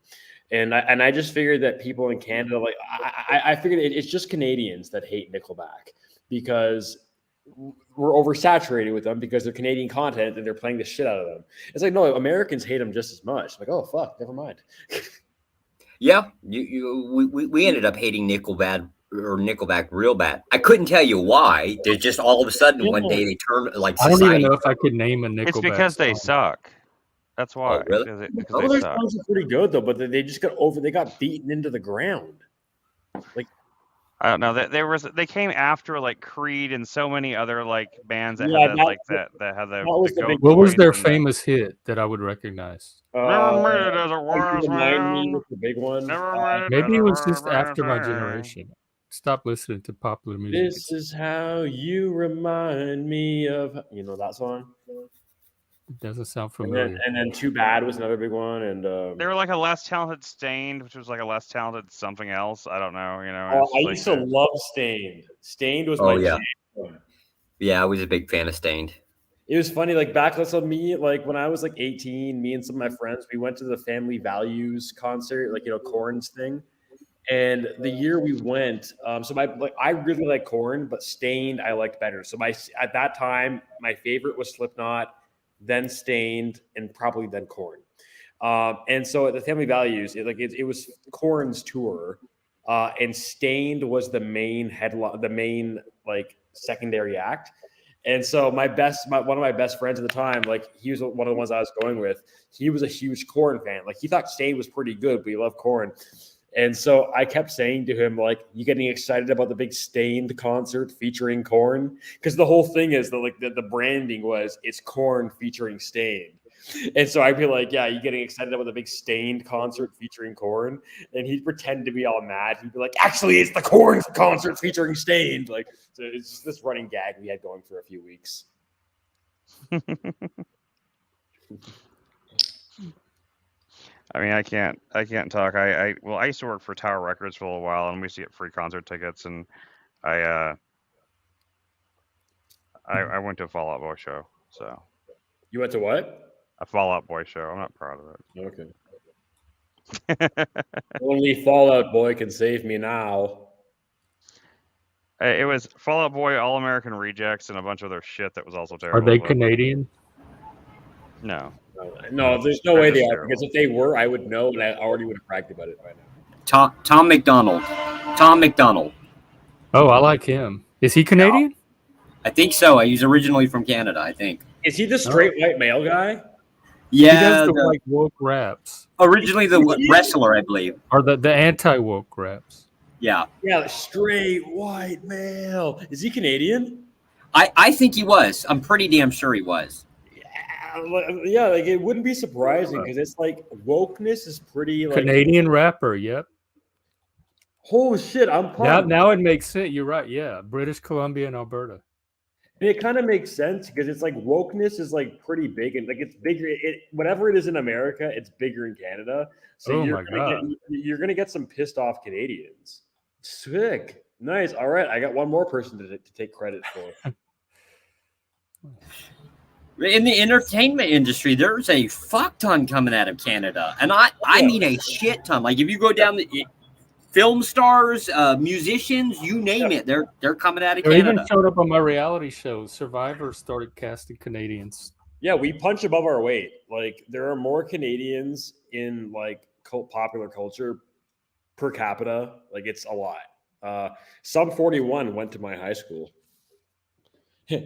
And I just figured that people in Canada, like I figured it's just Canadians that hate Nickelback because we're oversaturated with them because they're Canadian content and they're playing the shit out of them. It's like, no, Americans hate them just as much. Like, oh fuck, never mind. Yeah, we ended up hating Nickelback real bad. I couldn't tell you why. They're just all of a sudden one day they turned like. I don't even know if I could name a Nickelback. It's because they suck. That's why. Oh, really? Because their songs are pretty good though, but they just got beaten into the ground. Like, I don't know. They came after like Creed and so many other like bands that had the. What was their famous hit that I would recognize? Never made it as a wise man. The big one. Maybe it was just after my generation. Stop listening to popular music. This is how you remind me of that song. It doesn't sound familiar. And then Too Bad was another big one, and they were like a less talented Stained, which was like a less talented something else. I don't know. I used to love Stained. Stained was my jam. Yeah, I was a big fan of Stained. It was funny, like back me, like when I was like 18, me and some of my friends, we went to the Family Values concert, like Korn's thing. And the year we went, I really like Korn, but Stained I liked better. So at that time, my favorite was Slipknot, then Stained, and probably then Korn. And so at the Family Values, it was Korn's tour, and Stained was the main headline, the main like secondary act. And so one of my best friends at the time, like he was one of the ones I was going with. He was a huge Korn fan. Like he thought Stained was pretty good, but he loved Korn. And so I kept saying to him, like, you getting excited about the big Stained concert featuring Korn? Because the whole thing is that the branding was it's Korn featuring Stained. And so I'd be like, yeah, you getting excited about the big Stained concert featuring Korn? And he'd pretend to be all mad. He'd be like, actually, it's the Korn concert featuring Stained. Like, so it's just this running gag we had going for a few weeks. I mean, I can't talk. I used to work for Tower Records for a little while, and we used to get free concert tickets, and I went to a Fall Out Boy show. So you went to what? A Fall Out Boy show. I'm not proud of it. Okay. Only Fall Out Boy can save me now. It was Fall Out Boy, All American Rejects, and a bunch of other shit that was also terrible. Are they Canadian? No. No, there's no way they are, because if they were, I would know, and I already would have bragged about it by now. Tom McDonald. Tom McDonald. Oh, I like him. Is he Canadian? I think so. He's originally from Canada, I think. Is he the straight white male guy? Yeah. He does the like woke raps. Originally the wrestler, I believe. Or the anti-woke raps. Yeah. Yeah, straight white male. Is he Canadian? I think he was. I'm pretty damn sure he was. Yeah, like it wouldn't be surprising because it's like wokeness is pretty like Canadian rapper. Yep. Oh shit! I'm pumped. Now it makes sense. You're right. Yeah, British Columbia and Alberta. And it kind of makes sense because it's like wokeness is like pretty big and like it's bigger. Whatever it is in America, it's bigger in Canada. So you're gonna get some pissed off Canadians. Sick, nice. All right, I got one more person to take credit for. In the entertainment industry, there's a fuck ton coming out of Canada. And I mean a shit ton. Like if you go down the film stars, musicians, you name it, they're coming out of Canada. They even showed up on my reality show. Survivor started casting Canadians. Yeah, we punch above our weight. Like there are more Canadians in like popular culture per capita. Like it's a lot. Sum 41 went to my high school.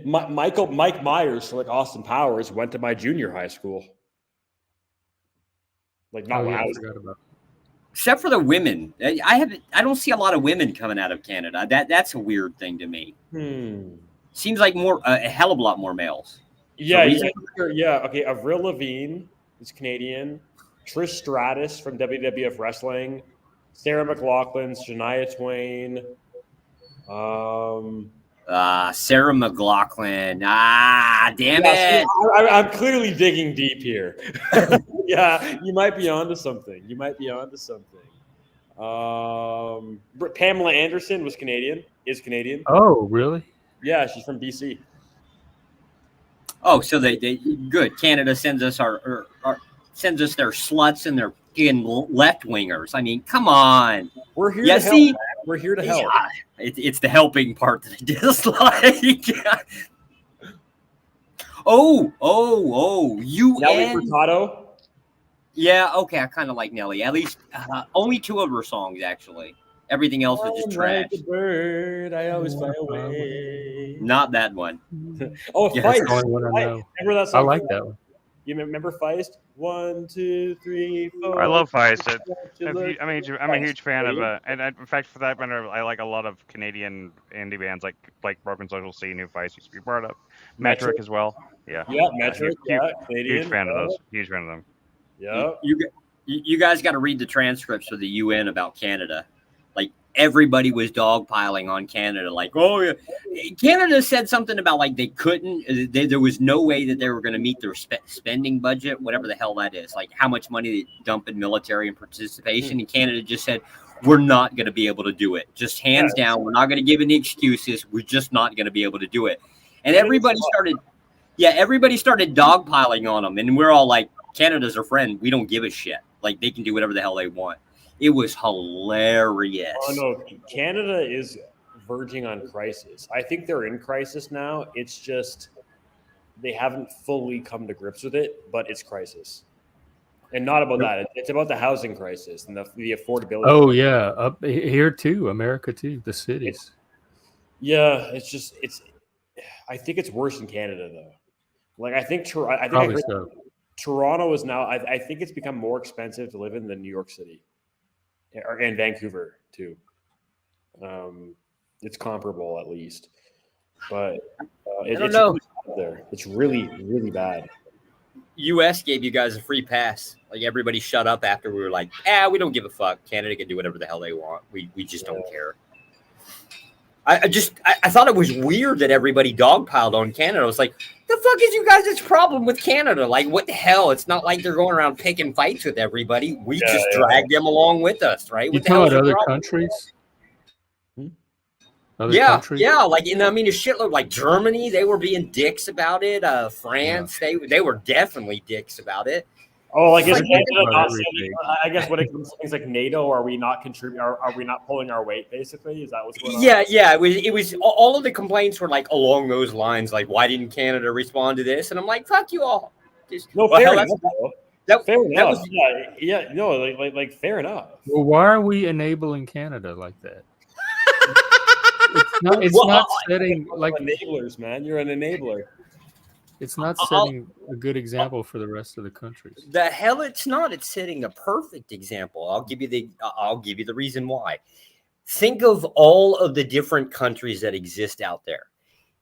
Mike Myers, like Austin Powers, went to my junior high school. Like not when I was. Except for the women, I don't see a lot of women coming out of Canada. That's a weird thing to me. Seems like a hell of a lot more males. Yeah, Okay, Avril Lavigne is Canadian. Trish Stratus from WWF Wrestling. Sarah McLachlan, Shania Twain. Sarah McLachlan. Damn it. I'm clearly digging deep here. Yeah, you might be onto something. Pamela Anderson is Canadian. Oh, really? Yeah, she's from BC. Oh, so they good. Canada sends us sends us their sluts and their left wingers. I mean, come on. We're here to help. We're here to help. Yeah, it's the helping part that I dislike. UN. Nelly Furtado? Yeah, okay. I kind of like Nelly. At least only 2 of her songs, actually. Everything else was just trash. Like a bird, I always fly away. Not that one. Feist. That's the only one I know. Remember that song? I like that one. You remember Feist? 1, 2, 3, 4. I love Feist. I'm a huge fan of it. And in fact, for that matter, I like a lot of Canadian indie bands like Broken Social Scene, who Feist used to be part of. Metric as well. Yeah. Yeah, Metric. Canadian. Huge fan of those. Huge fan of them. Yeah. You guys got to read the transcripts for the UN about Canada. Like everybody was dogpiling on Canada. Like, oh yeah, Canada said something about like they couldn't. There was no way that they were going to meet their spending budget, whatever the hell that is. Like how much money they dump in military and participation. And Canada just said, we're not going to be able to do it. Just hands down. We're not going to give any excuses. We're just not going to be able to do it. And everybody started dogpiling on them. And we're all like, Canada's our friend. We don't give a shit. Like they can do whatever the hell they want. It was hilarious. Oh no, Canada is verging on crisis. I think they're in crisis now. It's just they haven't fully come to grips with it, but it's crisis. And not about that. It's about the housing crisis and the affordability. Oh yeah, up here too, America too, the cities. I think it's worse in Canada though. Like I think I Probably heard so. Toronto is now. I think it's become more expensive to live in than New York City, and Vancouver too. It's comparable at least, but I don't know. Really bad there. It's really, really bad. U.S. gave you guys a free pass. Like everybody shut up after we were like, we don't give a fuck. Canada can do whatever the hell they want. We just don't care. I thought it was weird that everybody dogpiled on Canada. I was like, the fuck is you guys' problem with Canada? Like, what the hell? It's not like they're going around picking fights with everybody. We just drag them along with us, right? You talking about other countries? Countries? Yeah. Like, I mean, a shitload. Like Germany, they were being dicks about it. France, they were definitely dicks about it. Oh, like is Canada not? I guess when it comes to things like NATO, are we not contributing? Are we not pulling our weight? Basically, is that what's going on? Yeah. It was all of the complaints were like along those lines. Like, why didn't Canada respond to this? And I'm like, fuck you all. Fair enough. Fair enough. Like fair enough. Well, why are we enabling Canada like that? It's not setting like enablers, man. You're an enabler. It's not setting a good example for the rest of the countries. The hell it's not. It's setting a perfect example. I'll give you the reason why. Think of all of the different countries that exist out there.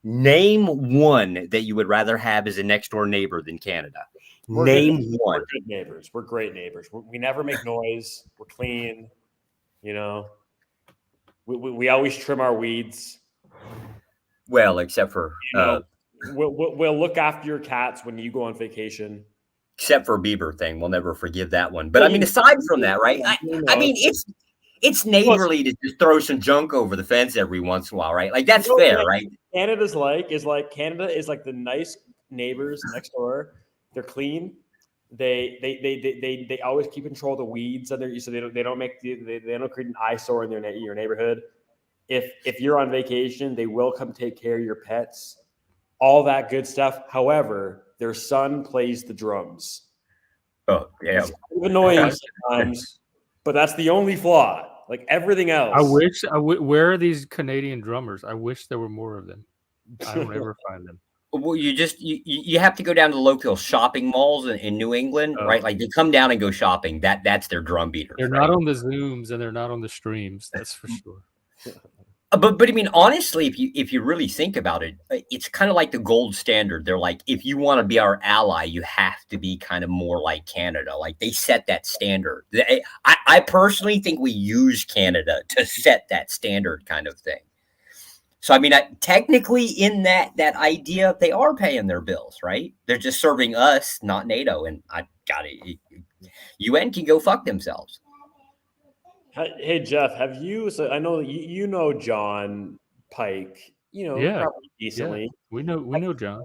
Name one that you would rather have as a next door neighbor than Canada. Name one. We're good neighbors. We're great neighbors. We never make noise. We're clean. You know, we always trim our weeds. Well, except for we'll look after your cats when you go on vacation. Except for Bieber thing, we'll never forgive that one. But I mean, aside from that, right? I mean, it's neighborly to just throw some junk over the fence every once in a while, right? Like that's fair, right? Canada is like the nice neighbors next door. They're clean. They always keep control of the weeds on there, so they don't create an eyesore in your neighborhood. If you're on vacation, they will come take care of your pets. All that good stuff. However, their son plays the drums. Oh, yeah. It's kind of annoying sometimes, but that's the only flaw. Like everything else. Where are these Canadian drummers? I wish there were more of them. I don't ever find them. Well, you have to go down to the local shopping malls in New England, right? Like they come down and go shopping. That's their drum beaters. They're not on the Zooms and they're not on the streams. That's for sure. But I mean, honestly, if you really think about it, it's kind of like the gold standard. They're like, if you want to be our ally, you have to be kind of more like Canada. Like they set that standard. I personally think we use Canada to set that standard kind of thing. So I mean, technically, in that idea, they are paying their bills, right? They're just serving us, not NATO. And I got it. UN can go fuck themselves. Hey Jeff, have you? So I know you know John Pike. You know, probably decently. Yeah. We know John.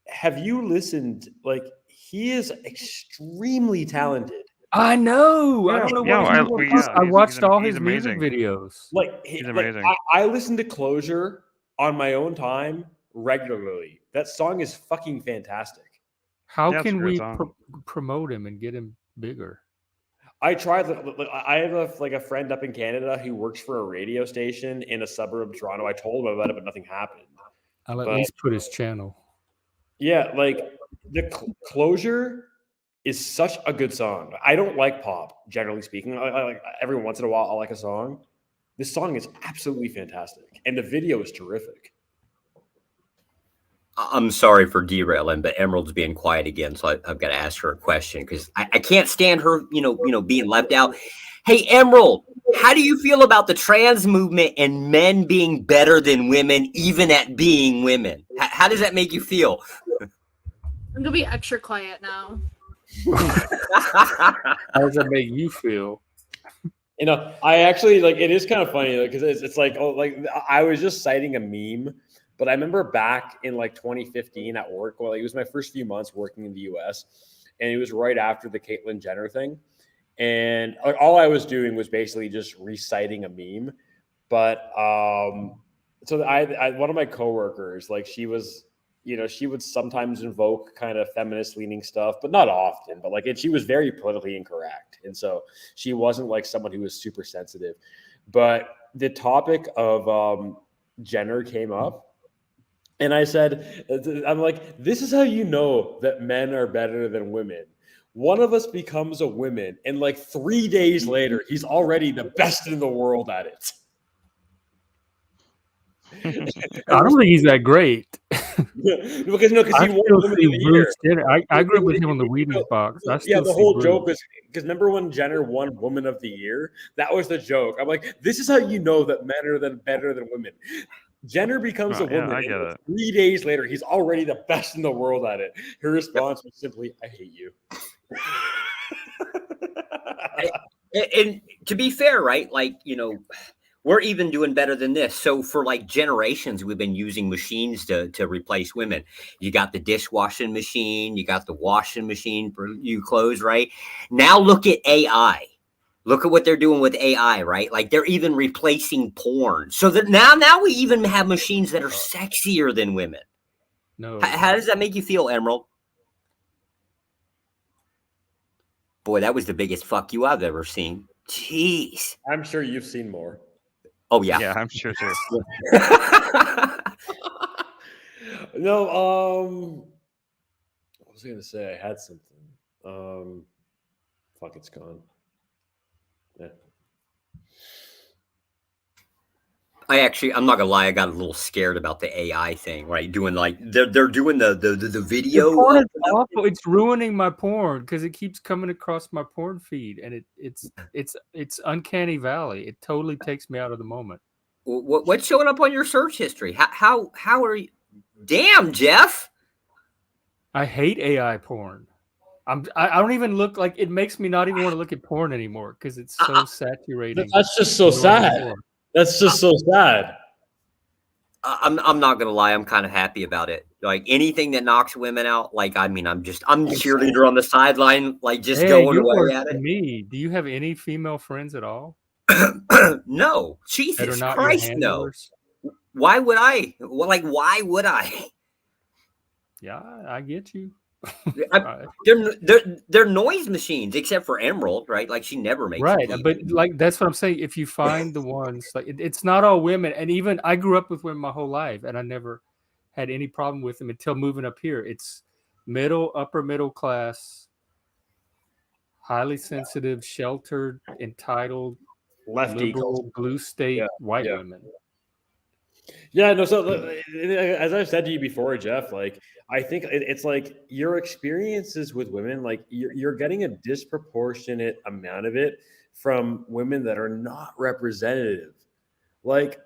Have you listened? Like he is extremely talented. I know. I don't know. I watched all his music videos. Like he's amazing. I listen to Closure on my own time regularly. That song is fucking fantastic. How can we promote him and get him bigger? I tried. I have a friend up in Canada who works for a radio station in a suburb of Toronto. I told him about it, but nothing happened. I'll at least put his channel. Yeah, like the Closure is such a good song. I don't like pop, generally speaking. I like every once in a while, I like a song. This song is absolutely fantastic, and the video is terrific. I'm sorry for derailing, but Emerald's being quiet again, so I've got to ask her a question because I can't stand her, being left out. Hey, Emerald, how do you feel about the trans movement and men being better than women, even at being women? How does that make you feel? I'm gonna be extra quiet now. How does that make you feel? I actually it is kind of funny because it's like I was just citing a meme. But I remember back in 2015 at work, it was my first few months working in the US, and it was right after the Caitlyn Jenner thing. And like, all I was doing was basically just reciting a meme. But so I one of my coworkers, like she was, she would sometimes invoke kind of feminist leaning stuff, but not often. But like, she was very politically incorrect, and so she wasn't like someone who was super sensitive. But the topic of gender came up, and I said, I'm like, this is how you know that men are better than women. One of us becomes a woman, and like 3 days later, he's already the best in the world at it. I don't think he's that great. because I he won still Woman of see the Bruce Year. Jenner. I grew up with him on the Wheaties box. I Yeah, still the see whole Bruce. joke was because remember when Jenner won Woman of the Year? That was the joke. I'm like, this is how you know that men are better than women. Jenner becomes a woman, I get and it. 3 days later, he's already the best in the world at it. Her response was simply, "I hate you." And to be fair, right? Like, we're even doing better than this. So for like generations, we've been using machines to replace women. You got the dishwashing machine, you got the washing machine for you clothes, right? Now look at AI. Look at what they're doing with AI, right? Like they're even replacing porn. So that now we even have machines that are sexier than women. No. How does that make you feel, Emerald? Boy, that was the biggest fuck you I've ever seen. Jeez. I'm sure you've seen more. Oh yeah. Yeah, I'm sure too. No, I was gonna say I had something. Fuck, it's gone. Yeah. I'm not gonna lie, I got a little scared about the AI thing, right? Doing like they're doing the video. The porn is awful. It's ruining my porn because it keeps coming across my porn feed, and it's uncanny valley. It totally takes me out of the moment. What's showing up on your search history? How are you? Damn, Jeff. I hate AI porn. I don't even look like it makes me not even want to look at porn anymore because it's so saturating. That's just so sad. Porn. That's just so sad. I'm not gonna lie, I'm kind of happy about it. Like anything that knocks women out, like I'm cheerleader on the sideline, like just going away at it. Me, do you have any female friends at all? No, That are Jesus not your Christ, no. handlers? Why would I? Well, like why would I? Yeah, I get you. They're noise machines, except for Emerald, right? Like she never makes Right, TV. but like that's what I'm saying. If you find the ones like it's not all women, and even I grew up with women my whole life, and I never had any problem with them until moving up here. It's upper middle class, highly sensitive, sheltered, entitled, Lefty liberal, blue state white women. Yeah, no. So as I've said to you before, Jeff, like I think it's like your experiences with women, like you're getting a disproportionate amount of it from women that are not representative. Like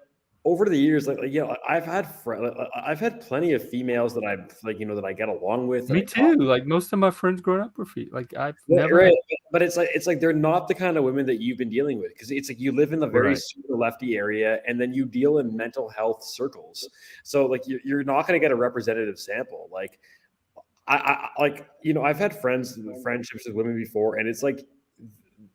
over the years, I've had plenty of females that I've that I get along with. Me too. Like most of my friends growing up were like I've never. Right. But it's like they're not the kind of women that you've been dealing with because it's like you live in the very super lefty area and then you deal in mental health circles. So like you're not going to get a representative sample. Like I've had friendships with women before, and it's like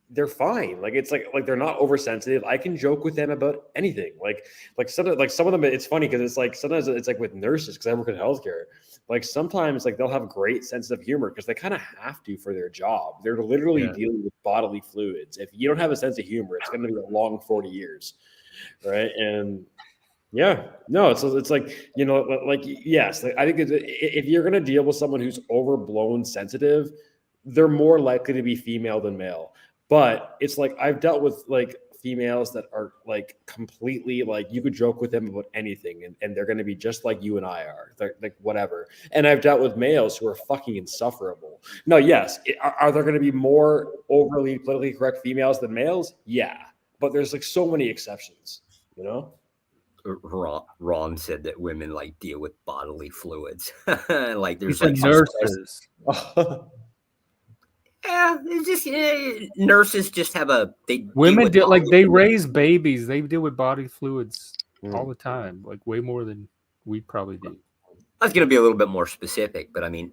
they're fine. Like it's like they're not oversensitive. I can joke with them about anything. Like some of them. It's funny because it's like sometimes it's like with nurses because I work in healthcare. Like sometimes like they'll have great sense of humor because they kind of have to for their job. They're literally dealing with bodily fluids. If you don't have a sense of humor, it's going to be a long 40 years, right? And it's like yes, like I think if you're going to deal with someone who's overblown sensitive, they're more likely to be female than male. But it's like I've dealt with like females that are like completely like you could joke with them about anything and they're going to be just like you and I are. They're like whatever. And I've dealt with males who are fucking insufferable. No, yes. Are there going to be more overly politically correct females than males? Yeah. But there's like so many exceptions, you know? Ron said that women like deal with bodily fluids. Like there's like nurses. Yeah, it's just nurses just have women deal like they raise babies. They deal with body fluids all the time, like way more than we probably do. I was going to be a little bit more specific, but I mean,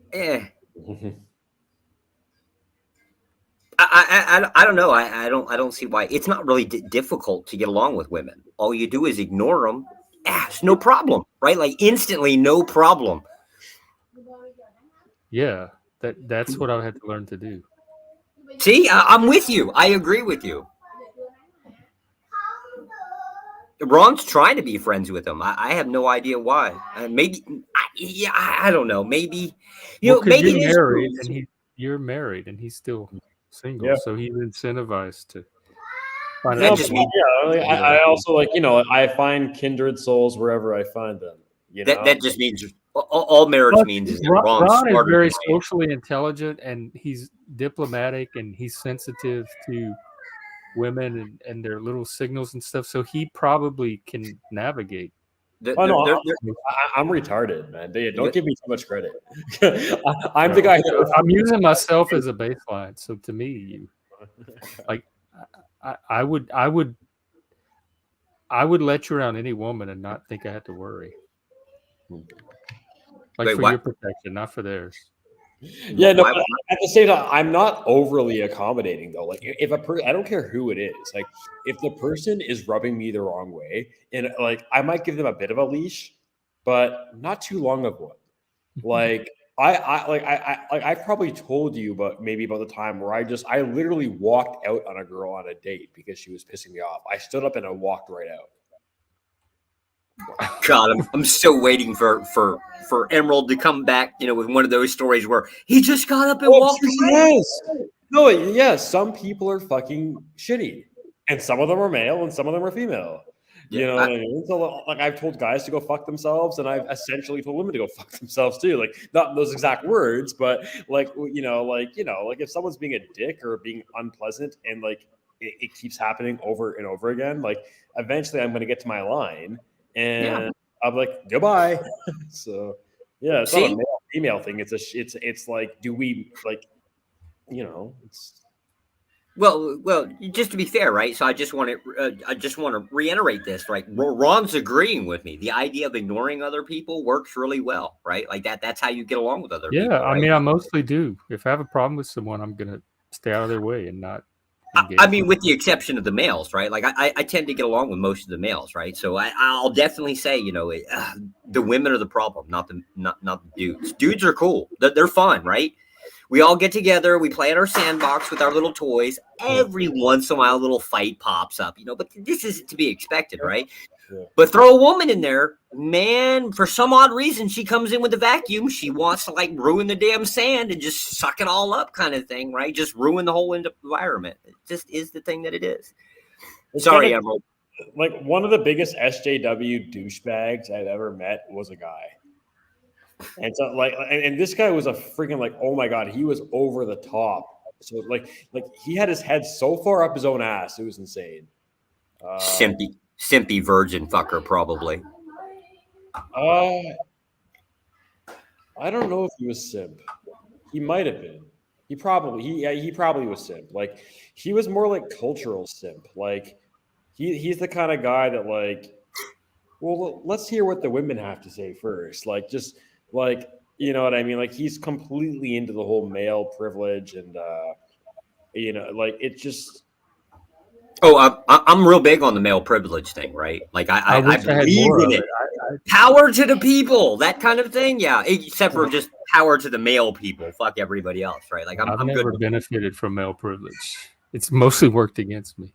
I don't know. I don't see why. It's not really difficult to get along with women. All you do is ignore them. It's no problem, right? Like instantly, no problem. Yeah, that's what I had to learn to do. See, I'm with you. I agree with you. Ron's trying to be friends with him. I have no idea why. Maybe, I don't know. Maybe, maybe you're married and he's still single, Yeah. so he's incentivized to find No, out. but I also I find kindred souls wherever I find them. That just means all marriage means is that Ron is very socially intelligent and he's diplomatic and he's sensitive to women and their little signals and stuff. So he probably can navigate. I'm retarded, man. Don't give me too much credit. I'm the guy. I'm using myself as a baseline. So to me, I would let you around any woman and not think I had to worry. Like for your protection, not for theirs. Yeah, no. At the same time, I'm not overly accommodating though. Like, if I don't care who it is. Like, if the person is rubbing me the wrong way, and like, I might give them a bit of a leash, but not too long of one. Like, I probably told you, but maybe about the time where I literally walked out on a girl on a date because she was pissing me off. I stood up and I walked right out. God, I'm still waiting for Emerald to come back, with one of those stories where he just got up and walked away. Yes. Some people are fucking shitty, and some of them are male, and some of them are female. You know what I mean? So, like, I've told guys to go fuck themselves, and I've essentially told women to go fuck themselves too. Like, not in those exact words, but like if someone's being a dick or being unpleasant, and like it keeps happening over and over again, like eventually I'm going to get to my line. And I'm like, goodbye. So yeah, it's not a male female thing. It's like, do we like, it's. Well, just to be fair, right? So I just want to reiterate this, right? Ron's agreeing with me. The idea of ignoring other people works really well, right? Like that's how you get along with other people. Yeah, right? I mean, I mostly do. If I have a problem with someone, I'm gonna stay out of their way and not. I mean, with the exception of the males, right? Like I tend to get along with most of the males, right? So I'll definitely say, the women are the problem, not the dudes. Dudes are cool. They're fun, right? We all get together. We play in our sandbox with our little toys. Every once in a while, a little fight pops up, but this is to be expected, right? Yeah. But throw a woman in there, man, for some odd reason, she comes in with a vacuum. She wants to like ruin the damn sand and just suck it all up kind of thing, right? Just ruin the whole environment. It just is the thing that it is. Sorry, Emerald. Like one of the biggest SJW douchebags I've ever met was a guy. And so and this guy was a freaking oh my God, he was over the top. So like he had his head so far up his own ass. It was insane. Simpy virgin fucker, probably. I don't know if he was simp. He might have been. He probably was simp. Like he was more like cultural simp. Like he's the kind of guy that like, well, let's hear what the women have to say first. Like just like, you know what I mean? Like he's completely into the whole male privilege and like it just. Oh, I'm real big on the male privilege thing, right? Like I believe in it. Power to the people, that kind of thing. Yeah, except for just power to the male people. Fuck everybody else, right? Like I've never benefited from male privilege. It's mostly worked against me.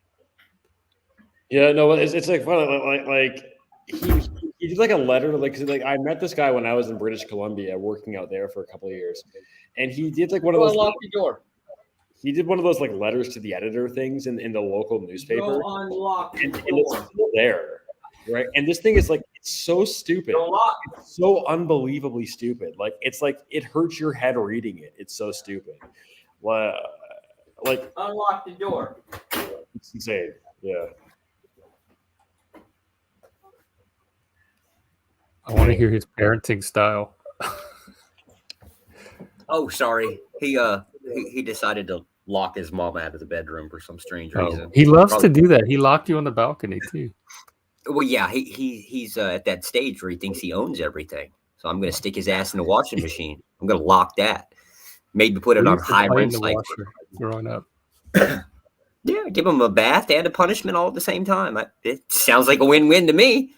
Yeah, no, it's like fun. Like he did like a letter to like I met this guy when I was in British Columbia working out there for a couple of years, and he did like one of those. Unlock the door. He did one of those like letters to the editor things in the local newspaper. And it's still there, right? And this thing is like it's so stupid. It's so unbelievably stupid. Like it's like it hurts your head reading it. It's so stupid. Like unlock the door. It's insane. Yeah. I want to hear his parenting style. Oh, sorry. He decided to lock his mom out of the bedroom for some strange reason. He loves to do that. He locked you on the balcony too. Well, yeah, he's at that stage where he thinks he owns everything. So I'm going to stick his ass in the washing machine. I'm going to lock that. Maybe put it on high rent cycle. Growing up. Yeah, give them a bath and a punishment all at the same time. It sounds like a win-win to me.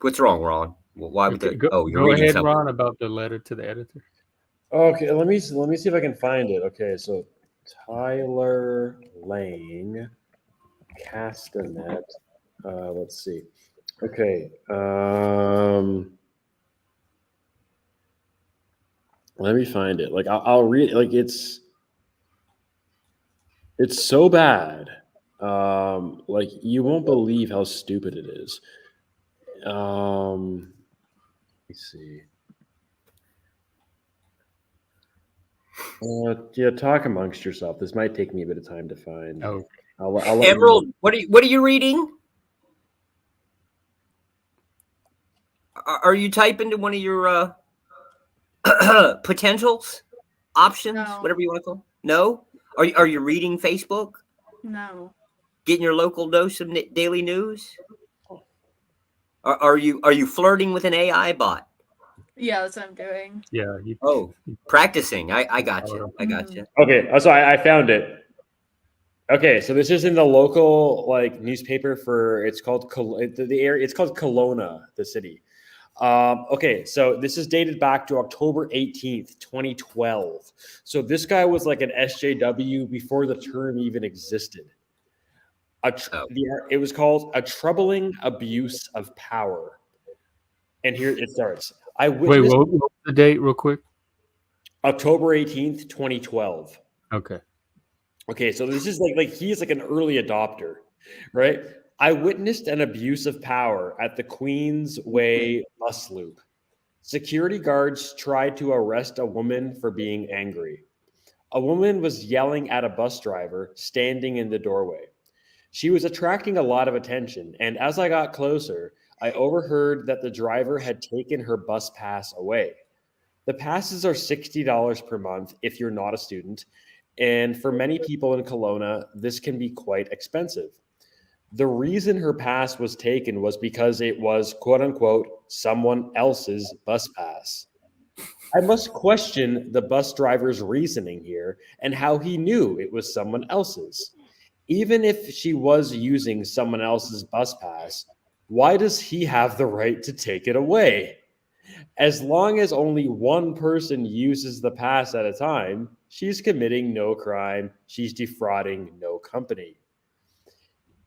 What's wrong, Ron? Why would Okay, the? Oh, you're go reading ahead, something. Ron, about the letter to the editor. Okay, let me see if I can find it. Okay, so Tyler Lang, Castanet. Let's see. Okay. Let me find it. Like I'll read. Like it's so bad. Like you won't believe how stupid it is. Let me see. Yeah, talk amongst yourself. This might take me a bit of time to find. Oh, I'll let you know. Emerald, what are you reading? Are you typing to one of your potentials, options, No. whatever you want to call them? No? Are you reading Facebook? No. Getting your local dose of daily news? Are you flirting with an AI bot? Yeah, that's what I'm doing. yeah. Practicing. I got you. I got you. Okay, so I found it. Okay, so this is in the local like newspaper for it's called the area. It's called Kelowna, the city. Okay, so this is dated back to October 18th, 2012. So this guy was like an SJW before the term even existed. It was called a troubling abuse of power. And here it starts. I Wait, witnessed what was the date, real quick? October 18th, 2012. Okay. Okay, so this is like he's like an early adopter, right? I witnessed an abuse of power at the Queens Way bus loop. Security guards tried to arrest a woman for being angry. A woman was yelling at a bus driver standing in the doorway. She was attracting a lot of attention, and as I got closer, I overheard that the driver had taken her bus pass away. The passes are $60 per month if you're not a student, and for many people in Kelowna, this can be quite expensive. The reason her pass was taken was because it was, quote unquote, someone else's bus pass. I must question the bus driver's reasoning here and how he knew it was someone else's. Even if she was using someone else's bus pass, why does he have the right to take it away? As long as only one person uses the pass at a time, she's committing no crime. She's defrauding no company.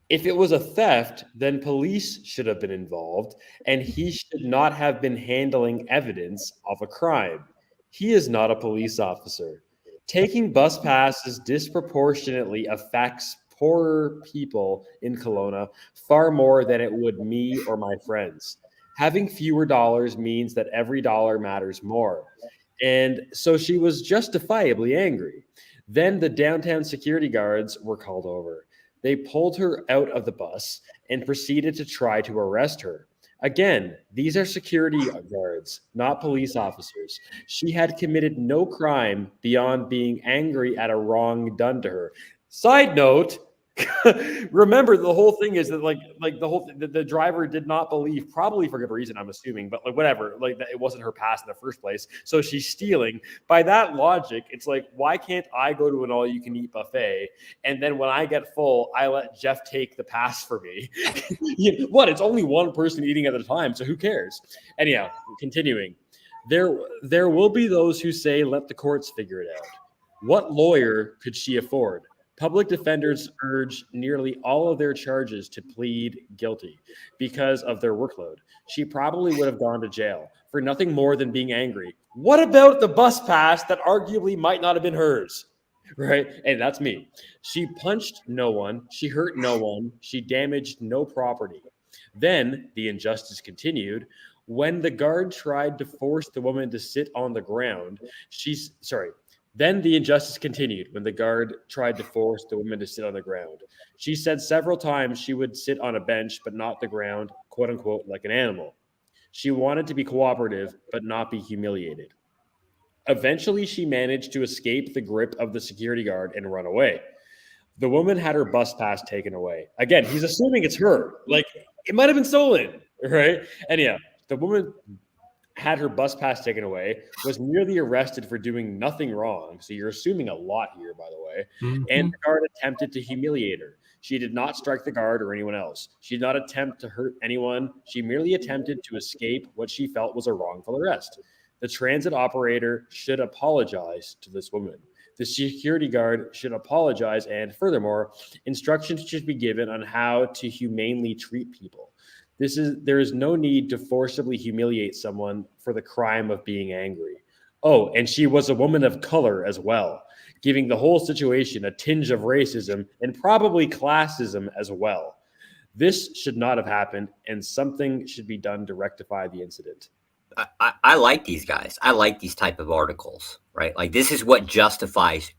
If it was a theft, then police should have been involved, and he should not have been handling evidence of a crime. He is not a police officer. Taking bus passes disproportionately affects poorer people in Kelowna far more than it would me or my friends. Having fewer dollars means that every dollar matters more. And so she was justifiably angry. Then the downtown security guards were called over. They pulled her out of the bus and proceeded to try to arrest her. Again, these are security guards, not police officers. She had committed no crime beyond being angry at a wrong done to her. Side note, remember the whole thing is that the driver did not believe, probably for good reason, I'm assuming, but like whatever, like that it wasn't her pass in the first place. So she's stealing. By that logic, it's like, why can't I go to an all-you-can-eat buffet and then when I get full, I let Jeff take the pass for me? It's only one person eating at a time, so who cares? Anyhow, continuing. There will be those who say, let the courts figure it out. What lawyer could she afford? Public defenders urge nearly all of their charges to plead guilty because of their workload. She probably would have gone to jail for nothing more than being angry. What about the bus pass that arguably might not have been hers? Right? And that's me. She punched no one. She hurt no one. She damaged no property. Then the injustice continued. When the guard tried to force the woman to sit on the ground, Then the injustice continued when the guard tried to force the woman to sit on the ground. She said several times she would sit on a bench, but not the ground, quote unquote, like an animal. She wanted to be cooperative, but not be humiliated. Eventually, she managed to escape the grip of the security guard and run away. The woman had her bus pass taken away. Again, he's assuming it's her. Like, it might have been stolen, right? Anyhow, the woman had her bus pass taken away, was merely arrested for doing nothing wrong. So you're assuming a lot here, by the way. And the guard attempted to humiliate her. She did not strike the guard or anyone else. She did not attempt to hurt anyone. She merely attempted to escape what she felt was a wrongful arrest. The transit operator should apologize to this woman. The security guard should apologize. And furthermore, instructions should be given on how to humanely treat people. There is no need to forcibly humiliate someone for the crime of being angry. Oh, and she was a woman of color as well, giving the whole situation a tinge of racism and probably classism as well. This should not have happened, and something should be done to rectify the incident. I like these guys. I like these type of articles, right? Like this is what justifies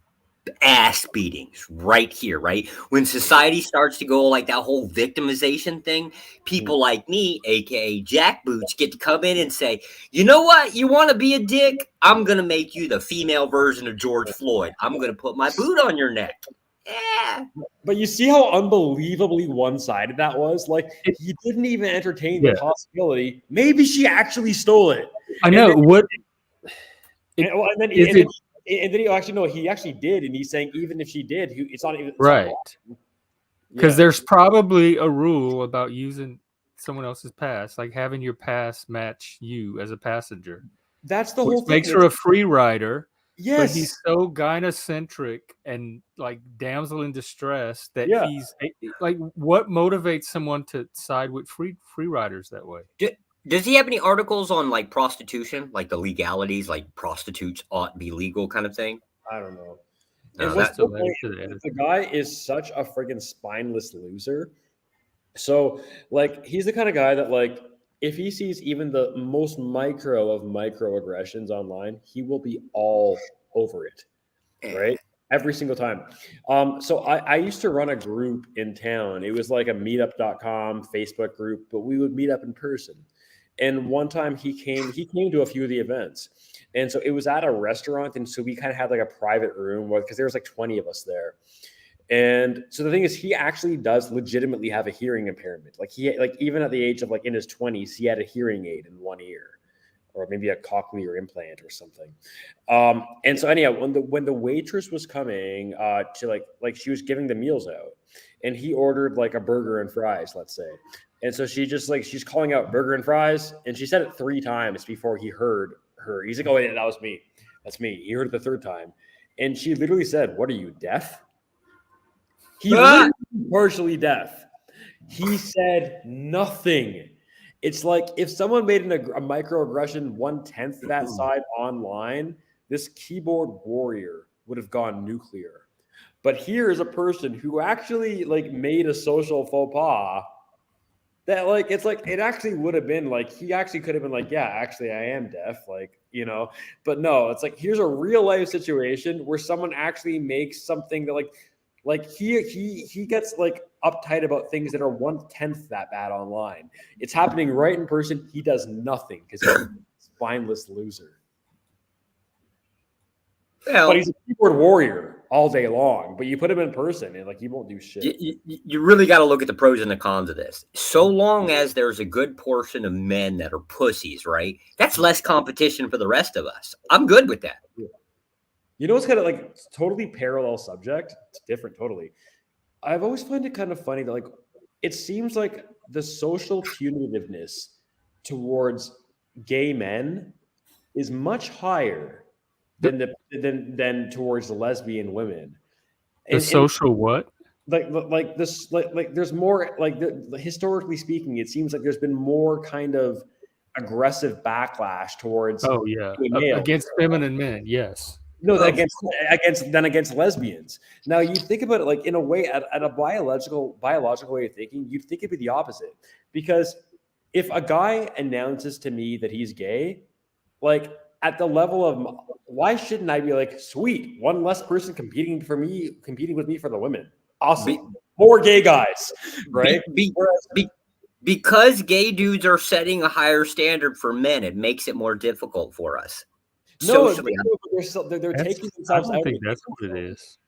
ass beatings right here, right? When society starts to go like that whole victimization thing, people like me, aka Jack Boots, get to come in and say, you know what? You want to be a dick? I'm going to make you the female version of George Floyd. I'm going to put my boot on your neck. Yeah. But you see how unbelievably one-sided that was? Like, he didn't even entertain the possibility. Maybe she actually stole it. I know. And then he actually did. And he's saying, even if she did, it's not even right. Because there's probably a rule about using someone else's pass, like having your pass match you as a passenger. That's the whole thing. Makes her a free rider. Yes. But he's so gynocentric and like damsel in distress that he's like, what motivates someone to side with free riders that way? Does he have any articles on like prostitution, like the legalities, like prostitutes ought to be legal kind of thing? I don't know. The guy is such a friggin' spineless loser. So like, he's the kind of guy that like, if he sees even the most micro of microaggressions online, he will be all over it, right? Every single time. So I used to run a group in town. It was like a meetup.com Facebook group, but we would meet up in person. And one time he came to a few of the events. And so it was at a restaurant. And so we kind of had like a private room because there was like 20 of us there. And so the thing is, he actually does legitimately have a hearing impairment. Like even at the age of like in his 20s, he had a hearing aid in one ear, or maybe a cochlear implant or something. And so anyhow, when the waitress was coming to like she was giving the meals out, and he ordered like a burger and fries, let's say. And so she just like she's calling out burger and fries, and she said it 3 times before he heard her. He's like, "Oh, yeah, that was me. That's me." He heard it the 3rd time, and she literally said, "What are you, deaf?" He was partially deaf. He said nothing. It's like if someone made a microaggression 1/10 that side online, this keyboard warrior would have gone nuclear. But here is a person who actually like made a social faux pas that like it's like it actually would have been like he actually could have been like, yeah, actually I am deaf, like, you know. But no, it's like here's a real life situation where someone actually makes something that like he gets like uptight about things that are 1/10 that bad online. It's happening right in person. He does nothing because he's a spineless loser. Well, but he's a keyboard warrior all day long. But you put him in person and like he won't do shit. You really got to look at the pros and the cons of this. So long as there's a good portion of men that are pussies, right? That's less competition for the rest of us. I'm good with that. You know, it's kind of like totally parallel subject. It's different, totally. I've always found it kind of funny that like it seems like the social punitiveness towards gay men is much higher than towards lesbian women. The social what? Like this like there's more like historically speaking, it seems like there's been more kind of aggressive backlash towards against feminine men. Yes. No, against lesbians. Now you think about it like in a way at a biological way of thinking, you'd think it'd be the opposite. Because if a guy announces to me that he's gay, like at the level of why shouldn't I be like, sweet, one less person competing with me for the women. Awesome. More gay guys, right? Because gay dudes are setting a higher standard for men, it makes it more difficult for us. No, they're taking themselves out. I don't think that's what it is.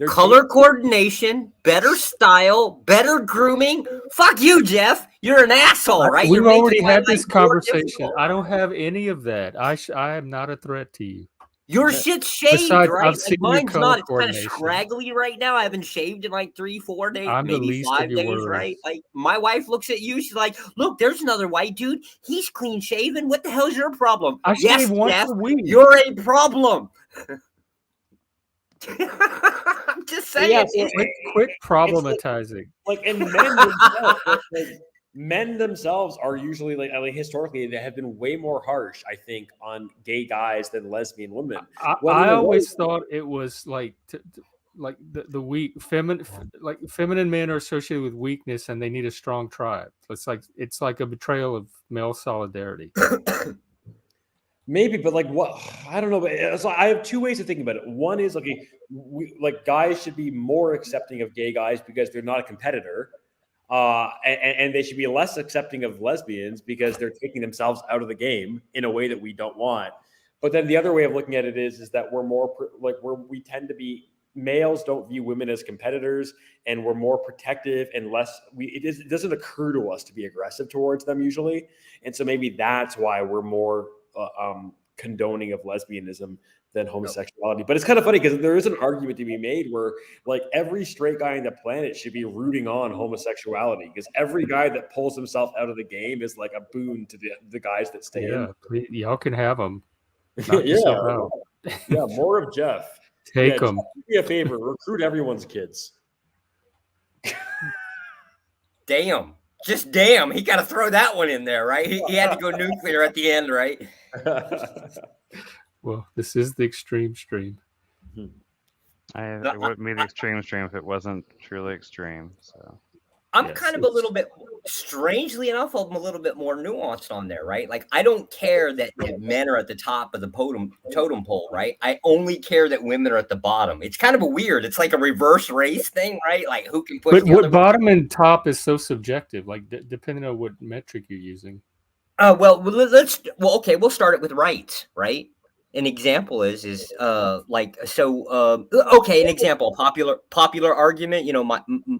Color coordination, better style, better grooming. Fuck you, Jeff. You're an asshole, right? We've You're making already my had life this more conversation. difficult. I don't have any of that. I am not a threat to you. Your shit's shaved, Besides, right? I've seen your Mine's color not. It's kind of coordination. scraggly right now. I haven't shaved in like 3-4 days, I'm the maybe least of 5 your days, worries. right? Like my wife looks at you, she's like, "Look, there's another white dude. He's clean shaven. What the hell's your problem?" I Yes, shave once Jeff, a week. you're a problem. I'm just saying. Yeah, so Quit problematizing. And men themselves are usually like historically they have been way more harsh, I think, on gay guys than lesbian women. I always thought it was like like the weak feminine men are associated with weakness and they need a strong tribe. It's like a betrayal of male solidarity. Maybe, but like what? I don't know. But so I have two ways of thinking about it. One is like guys should be more accepting of gay guys because they're not a competitor, and they should be less accepting of lesbians because they're taking themselves out of the game in a way that we don't want. But then the other way of looking at it is that we're more we tend to be, males don't view women as competitors, and we're more protective and less. It doesn't occur to us to be aggressive towards them usually, and so maybe that's why we're more condoning of lesbianism than homosexuality. But it's kind of funny because there is an argument to be made where like every straight guy on the planet should be rooting on homosexuality because every guy that pulls himself out of the game is like a boon to the guys that stay in. Y'all can have them. Yeah, more of Jeff. Take them. Do me a favor, recruit everyone's kids. Damn. Just damn, he got to throw that one in there, right? He had to go nuclear at the end, right? Well, this is the extreme stream. It wouldn't be the extreme stream if it wasn't truly extreme. So I'm kind of a little bit, strangely enough, I'm a little bit more nuanced on there, right? Like, I don't care that men are at the top of the totem pole, right? I only care that women are at the bottom. It's kind of a weird, it's like a reverse race thing, right? Like, who can push But what bottom and top is so subjective, like depending on what metric you're using. Okay, we'll start it with rights, right? An example is an example, popular argument,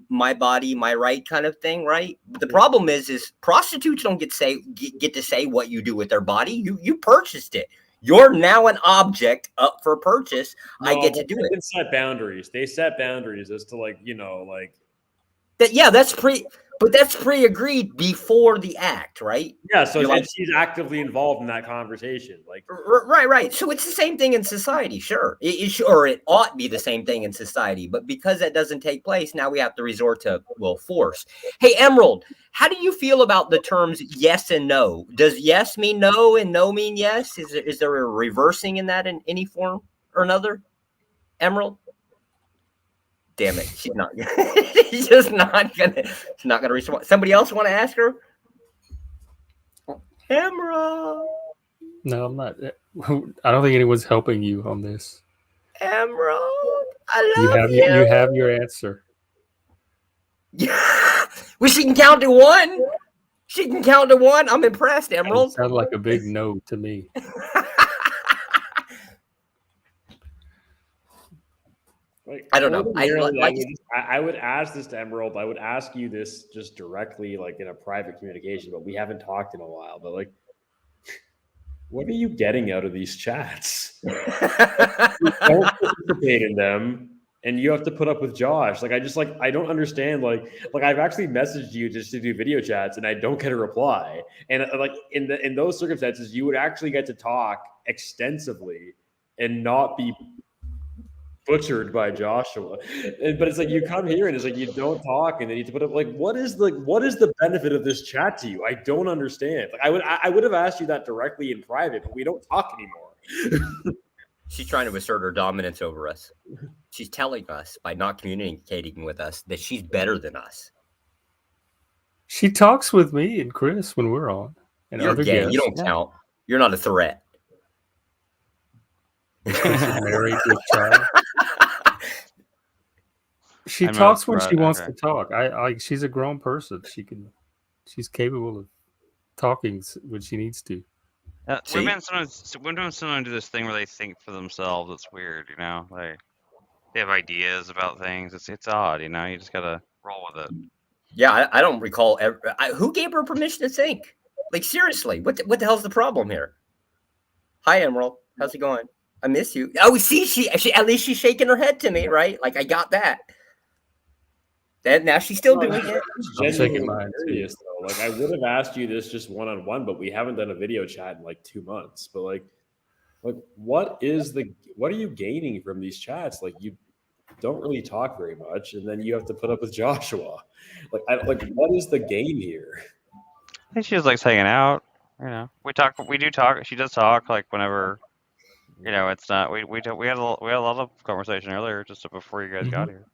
my body, my right kind of thing, right? But the problem is prostitutes don't get to say what you do with their body. You purchased it. You're now an object up for purchase. No, I get to do it. They set boundaries. They set boundaries as to that's pre-agreed before the act, right? Yeah, so she's actively involved in that conversation. Like, right. So it's the same thing in society, sure. It ought to be the same thing in society. But because that doesn't take place, now we have to resort to, force. Hey, Emerald, how do you feel about the terms yes and no? Does yes mean no and no mean yes? Is there a reversing in that in any form or another? Emerald? Damn it, she's not. She's just not gonna. She's not gonna respond. Somebody else want to ask her? Emerald. No, I'm not. I don't think anyone's helping you on this. Emerald, I love you. You have your answer. Yeah. Well, she can count to one. She can count to one. I'm impressed, Emerald. It sounds like a big no to me. I don't know. I would ask this to Emerald. I would ask you this just directly, like in a private communication, but we haven't talked in a while. But like, what are you getting out of these chats? You don't participate in them, and you have to put up with Josh. Like, I don't understand. Like I've actually messaged you just to do video chats, and I don't get a reply. And like in those circumstances, you would actually get to talk extensively and not be butchered by Joshua. But it's like you come here and it's like you don't talk, and then you have to put up what is the benefit of this chat to you? I don't understand. Like I would have asked you that directly in private, but we don't talk anymore. She's trying to assert her dominance over us. She's telling us by not communicating with us that she's better than us. She talks with me and Chris when we're on. And you're gay. Guests. You don't count. You're not a threat. Married with child. She talks when she wants to talk. She's a grown person. She's capable of talking when she needs to. Women sometimes do this thing where they think for themselves. It's weird, like. they have ideas about things. It's odd, you know. You just gotta roll with it. Yeah, I don't recall who gave her permission to think. Like seriously, what the hell's the problem here? Hi, Emerald. How's it going? I miss you. Oh, see, she at least she's shaking her head to me, right? Like I got that. Then now she's still doing it. I'm shaking mine too. Curious, though. Like I would have asked you this just one-on-one, but we haven't done a video chat in like 2 months. But like what are you gaining from these chats? Like you don't really talk very much, and then you have to put up with Joshua. Like what is the game here? I think she just likes hanging out. You know, we do talk. She does talk like whenever. You know, it's not. We had a lot of conversation earlier just before you guys got here.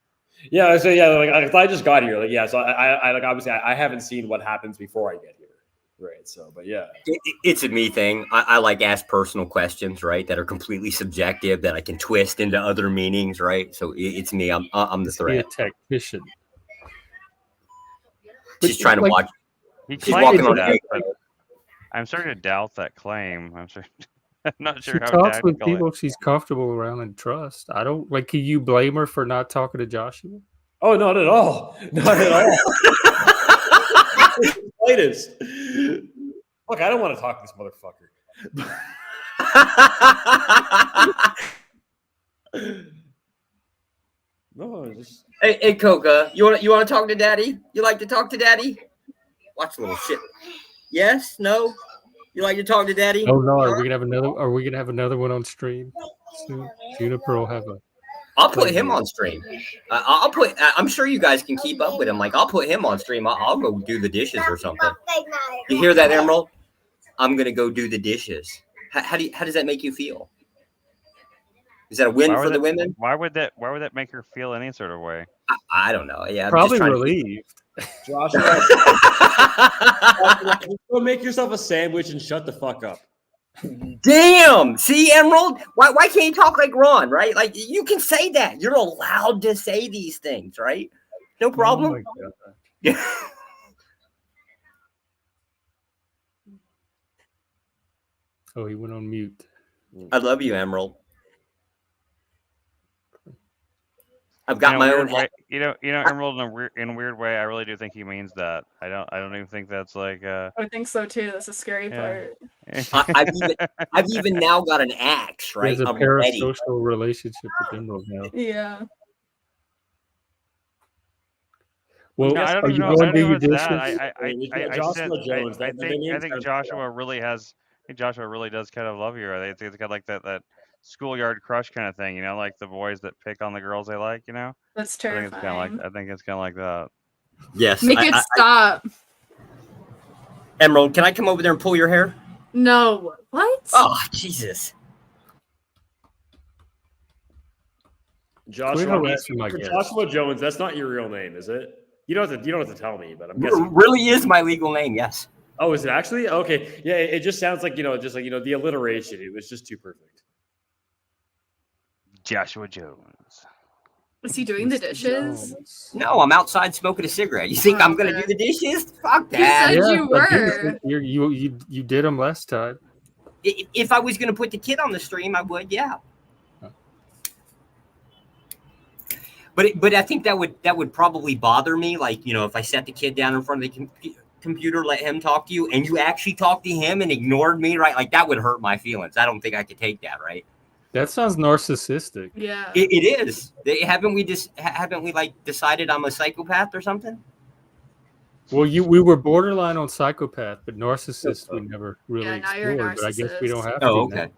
Yeah, so yeah, like I just got here, like yeah. So I like obviously I haven't seen what happens before I get here, right? So, but yeah, it's a me thing. I like ask personal questions, right? That are completely subjective that I can twist into other meanings, right? So it's me. I'm the threat. Be a tactician. She's trying to watch. She's walking on that, but I'm starting to doubt that claim. I'm not sure she how talks with people she's comfortable around and trust. I don't like. Can you blame her for not talking to Joshua? Oh, not at all. Not at all. Latest. Look, I don't want to talk to this motherfucker. No, just Hey, Coca, you want to talk to Daddy? You like to talk to Daddy? Watch a little shit. Yes? No? You like to talk to Daddy? Oh no! Are we gonna have another one on stream soon? Juniper will have a. I'll put him on stream. I'm sure you guys can keep up with him. Like I'll put him on stream. I'll go do the dishes or something. You hear that, Emerald? I'm gonna go do the dishes. How does that make you feel? Is that a win for the women? Why would that make her feel any sort of way? I don't know. Yeah, I'm probably just relieved. Joshua, go make yourself a sandwich and shut the fuck up. Damn! See, Emerald? Why can't you talk like Ron, right? Like you can say that. You're allowed to say these things, right? No problem. Oh, oh, he went on mute. I love you, Emerald. I've got my own. You know, Emerald, in a weird way, I really do think he means that. I don't even think that's like. I think so too. That's the scary part. I've even now got an axe, right? There's a parasocial relationship with Emerald now. Yeah. Well, no, I don't are even you know. going to do your dishes? I think Joshua really has. I think Joshua really does kind of love you. I think it's got like that schoolyard crush kind of thing, you know, like the boys that pick on the girls they like, you know. That's terrifying. I think it's kind of like that. Yes. Make it stop. Emerald, can I come over there and pull your hair? No. What? Oh, Jesus. Joshua Jones, that's not your real name, is it? You don't have to tell me, but I'm guessing. It really is my legal name, yes. Oh, is it actually? Okay. Yeah, it just sounds like, the alliteration. It was just too perfect. Joshua Jones. Is he doing the dishes? No, I'm outside smoking a cigarette. You think I'm going to do the dishes? Fuck that. You said you were. You did them last time. If I was going to put the kid on the stream, I would, yeah. But I think that would probably bother me. Like, if I set the kid down in front of the computer, let him talk to you, and you actually talked to him and ignored me, right? Like that would hurt my feelings. I don't think I could take that, right? That sounds narcissistic. Yeah, it is. Haven't we decided I'm a psychopath or something? Well, we were borderline on psychopath, but narcissist we never really explored. But I guess we don't have to. Oh, okay.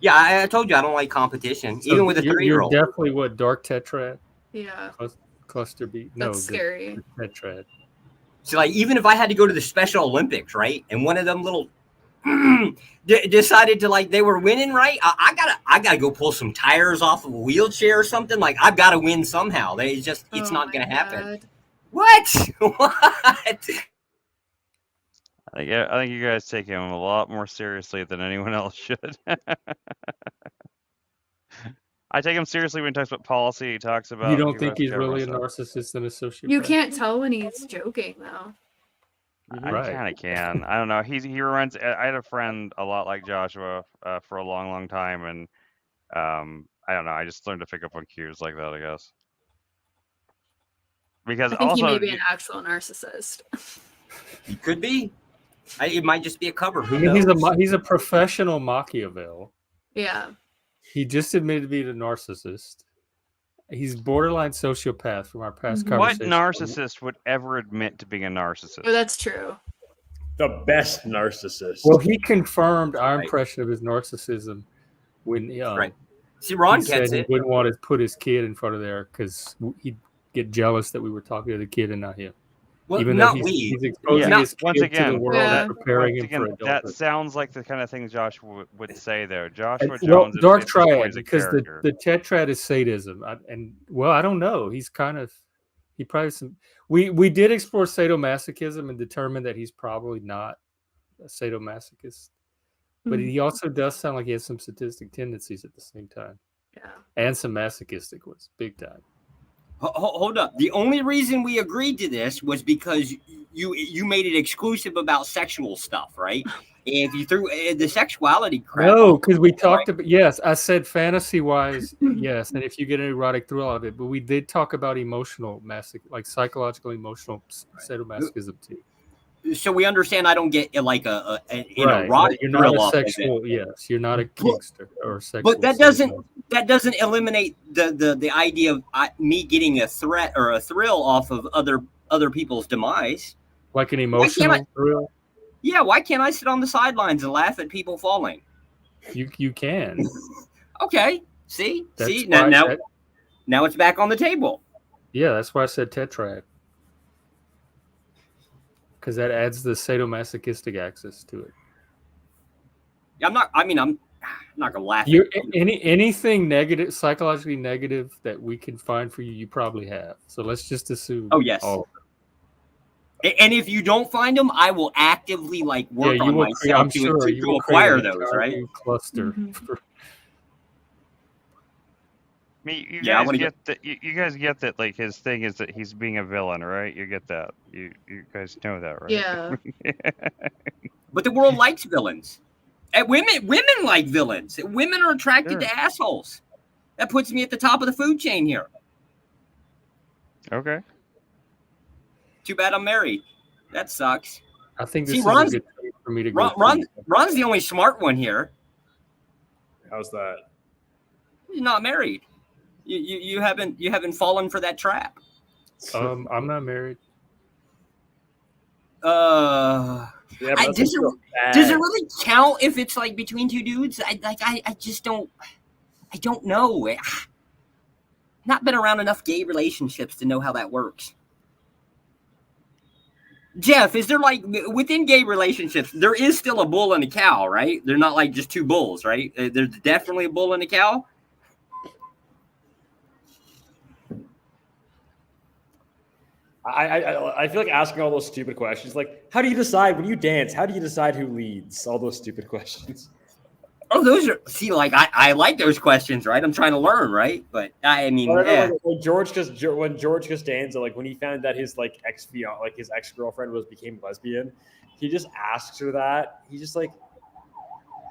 Yeah, I told you I don't like competition, so even with a 3-year-old. You're definitely what, dark tetrad? Yeah. Cluster B. That's scary. Tetrad. So, like, even if I had to go to the Special Olympics, right, and one of them little decided to, like, they were winning, right? I gotta go pull some tires off of a wheelchair or something. Like, I've got to win somehow. It's not gonna happen. What? What? I think you guys take him a lot more seriously than anyone else should. I take him seriously when he talks about policy. He talks about. You don't think he's really a narcissist and a sociopath? You can't tell when he's joking, though. I kind of can. I don't know. He reminds. I had a friend a lot like Joshua for a long, long time, and I don't know. I just learned to pick up on cues like that, I guess. Because I think also, he may be an actual narcissist. He could be. It might just be a cover. Who I mean, knows? he's a professional Machiavel. Yeah. He just admitted to being a narcissist. He's borderline sociopath from our past what conversation. narcissist would ever admit to being a narcissist? Oh, that's true. The best narcissist. Well, he confirmed our Right. impression of his narcissism when Right. See, Ron he said gets he it. wouldn't want to put his kid in front of there because he'd get jealous that we were talking to the kid and not him. Well, Even though not he's, we. he's exposing Not- his kid once to again, the world Yeah. and preparing Once him again, for that adulthood. sounds like the kind of thing Josh would say there. Joshua Well, Jones is Dark is Triad, always a because character. the tetrad is sadism, I don't know. He's kind of he probably some. We did explore sadomasochism and determined that he's probably not a sadomasochist, but he also does sound like he has some sadistic tendencies at the same time, Yeah. and some masochistic ones, big time. Hold up. The only reason we agreed to this was because you made it exclusive about sexual stuff, right? If you threw the sexuality crap. No, because we talked about, yes, I said fantasy wise, yes, and if you get an erotic thrill out of it, but we did talk about emotional like psychological emotional sadomasochism too. So we understand I don't get like an Right, erotic you're not thrill a off of it. sexual, yes, you're not a kinkster or a sexual. But that doesn't eliminate the idea of me getting a threat or a thrill off of other people's demise. Like an emotional thrill. Yeah, why can't I sit on the sidelines and laugh at people falling? You can. Okay, see That's now it's back on the table. Yeah, that's why I said tetrad. Because that adds the sadomasochistic axis to it. I'm not gonna laugh. Anything negative, psychologically negative that we can find for you, you probably have. So let's just assume. Oh yes. And if you don't find them, I will actively work on myself to acquire those. Right? Cluster. I mean, you guys get that. You guys get that. Like his thing is that he's being a villain, right? You get that. You guys know that, right? Yeah. But the world likes villains. And women like villains. Women are attracted to assholes. That puts me at the top of the food chain here. Okay. Too bad I'm married. That sucks. I think this is a good time for me to go. Ron's the only smart one here. How's that? He's not married. You haven't fallen for that trap. I'm not married. Does it really count if it's like between two dudes? I just don't. I don't know. Not been around enough gay relationships to know how that works. Jeff, is there within gay relationships, there is still a bull and a cow, right? They're not like just two bulls, right? There's definitely a bull and a cow. I feel like asking all those stupid questions. Like, how do you decide when you dance? How do you decide who leads? All those stupid questions. Oh, those are I like those questions, right? I'm trying to learn, right? But I mean, when George Costanza, when he found that his his ex-girlfriend became lesbian, he just asks her that. He's just like,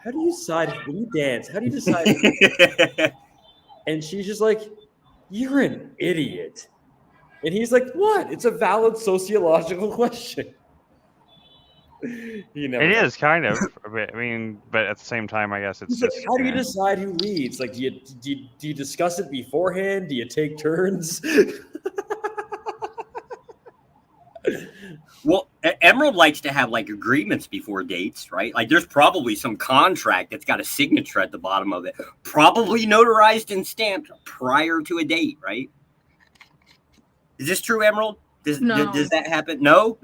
how do you decide when you dance? How do you decide? And she's just like, you're an idiot. And he's like, what? It's a valid sociological question. It is kind of. I mean, but at the same time, I guess it's just. How do you decide who leads? Like, do you discuss it beforehand? Do you take turns? Well, Emerald likes to have agreements before dates, right? Like, there's probably some contract that's got a signature at the bottom of it, probably notarized and stamped prior to a date, right? Is this true, Emerald? Does that happen? No.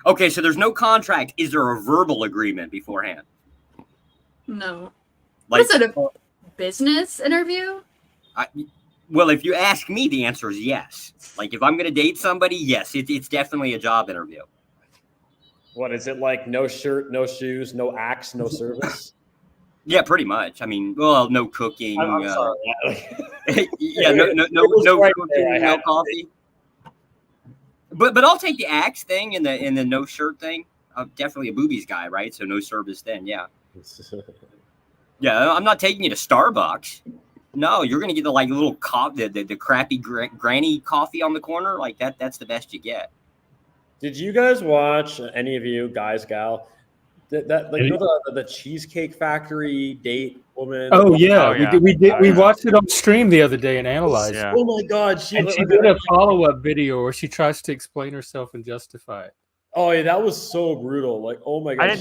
Okay, so there's no contract. Is there a verbal agreement beforehand? No. What is it, a business interview? Well, if you ask me, the answer is yes. Like, if I'm going to date somebody, yes, it's definitely a job interview. What is it like? No shirt, no shoes, no axe, no service? Yeah, pretty much. I mean, well, no cooking. I'm sorry. Yeah, no cooking, no coffee. But I'll take the axe thing and the no shirt thing. I'm definitely a boobies guy, right? So no service then, yeah. Yeah, I'm not taking you to Starbucks. No, you're gonna get the like little the crappy granny coffee on the corner. Like that. That's the best you get. Did you guys watch, any of you guys, gal, that like, you know, the Cheesecake Factory date woman? Oh yeah, Oh, yeah. we did. Oh, We yeah. watched it on stream the other day and analyzed. Yeah. Oh my God, She did a follow-up video where she tries to explain herself and justify it. Oh yeah, that was so brutal. Like, oh my God, I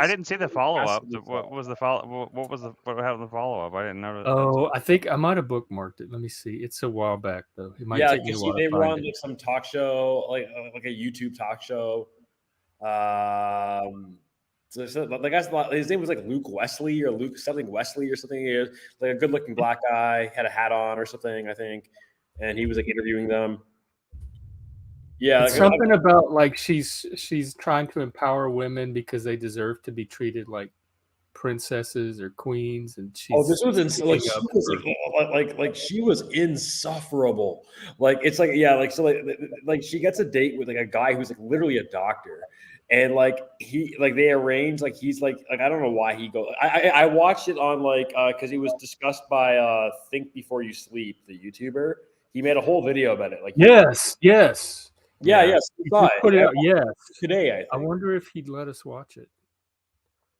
didn't see the follow up. What was the follow? What happened in the follow up? I didn't know. Oh, I think I might have bookmarked it. Let me see. It's a while back though. It might Yeah, take me a while they to were find on it. like some talk show, like a YouTube talk show. So the guy's, his name was like Luke Wesley or Luke something Wesley or something. He was like a good-looking black guy, had a hat on or something, I think, and he was like interviewing them. Yeah, It's something about like she's trying to empower women because they deserve to be treated like princesses or queens, and she's this was like she was like she was insufferable. Like it's like, yeah, like so like she gets a date with like a guy who's like literally a doctor, and like he like they arrange like he's like I don't know why he goes. I watched it on like because it was discussed by Think Before You Sleep, the YouTuber. He made a whole video about it. Like yes. Yeah. He just put it out. Yes, today. I think. I wonder if he'd let us watch it.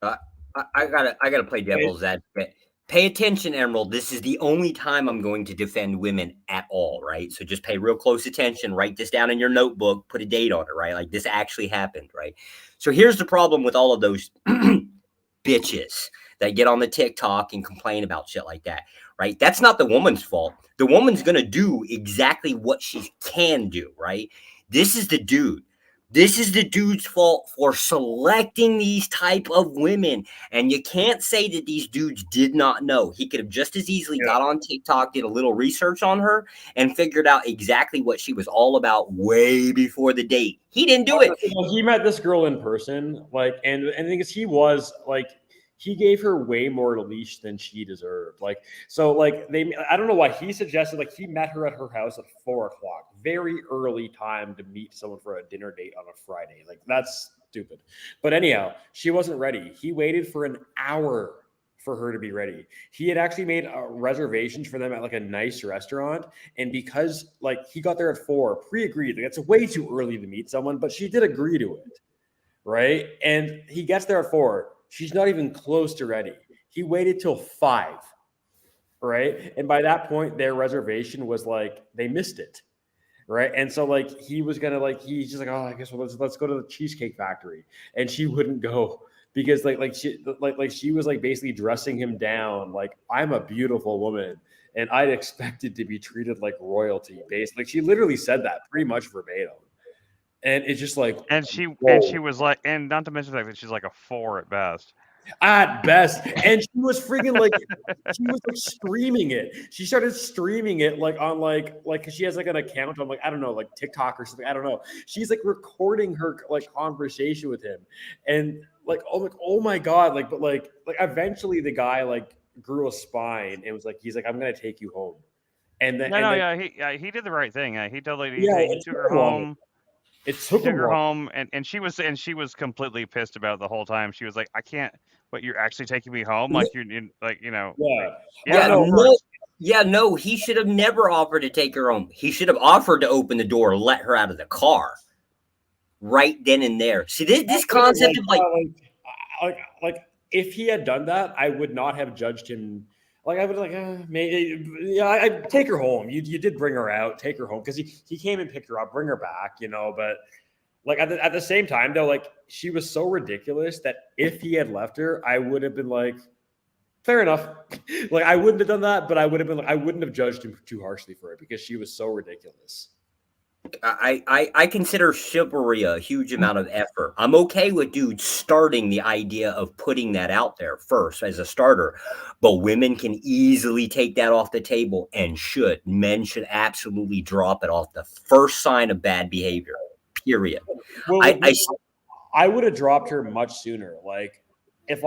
I gotta play devil's advocate. Pay attention, Emerald. This is the only time I'm going to defend women at all, right? So just pay real close attention. Write this down in your notebook. Put a date on it, right? Like this actually happened, right? So here's the problem with all of those bitches that get on the TikTok and complain about shit like that, right? That's not the woman's fault. The woman's gonna do exactly what she can do, right? This is the dude. This is the dude's fault for selecting these type of women. And you can't say that these dudes did not know. He could have just as easily got on TikTok, did a little research on her, and figured out exactly what she was all about way before the date. He didn't do it. He met this girl in person, like, and the thing is, he gave her way more leash than she deserved. Like, so like I don't know why he suggested, like he met her at her house at 4:00, very early time to meet someone for a dinner date on a Friday. Like that's stupid. But anyhow, she wasn't ready. He waited for an hour for her to be ready. He had actually made reservations for them at like a nice restaurant. And because like he got there at 4, pre-agreed, like, that's way too early to meet someone, but she did agree to it. Right. And he gets there at 4. She's not even close to ready. He waited till 5, right? And by that point, their reservation was like, they missed it, right? And so like, he was going to like, he's just like, oh, I guess let's go to the Cheesecake Factory. And she wouldn't go because she was like basically dressing him down. Like, I'm a beautiful woman and I'd expected to be treated like royalty based. Like she literally said that pretty much verbatim. And it's just like, and she was like, and not to mention the fact that she's like a 4 at best. At best. And she was freaking like, she was like streaming it. She started streaming it like on like, cause she has like an account on like, I don't know, like TikTok or something. I don't know. She's like recording her like conversation with him. And like, oh my God. Like, but like eventually the guy like grew a spine and was like, he's like, I'm going to take you home. And then, he did the right thing. He totally, he took her home. It took her home, and she was completely pissed about it the whole time. She was like, "I can't, but you're actually taking me home, like you're like, you know." No. He should have never offered to take her home. He should have offered to open the door, let her out of the car, right then and there. See this concept of like if he had done that, I would not have judged him. Like I would like, maybe, yeah, I'd take her home. You did bring her out, take her home because he came and picked her up, bring her back, you know. But like at the same time though, like she was so ridiculous that if he had left her, I would have been like, fair enough. Like I wouldn't have done that, but I would have been like, I wouldn't have judged him too harshly for it because she was so ridiculous. I consider chivalry a huge amount of effort. I'm okay with dudes starting the idea of putting that out there first as a starter, but women can easily take that off the table and should. Men should absolutely drop it off the first sign of bad behavior, period. Well, I would have dropped her much sooner. Like if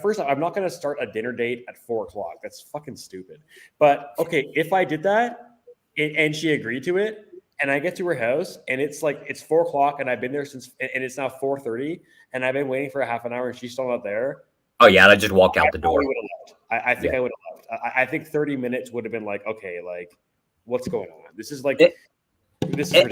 first off, I'm not going to start a dinner date at 4:00. That's fucking stupid. But okay, if I did that and she agreed to it, and I get to her house and it's 4:00 and I've been there since, and it's now 4:30 and I've been waiting for a half an hour and she's still not there. Oh yeah, I just walk out the door. I think I would have left. left. I think 30 minutes would have been like, okay, like what's going on? This is like this is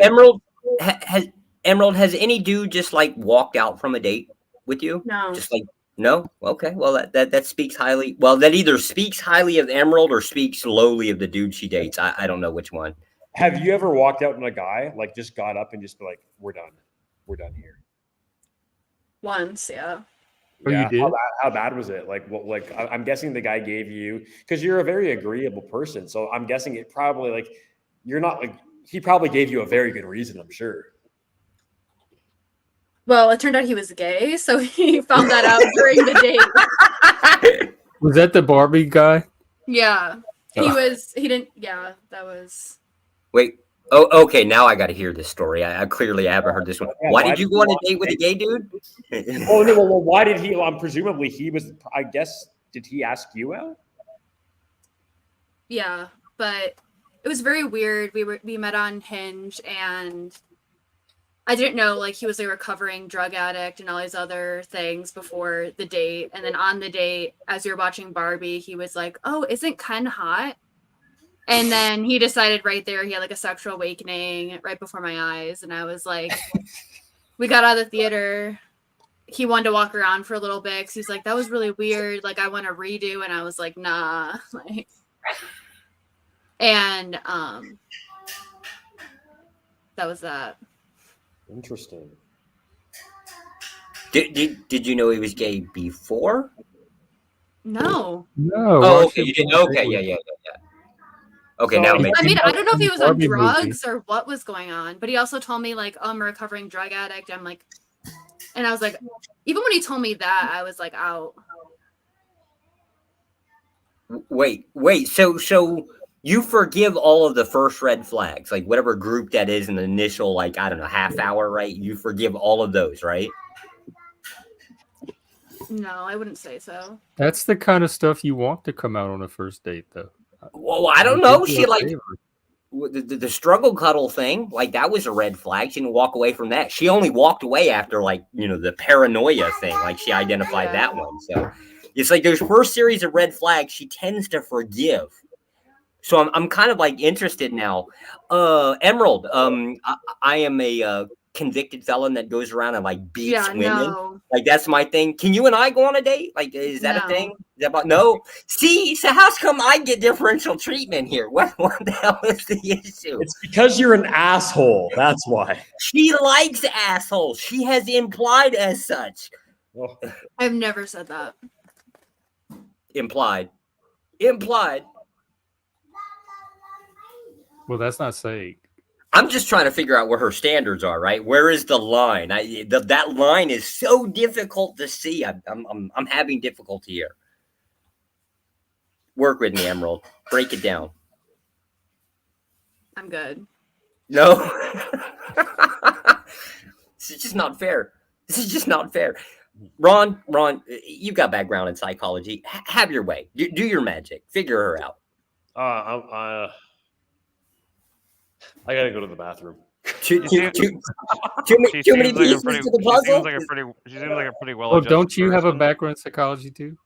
Emerald has any dude just like walked out from a date with you? No. Just like no? Okay. Well that speaks highly. Well, that either speaks highly of Emerald or speaks lowly of the dude she dates. I don't know which one. Have you ever walked out on a guy, like just got up and just be like, we're done here? Once, yeah. Oh, you did? How bad was it? Like, what? Like, I'm guessing the guy gave you, because you're a very agreeable person. So I'm guessing it probably like you're not like he probably gave you a very good reason. I'm sure. Well, it turned out he was gay, so he found that out during the date. Was that the Barbie guy? Yeah, he Oh. was. He didn't. Yeah, that was. Wait. Oh, okay. Now I got to hear this story. I clearly haven't heard this one. Yeah, why did you go on a date with a gay dude? Oh no! Well, why did he? Well, presumably he was. I guess did he ask you out? Yeah, but it was very weird. We met on Hinge, and I didn't know like he was a recovering drug addict and all these other things before the date. And then on the date, as we were watching Barbie, he was like, "Oh, isn't Ken hot?" And then he decided right there he had like a sexual awakening right before my eyes, and I was like, we got out of the theater. He wanted to walk around for a little bit because he's like, that was really weird. Like, I want to redo, and I was like, nah. Like, and that was that. Interesting. Did you know he was gay before? No. No. Oh, okay. You didn't. Okay. Yeah. Okay, So, now it makes I mean, I don't know if he was on Barbie drugs or what was going on, but he also told me like, oh, I'm a recovering drug addict. I'm like, and I was like, even when he told me that, I was like, out. Wait. So you forgive all of the first red flags, like whatever group that is in the initial, like, I don't know, half hour, right? You forgive all of those, right? No, I wouldn't say so. That's the kind of stuff you want to come out on a first date, though. Well, I don't know. She like the struggle cuddle thing, like that was a red flag. She didn't walk away from that. She only walked away after like, the paranoia thing. Like she identified that one. So it's like those first series of red flags, she tends to forgive. So I'm kind of like interested now. Emerald, I am a convicted felon that goes around and like beats women. No. Like that's my thing. Can you and I go on a date? Like, is that a thing? Is that about no? See, so how's come I get differential treatment here? What the hell is the issue? It's because you're an asshole. That's why. She likes assholes. She has implied as such. Oh. I've never said that. Implied. Well, that's not saying. I'm just trying to figure out where her standards are, right? Where is the line? That line is so difficult to see. I'm having difficulty here. Work with me, Emerald. Break it down. I'm good. No. This is just not fair. Ron, you got background in psychology. Have your way. Do your magic. Figure her out. I gotta go to the bathroom. Too many pieces to the puzzle. She seems like a pretty well. Oh, don't you have a background in psychology too?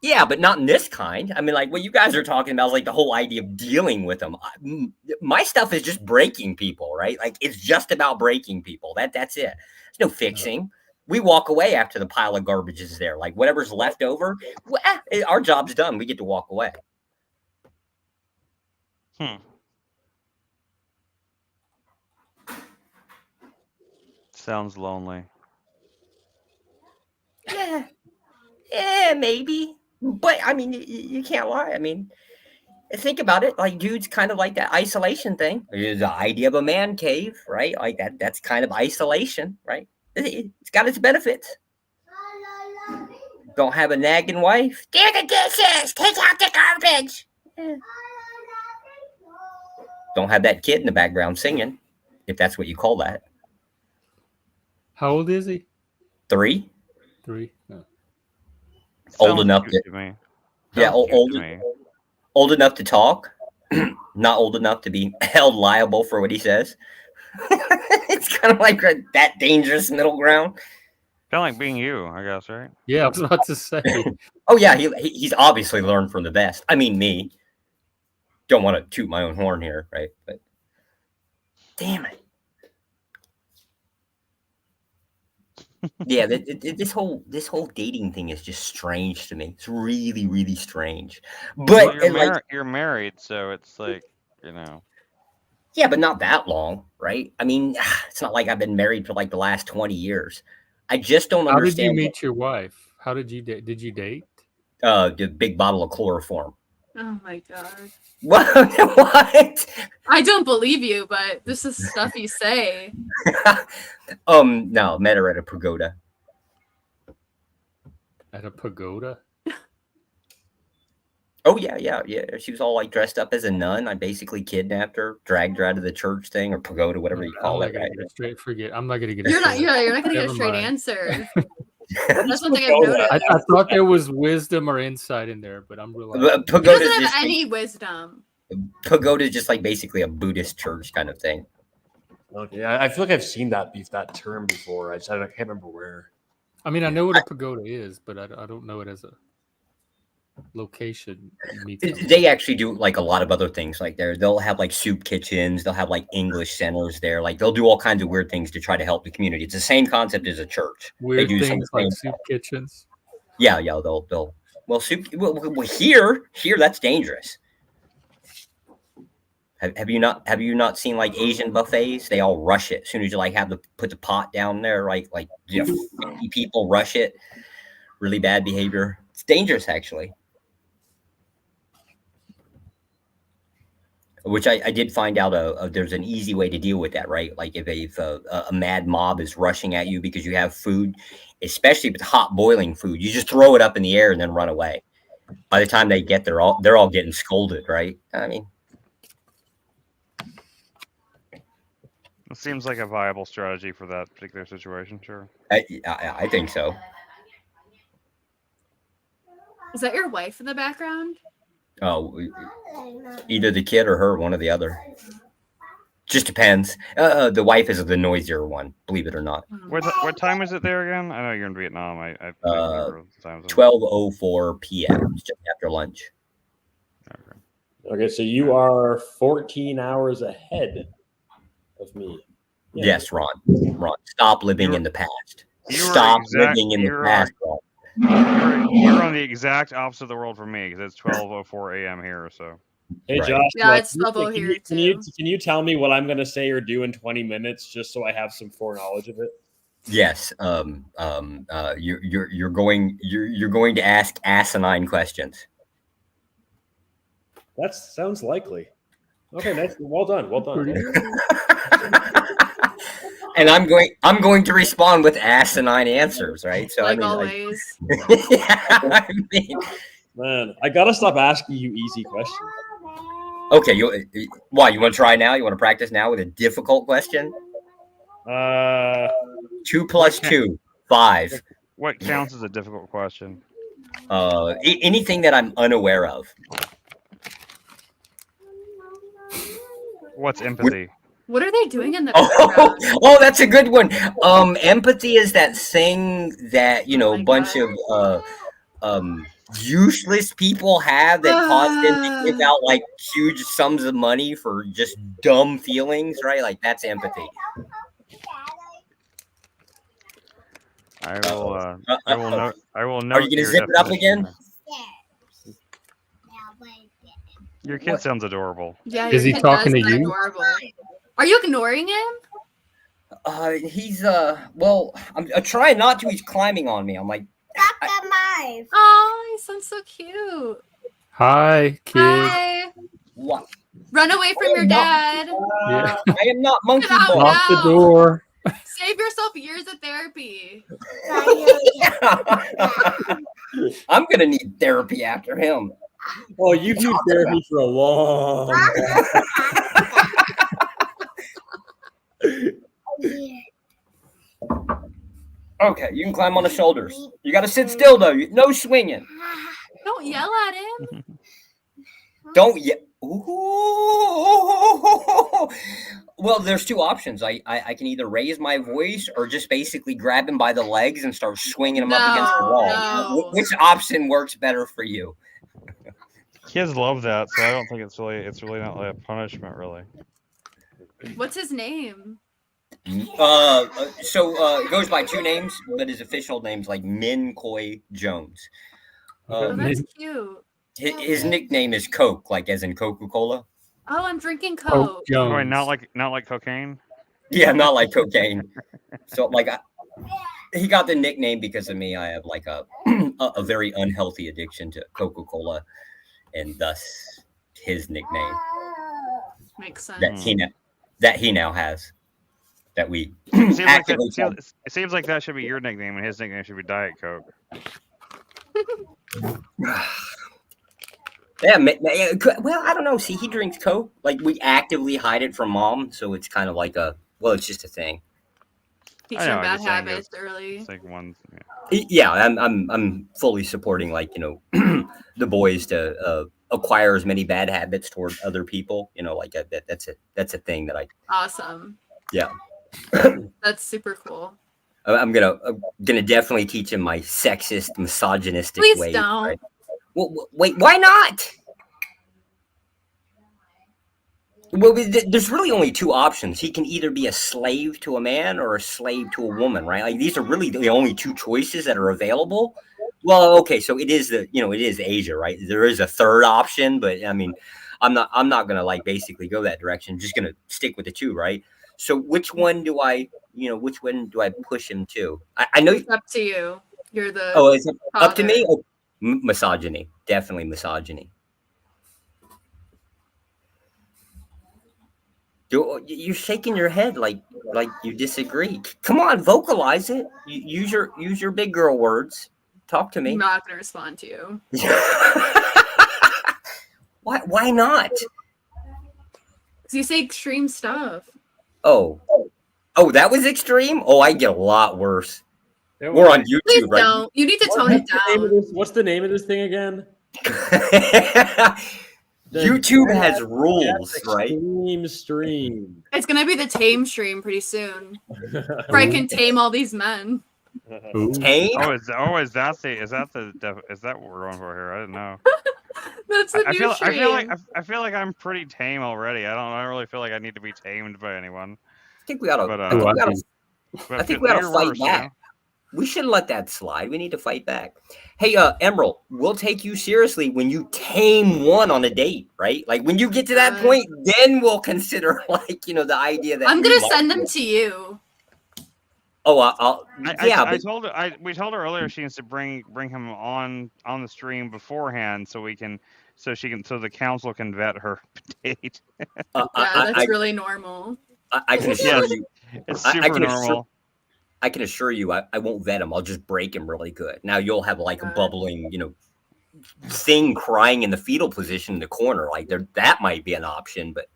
Yeah, but not in this kind. I mean, like what you guys are talking about is like the whole idea of dealing with them. My stuff is just breaking people, right? Like it's just about breaking people. That's it. There's no fixing. We walk away after the pile of garbage is there. Like whatever's left over, our job's done. We get to walk away. Sounds lonely. Yeah, maybe. But I mean, you can't lie. I mean, think about it. Like, dudes kind of like that isolation thing. There's the idea of a man cave, right? Like that's kind of isolation, right? It's got its benefits. Don't have a nagging wife. Do the dishes. Take out the garbage. Yeah. Don't have that kid in the background singing, if that's what you call that. How old is he? 3. 3. No. Old enough to me. Yeah, old enough to talk, not old enough to be held liable for what he says. It's kind of like that dangerous middle ground. Kind of like being you, I guess, right? Yeah, I was about to say. Oh yeah, he's obviously learned from the best. I mean, me. Don't want to toot my own horn here, right? But damn it. Yeah, this whole dating thing is just strange to me. It's really, really strange. But well, you're married, so it's like, you know. Yeah, but not that long, right? I mean, it's not like I've been married for like the last 20 years. I just don't understand. How did you meet your wife? How did you date? Did you date? The big bottle of chloroform. Oh my god. What? I don't believe you, but this is stuff you say. No, met her at a pagoda. At a pagoda? Oh yeah. She was all like dressed up as a nun. I basically kidnapped her, dragged her out of the church thing or pagoda, whatever you call it. Right? Straight, forget. I'm not gonna get. You're not gonna get a straight answer. That's one thing I've noticed. I thought there was wisdom or insight in there, but I'm realizing he doesn't have any wisdom. Pagoda is just like basically a Buddhist church kind of thing. Okay, I feel like I've seen that term before. I can't remember where. I mean, I know what a pagoda is, but I don't know it as a location. They actually do like a lot of other things. Like they'll have like soup kitchens. They'll have like English centers there. Like they'll do all kinds of weird things to try to help the community. It's the same concept as a church. Weird they do things like soup kitchens. Yeah. They'll soup. Well, here that's dangerous. Have you not seen like Asian buffets? They all rush it as soon as you like have to put the pot down there. Like 50 people rush it. Really bad behavior. It's dangerous actually. Which I did find out there's an easy way to deal with that, right? Like if a mad mob is rushing at you because you have food, especially if it's hot boiling food, you just throw it up in the air and then run away. By the time they get there, they're all getting scolded, right? I mean, it seems like a viable strategy for that particular situation. Sure, I think so. Is that your wife in the background? Oh, either the kid or her, one or the other. Just depends. The wife is the noisier one, believe it or not. What time is it there again? I know you're in Vietnam. I 12:04 p.m. It's just after lunch. Okay, so you are 14 hours ahead of me. Yeah. Yes, Ron. Stop living in the past. Stop living in the past, Ron. You're on the exact opposite of the world from me because it's 12:04 a.m. here. So, hey Josh, yeah, it's double here too. Can you tell me what I'm going to say or do in 20 minutes, just so I have some foreknowledge of it? Yes. You're going to ask asinine questions. That sounds likely. Okay, nice. Well done. And I'm going to respond with asinine answers, right? So like always. I mean, man, I gotta stop asking you easy questions. Okay, why you want to try now? You want to practice now with a difficult question? 2 + 2, 5. What counts as a difficult question? Anything that I'm unaware of. What's empathy? What are they doing in the background? Oh, that's a good one. Empathy is that thing that, a bunch of useless people have that cause them to give out like huge sums of money for just dumb feelings, right? Like that's empathy. I will note. Are you gonna zip it up again? Your kid sounds adorable. Yeah, is he talking to you? Adorable. Are you ignoring him? He's well, I'm trying not to. He's climbing on me. I'm like, Oh, he sounds so cute. Hi, kid. Hi. What? Run away from your dad. Yeah. I am not monkey boy. Lock the door. Save yourself years of therapy. I'm gonna need therapy after him. Oh, you've used therapy for a long time. Okay, you can climb on the shoulders. You got to sit still though. No swinging. Don't yell at him. Don't yell. Well, there's two options. I can either raise my voice or just basically grab him by the legs and start swinging him up against the wall. No. Which option works better for you? Kids love that, so I don't think it's really not like a punishment, really. What's his name? It goes by two names, but his official name's like Min Koi Jones. Oh, that's cute. His nickname is Coke, like as in Coca-Cola. Oh, I'm drinking Coke. Oh, wait, not like cocaine. Yeah, not like cocaine. So like he got the nickname because of me. I have like a very unhealthy addiction to Coca-Cola, and thus his nickname Makes sense. that he now has. That we it seems like that should be your nickname, and his nickname should be Diet Coke. Yeah, well, I don't know. See, he drinks Coke. Like, we actively hide it from mom, so it's kind of like it's just a thing. Teach him bad habits early. It's like one. Yeah, I'm fully supporting, like, the boys to acquire as many bad habits toward other people. Like that's a thing that I. Awesome. Yeah. That's super cool. I'm gonna definitely teach him my sexist, misogynistic Please ways. don't. Right? Well, wait, why not? Well, there's really only two options. He can either be a slave to a man or a slave to a woman, right? Like, these are really the only two choices that are available. Well, okay, so it is it is Asia, right? There is a third option, but I mean, I'm not gonna like basically go that direction. I'm just gonna stick with the two, right? So which one do I push him to? I know it's up to you. You're the is it up to me? Oh, misogyny, definitely misogyny. You're shaking your head like you disagree. Come on, vocalize it. Use your big girl words. Talk to me. I'm not gonna respond to you. Why not? Because you say extreme stuff. Oh, that was extreme? Oh, I get a lot worse. We're on YouTube, Please right? Don't. You need to tone it down. What's the name of this thing again? YouTube has rules, right? Extreme stream. It's gonna be the tame stream pretty soon. Where I can tame all these men. Tame? Is that what we're going for here? I didn't know. That's the new stream. I feel like I'm pretty tame already. I don't really feel like I need to be tamed by anyone. I think we gotta. I think we gotta fight back. We shouldn't let that slide. We need to fight back. Hey, Emerald, we'll take you seriously when you tame one on a date, right? Like, when you get to that point, then we'll consider, like, the idea that I'm gonna send them to you. Oh, we told her earlier she needs to bring him on the stream beforehand so the council can vet her date. That's really normal. I can assure you, it's super normal. I can assure you, I won't vet him. I'll just break him really good. Now you'll have like a bubbling, thing crying in the fetal position in the corner. Like, that might be an option, but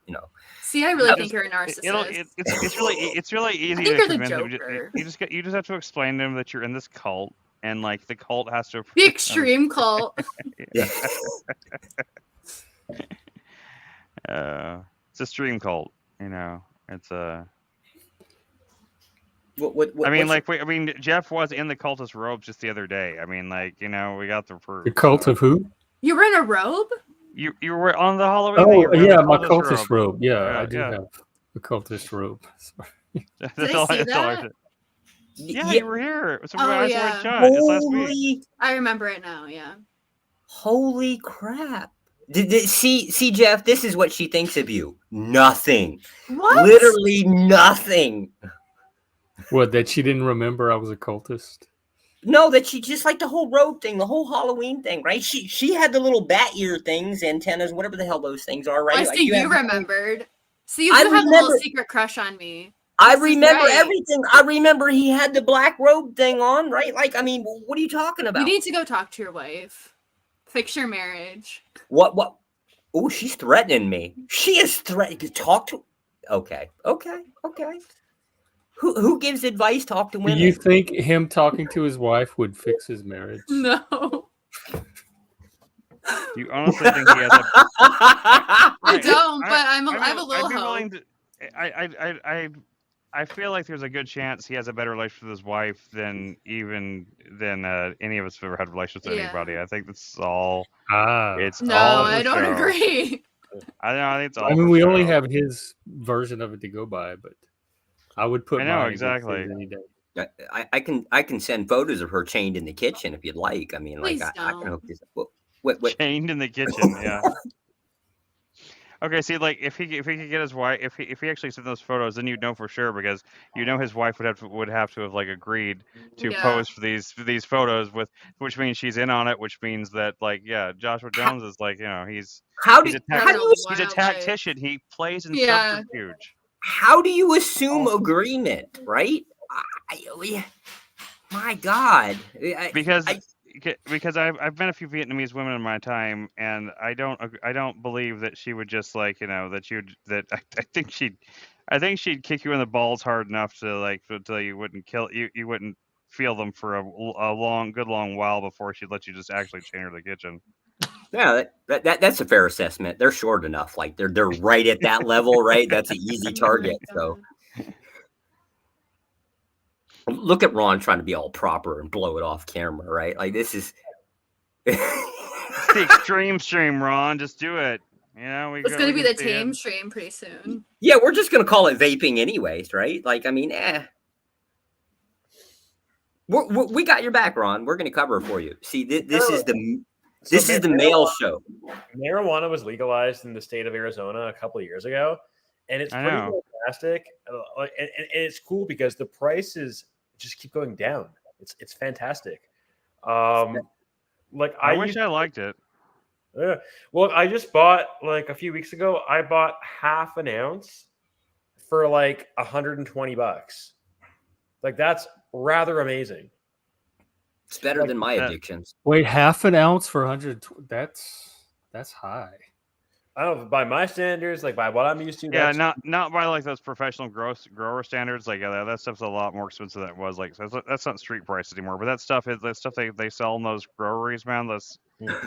See, I really think you're a narcissist. It's really easy to convince him. You just have to explain to him that you're in this cult, and like the cult has to the extreme cult. It's a stream cult. It's a. Jeff was in the cultist robe just the other day. I mean, like, we got the proof. The cult of who? You were in a robe? You were on the Halloween. Oh, yeah, my cultist robe. Yeah, I do have a cultist robe. Did I see that? Yeah, you were here. It's last week. I remember it now, yeah. Holy crap. See, Jeff, this is what she thinks of you. Nothing. What? Literally nothing. What, that she didn't remember I was a cultist? No, that she just like the whole robe thing, the whole Halloween thing, right? She had the little bat ear things, antennas, whatever the hell those things are, right? So you remembered. So you still have a little secret crush on me. I remember everything. I remember he had the black robe thing on, right? Like, I mean, what are you talking about? You need to go talk to your wife. Fix your marriage. What? Oh, she's threatening me. She is threatening to talk to. Okay. Who gives advice? Talk to women. Do you think him talking to his wife would fix his marriage? No. You honestly think he has a? I don't, but I have a little hope. I feel like there's a good chance he has a better relationship with his wife than any of us have ever had relations with anybody. I think that's all. It's No, all for I don't show. agree. I think it's all. I mean, for we show. only have his version of it to go by, but I would put I know, mine exactly. against his any day. I can send photos of her chained in the kitchen if you'd like. I mean, like Please I can don't. hook this. What? Chained in the kitchen, yeah. Okay, see, like if he could get his wife, if he actually sent those photos, then you'd know for sure because his wife would have to have like agreed to pose for these photos which means she's in on it, which means that like Joshua Jones is like he's a tactician. He plays in subterfuge. How do you assume agreement, right? My God, because I've met a few Vietnamese women in my time, and I don't believe that she would just like I think she'd kick you in the balls hard enough to until you wouldn't you wouldn't feel them for a good long while before she'd let you just actually chain her to the kitchen. Yeah, that's a fair assessment. They're short enough, like they're right at that level, right? That's an easy target. So look at Ron trying to be all proper and blow it off camera, right? Like this is it's the extreme stream, Ron. Just do it. It's going to be the tame stream pretty soon. Yeah, we're just going to call it vaping anyways, right? Like, I mean, we got your back, Ron. We're going to cover it for you. See, this is the male show. Marijuana was legalized in the state of Arizona a couple of years ago, and it's pretty fantastic. And it's cool because the prices just keep going down. It's fantastic. Like I wish I liked it. Yeah. Well, I just bought like a few weeks ago. I bought half an ounce for like $120. Like that's rather amazing. It's better than my addictions. Wait, half an ounce for 100? That's high. I don't know, by my standards, like by what I'm used to. Yeah, not by like those professional grower standards. Like that stuff's a lot more expensive than it was. Like that's not street price anymore. But that stuff they sell in those groweries, man.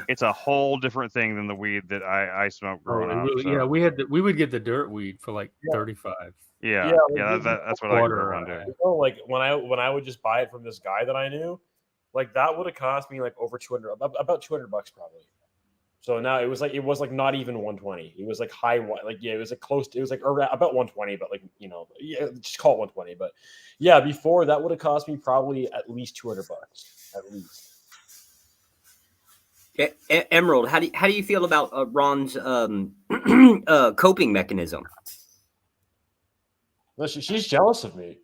It's a whole different thing than the weed that I smoked growing up. Really, so. Yeah, we would get the dirt weed for like $35. Yeah, that's what I grew on doing. Like when I would just buy it from this guy that I knew, like that would have cost me like over $200, about $200 probably. So now it was like not even 120. It was like high, like it was like close to, it was like about 120, but like just call it 120. But yeah, before that would have cost me probably at least $200 at least. Emerald, how do you feel about Ron's coping mechanism? Well, she's jealous of me.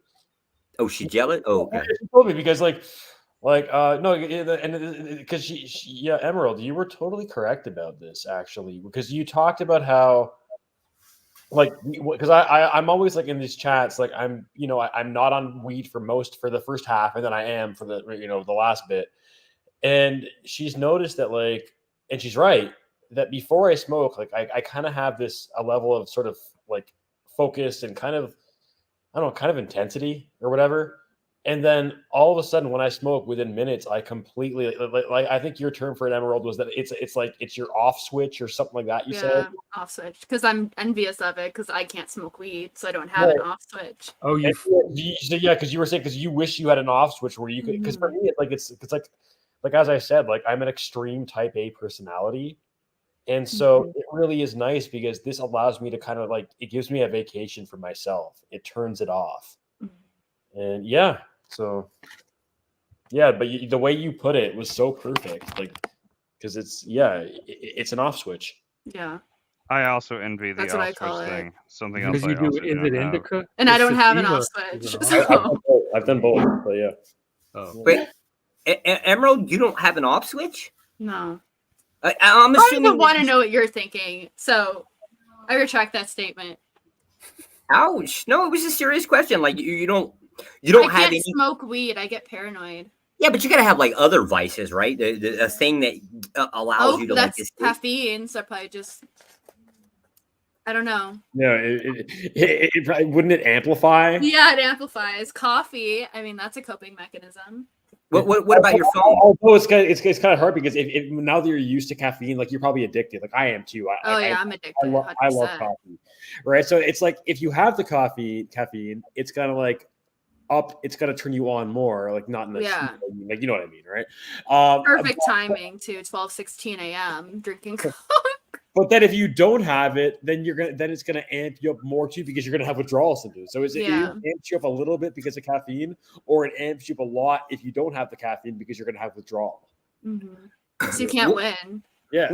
Oh, she's jealous. Oh, okay. She told me because no, and because she Emerald, you were totally correct about this actually, because you talked about how because I'm always like in these chats, like I'm not on weed for the first half, and then I am for the last bit, and she's noticed that and she's right that before I smoke, like I kind of have a level of sort of like focus and kind of intensity or whatever. And then all of a sudden, when I smoke, within minutes, I completely like. I think your term for an Emerald was that it's your off switch or something like that. You said off switch because I'm envious of it because I can't smoke weed, so I don't have an off switch. Oh, because you were saying because you wish you had an off switch where you could. Because for me, it's like as I said, like I'm an extreme Type A personality, and so it really is nice because this allows me to kind of it gives me a vacation for myself. It turns it off, and yeah. So, yeah, but the way you put it was so perfect, because it's an off switch. Yeah. I also envy the off switch thing. Something else. Because you do is it indica? And I don't have an off switch. So. I've done both, but yeah. Oh. Wait, Emerald, you don't have an off switch? No. I'm assuming. I don't even want to know what you're thinking, so I retract that statement. Ouch! No, it was a serious question. Like you don't I have can't smoke weed. I get paranoid. Yeah, but you gotta have other vices, right? A thing that allows you to that's caffeine. So probably just I don't know. No, it probably wouldn't it amplify? Yeah, it amplifies. Coffee. I mean, that's a coping mechanism. What about your phone? Although it's kind of hard because if now that you're used to caffeine, like you're probably addicted. Like I am too. I'm addicted. I love 100%. coffee, right? So it's like if you have the caffeine, it's kind of like it's gonna turn you on more, like not in the like you know what I mean, right? Perfect timing to 12:16 a.m. drinking coffee. But then if you don't have it, then it's gonna amp you up more too because you're gonna have withdrawal symptoms. So it amps you up a little bit because of caffeine, or it amps you up a lot if you don't have the caffeine because you're gonna have withdrawal. Mm-hmm. So you can't win. Yeah.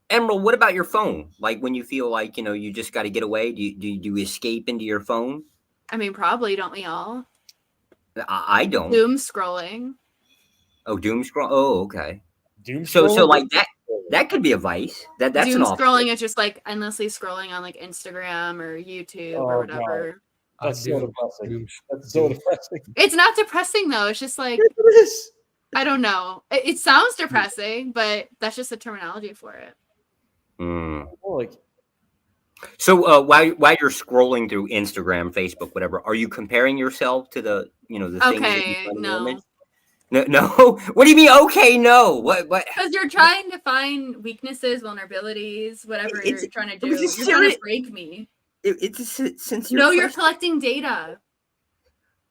Emerald, what about your phone? Like when you feel like you just got to get away, do you escape into your phone? I mean, probably, don't we all? I don't. Doom scrolling. Oh, doom scroll. Oh, okay. Doom so scrolling? like that could be a vice. That's doom an option. Scrolling is just like endlessly scrolling on like Instagram or YouTube or whatever. God. That's so depressing. That's so depressing. It's not depressing though. It's just like it is. I don't know. It sounds depressing, but that's just the terminology for it. So while you're scrolling through Instagram, Facebook, whatever, are you comparing yourself to the the things that you find in the image? No. What do you mean? Okay, no. What? Because you're trying to find weaknesses, vulnerabilities, whatever you're trying to do. You're trying to break me. It's sincere. No, you're collecting data.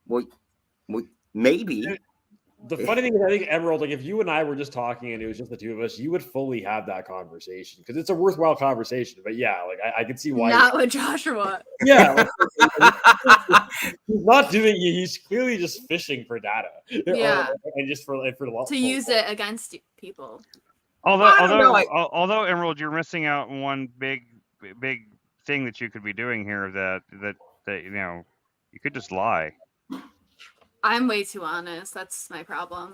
Well, maybe. The funny thing is, I think Emerald, like if you and I were just talking and it was just the two of us, you would fully have that conversation because it's a worthwhile conversation. But yeah, like I can see why. Not with Joshua. Yeah, he's not doing it. He's clearly just fishing for data. Yeah, and just for to use it against people. Although Emerald, you're missing out on one big thing that you could be doing here. That you could just lie. I'm way too honest. That's my problem.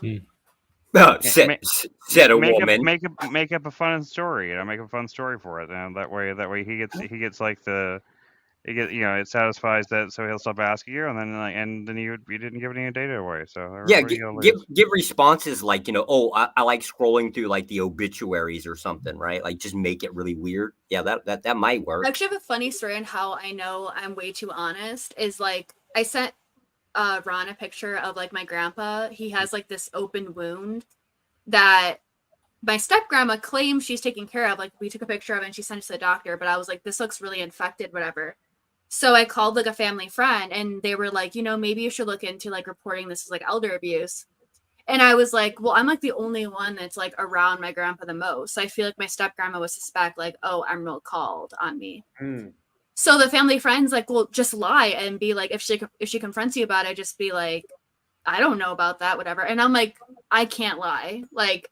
Said a woman. Make up a fun story. Make a fun story for it, and that way he gets like it satisfies that, so he'll stop asking you, and then you didn't give any data away. So give responses like I like scrolling through like the obituaries or something, right? Like just make it really weird. Yeah, that might work. I actually have a funny story on how I know I'm way too honest. Is like I sent Ron a picture of like my grandpa. He has like this open wound that my step grandma claims she's taking care of. Like we took a picture of it and she sent it to the doctor, but I was like, this looks really infected, whatever. So I called like a family friend and they were like, maybe you should look into like reporting this as like elder abuse. And I was like, well, I'm like the only one that's like around my grandpa the most. So I feel like my step grandma would suspect like, oh, Emerald called on me. So the family friend's like, well, just lie and be like, if she confronts you about it, just be like, I don't know about that, whatever. And I'm like, I can't lie. Like,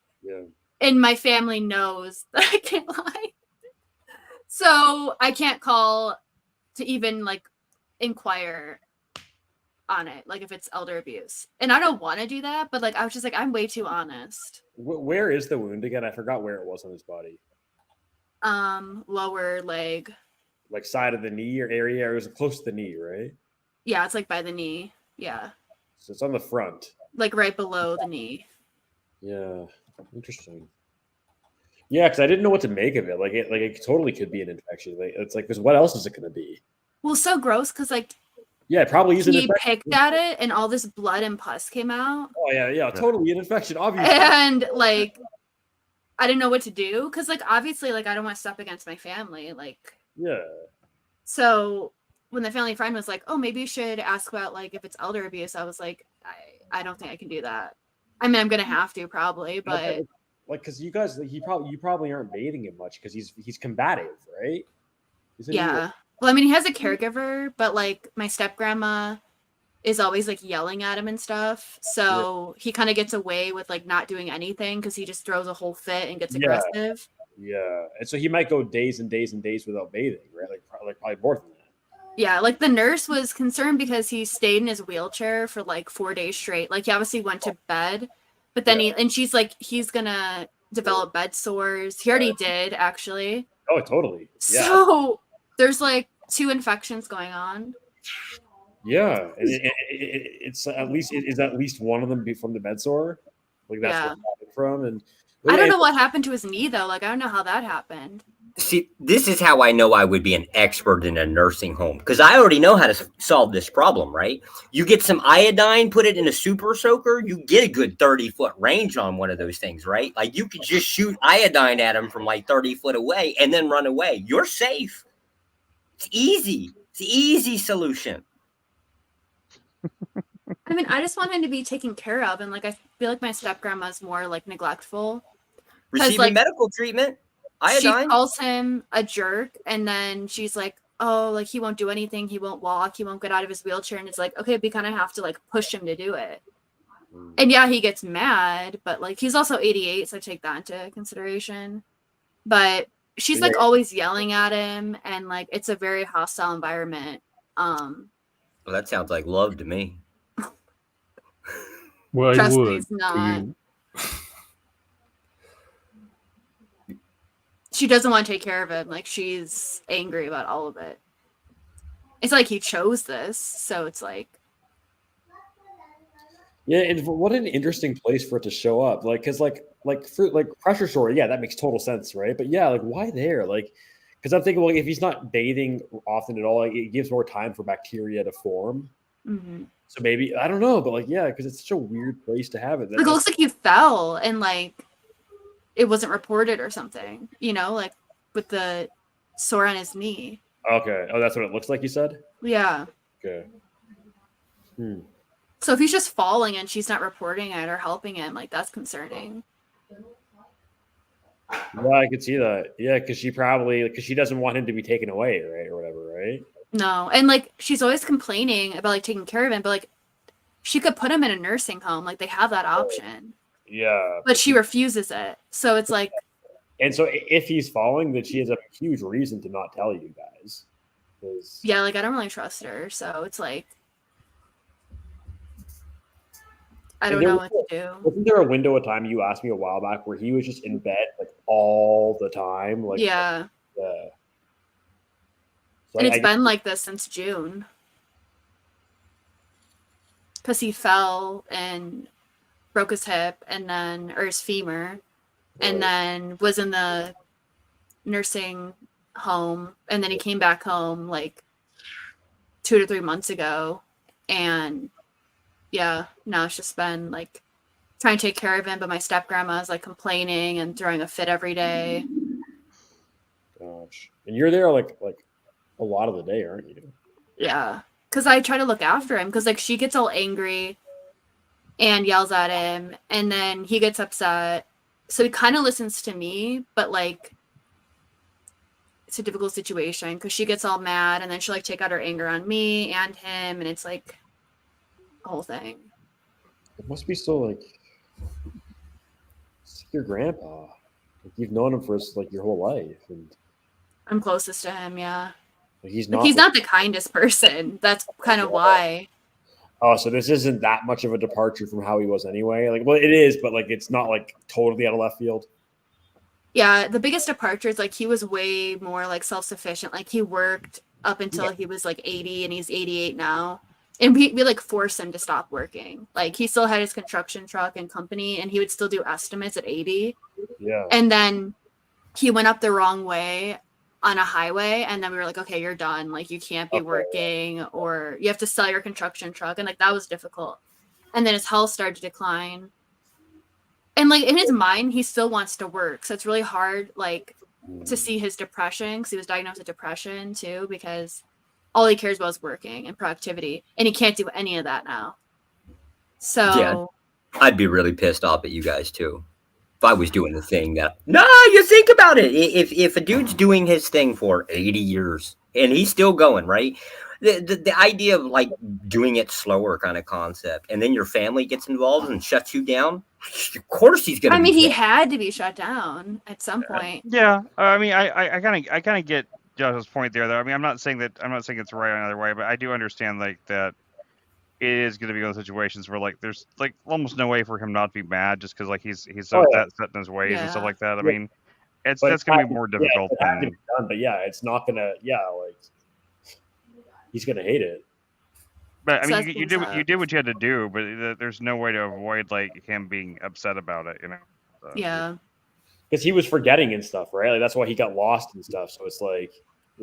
and my family knows that I can't lie. So I can't call to even like inquire on it, like if it's elder abuse. And I don't want to do that, but like I was just like, I'm way too honest. Where is the wound again? I forgot where it was on his body. Lower leg. Like side of the knee or area, or it was close to the knee, right? Yeah, it's like by the knee. Yeah. So it's on the front. Like right below the knee. Yeah. Interesting. Yeah, because I didn't know what to make of it. Like it totally could be an infection. Like it's like, because what else is it going to be? Well, so gross because like. Yeah, it probably is an infection. He picked at it, and all this blood and pus came out. Oh yeah, totally an infection, obviously. And like, I didn't know what to do because like obviously like I don't want to step against my family. Like. Yeah. So when the family friend was like, oh, maybe you should ask about like if it's elder abuse, I was like, I don't think I can do that. I mean, I'm gonna have to probably, but like because you guys, like, you probably aren't bathing him much because he's combative, right? Yeah. Well, I mean, he has a caregiver, but like my step grandma is always like yelling at him and stuff. So he kind of gets away with like not doing anything because he just throws a whole fit and gets aggressive. Yeah, and so he might go days and days and days without bathing, right? Like probably more than that. Yeah, like the nurse was concerned because he stayed in his wheelchair for like 4 days straight. Like he obviously went to bed, but then she's like, he's gonna develop bed sores. He already did, actually. Oh, totally. Yeah. So there's like 2 infections going on. Yeah, it's at least one of them from the bed sore. Like that's where it happened from, and I don't know what happened to his knee though. Like I don't know how that happened. See, this is how I know I would be an expert in a nursing home, because I already know how to solve this problem, right? You get some iodine, put it in a super soaker, you get a good 30-foot range on one of those things, right? Like you could just shoot iodine at them from like 30 foot away and then run away. You're safe. It's easy. It's an easy solution. I mean, I just want him to be taken care of, and like I feel like my step grandma's more like neglectful. Receiving like, medical treatment. She Iodine. calls him a jerk, and then she's like, oh, like he won't do anything, he won't walk, he won't get out of his wheelchair, and it's like, okay, we kind of have to like push him to do it. And yeah, he gets mad, but like he's also 88, so take that into consideration. But she's like always yelling at him, and like it's a very hostile environment. Well, that sounds like love to me. Well, Trust it me, would. it's not. She doesn't want to take care of him. Like she's angry about all of it. It's like he chose this, so it's like. Yeah, and what an interesting place for it to show up. Like, because like pressure sore, yeah, that makes total sense, right? But yeah, like why there? Like, because I'm thinking, well, if he's not bathing often at all, like, it gives more time for bacteria to form. Mm-hmm. So maybe I don't know, but like yeah, because it's such a weird place to have it. Like, it looks like he fell and like it wasn't reported or something, you know, like with the sore on his knee. Okay. Oh, that's what it looks like, you said? Yeah. Okay. So if he's just falling and she's not reporting it or helping him, like that's concerning. Yeah, I could see that. Yeah, because she doesn't want him to be taken away, right, or whatever, right? No, and like she's always complaining about like taking care of him, but like she could put him in a nursing home, like they have that option. Yeah. But she refuses it, so it's like. And so if he's falling, then she has a huge reason to not tell you guys. Yeah, like I don't really trust her, so it's like. I don't know what to do. Wasn't there a window of time you asked me a while back where he was just in bed like all the time? Like yeah. Yeah. So and it's been like this since June. Because he fell and broke his hip or his femur, and then was in the nursing home, and then he came back home like 2 to 3 months ago, and yeah, now it's just been like trying to take care of him, but my step grandma's like complaining and throwing a fit every day. Gosh, and you're there like a lot of the day, aren't you? Yeah, because I try to look after him, because like she gets all angry and yells at him, and then he gets upset, so he kind of listens to me, but like it's a difficult situation because she gets all mad, and then she'll like take out her anger on me and him, and it's like a whole thing. It must be so like it's like your grandpa. Like, you've known him for like your whole life, and I'm closest to him. Yeah, he's like, not. He's not the kindest person. That's kind of why. Oh, so this isn't that much of a departure from how he was anyway. Like, well, it is, but like it's not like totally out of left field. Yeah, the biggest departure is like he was way more like self-sufficient. Like he worked up until he was like 80, and he's 88 now. And we like forced him to stop working. Like he still had his construction truck and company, and he would still do estimates at 80. Yeah. And then he went up the wrong way on a highway, and then we were like, okay, you're done. Like you can't be working, or you have to sell your construction truck. And like that was difficult. And then his health started to decline. And like in his mind, he still wants to work. So it's really hard like to see his depression, because he was diagnosed with depression too, because all he cares about is working and productivity, and he can't do any of that now. So yeah, I'd be really pissed off at you guys too if I was doing the thing that. No, you think about it. If a dude's doing his thing for 80 years and he's still going, right? The idea of like doing it slower kind of concept, and then your family gets involved and shuts you down. Of course he's gonna. I mean, he had to be shut down at some point. Yeah, I mean, I kind of get Josh's point there, though. I mean, I'm not saying it's right either way, but I do understand like that it is going to be those situations where like there's like almost no way for him not to be mad just because like he's so that set in his ways and stuff like that. I mean, that's going to be more difficult. But yeah, it's not gonna. Yeah, like he's gonna hate it. But I mean, you did what you had to do, but there's no way to avoid like him being upset about it, you know. So. Yeah. because he was forgetting and stuff, right? Like that's why he got lost and stuff. So it's like,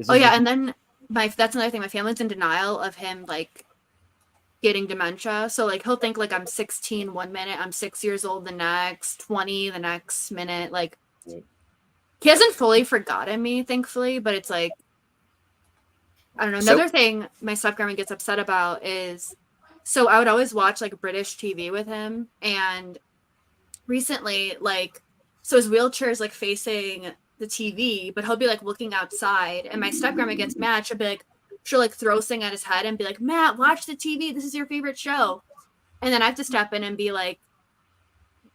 oh yeah, and then that's another thing. My family's in denial of him like getting dementia. So like he'll think like I'm 16 one minute, I'm 6 years old the next, 20 the next minute. Like he hasn't fully forgotten me, thankfully, but it's like I don't know. Another thing my step-grandma gets upset about is, so I would always watch like British TV with him, and recently, like, so his wheelchair is like facing the TV, but he'll be like looking outside, and my step-grandma gets mad. She'll like throw something at his head and be like, Matt, watch the TV. This is your favorite show. And then I have to step in and be like,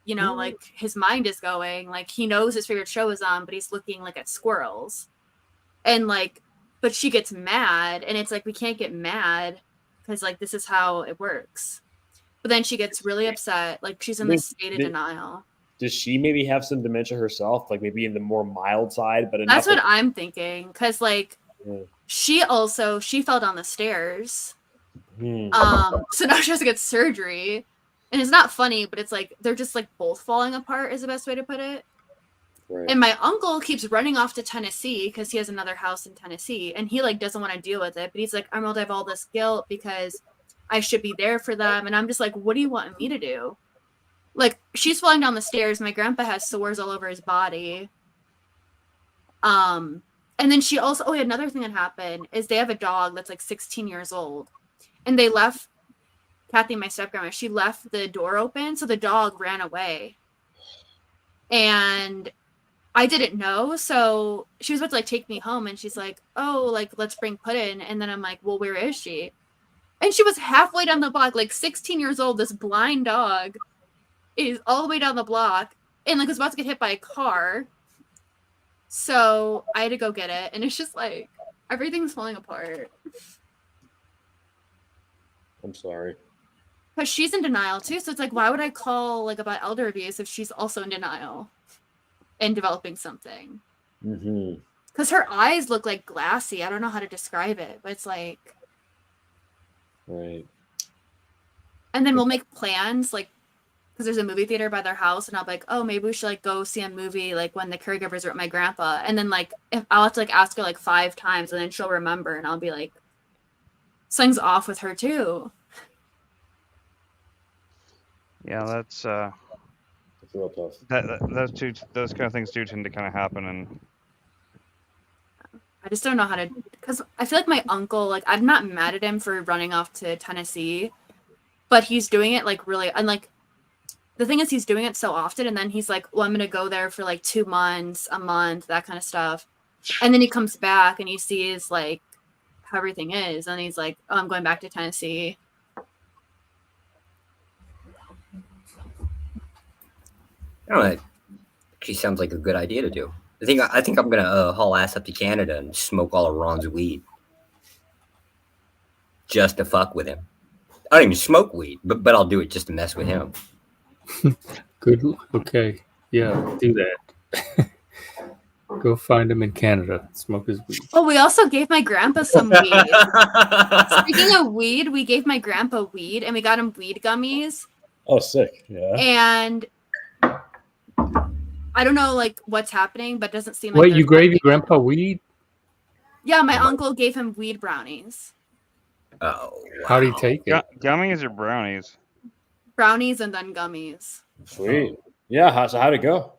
you know, like his mind is going, like he knows his favorite show is on, but he's looking like at squirrels. And like, but she gets mad, and it's like, we can't get mad because like this is how it works. But then she gets really upset. Like she's in this state of denial. Does she maybe have some dementia herself? Like maybe in the more mild side, but that's what I'm thinking. Cause like she fell down the stairs. So now she has to get surgery. And it's not funny, but it's like they're just like both falling apart is the best way to put it. Right. And my uncle keeps running off to Tennessee because he has another house in Tennessee, and he like doesn't want to deal with it. But he's like, Emerald, I have all this guilt because I should be there for them. And I'm just like, what do you want me to do? Like she's falling down the stairs. My grandpa has sores all over his body. And then she also, another thing that happened is they have a dog that's like 16 years old, and they left Kathy, my step-grandma, she left the door open, so the dog ran away. And I didn't know, so she was about to like take me home, and she's like, oh, like let's bring Puddin'. And then I'm like, well, where is she? And she was halfway down the block, like 16 years old. This blind dog is all the way down the block, and like was about to get hit by a car. So I had to go get it, and it's just like everything's falling apart. I'm sorry. Because she's in denial too, so it's like, why would I call like about elder abuse if she's also in denial and developing something? Because her eyes look like glassy. I don't know how to describe it, but it's like, right. And then we'll make plans, like, because there's a movie theater by their house, and I'll be like, oh, maybe we should like go see a movie like when the caregivers are at my grandpa, and then like if I'll have to like ask her like 5 times, and then she'll remember, and I'll be like, something's off with her too. Yeah, that's real tough. Those kind of things do tend to kind of happen, and I just don't know how to, because I feel like my uncle, like I'm not mad at him for running off to Tennessee, but he's doing it like really, and like the thing is he's doing it so often, and then he's like, well, I'm gonna go there for like 2 months, a month, that kind of stuff, and then he comes back and he sees like how everything is, and he's like, oh, I'm going back to Tennessee. Oh, that actually sounds like a good idea to do. I think I'm gonna haul ass up to Canada and smoke all of Ron's weed, just to fuck with him. I don't even smoke weed, but I'll do it just to mess with him. Good. Okay. Yeah, do that. Go find him in Canada. Smoke his weed. Oh, we also gave my grandpa some weed. Speaking of weed, we gave my grandpa weed, and we got him weed gummies. Oh, sick. Yeah. And I don't know like what's happening, but it doesn't seem like. Wait, you gave your grandpa weed? Yeah, my uncle gave him weed brownies. Oh, wow. How'd he take it? Gummies or brownies? Brownies and then gummies. Sweet. Yeah. So how'd it go?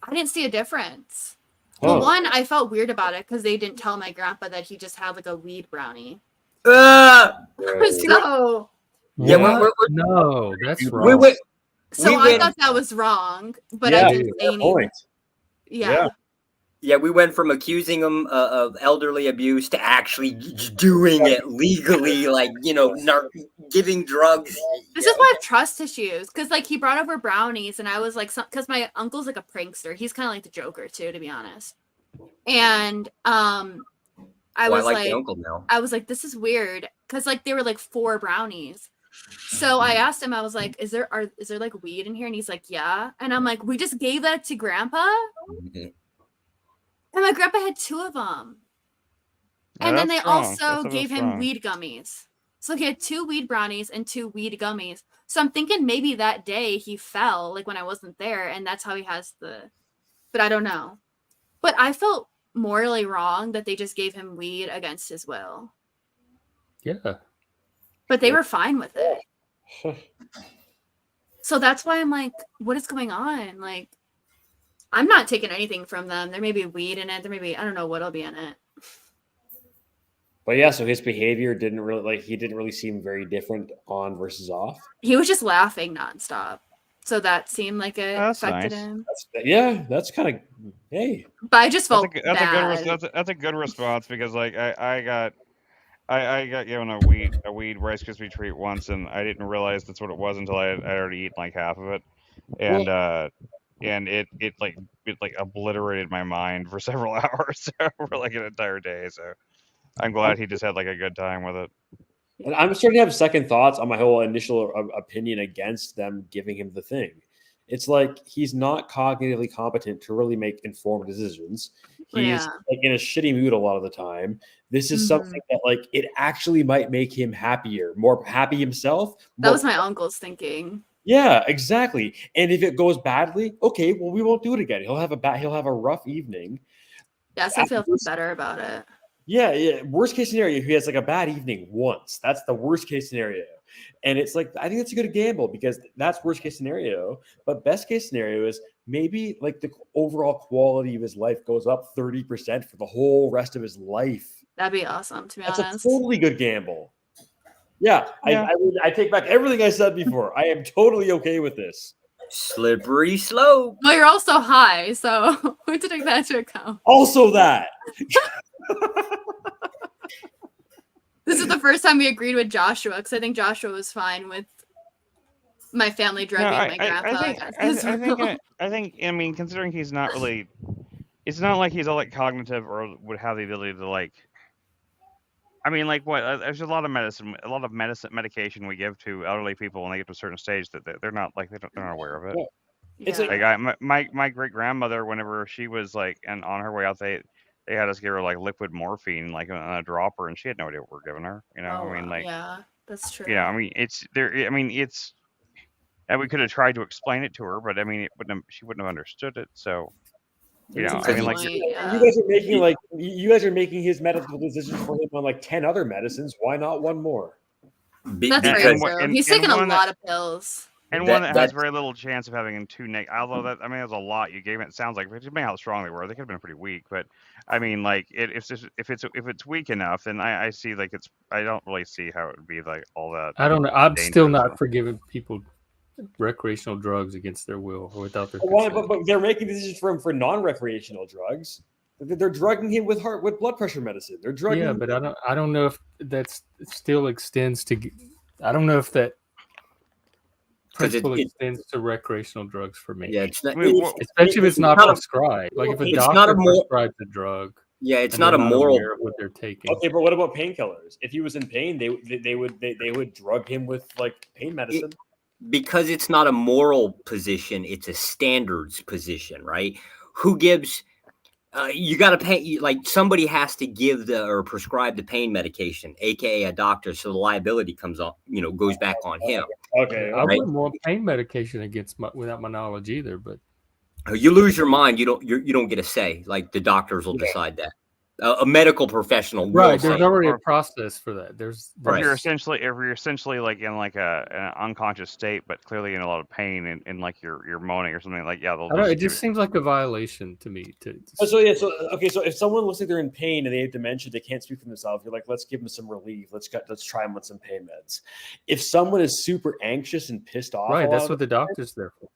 I didn't see a difference. Well, one, I felt weird about it because they didn't tell my grandpa that he just had like a weed brownie. So yeah, no, that's wrong. So I thought that was wrong, but I didn't say anything. Yeah, we went from accusing him of elderly abuse to actually doing it legally, like, you know, giving drugs. This is why I have trust issues, because like he brought over brownies, and I was like, because my uncle's like a prankster. He's kind of like the Joker too, to be honest. And I was like the uncle now. I was like, this is weird, because like they were like 4 brownies. So I asked him, I was like, is there like weed in here? And he's like, yeah. And I'm like, we just gave that to grandpa? And my grandpa had 2 of them. And then they also gave him weed gummies. So he had 2 weed brownies and 2 weed gummies. So I'm thinking maybe that day he fell, like when I wasn't there, and that's how he has the but I don't know. But I felt morally wrong that they just gave him weed against his will. Yeah. But they were fine with it. So that's why I'm like, what is going on? Like, I'm not taking anything from them. There may be weed in it. There may be, I don't know what'll be in it. But yeah, so his behavior didn't really seem very different on versus off. He was just laughing nonstop. So that seemed like it That's affected nice. him. That's kind of, hey. But I just felt that's bad. that's a good response because like I got given a weed Rice Krispie treat once, and I didn't realize that's what it was until I already eaten like half of it, and it like obliterated my mind for several hours for like an entire day. So I'm glad he just had like a good time with it. And I'm starting to have second thoughts on my whole initial opinion against them giving him the thing. It's like he's not cognitively competent to really make informed decisions. He's like in a shitty mood a lot of the time. This is something that like it actually might make him happier, more happy himself. That was my uncle's thinking. Yeah, exactly. And if it goes badly, okay, well, we won't do it again. He'll have a rough evening. Yes, I feel better about it. Yeah. Worst case scenario, he has like a bad evening once. That's the worst case scenario. And it's like, I think that's a good gamble because that's worst case scenario. But best case scenario is maybe like the overall quality of his life goes up 30% for the whole rest of his life. That'd be awesome, to be honest. That's a totally good gamble. Yeah. I take back everything I said before. I am totally okay with this. Slippery slope. Well, you're also high, so we have to take that into account. Also that. This is the first time we agreed with Joshua, because I think Joshua was fine with my family drugging my grandpa. I think, I mean, considering he's not really, it's not like he's all like cognitive or would have the ability to like, I mean, like what? There's a lot of medication we give to elderly people when they get to a certain stage that they're not like they're not aware of it. Yeah. It's like my great grandmother, whenever she was like and on her way out, they had us give her like liquid morphine, like in a dropper, and she had no idea what we're giving her. You know, I mean, like, yeah, that's true. You know, I mean, it's there. I mean, it's, and we could have tried to explain it to her, but I mean, she wouldn't have understood it. So. You know, I mean, like you guys are making his medical decisions for him on like 10 other medicines. Why not one more? That's very true. He's taking a lot of pills. And one that has very little chance of having two although that, I mean, there's a lot you gave it. It sounds like, depending how strong they were, they could have been pretty weak. But I mean, like, if it's weak enough, then I see like I don't really see how it would be like all that. I don't know. I'm still not forgiving people recreational drugs against their will or without their consent. But they're making decisions for him for non-recreational drugs. They're drugging him with blood pressure medicine. They're drugging. Yeah, but I don't know if that still extends to. I don't know if that principle extends to recreational drugs for me. Yeah, it's not, especially if it's not prescribed. Like if a doctor prescribes a drug. Yeah, it's not a moral what they're taking. Okay, but what about painkillers? If he was in pain, they would drug him with like pain medicine. Because it's not a moral position, it's a standards position, right? Who gives? You got to pay. Like somebody has to give or prescribe the pain medication, aka a doctor, so the liability comes on. Goes back on him. Okay, I wouldn't want pain medication without my knowledge either. But you lose your mind, you don't get a say. Like the doctors will decide that. A medical professional, right? There's already a process for that. If you're essentially like in like an unconscious state, but clearly in a lot of pain, and like you're moaning or something, like it just seems like a violation to me. So if someone looks like they're in pain and they have dementia, they can't speak for themselves. You're like, let's give them some relief. Let's try them with some pain meds. If someone is super anxious and pissed off, right? That's what the doctor's there for.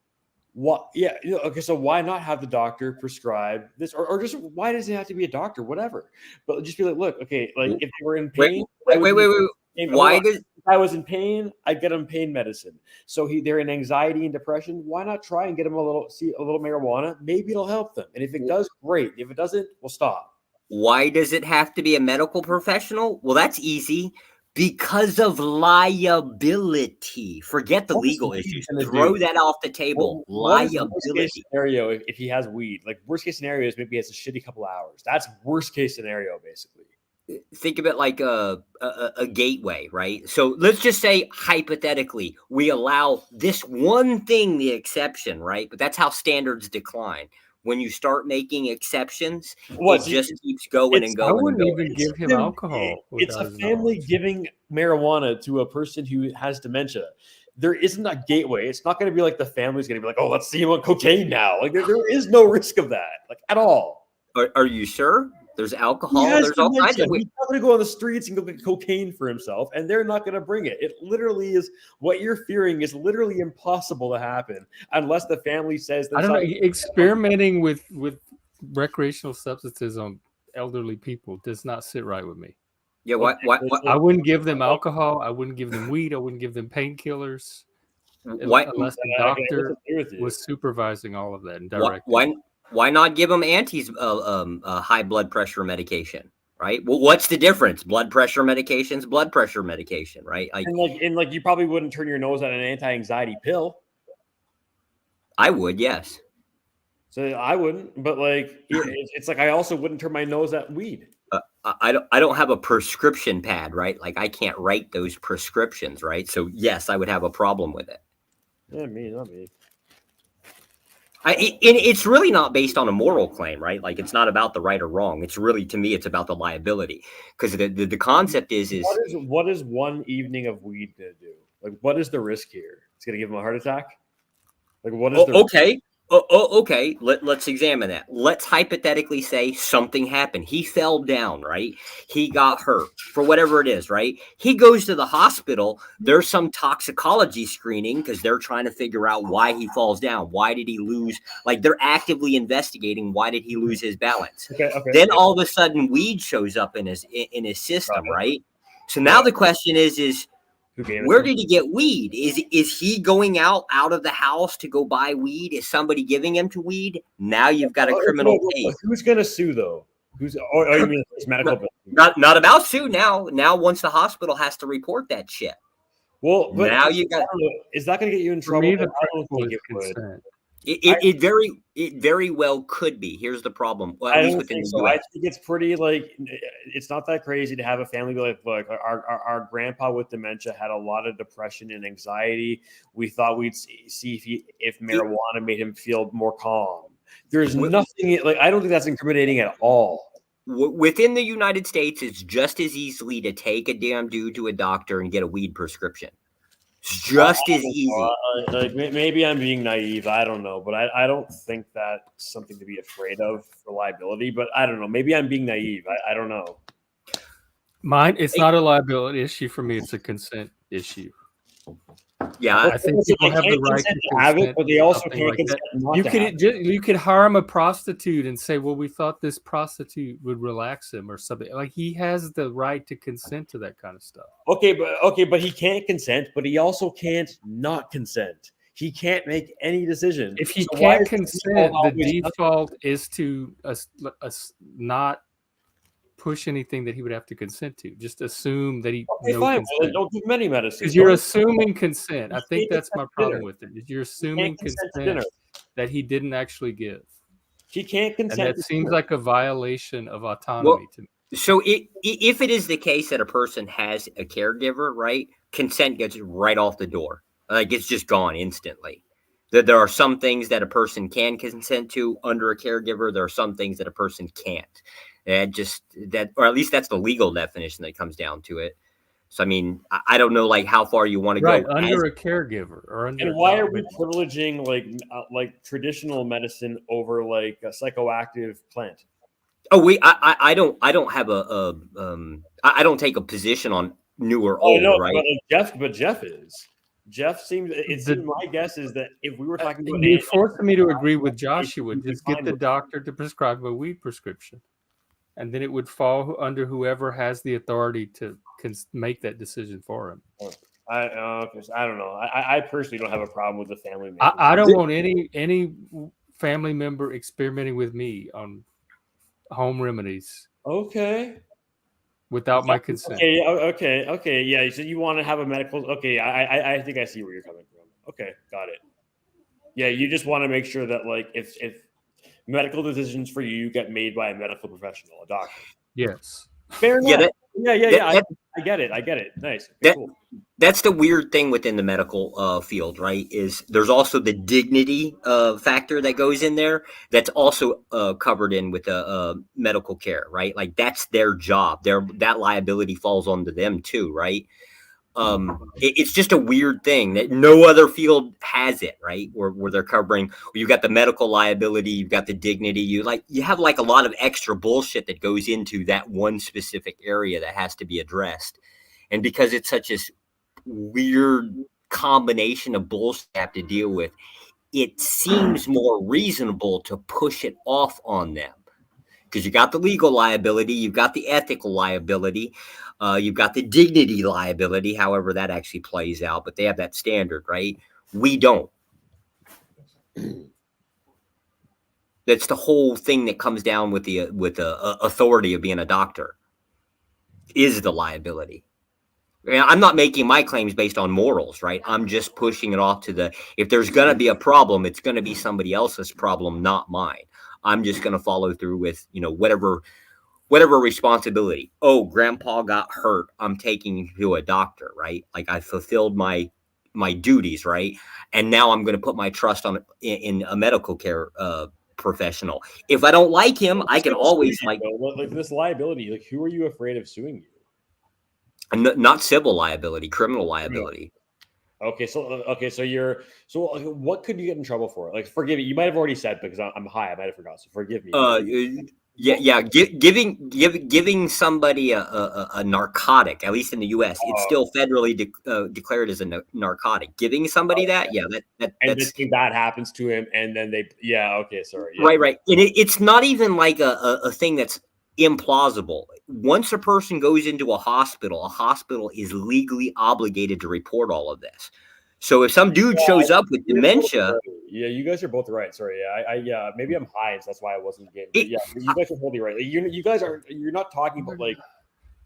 What? Yeah. Okay. So why not have the doctor prescribe this, or just why does it have to be a doctor? Whatever. But just be like, look, okay, like if they were in pain, wait. Why if I was in pain, I'd get them pain medicine. So they're in anxiety and depression. Why not try and get them a little marijuana? Maybe it'll help them. And if it does, great. If it doesn't, we'll stop. Why does it have to be a medical professional? Well, that's easy. Because of liability. Forget the legal issues. Throw that off the table. Liability. Worst case scenario if he has weed. Like worst case scenario is maybe he has a shitty couple hours. That's worst case scenario, basically. Think of it like a gateway, right? So let's just say hypothetically we allow this one thing the exception, right? But that's how standards decline. when you start making exceptions, What, it just keeps going and I going and wouldn't going. even give him alcohol. It's a without his family knowledge. giving marijuana to a person who has dementia. There isn't a gateway. It's not going to be like the family's going to be like, oh, let's see him on cocaine now. Like there is no risk of that, like at all. Are you sure? There's alcohol. He has There's all kinds dementia. of. He's not going to go on the streets and go get cocaine for himself, and they're not going to bring it. It literally is what you're fearing is literally impossible to happen unless the family says. I don't know. Experimenting with recreational substances on elderly people does not sit right with me. Yeah, what? I wouldn't give them alcohol. I wouldn't give them weed. I wouldn't give them painkillers. Unless the doctor was supervising all of that and directing. Why not give them high blood pressure medication, right? Well, what's the difference? Blood pressure medication's blood pressure medication, right? And you probably wouldn't turn your nose at an anti-anxiety pill. I would, yes. So I wouldn't, but it's like I also wouldn't turn my nose at weed. I don't have a prescription pad, right? Like I can't write those prescriptions, right? So yes, I would have a problem with it. Yeah, not me. It's really not based on a moral claim, right? Like it's not about the right or wrong. It's really, to me, it's about the liability, because the concept is what is one evening of weed gonna do? Like, what is the risk here? It's gonna give him a heart attack. Like, what is okay? Okay. Let's examine that. Let's hypothetically say something happened. He fell down, right? He got hurt for whatever it is, right? He goes to the hospital. There's some toxicology screening because they're trying to figure out why he falls down. Why did he lose? Like they're actively investigating why did he lose his balance. Okay. Then all of a sudden weed shows up in his system, right? So now the question is where did he get weed? Is he going out of the house to go buy weed? Is somebody giving him to weed? Now you've got a criminal case. Who's going to sue though? You mean it's medical? Not about sue now. Now once the hospital has to report that shit. Well, but now you got. Is that going to get you in trouble? Me, the principle is consent. It very well could be. Here's the problem. Well, I don't think so. I think it's pretty it's not that crazy to have a family be like, look, our grandpa with dementia had a lot of depression and anxiety. We thought we'd see if marijuana made him feel more calm. There's nothing I don't think that's incriminating at all. Within the United States, it's just as easily to take a damn dude to a doctor and get a weed prescription. Just as easy. Maybe I'm being naive. I don't know, but I don't think that's something to be afraid of for liability. But I don't know. Maybe I'm being naive. I don't know. It's not a liability issue for me. It's a consent issue. Yeah, I think people have the right to have it, but they also can't consent not to have it. You could harm a prostitute and say, well, we thought this prostitute would relax him or something. Like he has the right to consent to that kind of stuff. Okay, but he can't consent, but he also can't not consent. He can't make any decision. If he can't consent, the default is to not push anything that he would have to consent to. Just assume that he. Okay, fine. Well, don't give him any medicine. Because you're assuming consent. I think that's my problem with it. Is you're assuming consent that he didn't actually give. He can't consent. And that seems like a violation of autonomy to me. So if it is the case that a person has a caregiver, right, consent gets right off the door. Like it's just gone instantly. There are some things that a person can consent to under a caregiver. There are some things that a person can't. Or at least that's the legal definition that comes down to it. So, I mean, I don't know, how far you want to go. Under a caregiver or under. And why are we privileging like traditional medicine over a psychoactive plant? Oh, I don't have I don't take a position on new or old, right? But Jeff is. Jeff seems. My guess is that if we were talking about, you're forcing me to agree with Joshua. Just get the doctor to prescribe a weed prescription. And then it would fall under whoever has the authority to make that decision for him. I don't know. I personally don't have a problem with the family member. I don't want any family member experimenting with me on home remedies. Okay. Without my consent. Okay. Yeah. So you want to have a medical? Okay. I think I see where you're coming from. Okay, got it. Yeah, you just want to make sure that if medical decisions for you get made by a medical professional, a doctor. Yes. Fair enough. Yeah. I get it. Nice. Okay, cool. That's the weird thing within the medical field, right? Is there's also the dignity factor that goes in there that's also covered in with medical care, right? Like that's their job. That liability falls onto them too, right? It's just a weird thing that no other field has it, right? Where they're covering, you've got the medical liability, you've got the dignity, you have like a lot of extra bullshit that goes into that one specific area that has to be addressed. And because it's such a weird combination of bullshit you have to deal with, it seems more reasonable to push it off on them. Because you got the legal liability, you've got the ethical liability, you've got the dignity liability, however that actually plays out, but they have that standard, right? We don't. That's the whole thing that comes down with the authority of being a doctor, is the liability. I'm not making my claims based on morals, right? I'm just pushing it off to if there's going to be a problem, it's going to be somebody else's problem, not mine. I'm just going to follow through with, whatever responsibility. Oh, grandpa got hurt. I'm taking him to a doctor, right? Like I fulfilled my duties, right? And now I'm going to put my trust in a medical care professional. If I don't like him, I can always like this liability. Like, who are you afraid of suing you? Not civil liability, criminal liability. Okay, so what could you get in trouble for? Like, forgive me, you might have already said because I'm high. I might have forgot. So forgive me. Giving somebody a narcotic, at least in the U.S., it's still federally declared as a narcotic. Giving somebody that that happens to him, and then sorry. Yeah. Right. And it's not even like a thing that's implausible. Once a person goes into a hospital is legally obligated to report all of this. So if some dude shows up with dementia, you guys are both right. Sorry, maybe I'm high, so that's why I wasn't getting. You guys are totally right. Like, you guys you're not talking about like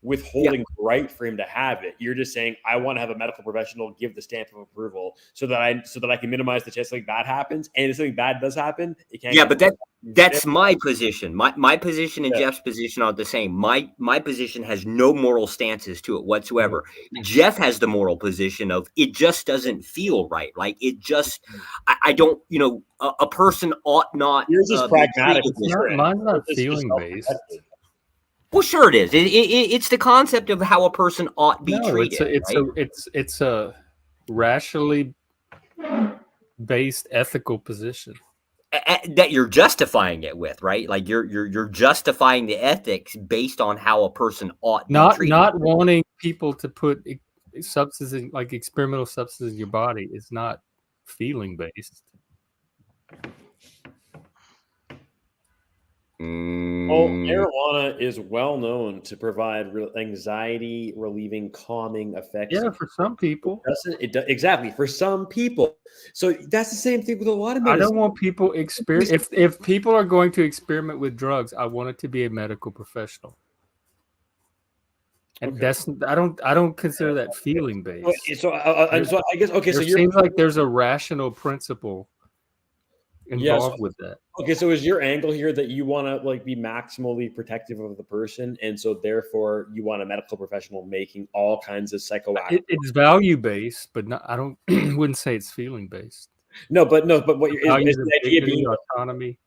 withholding the right for him to have it. You're just saying I want to have a medical professional give the stamp of approval so that I can minimize the chance something bad happens. And if something bad does happen, it can't. Yeah, but that's my position. My position and Jeff's position are the same. My position has no moral stances to it whatsoever. Jeff has the moral position of it just doesn't feel right. Like it just, I don't, a person ought not. Yours is pragmatic. Mine's not feeling based. Well, sure it is. It's the concept of how a person ought be treated. It's a rationally based ethical position that you're justifying it with, right? Like you're justifying the ethics based on how a person ought be treated. Not wanting people to put substances like experimental substances in your body is not feeling based. Well, marijuana is well known to provide anxiety relieving, calming effects. Yeah, for some people. Exactly, for some people. So that's the same thing with a lot of medicine. I don't want people if people are going to experiment with drugs, I want it to be a medical professional. And that's I don't consider that feeling based. So I guess it seems like there's a rational principle involved with that. Okay, so is your angle here that you want to like be maximally protective of the person, and so therefore you want a medical professional making all kinds of psychoactive? It's value based, but not. I don't. Wouldn't say it's feeling based. No, but what is the idea being autonomy?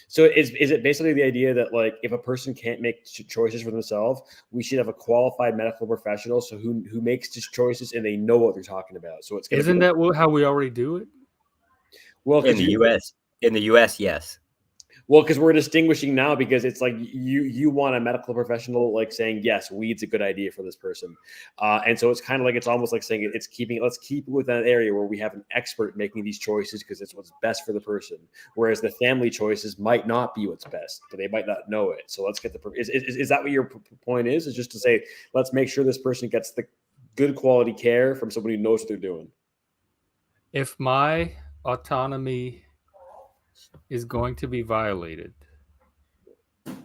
So is it basically the idea that like if a person can't make choices for themselves, we should have a qualified medical professional who makes these choices and they know what they're talking about? So isn't that how we already do it? Well, in the U.S. In the U.S., yes. Well, because we're distinguishing now because it's like you want a medical professional like saying, yes, weed's a good idea for this person. And so it's kind of like it's almost like saying let's keep it with that area where we have an expert making these choices because it's what's best for the person. Whereas the family choices might not be what's best, but they might not know it. So let's get is that what your point is? Is just to say, let's make sure this person gets the good quality care from somebody who knows what they're doing. If my autonomy is going to be violated,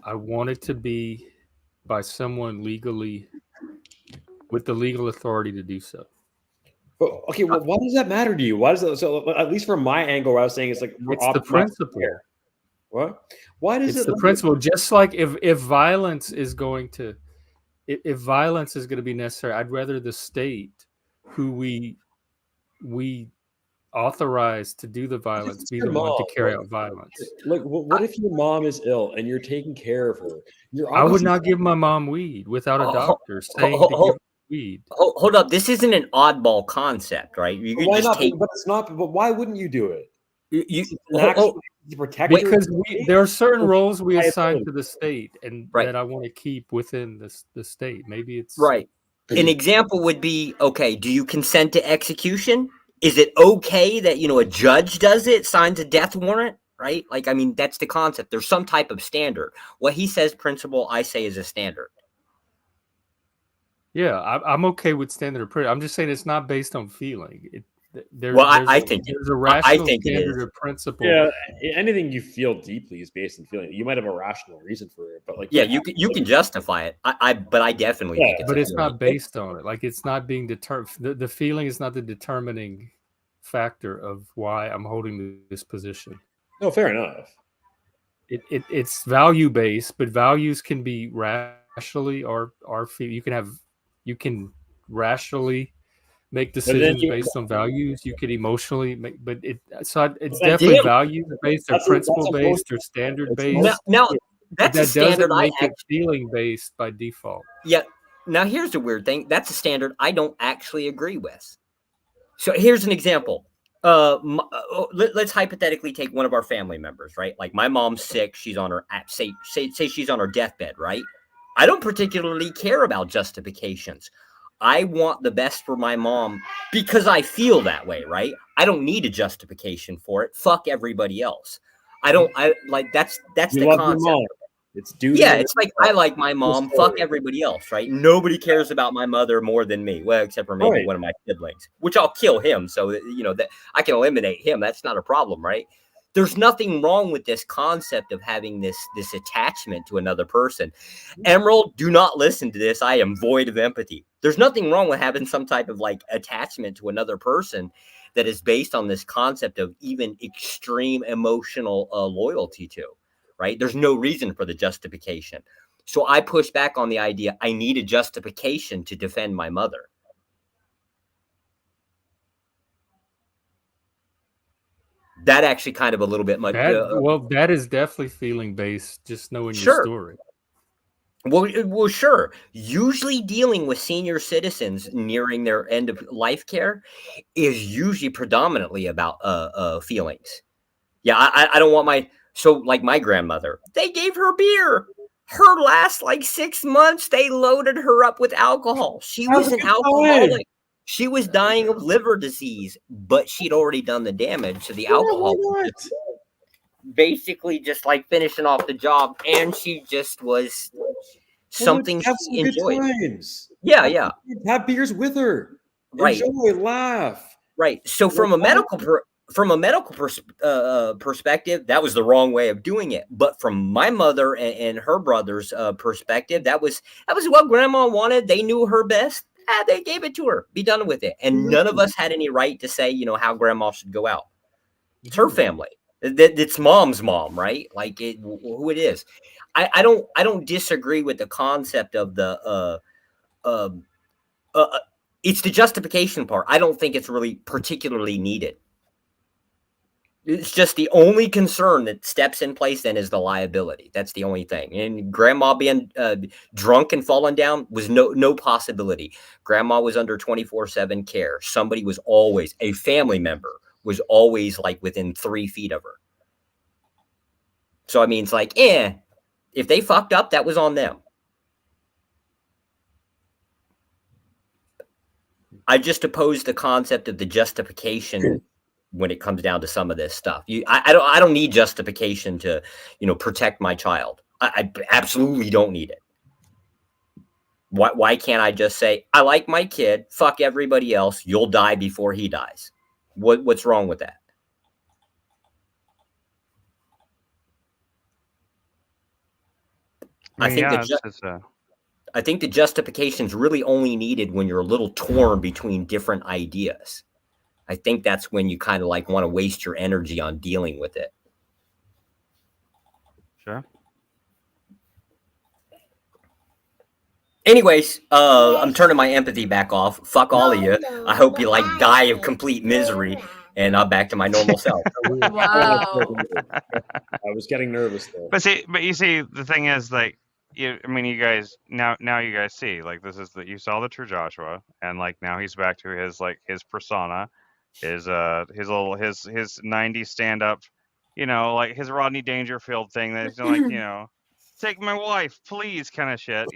I want it to be by someone legally with the legal authority to do so. But, okay, well, why does that matter to you? Why does that? So at least from my angle, what I was saying is like it's the principle. What? Why does it's the principle? Just like if violence is going to if violence is going to be necessary, I'd rather the state, who we authorize to do the violence, be the one to carry out violence. Like, what if your mom is ill and you're taking care of her? I would not give my mom weed without a doctor saying to give her weed. Hold up, this isn't an oddball concept, right? You could Why just not? take. But it's not. But why wouldn't you do it? To protect because there are certain roles we liability. assign to the state, and Right. that I want to keep within the state. Maybe it's right. An example would be, okay, do you consent to execution? Is it okay that, a judge does it, signs a death warrant, right? Like, I mean, that's the concept. There's some type of standard. What he says principle, I say is a standard. Yeah, I'm okay with standard of prayer. I'm just saying it's not based on feeling. I think there's a rational standard of principle. Yeah, anything you feel deeply is based on feeling. You might have a rational reason for it, but like, yeah, you can justify it. But I definitely think it's. But it's not based on it. Like, it's not being determined. The feeling is not the determining factor of why I'm holding this position. No, fair enough. It's value based, but values can be rationally or you can rationally make decisions based on values. You could emotionally make, but it's definitely value based or principle based or standard based. Now that's a standard doesn't make it feeling based by default. Yeah. Now here's the weird thing. That's a standard I don't actually agree with. So here's an example. Let's hypothetically take one of our family members, right? Like, my mom's sick. She's on her say she's on her deathbed, right? I don't particularly care about justifications. I want the best for my mom because I feel that way, right? I don't need a justification for it. Fuck everybody else. I like that's the concept. It's like, I like my mom. Fuck everybody else, right? Nobody cares about my mother more than me. Well, except for maybe one of my siblings, which I'll kill him so that that I can eliminate him. That's not a problem, right? There's nothing wrong with this concept of having this attachment to another person. Emerald, do not listen to this. I am void of empathy. There's nothing wrong with having some type of like attachment to another person that is based on this concept of even extreme emotional loyalty to, right? There's no reason for the justification. So I push back on the idea I need a justification to defend my mother. That actually kind of a little bit much. That is definitely feeling based. Just knowing your story. Well, sure. Usually dealing with senior citizens nearing their end of life care is usually predominantly about feelings. Yeah, I don't want my grandmother. They gave her beer. Her last 6 months, they loaded her up with alcohol. She was an alcoholic. She was dying of liver disease, but she'd already done the damage to the alcohol. Basically, just like finishing off the job, and she just was something she enjoyed. Yeah. Have beers with her. Right. Enjoy, laugh. Right. So from a medical perspective, that was the wrong way of doing it. But from my mother and her brother's perspective, that was what grandma wanted. They knew her best. They gave it to her. Be done with it. And none of us had any right to say, how grandma should go out. It's her family. It's mom's mom, right? Like who it is. I don't disagree with the concept of the it's the justification part. I don't think it's really particularly needed. It's just the only concern that steps in place then is the liability. That's the only thing. And grandma being drunk and falling down was no possibility. Grandma was under 24/7 care. Somebody was always, a family member was always within 3 feet of her. So I mean, it's if they fucked up, that was on them. I just oppose the concept of the justification when it comes down to some of this stuff. I don't need justification to, protect my child. I absolutely don't need it. Why can't I just say, I like my kid, fuck everybody else, you'll die before he dies? What's wrong with that? I think the justification is really only needed when you're a little torn between different ideas. I think that's when you kind of want to waste your energy on dealing with it. Sure. Anyways, I'm turning my empathy back off. Fuck all of you. I hope you like die of complete misery, and I'm back to my normal self. Wow. I was getting nervous there. But you see, the thing is, like, you guys now you guys see, like, this is that you saw the true Joshua, and like now he's back to his persona, his 90s stand up, like his Rodney Dangerfield thing that he's like, take my wife, please, kind of shit,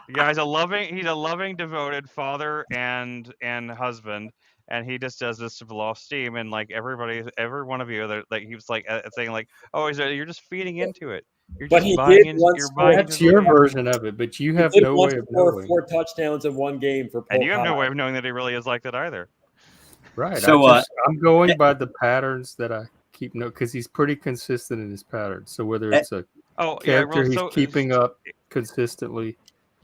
The guy's he's a loving, devoted father and husband, and he just does this to blow off steam. And like every one of you, like he was like saying like, "Oh, you're just feeding into it. You're But just he buying did into. once You're score- buying That's into your the game." version of it, but you He have did no once way of score knowing. 4 touchdowns in one game for And Paul you have no Pye. way of knowing that he really is like that either. Right. So, I'm going by the patterns that I keep note because he's pretty consistent in his patterns. So whether it's a character he's keeping up consistently,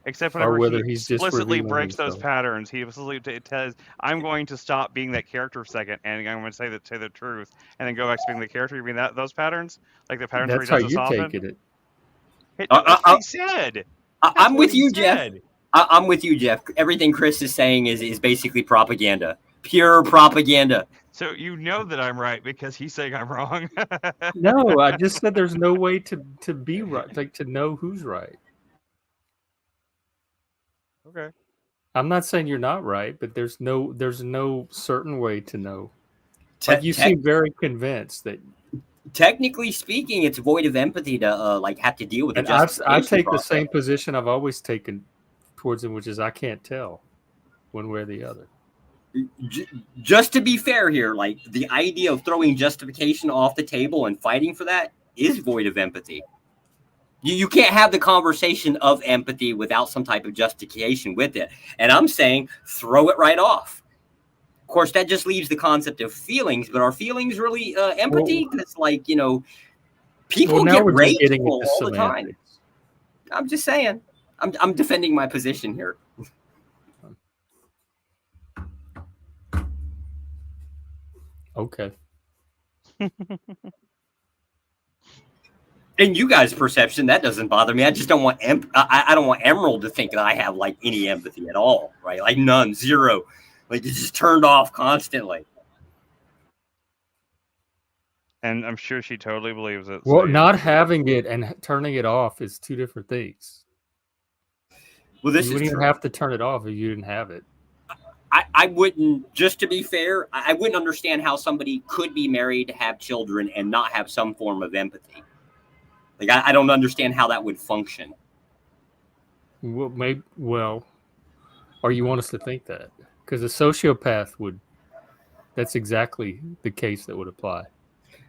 except or whenever whether he he's just explicitly revealing breaks those himself. patterns, he explicitly says, "I'm going to stop being that character for a second, and I'm going to say the truth, and then go back to being the character." You mean those patterns, like the patterns where That's he how does this you often? taking it. That's what he said. I'm what with he you, Jeff. said. I'm with you, Jeff. Everything Chris is saying is basically propaganda, pure propaganda. So you know that I'm right because he's saying I'm wrong. No, I just said there's no way to be right, like to know who's right. Okay. I'm not saying you're not right, but there's no certain way to know. Like you seem very convinced that. Technically speaking, it's void of empathy to like have to deal with the And I justification take process. the same position I've always taken towards him, which is I can't tell one way or the other. Just to be fair here, like the idea of throwing justification off the table and fighting for that is void of empathy. You can't have the conversation of empathy without some type of justification with it. And I'm saying throw it right off. Of course, that just leaves the concept of feelings, but are feelings really empathy? Because, like, people now get we're just getting rageful into all the time. semantics. I'm just saying. I'm defending my position here. Okay. In you guys' perception, that doesn't bother me. I just don't want I don't want Emerald to think that I have like any empathy at all, right? Like none, zero. Like it's just turned off constantly. And I'm sure she totally believes it. Well, so not having it and turning it off is two different things. Well, this you is wouldn't even true. have to turn it off if you didn't have it. I wouldn't, just to be fair, I wouldn't understand how somebody could be married, have children, and not have some form of empathy. Like, I don't understand how that would function. Well, or you want us to think that? Because a sociopath would, that's exactly the case that would apply.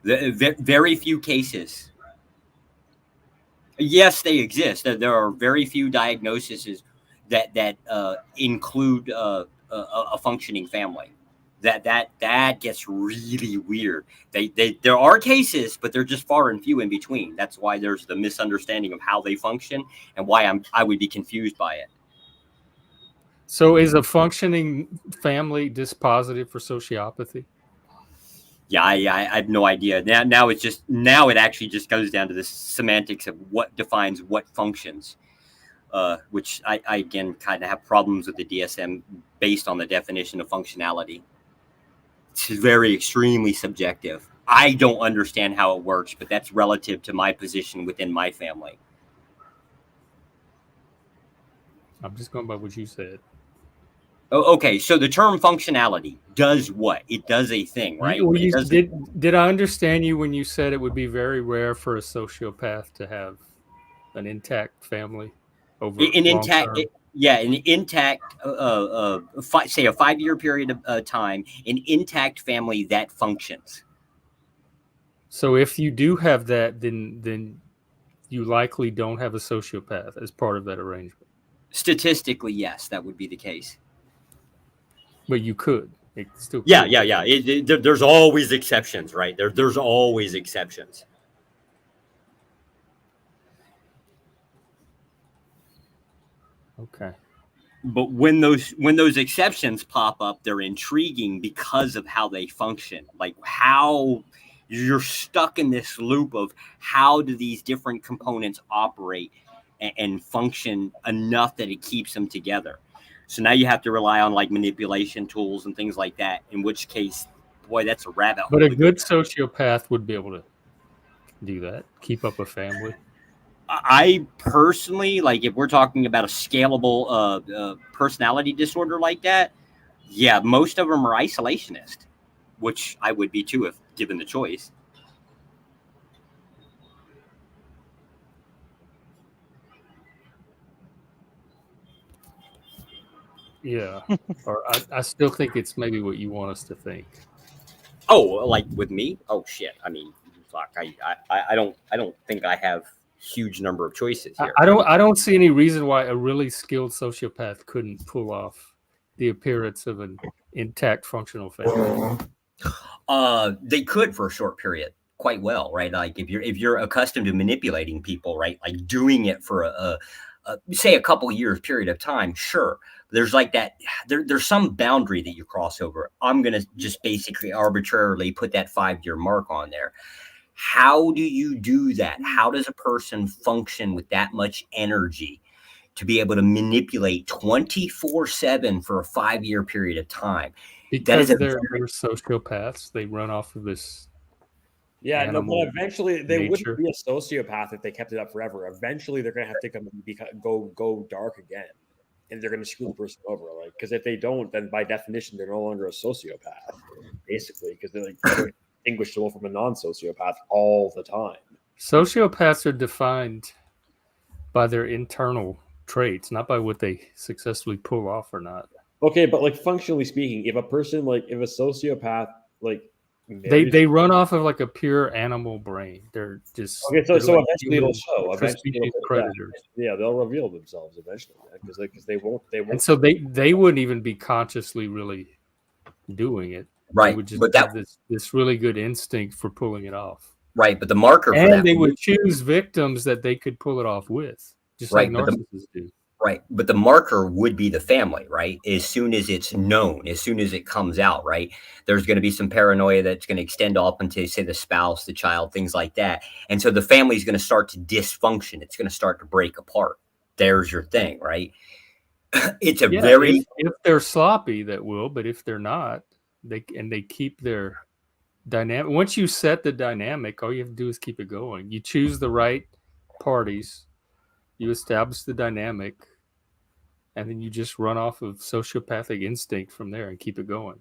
Very few cases. Yes, they exist. There are very few diagnoses that include a functioning family. That gets really weird. There are cases, but they're just far and few in between. That's why there's the misunderstanding of how they function and why I would be confused by it. So is a functioning family dispositive for sociopathy? Yeah, I have no idea. Now it actually just goes down to the semantics of what defines what functions, which I again kind of have problems with the DSM based on the definition of functionality. It's very extremely subjective. I don't understand how it works, but that's relative to my position within my family. I'm just going by what you said. Oh, okay, so the term functionality does what? It does a thing, right? Did I understand you when you said it would be very rare for a sociopath to have an intact family over an intact? term? An intact, say a 5-year period of time, an intact family that functions. So if you do have that, then you likely don't have a sociopath as part of that arrangement. Statistically, yes, that would be the case. But you could. It still could. Yeah. There's always exceptions, right? There's always exceptions. Okay. But when those exceptions pop up, they're intriguing because of how they function. Like how you're stuck in this loop of how do these different components operate and function enough that it keeps them together. So now you have to rely on like manipulation tools and things like that, in which case, boy, that's a rabbit hole. But a good sociopath would be able to do that, keep up a family. I personally, like, if we're talking about a scalable personality disorder like that, yeah, most of them are isolationist, which I would be too if given the choice. Yeah. Or I still think it's maybe what you want us to think. Oh, like with me? Oh shit! I mean, fuck! I don't think I have huge number of choices here. I don't see any reason why a really skilled sociopath couldn't pull off the appearance of an intact, functional family. They could for a short period quite well, right? Like if you're accustomed to manipulating people, right? Like doing it for a say a couple years period of time, sure. There's like that. There's some boundary that you cross over. I'm gonna just basically arbitrarily put that 5-year mark on there. How do you do that? How does a person function with that much energy to be able to manipulate 24/7 for a 5-year period of time? Because they're sociopaths. They run off of this. Yeah, no, animal but eventually they nature. wouldn't be a sociopath if they kept it up forever. Eventually, they're going to have to go dark again, and they're going to screw the person over. Like, because if they don't, then by definition, they're no longer a sociopath, basically, because they're distinguishable from a non-sociopath all the time. Sociopaths are defined by their internal traits, not by what they successfully pull off or not. Okay, but like functionally speaking, if a sociopath they run off of like a pure animal brain. They're just okay. So like eventually it'll show. Eventually predators. Yeah, they'll reveal themselves eventually because they won't. And so they wouldn't even be consciously really doing it. Right, they would just have this really good instinct for pulling it off. Right, but the marker for and that they would choose victims that they could pull it off with, just like narcissists do. Right, but the marker would be the family, right? As soon as it's known, as soon as it comes out, right? There's going to be some paranoia that's going to extend off into, say, the spouse, the child, things like that. And so the family is going to start to dysfunction. It's going to start to break apart. There's your thing, right? It's a very... If they're sloppy, that will, but if they're not, they keep their dynamic. Once you set the dynamic, all you have to do is keep it going. You choose the right parties. You establish the dynamic, and then you just run off of sociopathic instinct from there and keep it going.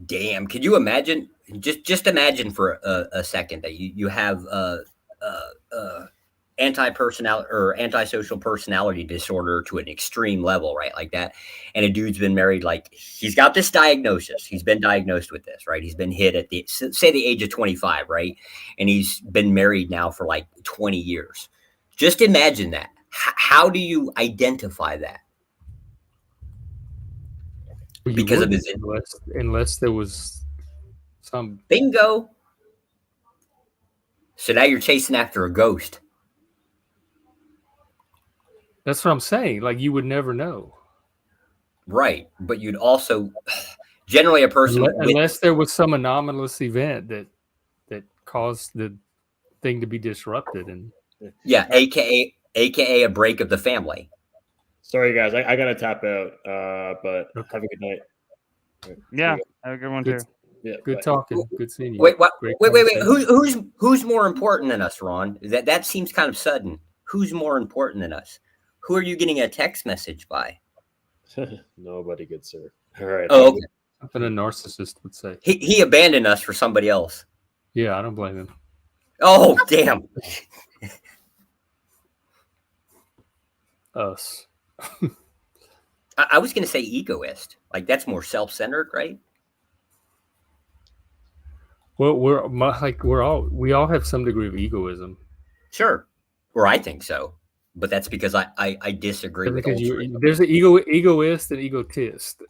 Damn! Could you imagine? Just imagine for a second that you have anti-personality or antisocial personality disorder to an extreme level, right? Like that, and a dude's been married. Like he's got this diagnosis. He's been diagnosed with this, right? He's been hit at the age of 25, right? And he's been married now for like 20 years. Just imagine that. How do you identify that? Because of his unless there was some bingo. So now you're chasing after a ghost. That's what I'm saying. Like you would never know. Right, but you'd also generally a person unless there was some anomalous event that caused the thing to be disrupted and yeah, aka a break of the family. Sorry, guys, I gotta tap out. But have a good night. Yeah, have a good one too. Yeah, good talking. Good seeing you. Wait. Who's more important than us, Ron? That seems kind of sudden. Who's more important than us? Who are you getting a text message by? Nobody, good sir. All right. Oh, okay. Something a narcissist would say. He abandoned us for somebody else. Yeah, I don't blame him. Oh, damn. Us. I was going to say egoist. Like that's more self-centered, right? Well, we all have some degree of egoism. Sure, or I think so, but that's because I disagree with because there's an egoist and egotist.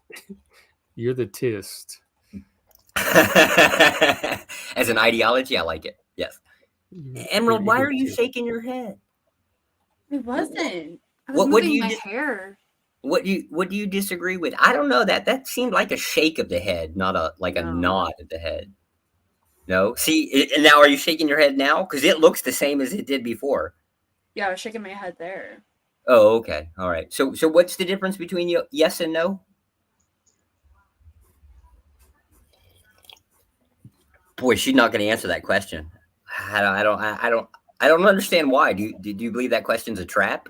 You're the tist. As an ideology, I like it. Yes. Emerald, why are you shaking your head? I wasn't. I was moving my hair. What do you disagree with? I don't know. That seemed like a shake of the head, not a nod of the head. No? See, and now are you shaking your head now? Because it looks the same as it did before. Yeah, I was shaking my head there. Oh, okay. All right. So what's the difference between yes and no? Boy, she's not going to answer that question. I don't understand why. Do you believe that question's a trap?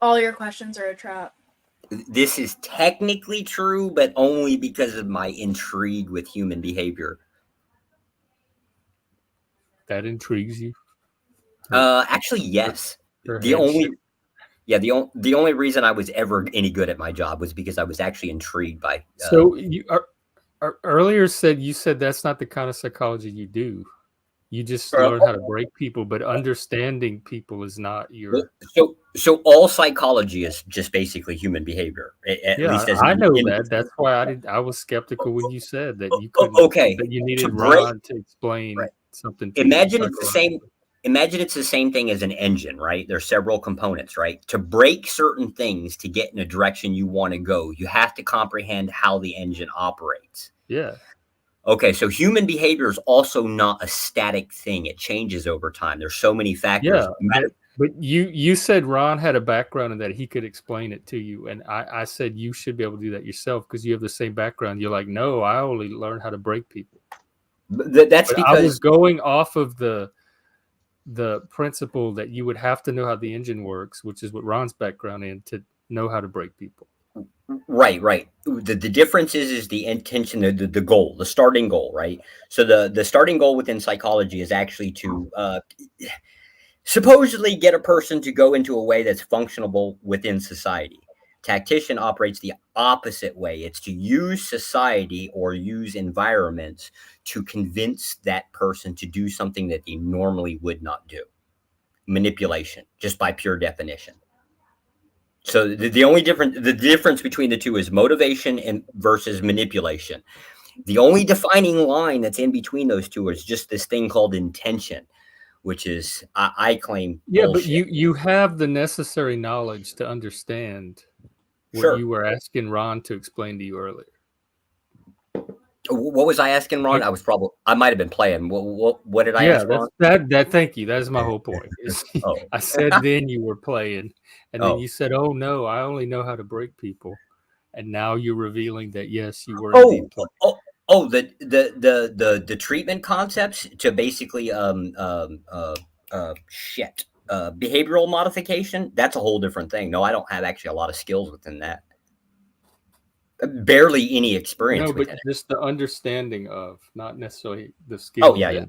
All your questions are a trap. This is technically true, but only because of my intrigue with human behavior. That intrigues you? Actually, yes. The only reason I was ever any good at my job was because I was actually intrigued by. So you earlier said that's not the kind of psychology you do. You just learn how to break people, but understanding people is not your. So all psychology is just basically human behavior. At least as I know that. That's why I was skeptical when you said that you couldn't. Okay, that you needed Ron to explain something. To Imagine it's the same. Imagine it's the same thing as an engine, right? There's several components, right? To break certain things to get in a direction you want to go, you have to comprehend how the engine operates. Yeah. Okay, so human behavior is also not a static thing. It changes over time. There's so many factors. Yeah, but you said Ron had a background and that he could explain it to you. And I said you should be able to do that yourself because you have the same background. You're like, no, I only learned how to break people. That's because I was going off of the principle that you would have to know how the engine works, which is what Ron's background in, to know how to break people. Right. The difference is the intention, the goal, the starting goal, right? So the starting goal within psychology is actually to supposedly get a person to go into a way that's functionable within society. Tactician operates the opposite way. It's to use society or use environments to convince that person to do something that they normally would not do. Manipulation, just by pure definition. So the only difference between the two is motivation and versus manipulation. The only defining line that's in between those two is just this thing called intention, which is I claim. Yeah, bullshit. but you have the necessary knowledge to understand what you were asking Ron to explain to you earlier. What was I asking Ron? I might have been playing. What did I ask Ron? Thank you. That is my whole point. I said then you were playing, and then you said, "Oh no, I only know how to break people," and now you're revealing that yes, you were indeed playing. The treatment concepts to basically behavioral modification. That's a whole different thing. No, I don't have actually a lot of skills within that. Barely any experience. No, but within just the understanding of, not necessarily the skill. Oh yeah.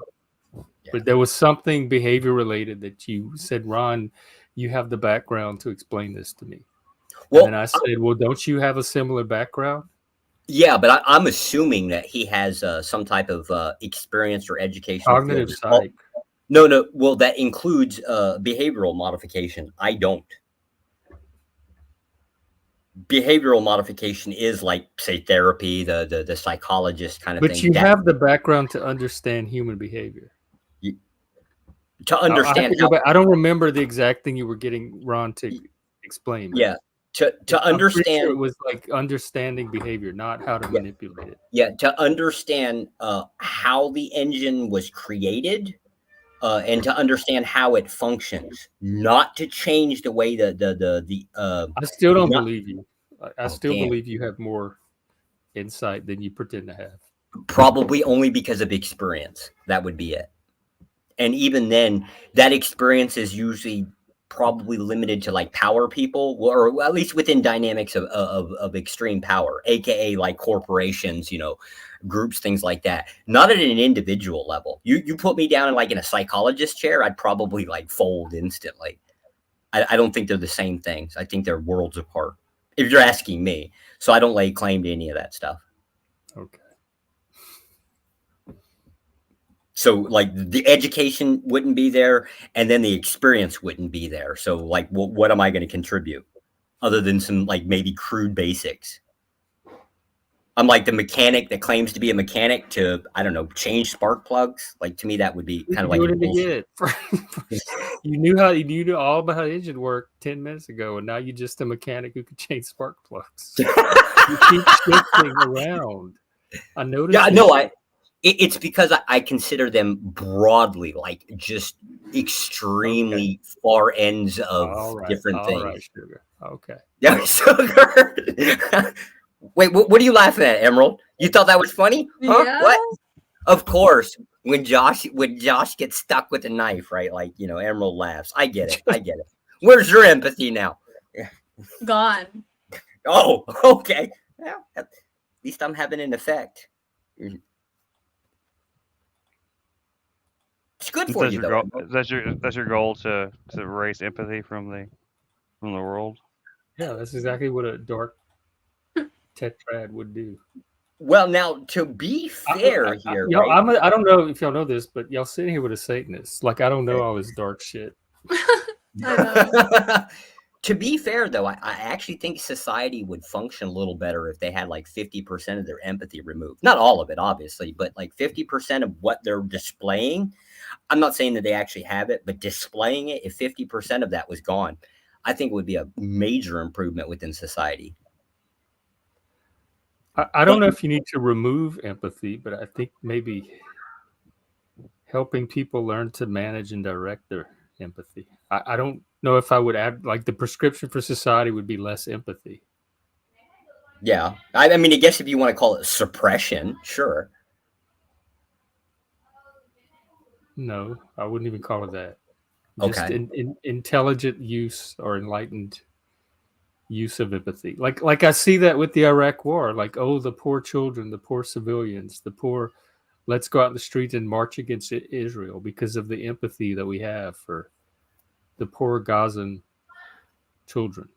But there was something behavior related that you said, Ron, you have the background to explain this to me. Well, and I said, well, don't you have a similar background? Yeah, but I'm assuming that he has some type of experience or education. Cognitive psych. No. Well, that includes behavioral modification. I don't. Behavioral modification is like, say, therapy, the psychologist kind of thing. But you have the background to understand human behavior. To understand, I don't remember the exact thing you were getting Ron to explain. Yeah, to understand, sure it was like understanding behavior, not how to manipulate it. Yeah, to understand how the engine was created. And to understand how it functions, not to change the way I still don't believe you. I still believe you have more insight than you pretend to have. Probably only because of experience. That would be it. And even then, that experience is usually probably limited to like power people, or at least within dynamics of extreme power, aka like corporations, groups, things like that. Not at an individual level. You put me down in a psychologist chair, I'd probably like fold instantly. I don't think they're the same things. I think they're worlds apart, if you're asking me. So I don't lay claim to any of that stuff. Okay. So like the education wouldn't be there, and then the experience wouldn't be there. So like, what am I going to contribute other than some like maybe crude basics? I'm like the mechanic that claims to be a mechanic to, I don't know, change spark plugs. Like to me, that would be kind of like bullshit. You knew all about how the engine worked 10 minutes ago, and now you're just a mechanic who could change spark plugs. You keep shifting around. I noticed. Yeah, no, It's because I consider them broadly like just extremely far ends of different things. All right, sugar. Okay. Yeah, sugar. Wait, what are you laughing at, Emerald? You thought that was funny? Huh? Yeah. What? Of course. When Josh gets stuck with a knife, right? Like, Emerald laughs. I get it. Where's your empathy now? Gone. Oh, okay. Well, at least I'm having an effect. It's good for you, though. That's your goal to erase empathy from the world. Yeah, that's exactly what a dark tetrad would do. Well, now to be fair here, y'all, right? I don't know if y'all know this, but y'all sitting here with a Satanist. Like, I don't know all this dark shit. To be fair, though, I actually think society would function a little better if they had like 50% of their empathy removed. Not all of it, obviously, but like 50% of what they're displaying. I'm not saying that they actually have it, but displaying it, if 50% of that was gone, I think it would be a major improvement within society. I don't know if you need to remove empathy, but I think maybe helping people learn to manage and direct their empathy. I don't know if I would add, like, the prescription for society would be less empathy. Yeah. I mean, I guess if you want to call it suppression, sure. No, I wouldn't even call it that. Okay. Just intelligent use or enlightened use of empathy. Like I see that with the Iraq war. Like, oh, the poor children, the poor civilians, the poor. Let's go out in the streets and march against Israel because of the empathy that we have for the poor Gazan children.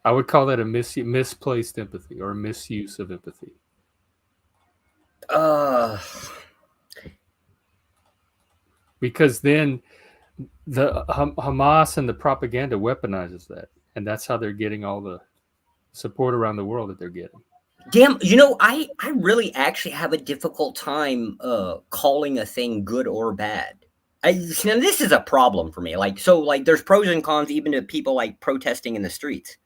I would call that a misplaced empathy or a misuse of empathy. Because then the Hamas and the propaganda weaponizes that, and that's how they're getting all the support around the world that they're getting. Damn, I really actually have a difficult time calling a thing good or bad. Now this is a problem for me. Like, there's pros and cons even to people like protesting in the streets.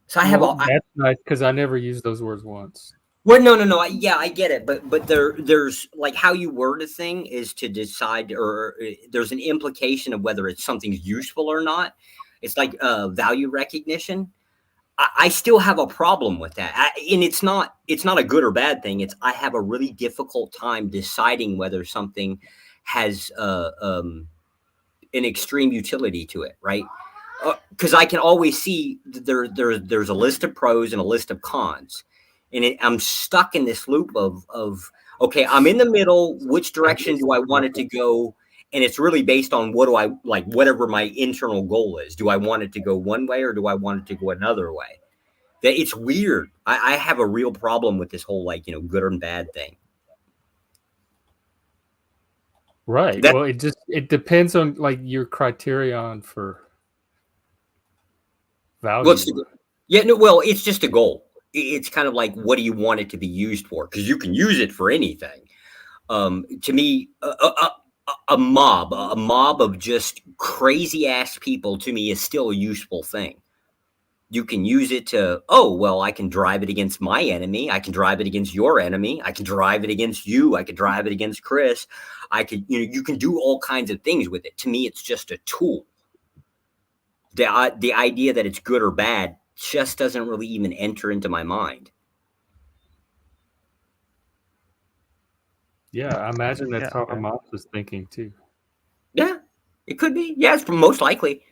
So I have that's nice because I never used those words once. Well, no. I get it, but there's like how you word a thing is to decide, or there's an implication of whether it's something's useful or not. It's like value recognition. I still have a problem with that, and it's not a good or bad thing. I have a really difficult time deciding whether something has an extreme utility to it, right? Because I can always see there's a list of pros and a list of cons. And I'm stuck in this loop of okay, I'm in the middle. Which direction do I want it to go? And it's really based on what do I like, whatever my internal goal is. Do I want it to go one way or do I want it to go another way? That it's weird. I have a real problem with this whole good and bad thing. Right. Well, it depends on like your criterion for value. It's just a goal. It's kind of like, what do you want it to be used for? Because you can use it for anything. To me, a mob of just crazy ass people to me is still a useful thing. You can use it to, I can drive it against my enemy. I can drive it against your enemy. I can drive it against you. I could drive it against Chris. You can do all kinds of things with it. To me, it's just a tool. The idea that it's good or bad just doesn't really even enter into my mind. Yeah, I imagine that's how Hamas was thinking too. Yeah, it could be. Yeah, it's most likely.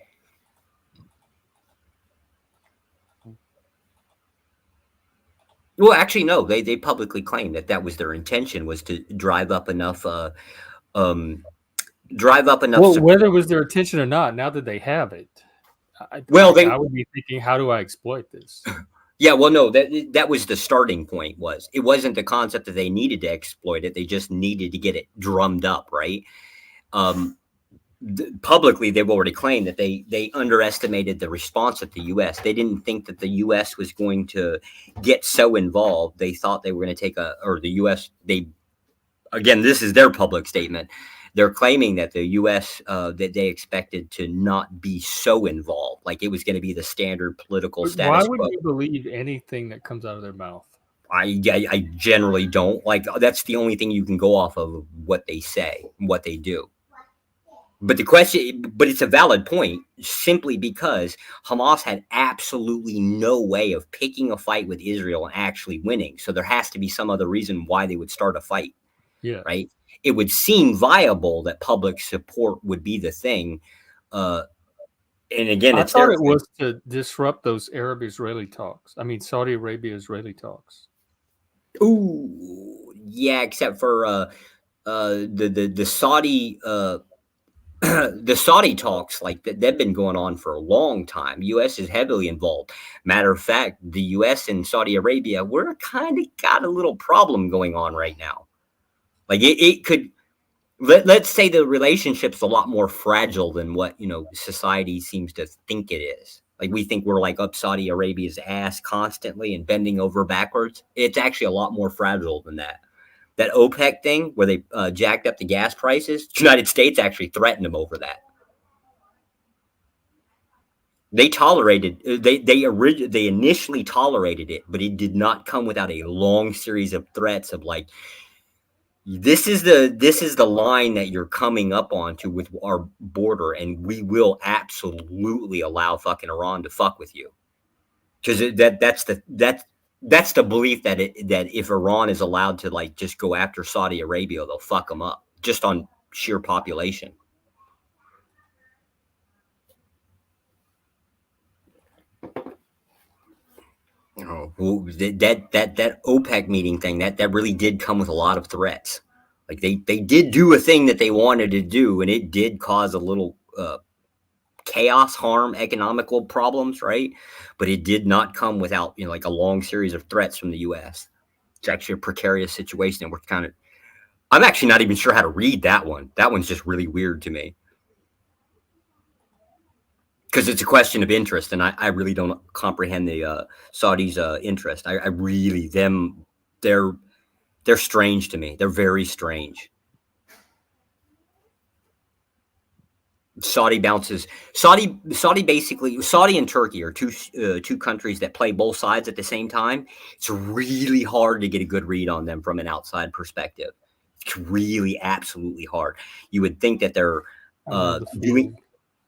Well, actually, no. They publicly claimed that was their intention, was to drive up enough. Well, whether it was their intention or not, now that they have it, I would be thinking, how do I exploit this? Yeah, well, no, that was the starting point. It wasn't the concept that they needed to exploit it. They just needed to get it drummed up, right? Publicly, they've already claimed that they underestimated the response of the U.S. They didn't think that the U.S. was going to get so involved. They thought they were going to the U.S. Again, this is their public statement. They're claiming that the U.S. That they expected to not be so involved, like it was going to be the standard political status quo. Why would you believe anything that comes out of their mouth? I generally don't. Like, that's the only thing you can go off of, what they say, what they do. But it's a valid point, simply because Hamas had absolutely no way of picking a fight with Israel and actually winning. So there has to be some other reason why they would start a fight. Yeah. Right. It would seem viable that public support would be the thing. And again, I thought it was to disrupt those Arab-Israeli talks. I mean, Saudi Arabia-Israeli talks. Ooh, yeah, except for the Saudi the Saudi talks, like they've been going on for a long time. U.S. is heavily involved. Matter of fact, the U.S. and Saudi Arabia, we're kind of got a little problem going on right now. Like it could, let's say the relationship's a lot more fragile than what, society seems to think it is. Like, we think we're like up Saudi Arabia's ass constantly and bending over backwards. It's actually a lot more fragile than that. That OPEC thing where they jacked up the gas prices, the United States actually threatened them over that. They tolerated, they initially tolerated it, but it did not come without a long series of threats of like, this is the line that you're coming up onto with our border, and we will absolutely allow fucking Iran to fuck with you. Because that's the belief that if Iran is allowed to like just go after Saudi Arabia, they'll fuck them up just on sheer population. That OPEC meeting thing that really did come with a lot of threats. Like they did do a thing that they wanted to do, and it did cause a little chaos, harm, economical problems, right? But it did not come without like a long series of threats from the U.S. It's actually a precarious situation, and I'm actually not even sure how to read that one. That one's just really weird to me. Because it's a question of interest, and I really don't comprehend the Saudis' interest. I really, they're strange to me. They're very strange. Saudi basically, Saudi and Turkey are two countries that play both sides at the same time. It's really hard to get a good read on them from an outside perspective. It's really absolutely hard. You would think that they're doing.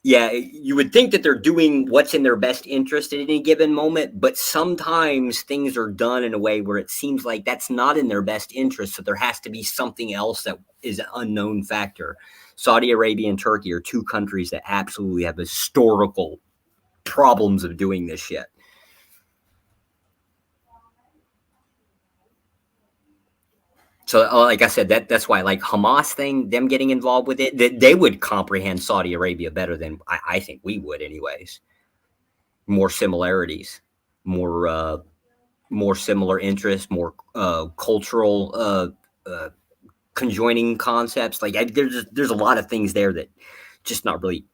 Yeah, you would think that they're doing what's in their best interest at any given moment, but sometimes things are done in a way where it seems like that's not in their best interest, so there has to be something else that is an unknown factor. Saudi Arabia and Turkey are two countries that absolutely have historical problems of doing this shit. So, like I said, that's why, like, Hamas thing, them getting involved with it, they would comprehend Saudi Arabia better than I think we would, anyways. More similarities, more similar interests, more cultural conjoining concepts. Like, there's a lot of things there that just not really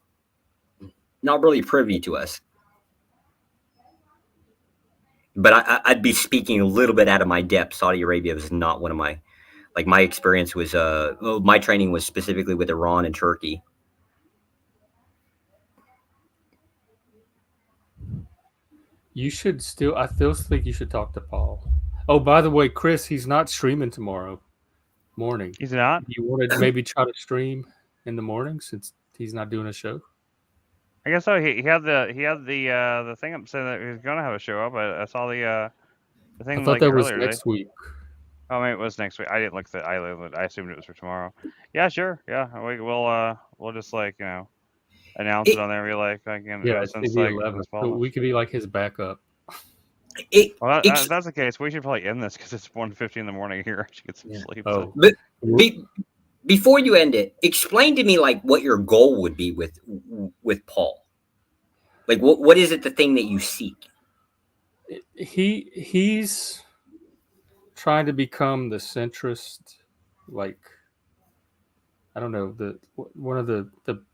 privy to us. But I'd be speaking a little bit out of my depth. Saudi Arabia was not one of my. Like, my experience was, my training was specifically with Iran and Turkey. I still think you should talk to Paul. Oh, by the way, Chris, he's not streaming tomorrow morning. He's not? You want to maybe try to stream in the morning since he's not doing a show? I guess so. He had the thing up saying that he was gonna have a show up. I saw the thing. I thought like that was earlier next week. Oh, maybe it was next week. I didn't look at I assumed it was for tomorrow. Yeah, sure. Yeah, we'll just announce it on there. Be like, Yeah, it's since the like 11th. this So fall. we could be like his backup. Well, if that's the case, we should probably end this because it's 1:50 in the morning here. I should get some sleep. Oh. But before you end it, explain to me like what your goal would be with Paul. Like, what is it, the thing that you seek? He's trying to become the centrist, like, I don't know, one of the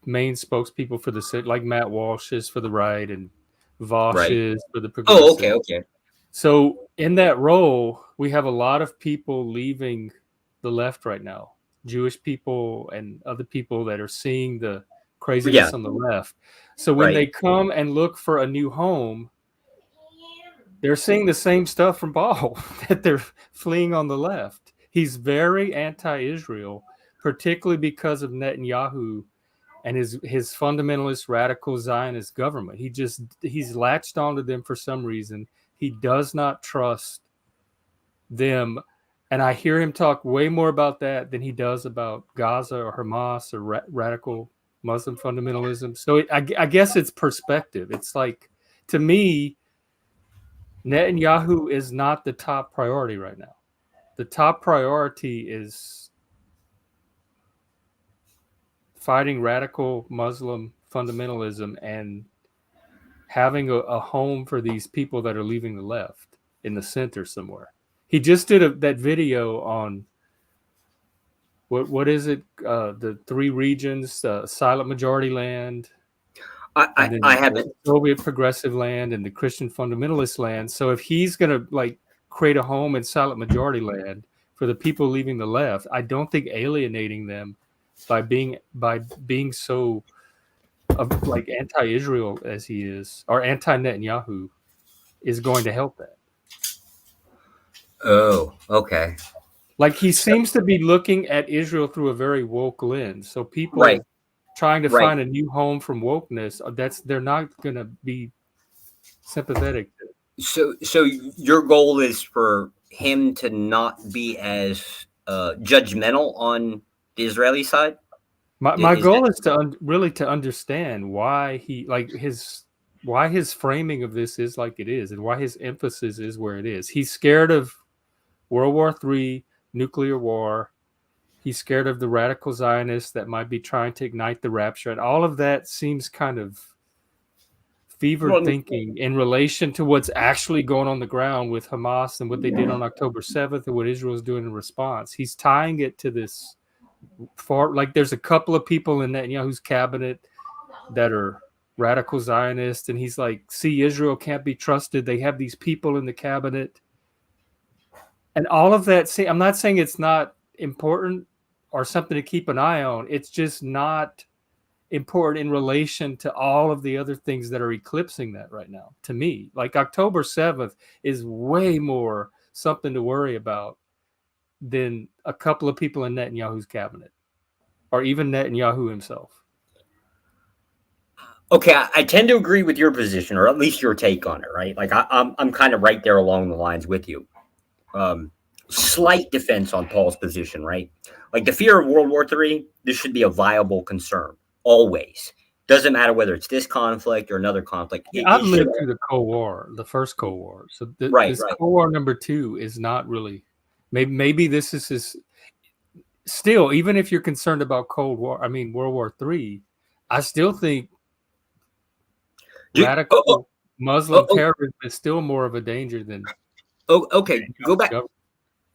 main spokespeople for like Matt Walsh is for the right and Vosh is for the progressive. Oh, okay. So in that role, we have a lot of people leaving the left right now, Jewish people and other people that are seeing the craziness on the left. So when they come and look for a new home, They're seeing the same stuff from Paul that they're fleeing on the left. He's very anti-Israel, particularly because of Netanyahu and his fundamentalist radical Zionist government. He's latched onto them for some reason. He does not trust them, and I hear him talk way more about that than he does about Gaza or Hamas or radical Muslim fundamentalism. So I guess it's perspective. It's like, to me, Netanyahu is not the top priority right now. The top priority is fighting radical Muslim fundamentalism and having a home for these people that are leaving the left in the center somewhere. He just did that video on what is it? The 3 regions: silent majority land, I haven't. Soviet progressive land, and the Christian fundamentalist land. So if he's going to like create a home in silent majority land for the people leaving the left, I don't think alienating them by being so like anti-Israel as he is, or anti-Netanyahu, is going to help that. Oh, okay. Like, he seems to be looking at Israel through a very woke lens. So people Right. trying to Right. find a new home from wokeness, they're not going to be sympathetic to. So your goal is for him to not be as judgmental on the Israeli side? My goal is to really to understand why his framing of this is like it is, and why his emphasis is where it is. He's scared of World War III, nuclear war. He's scared of the radical Zionists that might be trying to ignite the rapture, and all of that seems kind of fevered thinking in relation to what's actually going on the ground with Hamas and what they did on October 7th and what Israel's doing in response. He's tying it to this like there's a couple of people in Netanyahu's cabinet that are radical Zionists, and he's like, see, Israel can't be trusted. They have these people in the cabinet. And all of that, see, I'm not saying it's not important or something to keep an eye on. It's just not important in relation to all of the other things that are eclipsing that right now. To me, like October 7th is way more something to worry about than a couple of people in Netanyahu's cabinet, or even Netanyahu himself. Okay, I tend to agree with your position, or at least your take on it, right? Like I'm kind of right there along the lines with you. Slight defense on Paul's position, right? Like the fear of World War III, this should be a viable concern, always. Doesn't matter whether it's this conflict or another conflict. I've lived through the Cold War, the first Cold War. So this Cold War number 2 is not really, maybe this is his, still, even if you're concerned about World War III, I still think radical Muslim terrorism is still more of a danger than. Okay, go back.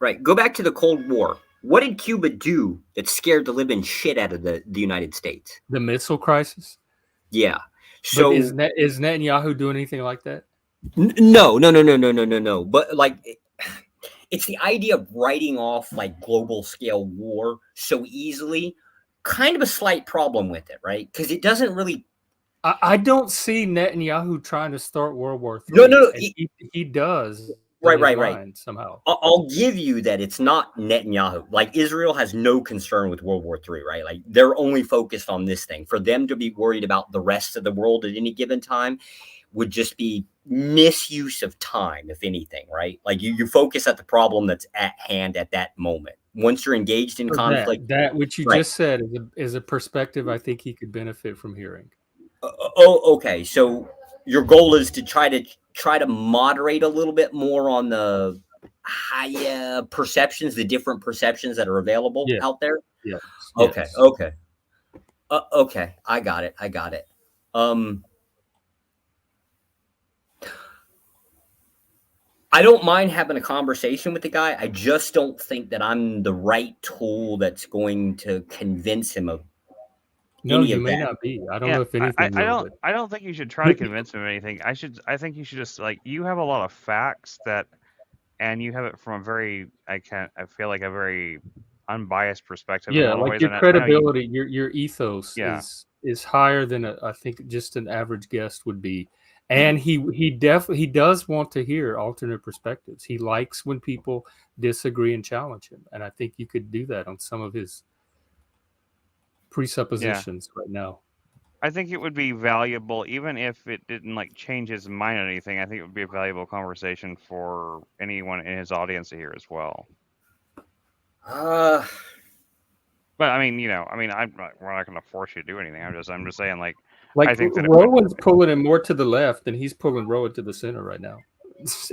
Right, go back to the Cold War. What did Cuba do that scared the living shit out of the United States? The missile crisis. Yeah. So but is Netanyahu doing anything like that? No. But like, it's the idea of writing off like global scale war so easily. Kind of a slight problem with it, right? Because it doesn't really. I don't see Netanyahu trying to start World War III. No. He does. Right. Somehow. I'll give you that it's not Netanyahu. Like, Israel has no concern with World War III, right? Like, they're only focused on this thing. For them to be worried about the rest of the world at any given time would just be misuse of time, if anything, right? Like, you focus at the problem that's at hand at that moment. Once you're engaged in conflict. That which you just said is a perspective I think he could benefit from hearing. Okay. So your goal is to try to moderate a little bit more on the high perceptions, the different perceptions that are available out there. Yeah. Okay. Okay. I got it. I don't mind having a conversation with the guy. I just don't think that I'm the right tool that's going to convince him of. No, you may not be. I don't know if anything. I don't think you should try to convince him of anything. I think you should just, like, you have a lot of facts and you have it from a very, I feel like a very unbiased perspective. Yeah, like your credibility, your ethos is higher than I think just an average guest would be. And he does want to hear alternate perspectives. He likes when people disagree and challenge him, and I think you could do that on some of his presuppositions right now. I think it would be valuable, even if it didn't like change his mind on anything. I think it would be a valuable conversation for anyone in his audience to hear as well. But I mean, we're not going to force you to do anything. I'm just saying, like I think that Rowan's pulling him more to the left, and he's pulling Rowan to the center right now.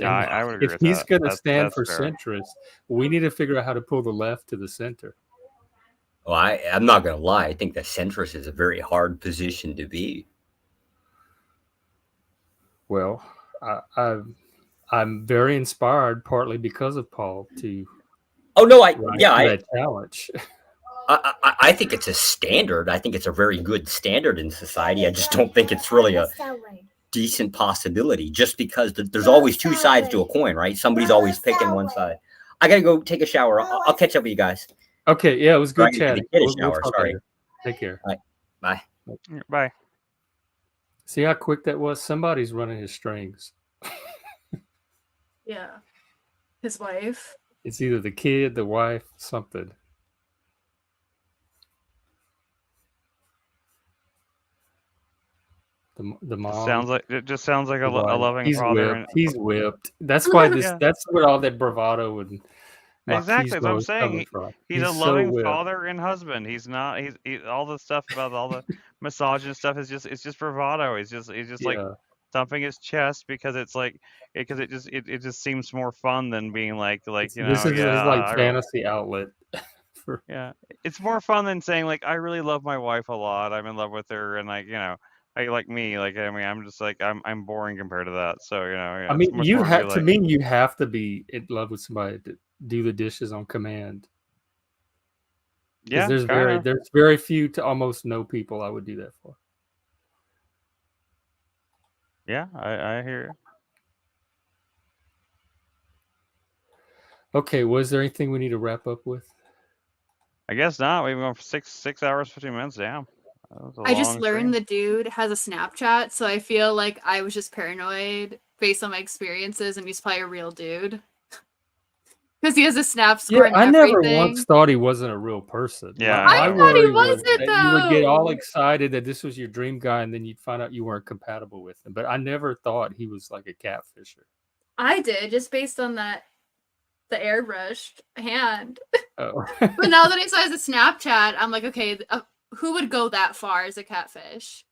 I would agree if with he's that. going to stand That's for fair. centrist, we need to figure out how to pull the left to the center. Well, I'm not going to lie. I think the centrist is a very hard position to be. Well, I'm very inspired, partly because of Paul, to. Oh no! that challenge. I think it's a standard. I think it's a very good standard in society. I just don't think it's really a decent possibility, just because there's always two sides to a coin, right? Somebody's always picking one side. I got to go take a shower. I'll catch up with you guys. Okay, yeah, it was good chatting. Get a shower. Sorry. Take care. All right. Bye. Bye. See how quick that was? Somebody's running his strings. Yeah. His wife. It's either the kid, the wife, something. The mom. It just sounds like a loving father. He's whipped. That's why that's what all that bravado and exactly that's what I'm saying. He's a loving so father and husband. He's not. He's all the stuff about all the massage and stuff is just bravado. He's just like thumping his chest because it's like because it just seems more fun than being like this is his like fantasy outlet. Yeah, it's more fun than saying like I really love my wife a lot. I'm in love with her, and like like me, like I'm just like I'm boring compared to that. So I mean, you have to me, you have to be in love with somebody to do the dishes on command. Yeah, there's very few to almost no people I would do that for. Yeah, I hear you. Okay, was there anything we need to wrap up with? I guess not. We've been going for 6 hours, 15 minutes. Damn. I just learned the dude has a Snapchat, so I feel like I was just paranoid based on my experiences, and he's probably a real dude. Because he has a snap score and I everything. never once thought he wasn't a real person. Yeah, I thought he wasn't, though. You would get all excited that this was your dream guy, and then you'd find out you weren't compatible with him. But I never thought he was like a catfisher. I did, just based on the airbrushed hand. Oh. But now that I saw his Snapchat, I'm like, okay, who would go that far as a catfish?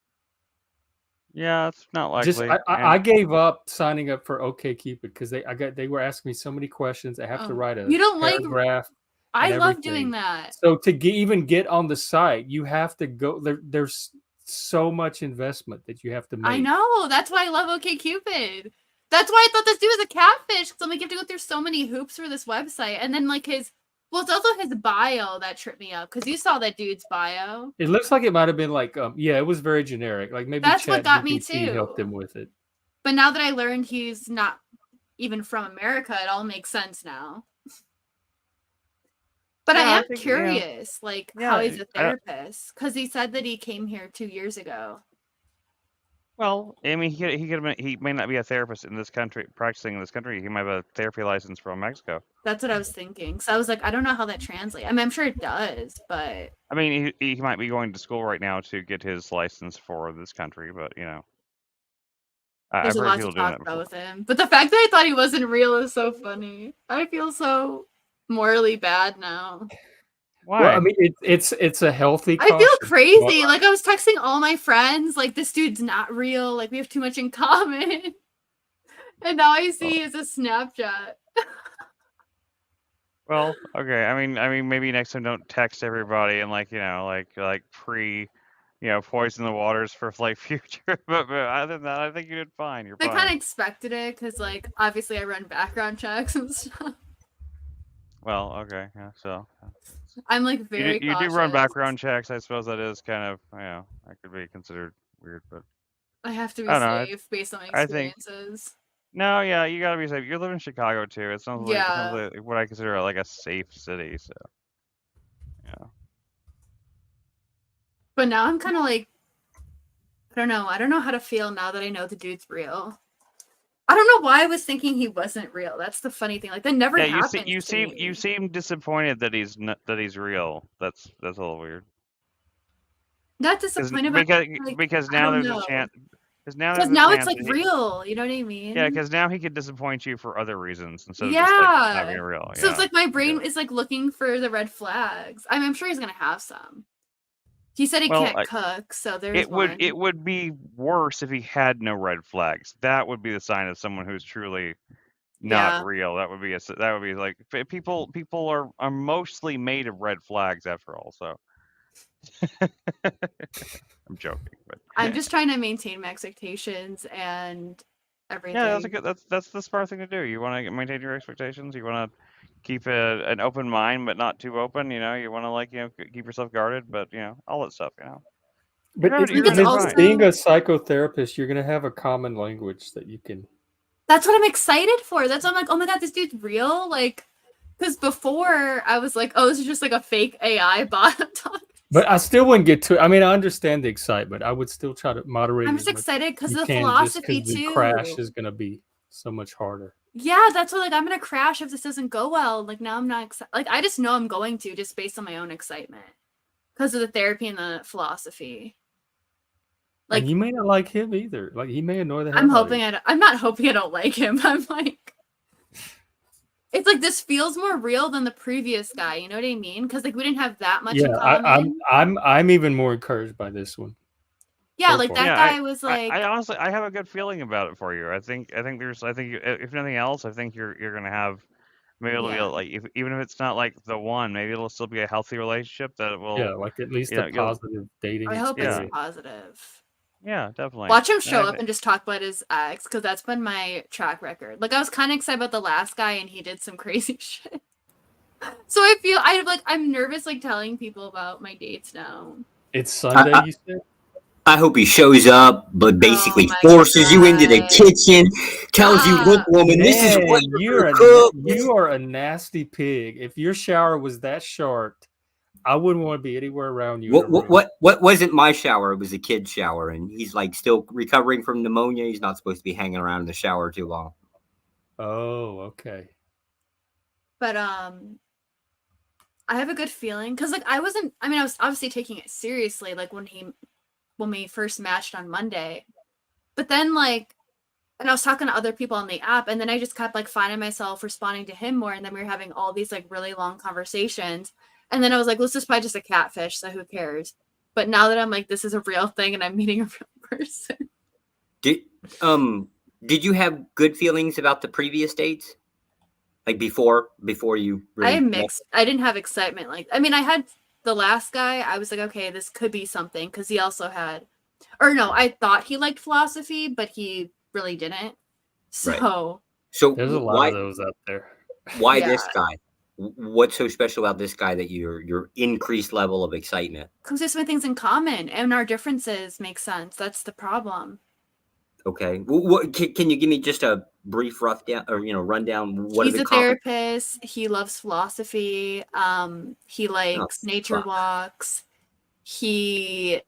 Yeah, it's not likely. I gave up signing up for OkCupid because they were asking me so many questions. I have to write a paragraph. I love doing that. So to even get on the site, you have to go. There's so much investment that you have to make. I know. That's why I love OkCupid. That's why I thought this dude was a catfish. Because I'm like, you have to go through so many hoops for this website, and then like it's also his bio that tripped me up because you saw that dude's bio. It looks like it might have been like, it was very generic. Like maybe that's what got me GPT too. helped him with it. But now that I learned he's not even from America, it all makes sense now. But I am curious, how he's a therapist because he said that he came here 2 years ago. Well, I mean, he may not be a therapist in this country, practicing in this country. He might have a therapy license from Mexico. That's what I was thinking. So I was like, I don't know how that translates. I mean, I'm sure it does, but I mean, he might be going to school right now to get his license for this country, but there's a lot to talk about with him. But the fact that I thought he wasn't real is so funny. I feel so morally bad now. Why? Well, I mean, it's a healthy. I feel crazy. Like I was texting all my friends, like this dude's not real. Like we have too much in common. And now I see it's a Snapchat. Well, okay. I mean, maybe next time don't text everybody and like poison the waters for like future. But other than that, I think you did fine. You're fine. I kind of expected it because like obviously I run background checks and stuff. Well, okay, yeah. So I'm like very. You do run background checks. I suppose that is kind of that could be considered weird, but I have to be safe based on my experiences. No, yeah, you gotta be safe. You live in Chicago too. It sounds like what I consider like a safe city. So, yeah. But now I'm kind of like, I don't know. I don't know how to feel now that I know the dude's real. I don't know why I was thinking he wasn't real. That's the funny thing. Like that never happened. You seem disappointed that he's real. That's a little weird. Not disappointed because now there's a chance. Because now it's like real. You know what I mean? Yeah, because now he could disappoint you for other reasons instead of just like not being real. So it's like my brain is like looking for the red flags. I mean, I'm sure he's gonna have some. He said he can't cook, so there's it would be worse if he had no red flags. That would be the sign of someone who's truly not real. That would be like people are mostly made of red flags after all. So I'm joking, but I'm just trying to maintain my expectations and everything. Yeah, that's the smart thing to do. You want to maintain your expectations. You want to keep an open mind, but not too open. You want to keep yourself guarded, but all that stuff. But being a psychotherapist, you're gonna have a common language that you can. That's what I'm excited for. That's why I'm like, oh my god, this dude's real. Like, because before I was like, oh, this is just like a fake AI bot. But I still wouldn't get to. I mean, I understand the excitement. I would still try to moderate. I'm just excited because the philosophy too. The crash is going to be so much harder. Yeah, that's what. Like, I'm going to crash if this doesn't go well. Like now, I'm not excited. Like I just know I'm going to just based on my own excitement because of the therapy and the philosophy. Like and you may not like him either. Like he may annoy the hell. I'm not hoping I don't like him. I'm like. It's like this feels more real than the previous guy. You know what I mean? Because like we didn't have that much in common. I'm even more encouraged by this one. Yeah, like that guy was like. I honestly have a good feeling about it for you. I think if nothing else, I think you're gonna have maybe it'll be like even if it's not like the one, maybe it'll still be a healthy relationship that will. Like at least a positive dating. I hope it's positive. Yeah, definitely. Watch him show up and just talk about his ex, because that's been my track record. Like I was kind of excited about the last guy, and he did some crazy shit. So I'm nervous like telling people about my dates now. It's Sunday, you said? I hope he shows up, but basically forces you into the kitchen, tells you, "Look, woman, this is what you are a nasty pig. If your shower was that short, I wouldn't want to be anywhere around you." What wasn't my shower? It was a kid's shower, and he's like still recovering from pneumonia. He's not supposed to be hanging around in the shower too long. Oh, okay. But I have a good feeling because like I was obviously taking it seriously like when we first matched on Monday, but then like, and I was talking to other people on the app, and then I just kept like finding myself responding to him more, and then we were having all these like really long conversations. And then I was like, this is probably just a catfish, so who cares? But now that I'm like, this is a real thing and I'm meeting a real person. Did you have good feelings about the previous dates? Like before you really I had mixed. I didn't have excitement. Like, I mean, I had the last guy. I was like, okay, this could be something. Because he also had, or no, I thought he liked philosophy, but he really didn't. So there's a lot of those out there. Why this guy? What's so special about this guy that your increased level of excitement? Because there's so many things in common, and our differences make sense. That's the problem. Okay, can you give me just a brief rundown? He's a therapist. He loves philosophy. He likes nature walks. Which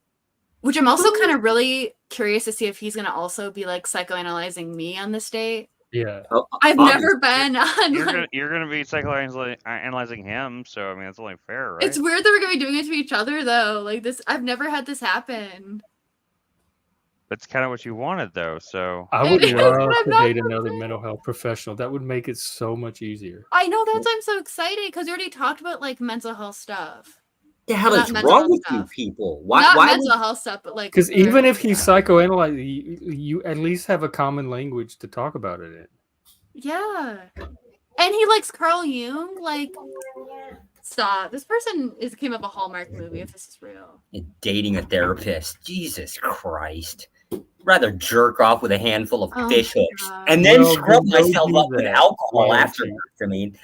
I'm also kind of really curious to see if he's gonna also be like psychoanalyzing me on this date. Yeah, I've never been on. You're gonna be psychoanalyzing him, so I mean it's only fair, right? It's weird that we're gonna be doing it to each other though. Like this, I've never had this happen. That's kind of what you wanted, though. So I would love to date another mental health professional. That would make it so much easier. I know, that's why I'm so excited because we already talked about like mental health stuff. The hell is wrong with you people? Not mental health stuff, but like because even if he's psychoanalyzing, you at least have a common language to talk about it in. Yeah, and he likes Carl Jung. Like, stop! This person came up a Hallmark movie. If this is real, dating a therapist, Jesus Christ! Rather jerk off with a handful of fish hooks and then scrub myself up with alcohol afterwards. I mean,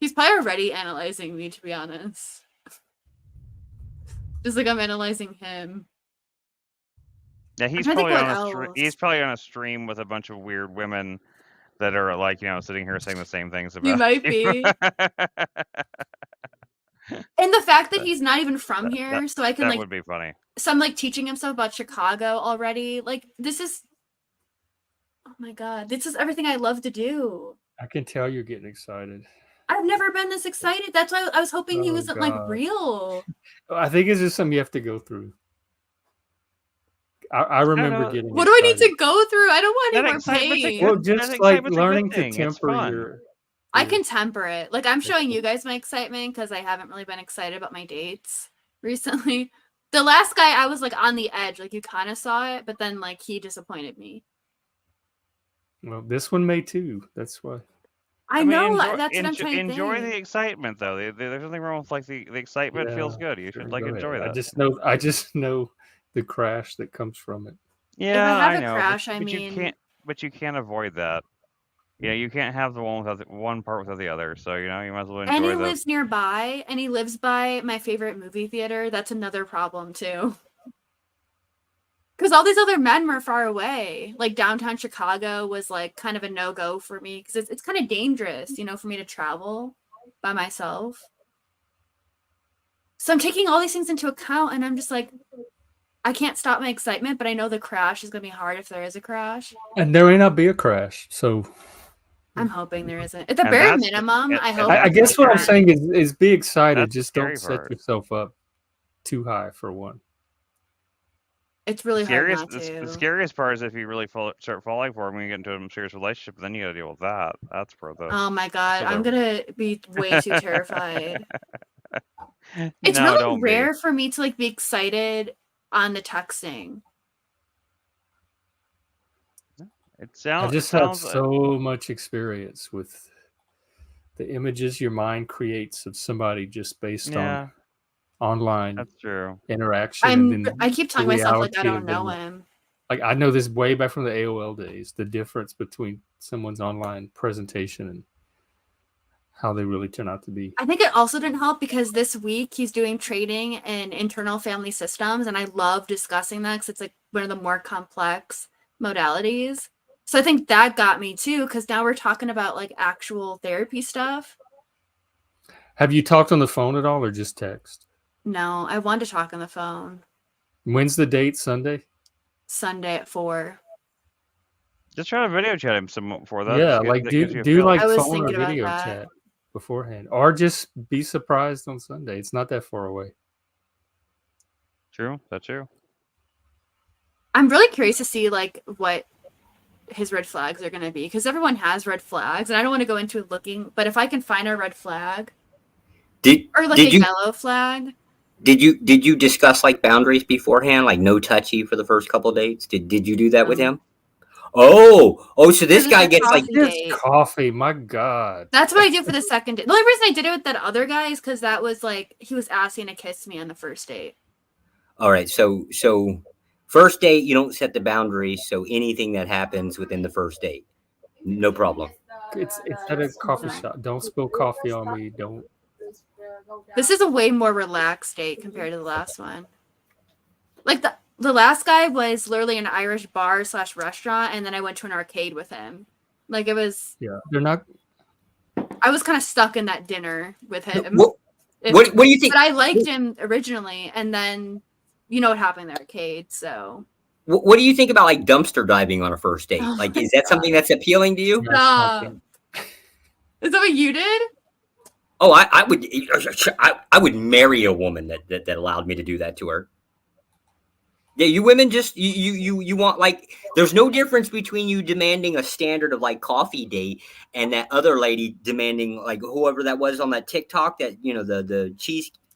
he's probably already analyzing me, to be honest. Just like I'm analyzing him. Yeah, he's probably on a stream with a bunch of weird women that are like, sitting here saying the same things about you. Might be. And the fact that he's not even from here, so I can that would be funny. So I'm like teaching him stuff about Chicago already. Like this is, oh my God, this is everything I love to do. I can tell you're getting excited. I've never been this excited. That's why I was hoping he wasn't like real. I think it's just something you have to go through. I remember getting. What do I need to go through? I don't want any more pain. Well, just like learning to temper your. I can temper it. Like I'm showing you guys my excitement because I haven't really been excited about my dates recently. The last guy, I was like on the edge, like you kind of saw it, but then like he disappointed me. Well, this one may too. That's why. I know that's what I'm trying to enjoy think. the excitement, though. There's nothing wrong with like the excitement feels good. You should like enjoy that. I just know the crash that comes from it. Yeah, if I have know. A crash, but you can't avoid that. Yeah, you can't have the one without one part without the other. So you might as well enjoy. And he lives nearby, and he lives by my favorite movie theater. That's another problem too. Because all these other men were far away. Like downtown Chicago was like kind of a no-go for me because it's kind of dangerous, for me to travel by myself. So I'm taking all these things into account, and I'm just like, I can't stop my excitement, but I know the crash is going to be hard if there is a crash. And there may not be a crash, so I'm hoping there isn't. At the bare minimum, I hope. I guess what I'm saying is be excited. Just don't set part. yourself up too high for one. It's really hard not to. The scariest part is if you really start falling for him when you get into a serious relationship, then you got to deal with that. That's Oh my God, I'm gonna be way too terrified. It's really rare for me to like be excited on the texting. I just have so much experience with the images your mind creates of somebody just based on online interaction. I keep telling myself like I don't know him. Like I know this way back from the AOL days, the difference between someone's online presentation and how they really turn out to be. I think it also didn't help because this week he's doing training in internal family systems, and I love discussing that because it's like one of the more complex modalities. So I think that got me too, because now we're talking about like actual therapy stuff. Have you talked on the phone at all or just text? No, I want to talk on the phone. When's the date? Sunday? Sunday at 4. Just try to video chat him some before that. Yeah, like do like phone or video chat beforehand, or just be surprised on Sunday. It's not that far away. True, that's true. I'm really curious to see like what his red flags are going to be, because everyone has red flags, and I don't want to go into looking. But if I can find a red flag, or like a yellow flag. Did you discuss like boundaries beforehand, like no touchy for the first couple of dates? Did you do that with him? Oh, so this guy gets like coffee. My God. That's what I do for the second date. The only reason I did it with that other guy is because that was like he was asking to kiss me on the first date. All right, so first date you don't set the boundaries, so anything that happens within the first date, no problem. It's at a coffee shop. Don't spill coffee on me. Don't. This is a way more relaxed date compared to the last one. Like the last guy was literally an Irish bar / restaurant, and then I went to an arcade with him. Like it was. Yeah, they're not. I was kind of stuck in that dinner with him. What do you think? But I liked him originally, and then you know what happened in the arcade. So. What do you think about like dumpster diving on a first date? Like, is that something that's appealing to you? Is that what you did? Oh, I would marry a woman that allowed me to do that to her. Yeah, you women just you want like there's no difference between you demanding a standard of like coffee date and that other lady demanding like whoever that was on that TikTok that the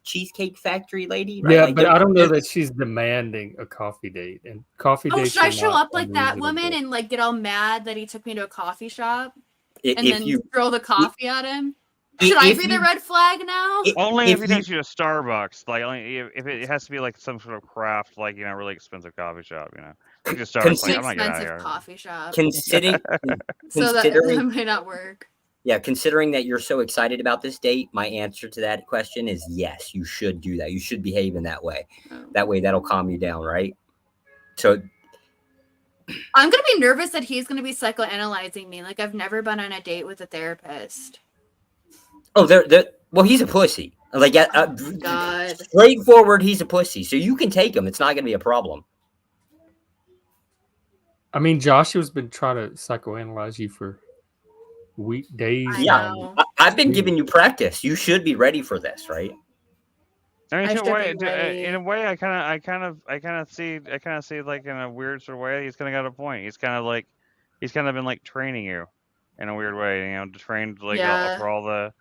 cheesecake factory lady. Right? Yeah, like, but I don't know that she's demanding a coffee date and coffee dates. Should I show up like that woman and like get all mad that he took me to a coffee shop and then throw the coffee at him? Should I be the red flag now? Only if he takes you to Starbucks. Like only if it has to be like some sort of craft, like really expensive coffee shop. Like a Starbucks. Like, I'm not getting out of here. Coffee shop. Considering that might not work. Yeah, considering that you're so excited about this date, my answer to that question is yes. You should do that. You should behave in that way. That way, that'll calm you down, right? So. I'm gonna be nervous that he's gonna be psychoanalyzing me. Like I've never been on a date with a therapist. Oh, well, he's a pussy. Like, God. straightforward, he's a pussy. So you can take him. It's not going to be a problem. I mean, Joshua's been trying to psychoanalyze you for days. I Yeah, know. I've been giving you practice. You should be ready for this, right? I mean, I in a should way, be ready. in a way, I kind of see, like in a weird sort of way, he's kind of got a point. He's kind of been like training you, in a weird way, to train like Yeah. for all the.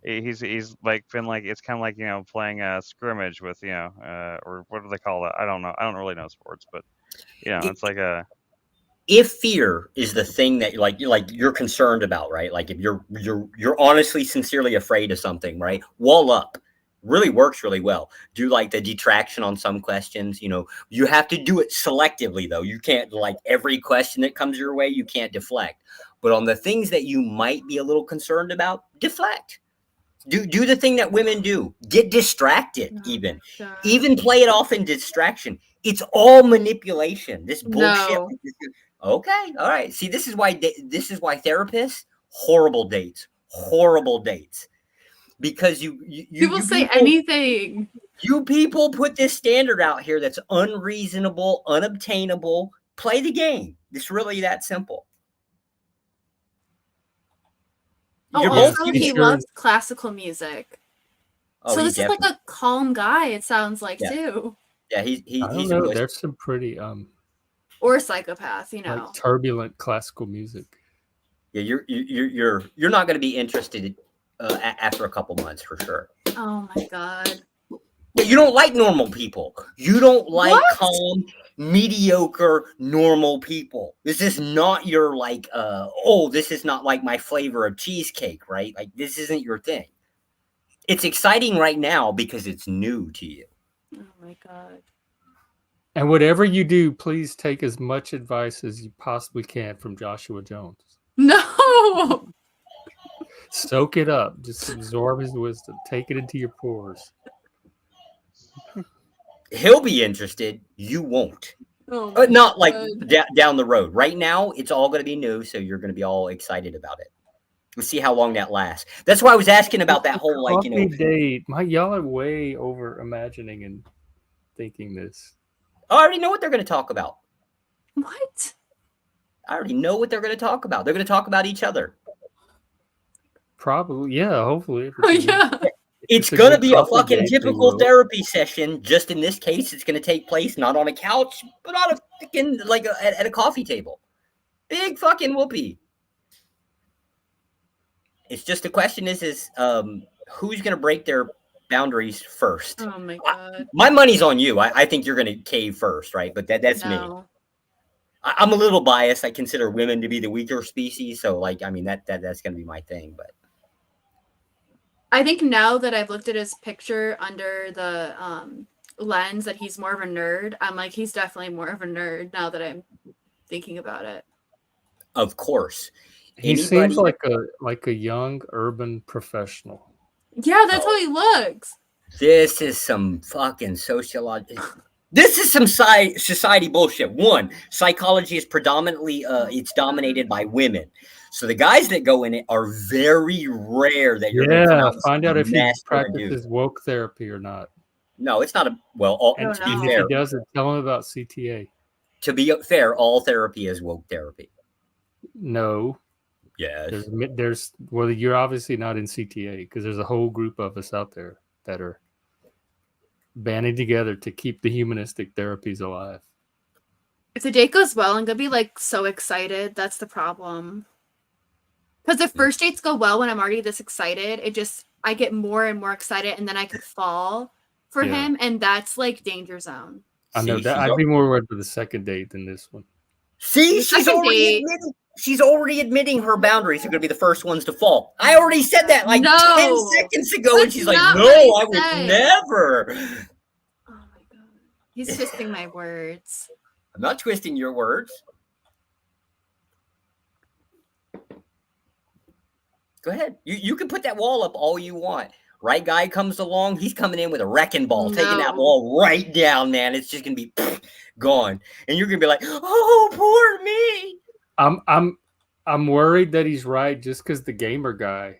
He's like been like it's kind of like playing a scrimmage with or what do they call that? I don't know. I don't really know sports, but it's like a. If fear is the thing that you're concerned about, right? Like if you're honestly, sincerely afraid of something, right? Wall up really works really well. Do like the detraction on some questions. You have to do it selectively though. You can't like every question that comes your way, you can't deflect. But on the things that you might be a little concerned about, deflect. Do the thing that women do. Get distracted, God. even play it off in distraction. It's all manipulation. This bullshit. No. Okay, all right. See, this is why therapists horrible dates, because you People say anything. You people put this standard out here that's unreasonable, unobtainable. Play the game. It's really that simple. Oh, also he loves classical music. Oh, so this is like a calm guy, it sounds like, too. Yeah, he's I don't know. There's some pretty or psychopath, like turbulent classical music. Yeah, you're not going to be interested after a couple months for sure. Oh my God. But you don't like normal people. You don't like calm, mediocre, normal people. This is not your this is not like my flavor of cheesecake, right? Like this isn't your thing. It's exciting right now because it's new to you. Oh my God. And whatever you do, please take as much advice as you possibly can from Joshua Jones. No. Soak it up. Just absorb his wisdom. Take it into your pores. He'll be interested. You won't. Oh not like down the road. Right now, it's all going to be new, so you're going to be all excited about it. We'll see how long that lasts. That's why I was asking about that whole date. Y'all are way over imagining and thinking this. I already know what they're going to talk about. What? I already know what they're going to talk about. They're going to talk about each other. Probably, yeah. Hopefully, oh yeah. It's going to be a fucking typical therapy session. Just in this case, it's going to take place not on a couch, but on a fucking at a coffee table. Big fucking whoopee. It's just the question is who's going to break their boundaries first? Oh my God. My money's on you. I think you're going to cave first, right? But that's me. I'm a little biased. I consider women to be the weaker species, so that's going to be my thing. But I think now that I've looked at his picture under the lens that he's more of a nerd, I'm like, he's definitely more of a nerd now that I'm thinking about it. Of course. He seems like a young urban professional. Yeah, that's how he looks. This is some fucking sociological. This is some society bullshit. One, psychology is predominantly it's dominated by women. So the guys that go in it are very rare that you're going to come out and find out if he practices woke therapy or not. No, it's not and to be fair, if he doesn't, tell him about CTA. To be fair, all therapy is woke therapy. No. Yeah. You're obviously not in CTA because there's a whole group of us out there that are banding together to keep the humanistic therapies alive. If the date goes well, I'm gonna be like so excited. That's the problem. Because if first dates go well when I'm already this excited, I get more and more excited, and then I could fall for him, and that's like danger zone. I know that I'd be more worried for the second date than this one. See, she's already admitting her boundaries are going to be the first ones to fall. I already said that 10 seconds ago, and she's like, "No, I would never." Oh my God, he's twisting my words. I'm not twisting your words. Go ahead. You can put that wall up all you want. Right guy comes along, he's coming in with a wrecking ball, taking that wall right down, man. It's just gonna be gone, and you're gonna be like, "Oh, poor me." I'm worried that he's right, just because the gamer guy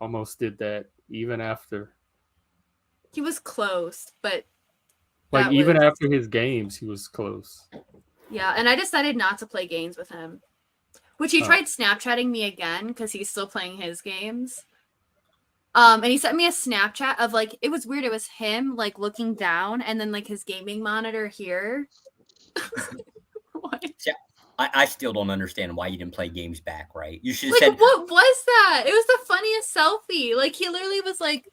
almost did that, even after He was close, but Like that even was- after his games, he was close. yeah, and I decided not to play games with him. Which he tried Snapchatting me again because he's still playing his games. And he sent me a Snapchat of like, it was weird. It was him like looking down and then like his gaming monitor here. What? I still don't understand why you didn't play games back, right? You should have Like, said, what was that? It was the funniest selfie. Like, he literally was like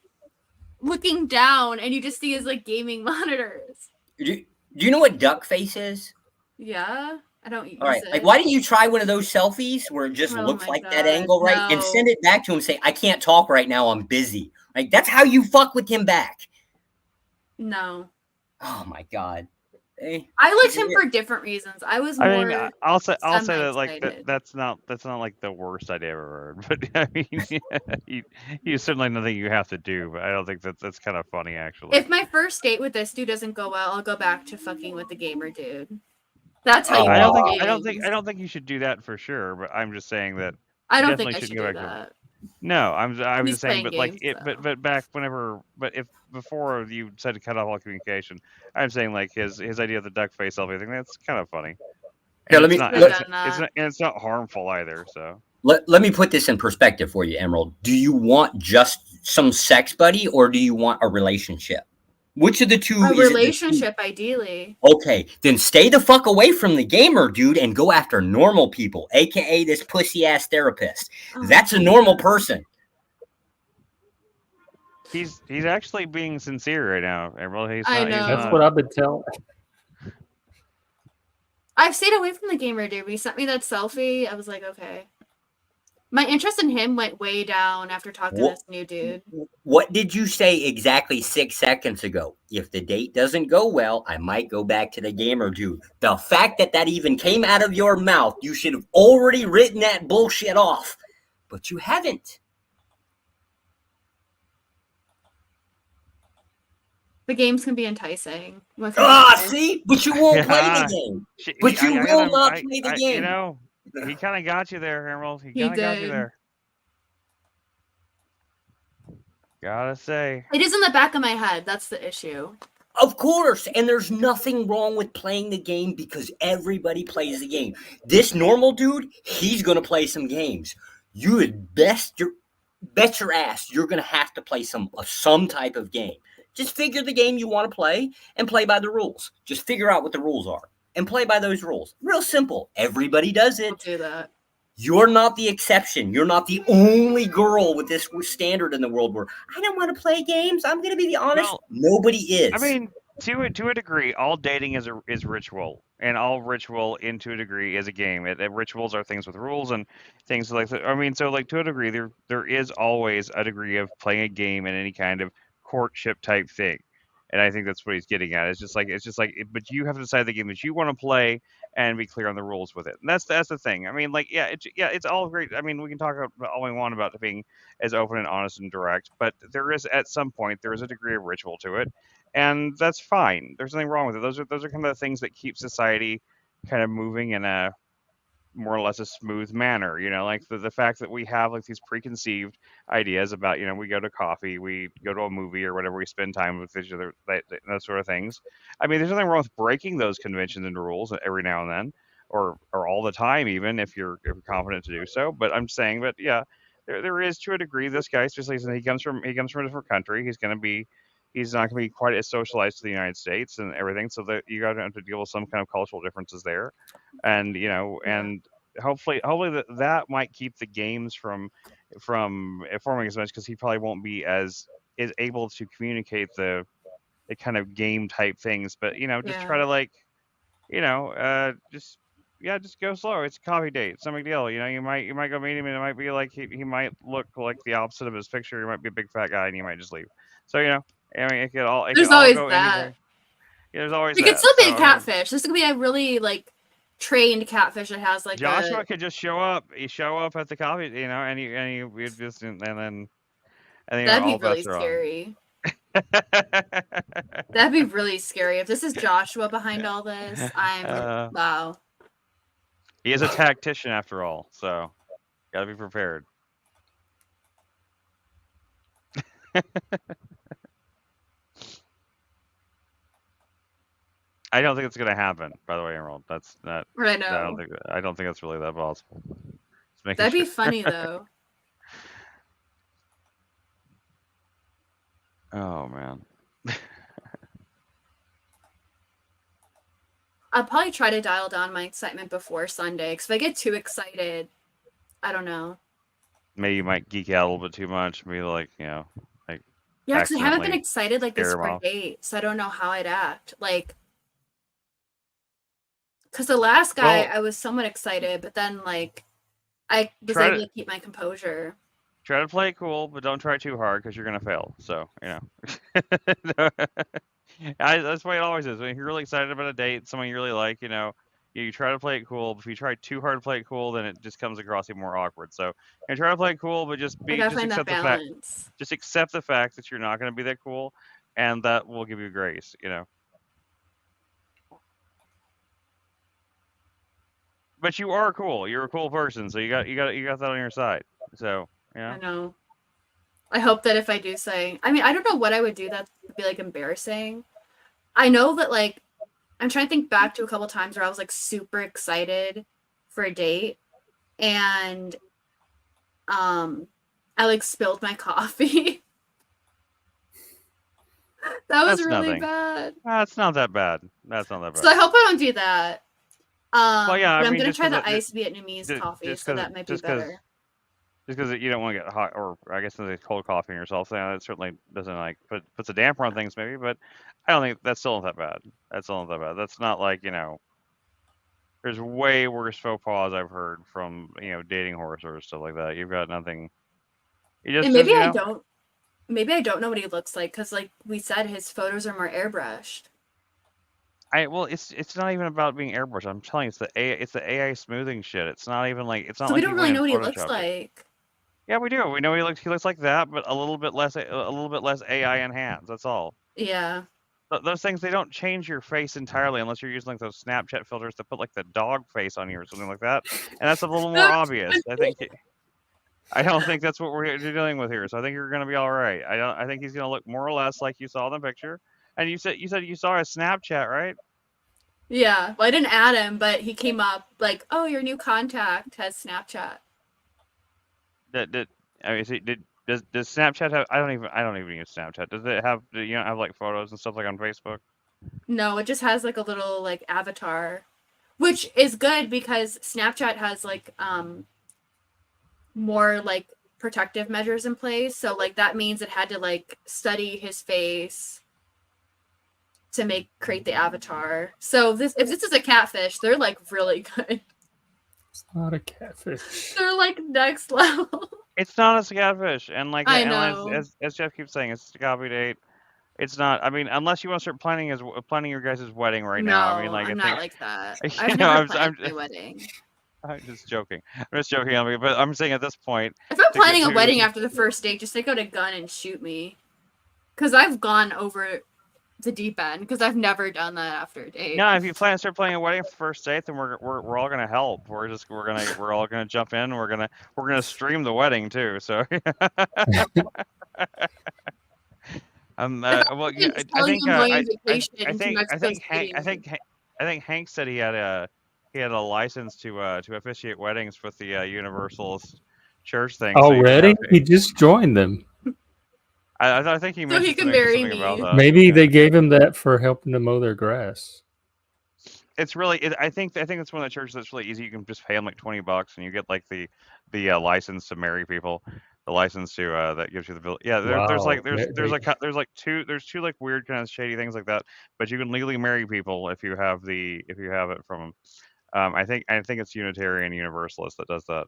looking down and you just see his like gaming monitors. do you know what duck face is? Yeah. I don't use All right. it. Like, why didn't you try one of those selfies where it just Oh looks my like that God, angle, right? And no. send it back to him and say, I can't talk right now. I'm busy. Like, that's how you fuck with him back. No. Oh, my God. Hey, I liked him for different reasons. I was more. I mean, I'll say that like semi-excited. that's not like the worst idea I've ever heard. But I mean, you certainly nothing you have to do. But I don't think that's kind of funny actually. If my first date with this dude doesn't go well, I'll go back to fucking with the gamer dude. That's how you. I don't play games. think you should do that for sure. But I'm just saying that I you don't think definitely I shouldn't should go do back to. that. No, I'm He's just saying, playing but like games, it, but back whenever, but if before you said to cut off all communication, I'm saying like his idea of the duck face selfie thing, that's kind of funny. Here, And let it's me- not, let- it's not harmful either. So Let me put this in perspective for you, Emerald. Do you want just some sex buddy or do you want a relationship? Which of the two A is it? relationship, ideally. Okay, then stay the fuck away from the gamer, dude, and go after normal people, aka this pussy ass therapist. Oh. That's a normal person. he's actually being sincere right now, Emerald. I know. That's what I've been telling. I've stayed away from the gamer dude. He sent me that selfie. I was like, okay. My interest in him went way down after talking to this new dude. What did you say exactly 6 seconds ago? If the date doesn't go well, I might go back to the gamer dude. The fact that even came out of your mouth, you should have already written that bullshit off. But you haven't. The games can be enticing. See? But you won't play the game. But you will not play the game. You know, he kind of got you there, Emerald. He He kind of got you did. there. Gotta say. It is in the back of my head. That's the issue. Of course, and there's nothing wrong with playing the game because everybody plays the game. This normal dude, he's going to play some games. You would bet your ass you're going to have to play some type of game. Just figure the game you want to play and play by the rules. Just figure out what the rules are and play by those rules. Real simple. Everybody does it. I'll do that. You're not the exception. You're not the only girl with this standard in the world where I don't want to play games. I'm going to be the honest. Well, nobody is. I mean, to a degree, all dating is ritual, and all ritual, to a degree, is a game. Rituals are things with rules and things like that. I mean, so like to a degree, there is always a degree of playing a game in any kind of courtship type thing, and I think that's what he's getting at. It's just like, but you have to decide the game that you want to play and be clear on the rules with it. And that's the thing. I mean, like, it's all great. I mean, we can talk about all we want about being as open and honest and direct, but there is at some point there is a degree of ritual to it. And that's fine. There's nothing wrong with it. Those are kind of the things that keep society kind of moving in a more or less a smooth manner. You know, like the fact that we have like these preconceived ideas about, you know, we go to coffee, we go to a movie or whatever, we spend time with each other, those sort of things. I mean, there's nothing wrong with breaking those conventions and rules every now and then, or all the time, even if you're confident to do so. But I'm saying that, yeah, there is to a degree. This guy, especially since he comes from a different country, he's not going to be quite as socialized to the United States and everything. So that you got to have to deal with some kind of cultural differences there, and you know, and hopefully that might keep the games from forming as much, because he probably won't be as able to communicate the kind of game type things. But you know, just try to like, you know, just go slow. It's a coffee date. It's no big deal. You know, you might go meet him and it might be like he might look like the opposite of his picture. He might be a big fat guy and you might just leave. So, you know, I mean, it could all always go that. anywhere. Yeah, there's always It that. could still be So, a I mean, catfish. This could be a really like trained catfish that has like Joshua could just show up. He show up at the coffee, you know, and we'd just and then that'd be all really bets are on. scary. That'd be really scary if this is Joshua behind all this. Wow. He is a tactician after all, so gotta be prepared. I don't think it's gonna happen. By the way, Emerald, that's not. I know. I don't think that's really that possible. That'd be funny though. Oh man. I'll probably try to dial down my excitement before Sunday, because if I get too excited, I don't know. Maybe you might geek out a little bit too much. Maybe like Yeah, because I haven't been accidentally excited like this scare 'em for off. dates, so I don't know how I'd act. Like, because the last guy, Well- I was somewhat excited, but then like, I was Try able to- to keep my composure. Try to play it cool, but don't try too hard because you're gonna fail. So that's why it always is. When you're really excited about a date, someone you really like, you try to play it cool. But if you try too hard to play it cool, then it just comes across even more awkward. So you try to play it cool, but just I gotta find that accept the fact. balance. Just accept the fact that you're not gonna be that cool, and that will give you grace. But you are cool. You're a cool person, so you got that on your side. So I know. I hope that if I do say, I mean, I don't know what I would do that would be like embarrassing. I know that like, I'm trying to think back to a couple times where I was like super excited for a date, and I like spilled my coffee. That was That's really nothing. bad. That's not that bad. That's not that bad. So I hope I don't do that. Well, yeah, but I I'm mean, gonna just try 'cause the it- iced Vietnamese coffee, just so 'cause- that might be just 'cause- better. Just because you don't want to get hot, or I guess there's cold coffee in yourself, so that certainly doesn't like puts a damper on things, maybe. But I don't think that's still not that bad. That's still not that bad. That's not like There's way worse faux pas I've heard from dating horrors or stuff like that. You've got nothing. You just And maybe just, I don't. Maybe I don't know what he looks like, because like we said, his photos are more airbrushed. Well, it's not even about being airbrushed. I'm telling you, it's the AI smoothing shit. It's not even like it's not. So like we don't you really went know and what he looks photoshopped it. like. Yeah, we do. We know he looks like that, but a little bit less AI enhanced. That's all. Yeah. Those things, they don't change your face entirely unless you're using like those Snapchat filters to put like the dog face on you or something like that, and that's a little more obvious. I don't think that's what we're dealing with here. So I think you're going to be all right. I think he's going to look more or less like you saw in the picture. And you said you saw his Snapchat, right? Yeah. Well, I didn't add him, but he came up like, "Oh, your new contact has Snapchat." Does Snapchat have? I don't even use Snapchat. Does it have? Do you have like photos and stuff like on Facebook? No, it just has like a little like avatar, which is good because Snapchat has like more like protective measures in place. So like that means it had to like study his face to create the avatar. So if this is a catfish, they're like really good. It's not a catfish. They're like next level. It's not a catfish, and like I and know. as Jeff keeps saying, it's a copy date. It's not. I mean, unless you want to start planning your guys' wedding right now. I mean, like I'm I not think, like that. you I've know, never planned my wedding. I'm just joking. But I'm saying at this point, If I'm to get planning a to- wedding after the first date, just take out a gun and shoot me. Because I've gone over the deep end, because I've never done that after a date. No, if you plan to start planning a wedding for first date, then we're all gonna help. We're all gonna jump in. We're gonna stream the wedding too. So. Well, yeah, I think Hank said he had a license to officiate weddings with the Universalist Church thing. So Already? He just joined them. I think he mentioned he can something marry about me. that. Maybe they gave him that for helping to mow their grass. It's really. I think it's one of the churches that's really easy. You can just pay them like $20 and you get like the license to marry people. The license to that gives you the bill. Yeah, there's two like weird kind of shady things like that. But you can legally marry people if you have it from them. I think it's Unitarian Universalist that does that.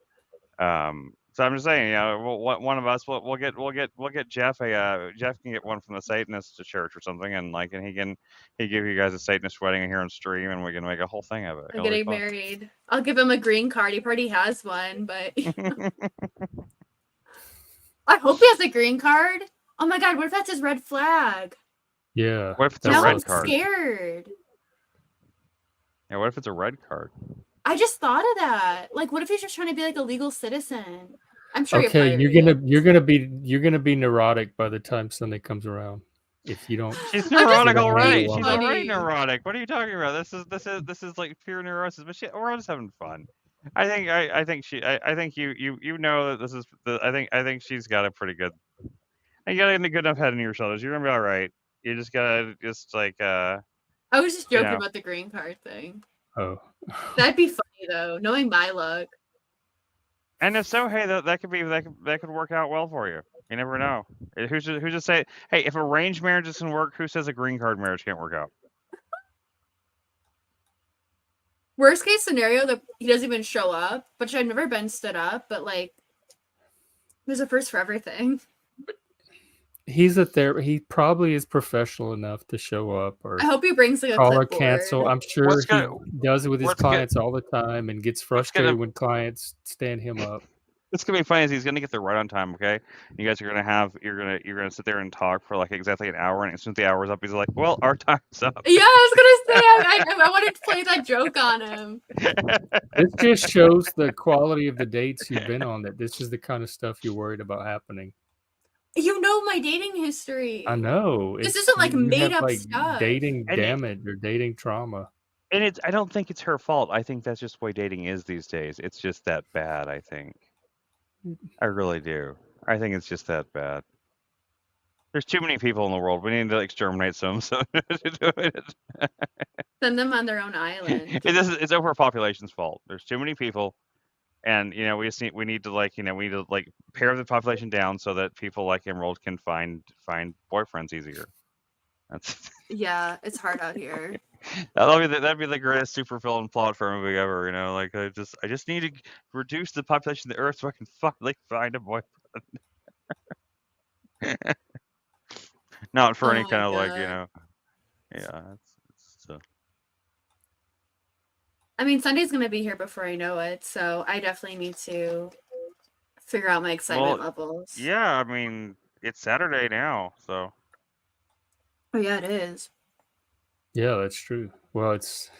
So I'm just saying, one of us we'll get Jeff Jeff can get one from the Satanist church or something, and he give you guys a Satanist wedding here on stream, and we can make a whole thing of it. I'm getting married. I'll give him a green card. He already has one, but I hope he has a green card. Oh my god, what if that's his red flag? Yeah. What if it's Now a red I'm card? scared. Yeah, what if it's a red card? I just thought of that. Like, what if he's just trying to be like a legal citizen? I'm sure. Okay, you're gonna be neurotic by the time Sunday comes around. if you don't. She's neurotic don't already. really She's want already Funny. neurotic. What are you talking about? This is like pure neurosis. But we're all just having fun. I think you know that this is I think she's got a pretty good. You got a good enough head on your shoulders. You're gonna be all right. You just gotta like I was just you joking know. about the green card thing. Oh, That'd be funny though, knowing my luck. And if so, hey, that could work out well for you. You never know. Who's to say? Hey, if arranged marriages can work, who says a green card marriage can't work out? Worst case scenario, that he doesn't even show up, which I've never been stood up, but like, there's a first for everything. he's a therapist. He probably is professional enough to show up or I hope he brings like a call or clipboard. cancel. I'm sure What's he gonna- does it with his what's gonna- clients all the time and gets frustrated when clients stand him up. What's gonna be funny is he's gonna get there right on time. Okay, you guys are gonna you're gonna sit there and talk for like exactly an hour, and as soon as the hour's up, he's like, "Well, our time's up." Yeah, I was gonna say I wanted to play that joke on him. This just shows the quality of the dates you've been on. That this is the kind of stuff you're worried about happening. You know my dating history. I know This isn't like you made have, up like, stuff. dating And damage or dating trauma. And I don't think it's her fault. I think that's just the way dating is these days. It's just that bad. I think. I really do. I think it's just that bad. There's too many people in the world. We need to exterminate some. So Send them on their own island. it's overpopulation's fault. There's too many people, and we need to pare the population down so that people like Emerald can find boyfriends easier. That's Yeah, it's hard out here. that'd be the greatest super villain plot for a movie ever. Like I just need to reduce the population of the Earth so I can finally find a boyfriend. Not for any Oh kind of my like God. yeah. I mean, Sunday's gonna be here before I know it, so I definitely need to figure out my excitement levels. Yeah, I mean it's Saturday now, so. Oh yeah, it is. Yeah, that's true. Well, it's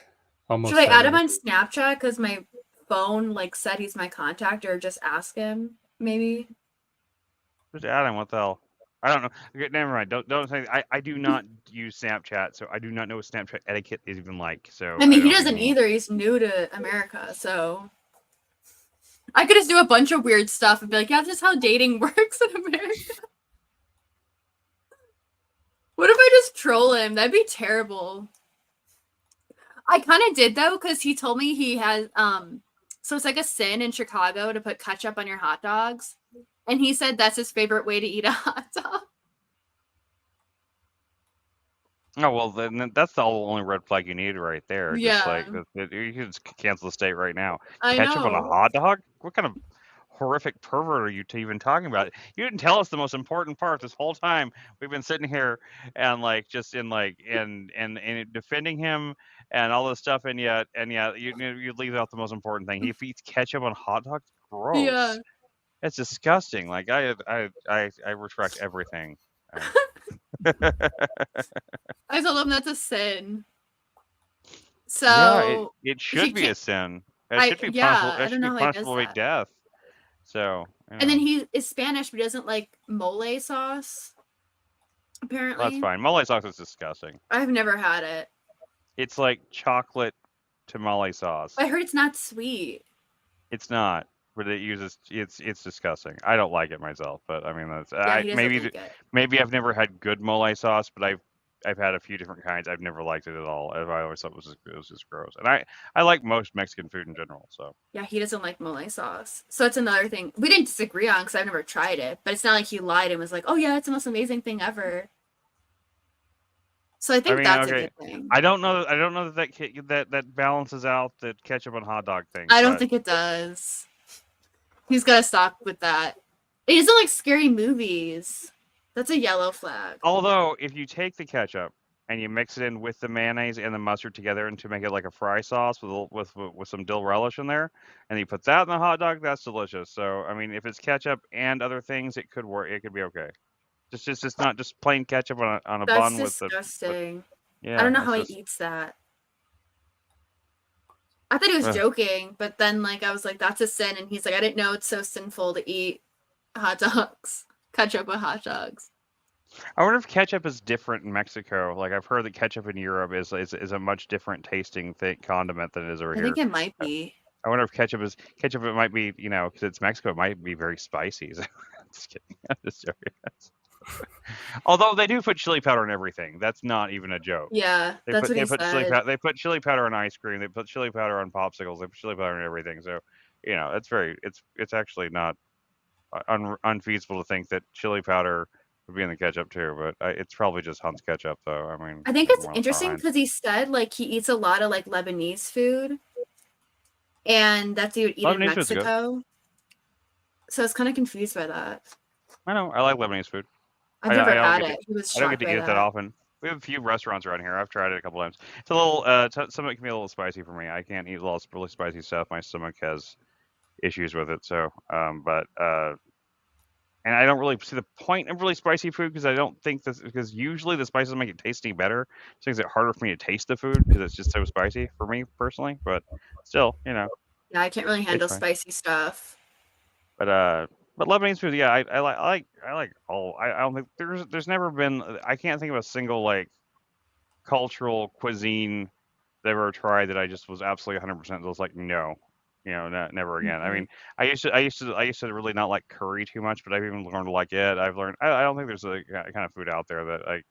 almost. Should I add him Saturday. on Snapchat because my phone like said he's my contact, or just ask him maybe? Just add him. What the hell? I don't know. Okay, never mind. Don't say. I do not use Snapchat, so I do not know what Snapchat etiquette is even like. So I mean, he don't doesn't even- either. He's new to America, so I could just do a bunch of weird stuff and be like, "Yeah, this is how dating works in America." What if I just troll him? That'd be terrible. I kind of did though, because he told me he has so it's like a sin in Chicago to put ketchup on your hot dogs, and he said that's his favorite way to eat a hot dog. Oh well, then that's the only red flag you need right there. Yeah. Just like you can just cancel the state right now. I Ketchup on a know. hot dog? What kind of horrific pervert are you even talking about? You didn't tell us the most important part this whole time. We've been sitting here and like just in like and defending him and all this stuff, and yet you leave out the most important thing. He eats ketchup on hot dogs. Gross. Yeah. It's disgusting. Like I retract everything. I told him that's a sin. So yeah, it he should be a can't- sin. It I- should be yeah, punishable. I It don't should know be how he does punishable by that. death. So. And then he is Spanish, but he doesn't like mole sauce. Apparently, That's fine. Mole sauce is disgusting. I've never had it. It's like chocolate tamale sauce. I heard it's not sweet. It's not, but it's disgusting. I don't like it myself, but I mean that's Yeah, he doesn't like it. maybe I've never had good mole sauce, but I've had a few different kinds. I've never liked it at all. I always thought it was just gross. And I like most Mexican food in general. So Yeah, he doesn't like mole sauce. So it's another thing we didn't disagree on because I've never tried it. But it's not like he lied and was like, "Oh yeah, it's the most amazing thing ever." So I think that's a good thing. I don't know that balances out the ketchup on hot dog thing. I don't but- think it does. He's got to stop with that. He doesn't like scary movies. That's a yellow flag. Although, if you take the ketchup and you mix it in with the mayonnaise and the mustard together and to make it like a fry sauce with some dill relish in there, and you put that in the hot dog, that's delicious. So, I mean, if it's ketchup and other things, it could work. It could be okay. Just not just plain ketchup on a That's bun with the. disgusting. Yeah, I don't know how that's he eats that. I thought he was Ugh. joking, but then like I was like, "That's a sin," and he's like, "I didn't know it's so sinful to eat hot dogs, ketchup with hot dogs." I wonder if ketchup is different in Mexico. Like I've heard that ketchup in Europe is a much different tasting condiment than it is over I here. think it might be. I wonder if ketchup. It might be, because it's Mexico. It might be very spicy. Just kidding. I'm just joking. Although they do put chili powder in everything. That's not even a joke. Yeah, that's what he said. They put chili powder on ice cream. They put chili powder on popsicles. They put chili powder in everything. So, it's actually not unfeasible to think that chili powder would be in the ketchup too. But it's probably just Hunt's ketchup, though. I mean, I think it's more interesting fine. because he said like he eats a lot of like Lebanese food, and that's what he would eat in Lebanese food's good. Mexico. So I was kind of confused by that. I know. I like Lebanese food. I've never had it. He was I don't get shocked to by eat it that often. We have a few restaurants around here. I've tried it a couple times. It's a little, some of it can be a little spicy for me. I can't eat a lot of really spicy stuff. My stomach has issues with it. So, and I don't really see the point of really spicy food because usually the spices make it taste any better. It makes it harder for me to taste the food because it's just so spicy for me personally. But still, Yeah, I can't really handle spicy stuff. But Lebanese food, yeah, I like all. I don't think there's never been. I can't think of a single like cultural cuisine that I've ever tried that I just was absolutely 100% just like no, never again. I mean, I used to really not like curry too much, but I've even learned to like it. I've learned. I don't think there's a kind of food out there that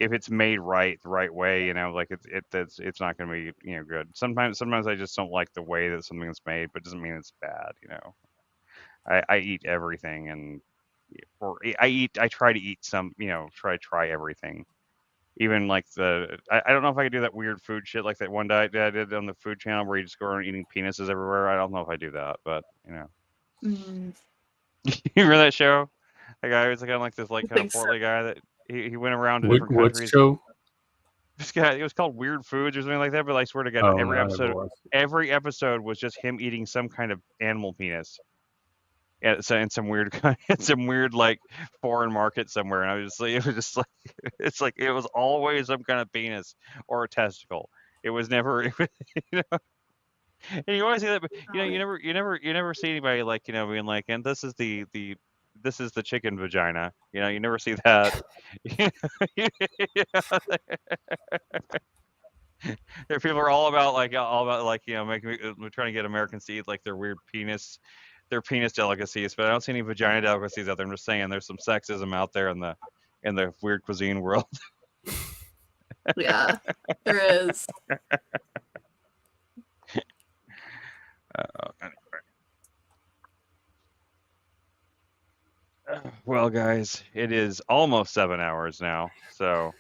if it's made right the right way, like it's not going to be good. Sometimes I just don't like the way that something's made, but it doesn't mean it's bad. I eat everything, I try to eat some, try everything. Even like I don't know if I could do that weird food shit like that one diet that I did on the food channel where you just go around eating penises everywhere. I don't know if I do that, but Mm. You remember that show? That guy was kind of like this kind of portly guy that he went around to different countries. Show? This guy, it was called Weird Foods or something like that. But I swear to God, every episode was just him eating some kind of animal penis. Yeah, so in some weird like foreign market somewhere, and it was just like it was always some kind of penis or a testicle. It was never, And you always see that, but you never see anybody like being like, and this is the chicken vagina. You never see that. There, people are all about making trying to get Americans to eat like their weird penis. Their penis delicacies, but I don't see any vagina delicacies out there. I'm just saying there's some sexism out there in the weird cuisine world. Yeah, there is. Well, guys, it is almost 7 hours now, so.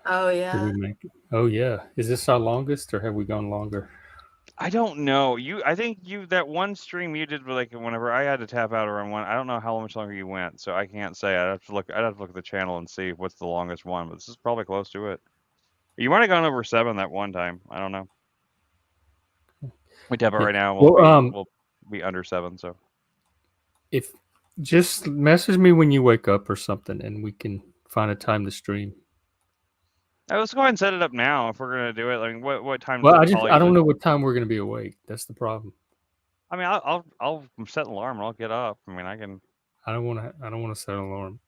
Oh yeah. Did we make it? Oh yeah. Is this our longest, or have we gone longer? I don't know. I think that one stream you did like whenever I had to tap out around one. I don't know how much longer you went, so I can't say. I'd have to look at the channel and see what's the longest one. But this is probably close to it. You might have gone over 7 that one time. I don't know. We tap out right now. We'll be under 7. So if just message me when you wake up or something, and we can find a time to stream. Let's go ahead and set it up now if we're gonna do it. I mean, what time? Well, I don't know what time we're gonna be awake. That's the problem. I mean, I'll set an alarm and I'll get up. I mean, I can. I don't want to set an alarm.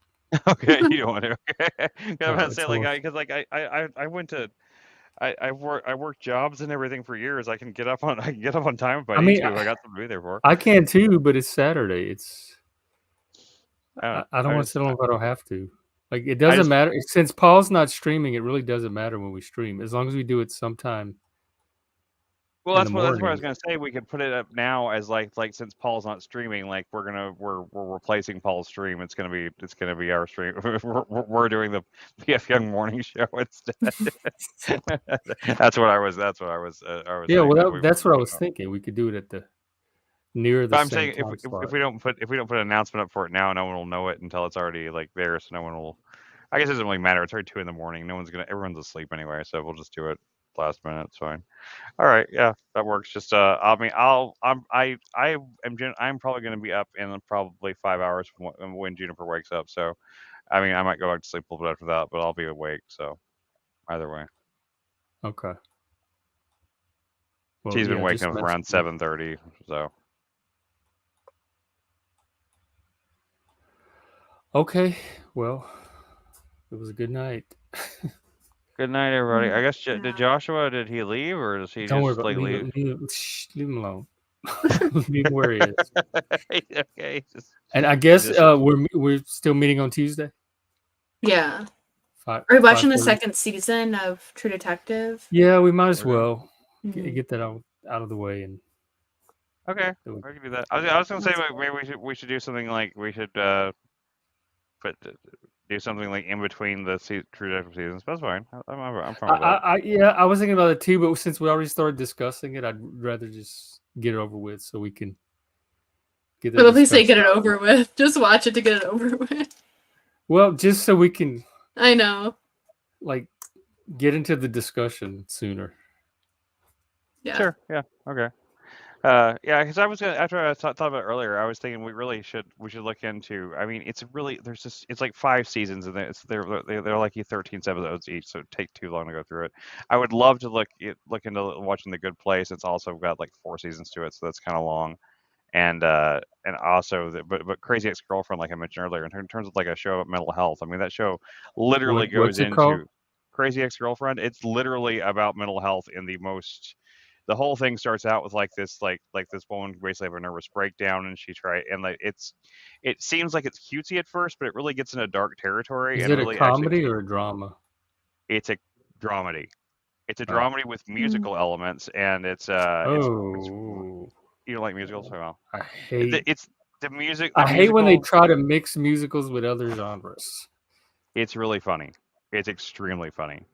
Okay, you don't want to. Okay, I'm about to say I went to. I worked jobs and everything for years. I can get up on time if I need to. If I got something to be there for. I can too, but it's Saturday. I don't want to sit on if I don't have to. Like, it doesn't matter. Since Paul's not streaming, it really doesn't matter when we stream, as long as we do it sometime. Well, that's what I was gonna say. We could put it up now as like since Paul's not streaming, like we're replacing Paul's stream. It's gonna be our stream. We're doing the PF Young morning show instead. That's what I was. Yeah, well, that's what I was thinking. We could do it at near the. I'm saying if we don't put an announcement up for it now, no one will know it until it's already like there. So no one will. I guess it doesn't really matter. It's already 2 a.m. Everyone's asleep anyway, so we'll just do it last minute. It's fine. All right, yeah, that works. Just I mean, I'm probably going to be up in probably 5 hours when Juniper wakes up. So, I mean, I might go back to sleep a little bit after that, but I'll be awake. So, either way. Okay. Well, she's been waking up around 7:30. So. Okay. Well, it was a good night. Good night, everybody. I guess Yeah. did Joshua? Did he leave, or does he Don't worry just about like leave? leave him alone. Leave him where he is. Okay. And I guess just- we're still meeting on Tuesday. Yeah. Are we watching the 5:30? second season of True Detective? Yeah, we might as Okay. well Mhm. get that out of the way. And Okay, I can do that. I was gonna say like, maybe we should do something like we should do something like in between the True Detective seasons. But that's fine. I'm fine with that. yeah, I was thinking about it too, but since we already started discussing it, I'd rather just get it over with so we can get But the please say discussion get it out. over with. Just watch it to get it over with. Well, just so we can I know. like get into the discussion sooner. Yeah. Sure. Yeah. Okay. Yeah, because I was gonna after I thought about it earlier, I was thinking we should look into. I mean, it's really it's like 5 seasons and they're like 13 episodes each, so it take too long to go through it. I would love to look into watching The Good Place. It's also got like 4 seasons to it, so that's kind of long. And also but Crazy Ex-Girlfriend, like I mentioned earlier, in terms of like a show about mental health. I mean, that show literally What's goes it called? into Crazy Ex-Girlfriend. It's literally about mental health in the most. The whole thing starts out with like this woman basically have a nervous breakdown, and it seems like it's cutesy at first, but it really gets into dark territory. Is And it a really comedy or a drama? it's a dramedy. It's a Oh. dramedy with musical elements, and it's you don't like musicals? Oh, well. I hate It's the music. I hate when they try to mix musicals with other genres. It's really funny. It's extremely funny.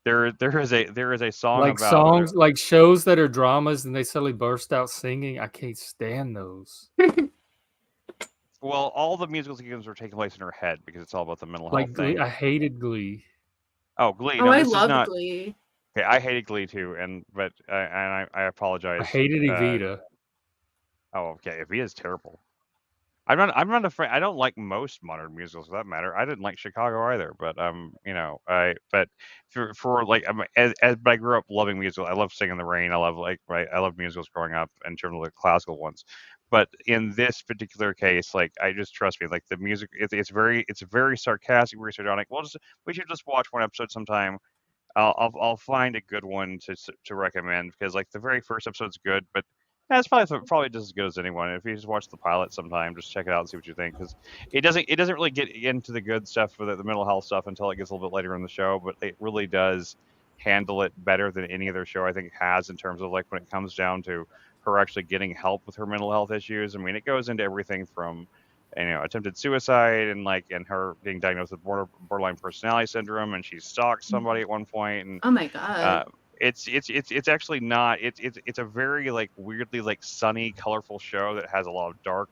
There is a song Like about songs, like shows that are dramas and they suddenly burst out singing. I can't stand those. Well, all the musical sequences are taking place in her head because it's all about the mental health Like Glee, thing. I hated Glee. Oh, Glee! Oh, No, I this is loved not. Glee. Okay, I hated Glee too, but I apologize. I hated Evita. Oh, okay, Evita's terrible. I'm not afraid. I don't like most modern musicals for that matter. I didn't like Chicago either, but but for like as I grew up loving musicals. I love Singing in the Rain. I love musicals growing up in terms of the classical ones. But in this particular case, like I just trust me, like the music, it's very sarcastic, very sardonic. We should just watch one episode sometime. I'll find a good one to recommend because like the very first episode's good, but it's probably just as good as anyone. If you just watch the pilot sometime, just check it out and see what you think because it doesn't really get into the good stuff with the mental health stuff until it gets a little bit later in the show, but it really does handle it better than any other show I think has in terms of like when it comes down to her actually getting help with her mental health issues. I mean, it goes into everything from attempted suicide and her being diagnosed with borderline personality syndrome, and she stalked somebody at one point. And oh my god, it's actually not. It's a very like weirdly like sunny, colorful show that has a lot of dark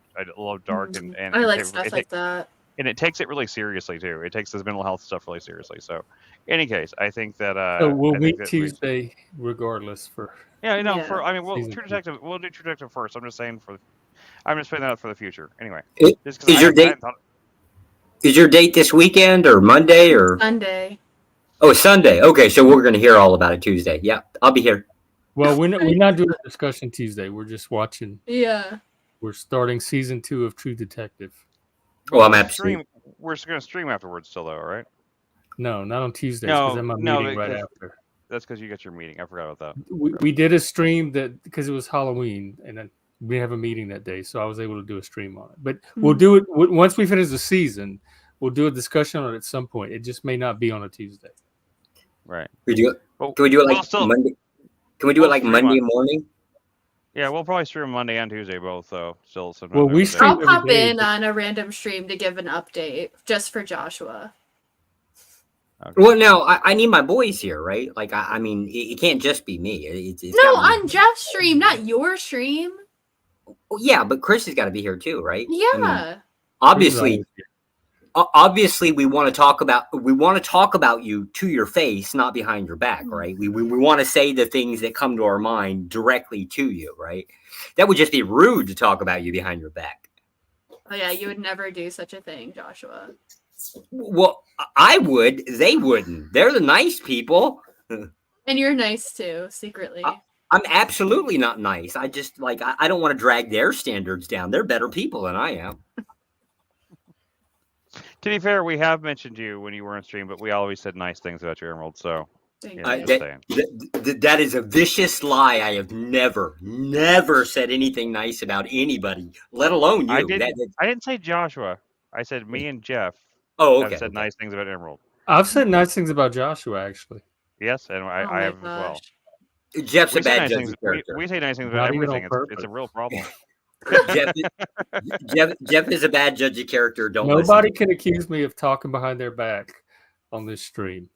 and I like stuff like that. And it takes it really seriously too. It takes this mental health stuff really seriously. So, in any case, I think that So we'll meet Tuesday regardless. For True season Detective. We'll do True Detective first. I'm just saying I'm just putting that out for the future. Anyway, Is your date this weekend or Monday or Sunday? Oh, Sunday. Okay, so we're going to hear all about it Tuesday. Yeah, I'll be here. Well, we're not doing a discussion Tuesday. We're just watching. Yeah. We're starting season 2 of True Detective. Oh, I'm absolutely. We're just going to stream afterwards still, though, right? No, not on Tuesdays because I'm meeting right after. That's because you got your meeting. I forgot about that. We did a stream because it was Halloween and we have a meeting that day, so I was able to do a stream on it. But we'll do it once we finish the season. We'll do a discussion on it at some point. It just may not be on a Tuesday. Right. Can we do it like Monday? Can we do it like Monday morning? Yeah, we'll probably stream Monday and Tuesday both, though. Still, well, I'll pop in on a random stream to give an update just for Joshua. Okay. Well, no, I need my boys here, right? Like, I mean, it can't just be me. It's no, on Jeff's stream, not your stream. Well, yeah, but Chris has got to be here too, right? Yeah. I mean, obviously, we want to talk about you to your face, not behind your back, right? We want to say the things that come to our mind directly to you, right? That would just be rude to talk about you behind your back. Oh yeah, you would never do such a thing, Joshua. Well, I would. They wouldn't. They're the nice people. And you're nice too, secretly. I'm absolutely not nice. I just I don't want to drag their standards down. They're better people than I am. To be fair, we have mentioned you when you were on stream, but we always said nice things about you, Emerald. So that is a vicious lie. I have never said anything nice about anybody, let alone you. I didn't say Joshua. I said me and Jeff. Oh, okay. Have said nice things about Emerald. I've said nice things about Joshua, actually. Yes, and I have as well. Jeff's a bad judge of character. We say nice things about everything. It's a real problem. Jeff is a bad judge of character. Nobody can accuse me of talking behind their back on this stream.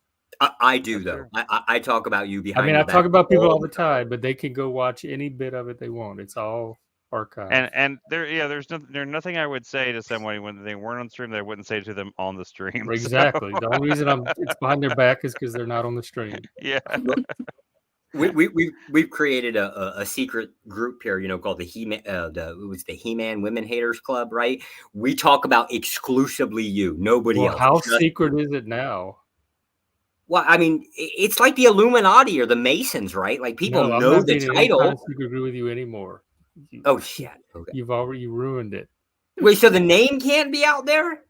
I do, though. I talk about you behind your back. I talk about people all the time, but they can go watch any bit of it they want. It's all archived. And there's nothing I would say to somebody when they weren't on stream that I wouldn't say to them on the stream. Exactly. So. The only reason it's behind their back is because they're not on the stream. Yeah. We've created a secret group here, called the He-Man Women Haters Club, right? We talk about exclusively you, nobody else. How secret is it now? Well, I mean, it's like the Illuminati or the Masons, right? Like people know the title. I don't agree with you anymore. Oh shit! Okay. You ruined it. Wait, so the name can't be out there?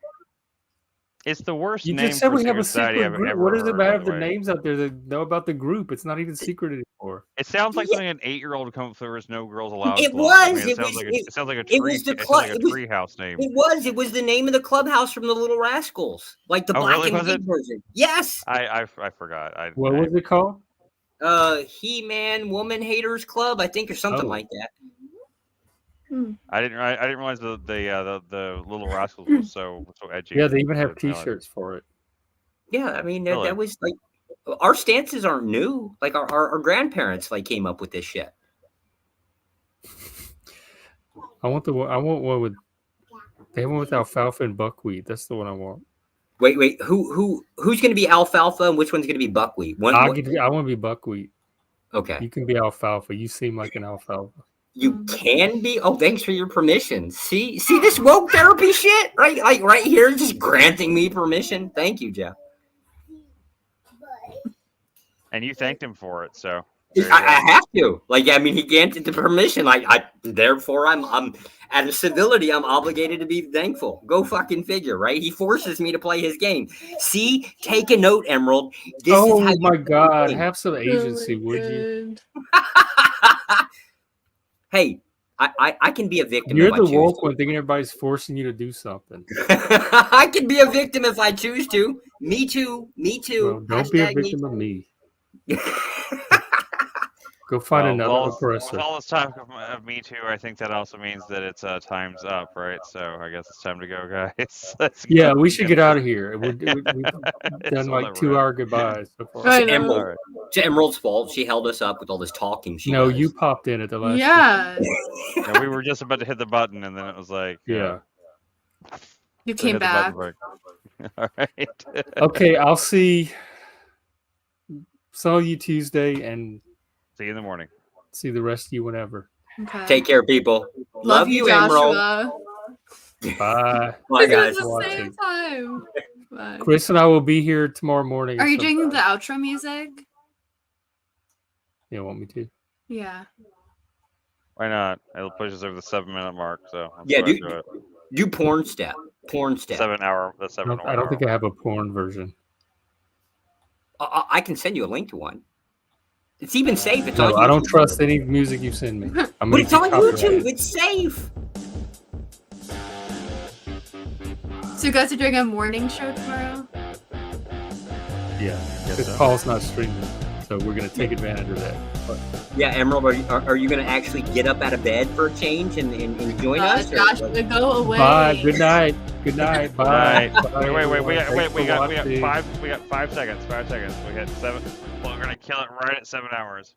It's the worst you name. Just said we have a secret group. What does it matter if the name's out there that know about the group? It's not even secret anymore. It sounds like something an 8-year-old would come up. There was no girls allowed. It was. It sounds like a tree house name. It was the name of the clubhouse from the Little Rascals, like the black and white version. Yes. I forgot. What was it called? He-Man Woman Haters Club, I think, or something like that. I didn't realize the Little Rascals was so edgy. Yeah, they even have T-shirts for it. Yeah, I mean that was like our stances aren't new. Like our grandparents came up with this shit. I want one with. They have one with alfalfa and buckwheat. That's the one I want. Wait. Who's going to be alfalfa and which one's going to be buckwheat? I want to be buckwheat. Okay. You can be alfalfa. You seem like an alfalfa. You can be. Oh, thanks for your permission. See this woke therapy shit, right? Like right here, just granting me permission. Thank you, Jeff. And you thanked him for it, so I have to. He granted the permission. Therefore, I'm out of civility. I'm obligated to be thankful. Go fucking figure, right? He forces me to play his game. See, take a note, Emerald. This my God, have some agency, would you? Hey, I can be a victim. You're the woke one thinking everybody's forcing you to do something. I can be a victim if I choose to. Me too. Well, don't be a victim of me. Go find another oppressor. With all this talk of Me Too, I think that also means that it's time's up, right? So I guess it's time to go, guys. We should get out of here. We've done 2-hour goodbyes so far. It's Emerald's fault. She held us up with all this talking. You popped in at the last. Yeah. We were just about to hit the button, and then it was like, yeah. You came back. All right. Okay, I'll see some of you Tuesday and see you in the morning. See the rest of you whenever. Okay. Take care, people. Love you, Joshua. Emerald. Bye. Bye, guys. At the same time. Bye. Chris and I will be here tomorrow morning. Are you doing the outro music? You want me to? Yeah. Why not? It'll push us over the 7-minute mark. So do porn step. 7 hour. The 7 hour. I don't think I have a porn version. I can send you a link to one. It's even safe. It's I don't trust any music you send me. But it's on YouTube. It's safe. So you guys are doing a morning show tomorrow? Yeah, because Paul's not streaming, so we're going to take advantage of that. But, yeah, Emerald, are you going to actually get up out of bed for a change and join us? Gosh, go away. Bye. Good night. Good night. Bye. Bye. Wait. We got 5 seconds. 5 seconds. We had 7. Well, we're gonna kill it right at 7 hours.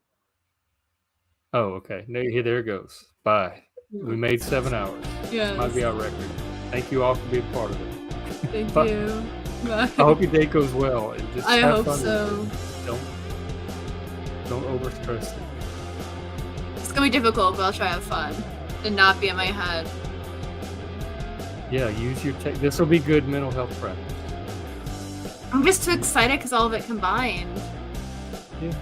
Oh, okay. There it goes. Bye. We made 7 hours. Yeah. Might be our record. Thank you all for being part of it. Thank you. Bye. I hope your day goes well. And just I have hope fun so. Don't overstress it. It's gonna be difficult, but I'll try to have fun and not be in my head. Yeah, use your this will be good mental health practice. I'm just too excited because all of it combined. Yeah.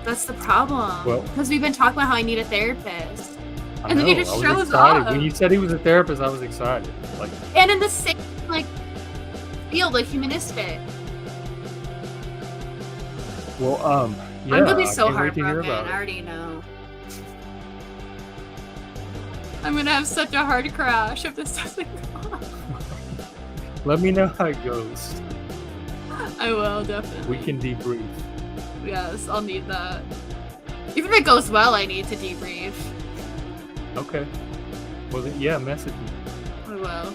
That's the problem. Well, because we've been talking about how I need a therapist. And then he just shows up. When you said he was a therapist, I was excited. And in the same feel like you missed it. Well, yeah, I'm gonna be so I can't wait to hear heartbroken. about I it. already know. I'm gonna have such a hard crash if this doesn't go off. Let me know how it goes. I will, definitely. We can debrief. Yes, I'll need that. Even if it goes well, I need to debrief. Okay. Well, then, yeah, message me. I will.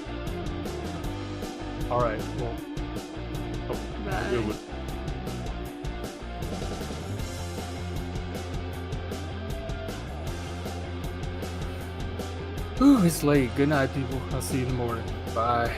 All right. Well, oh, Bye. good one. Ooh, it's late. Good night, people. I'll see you in the morning. Bye.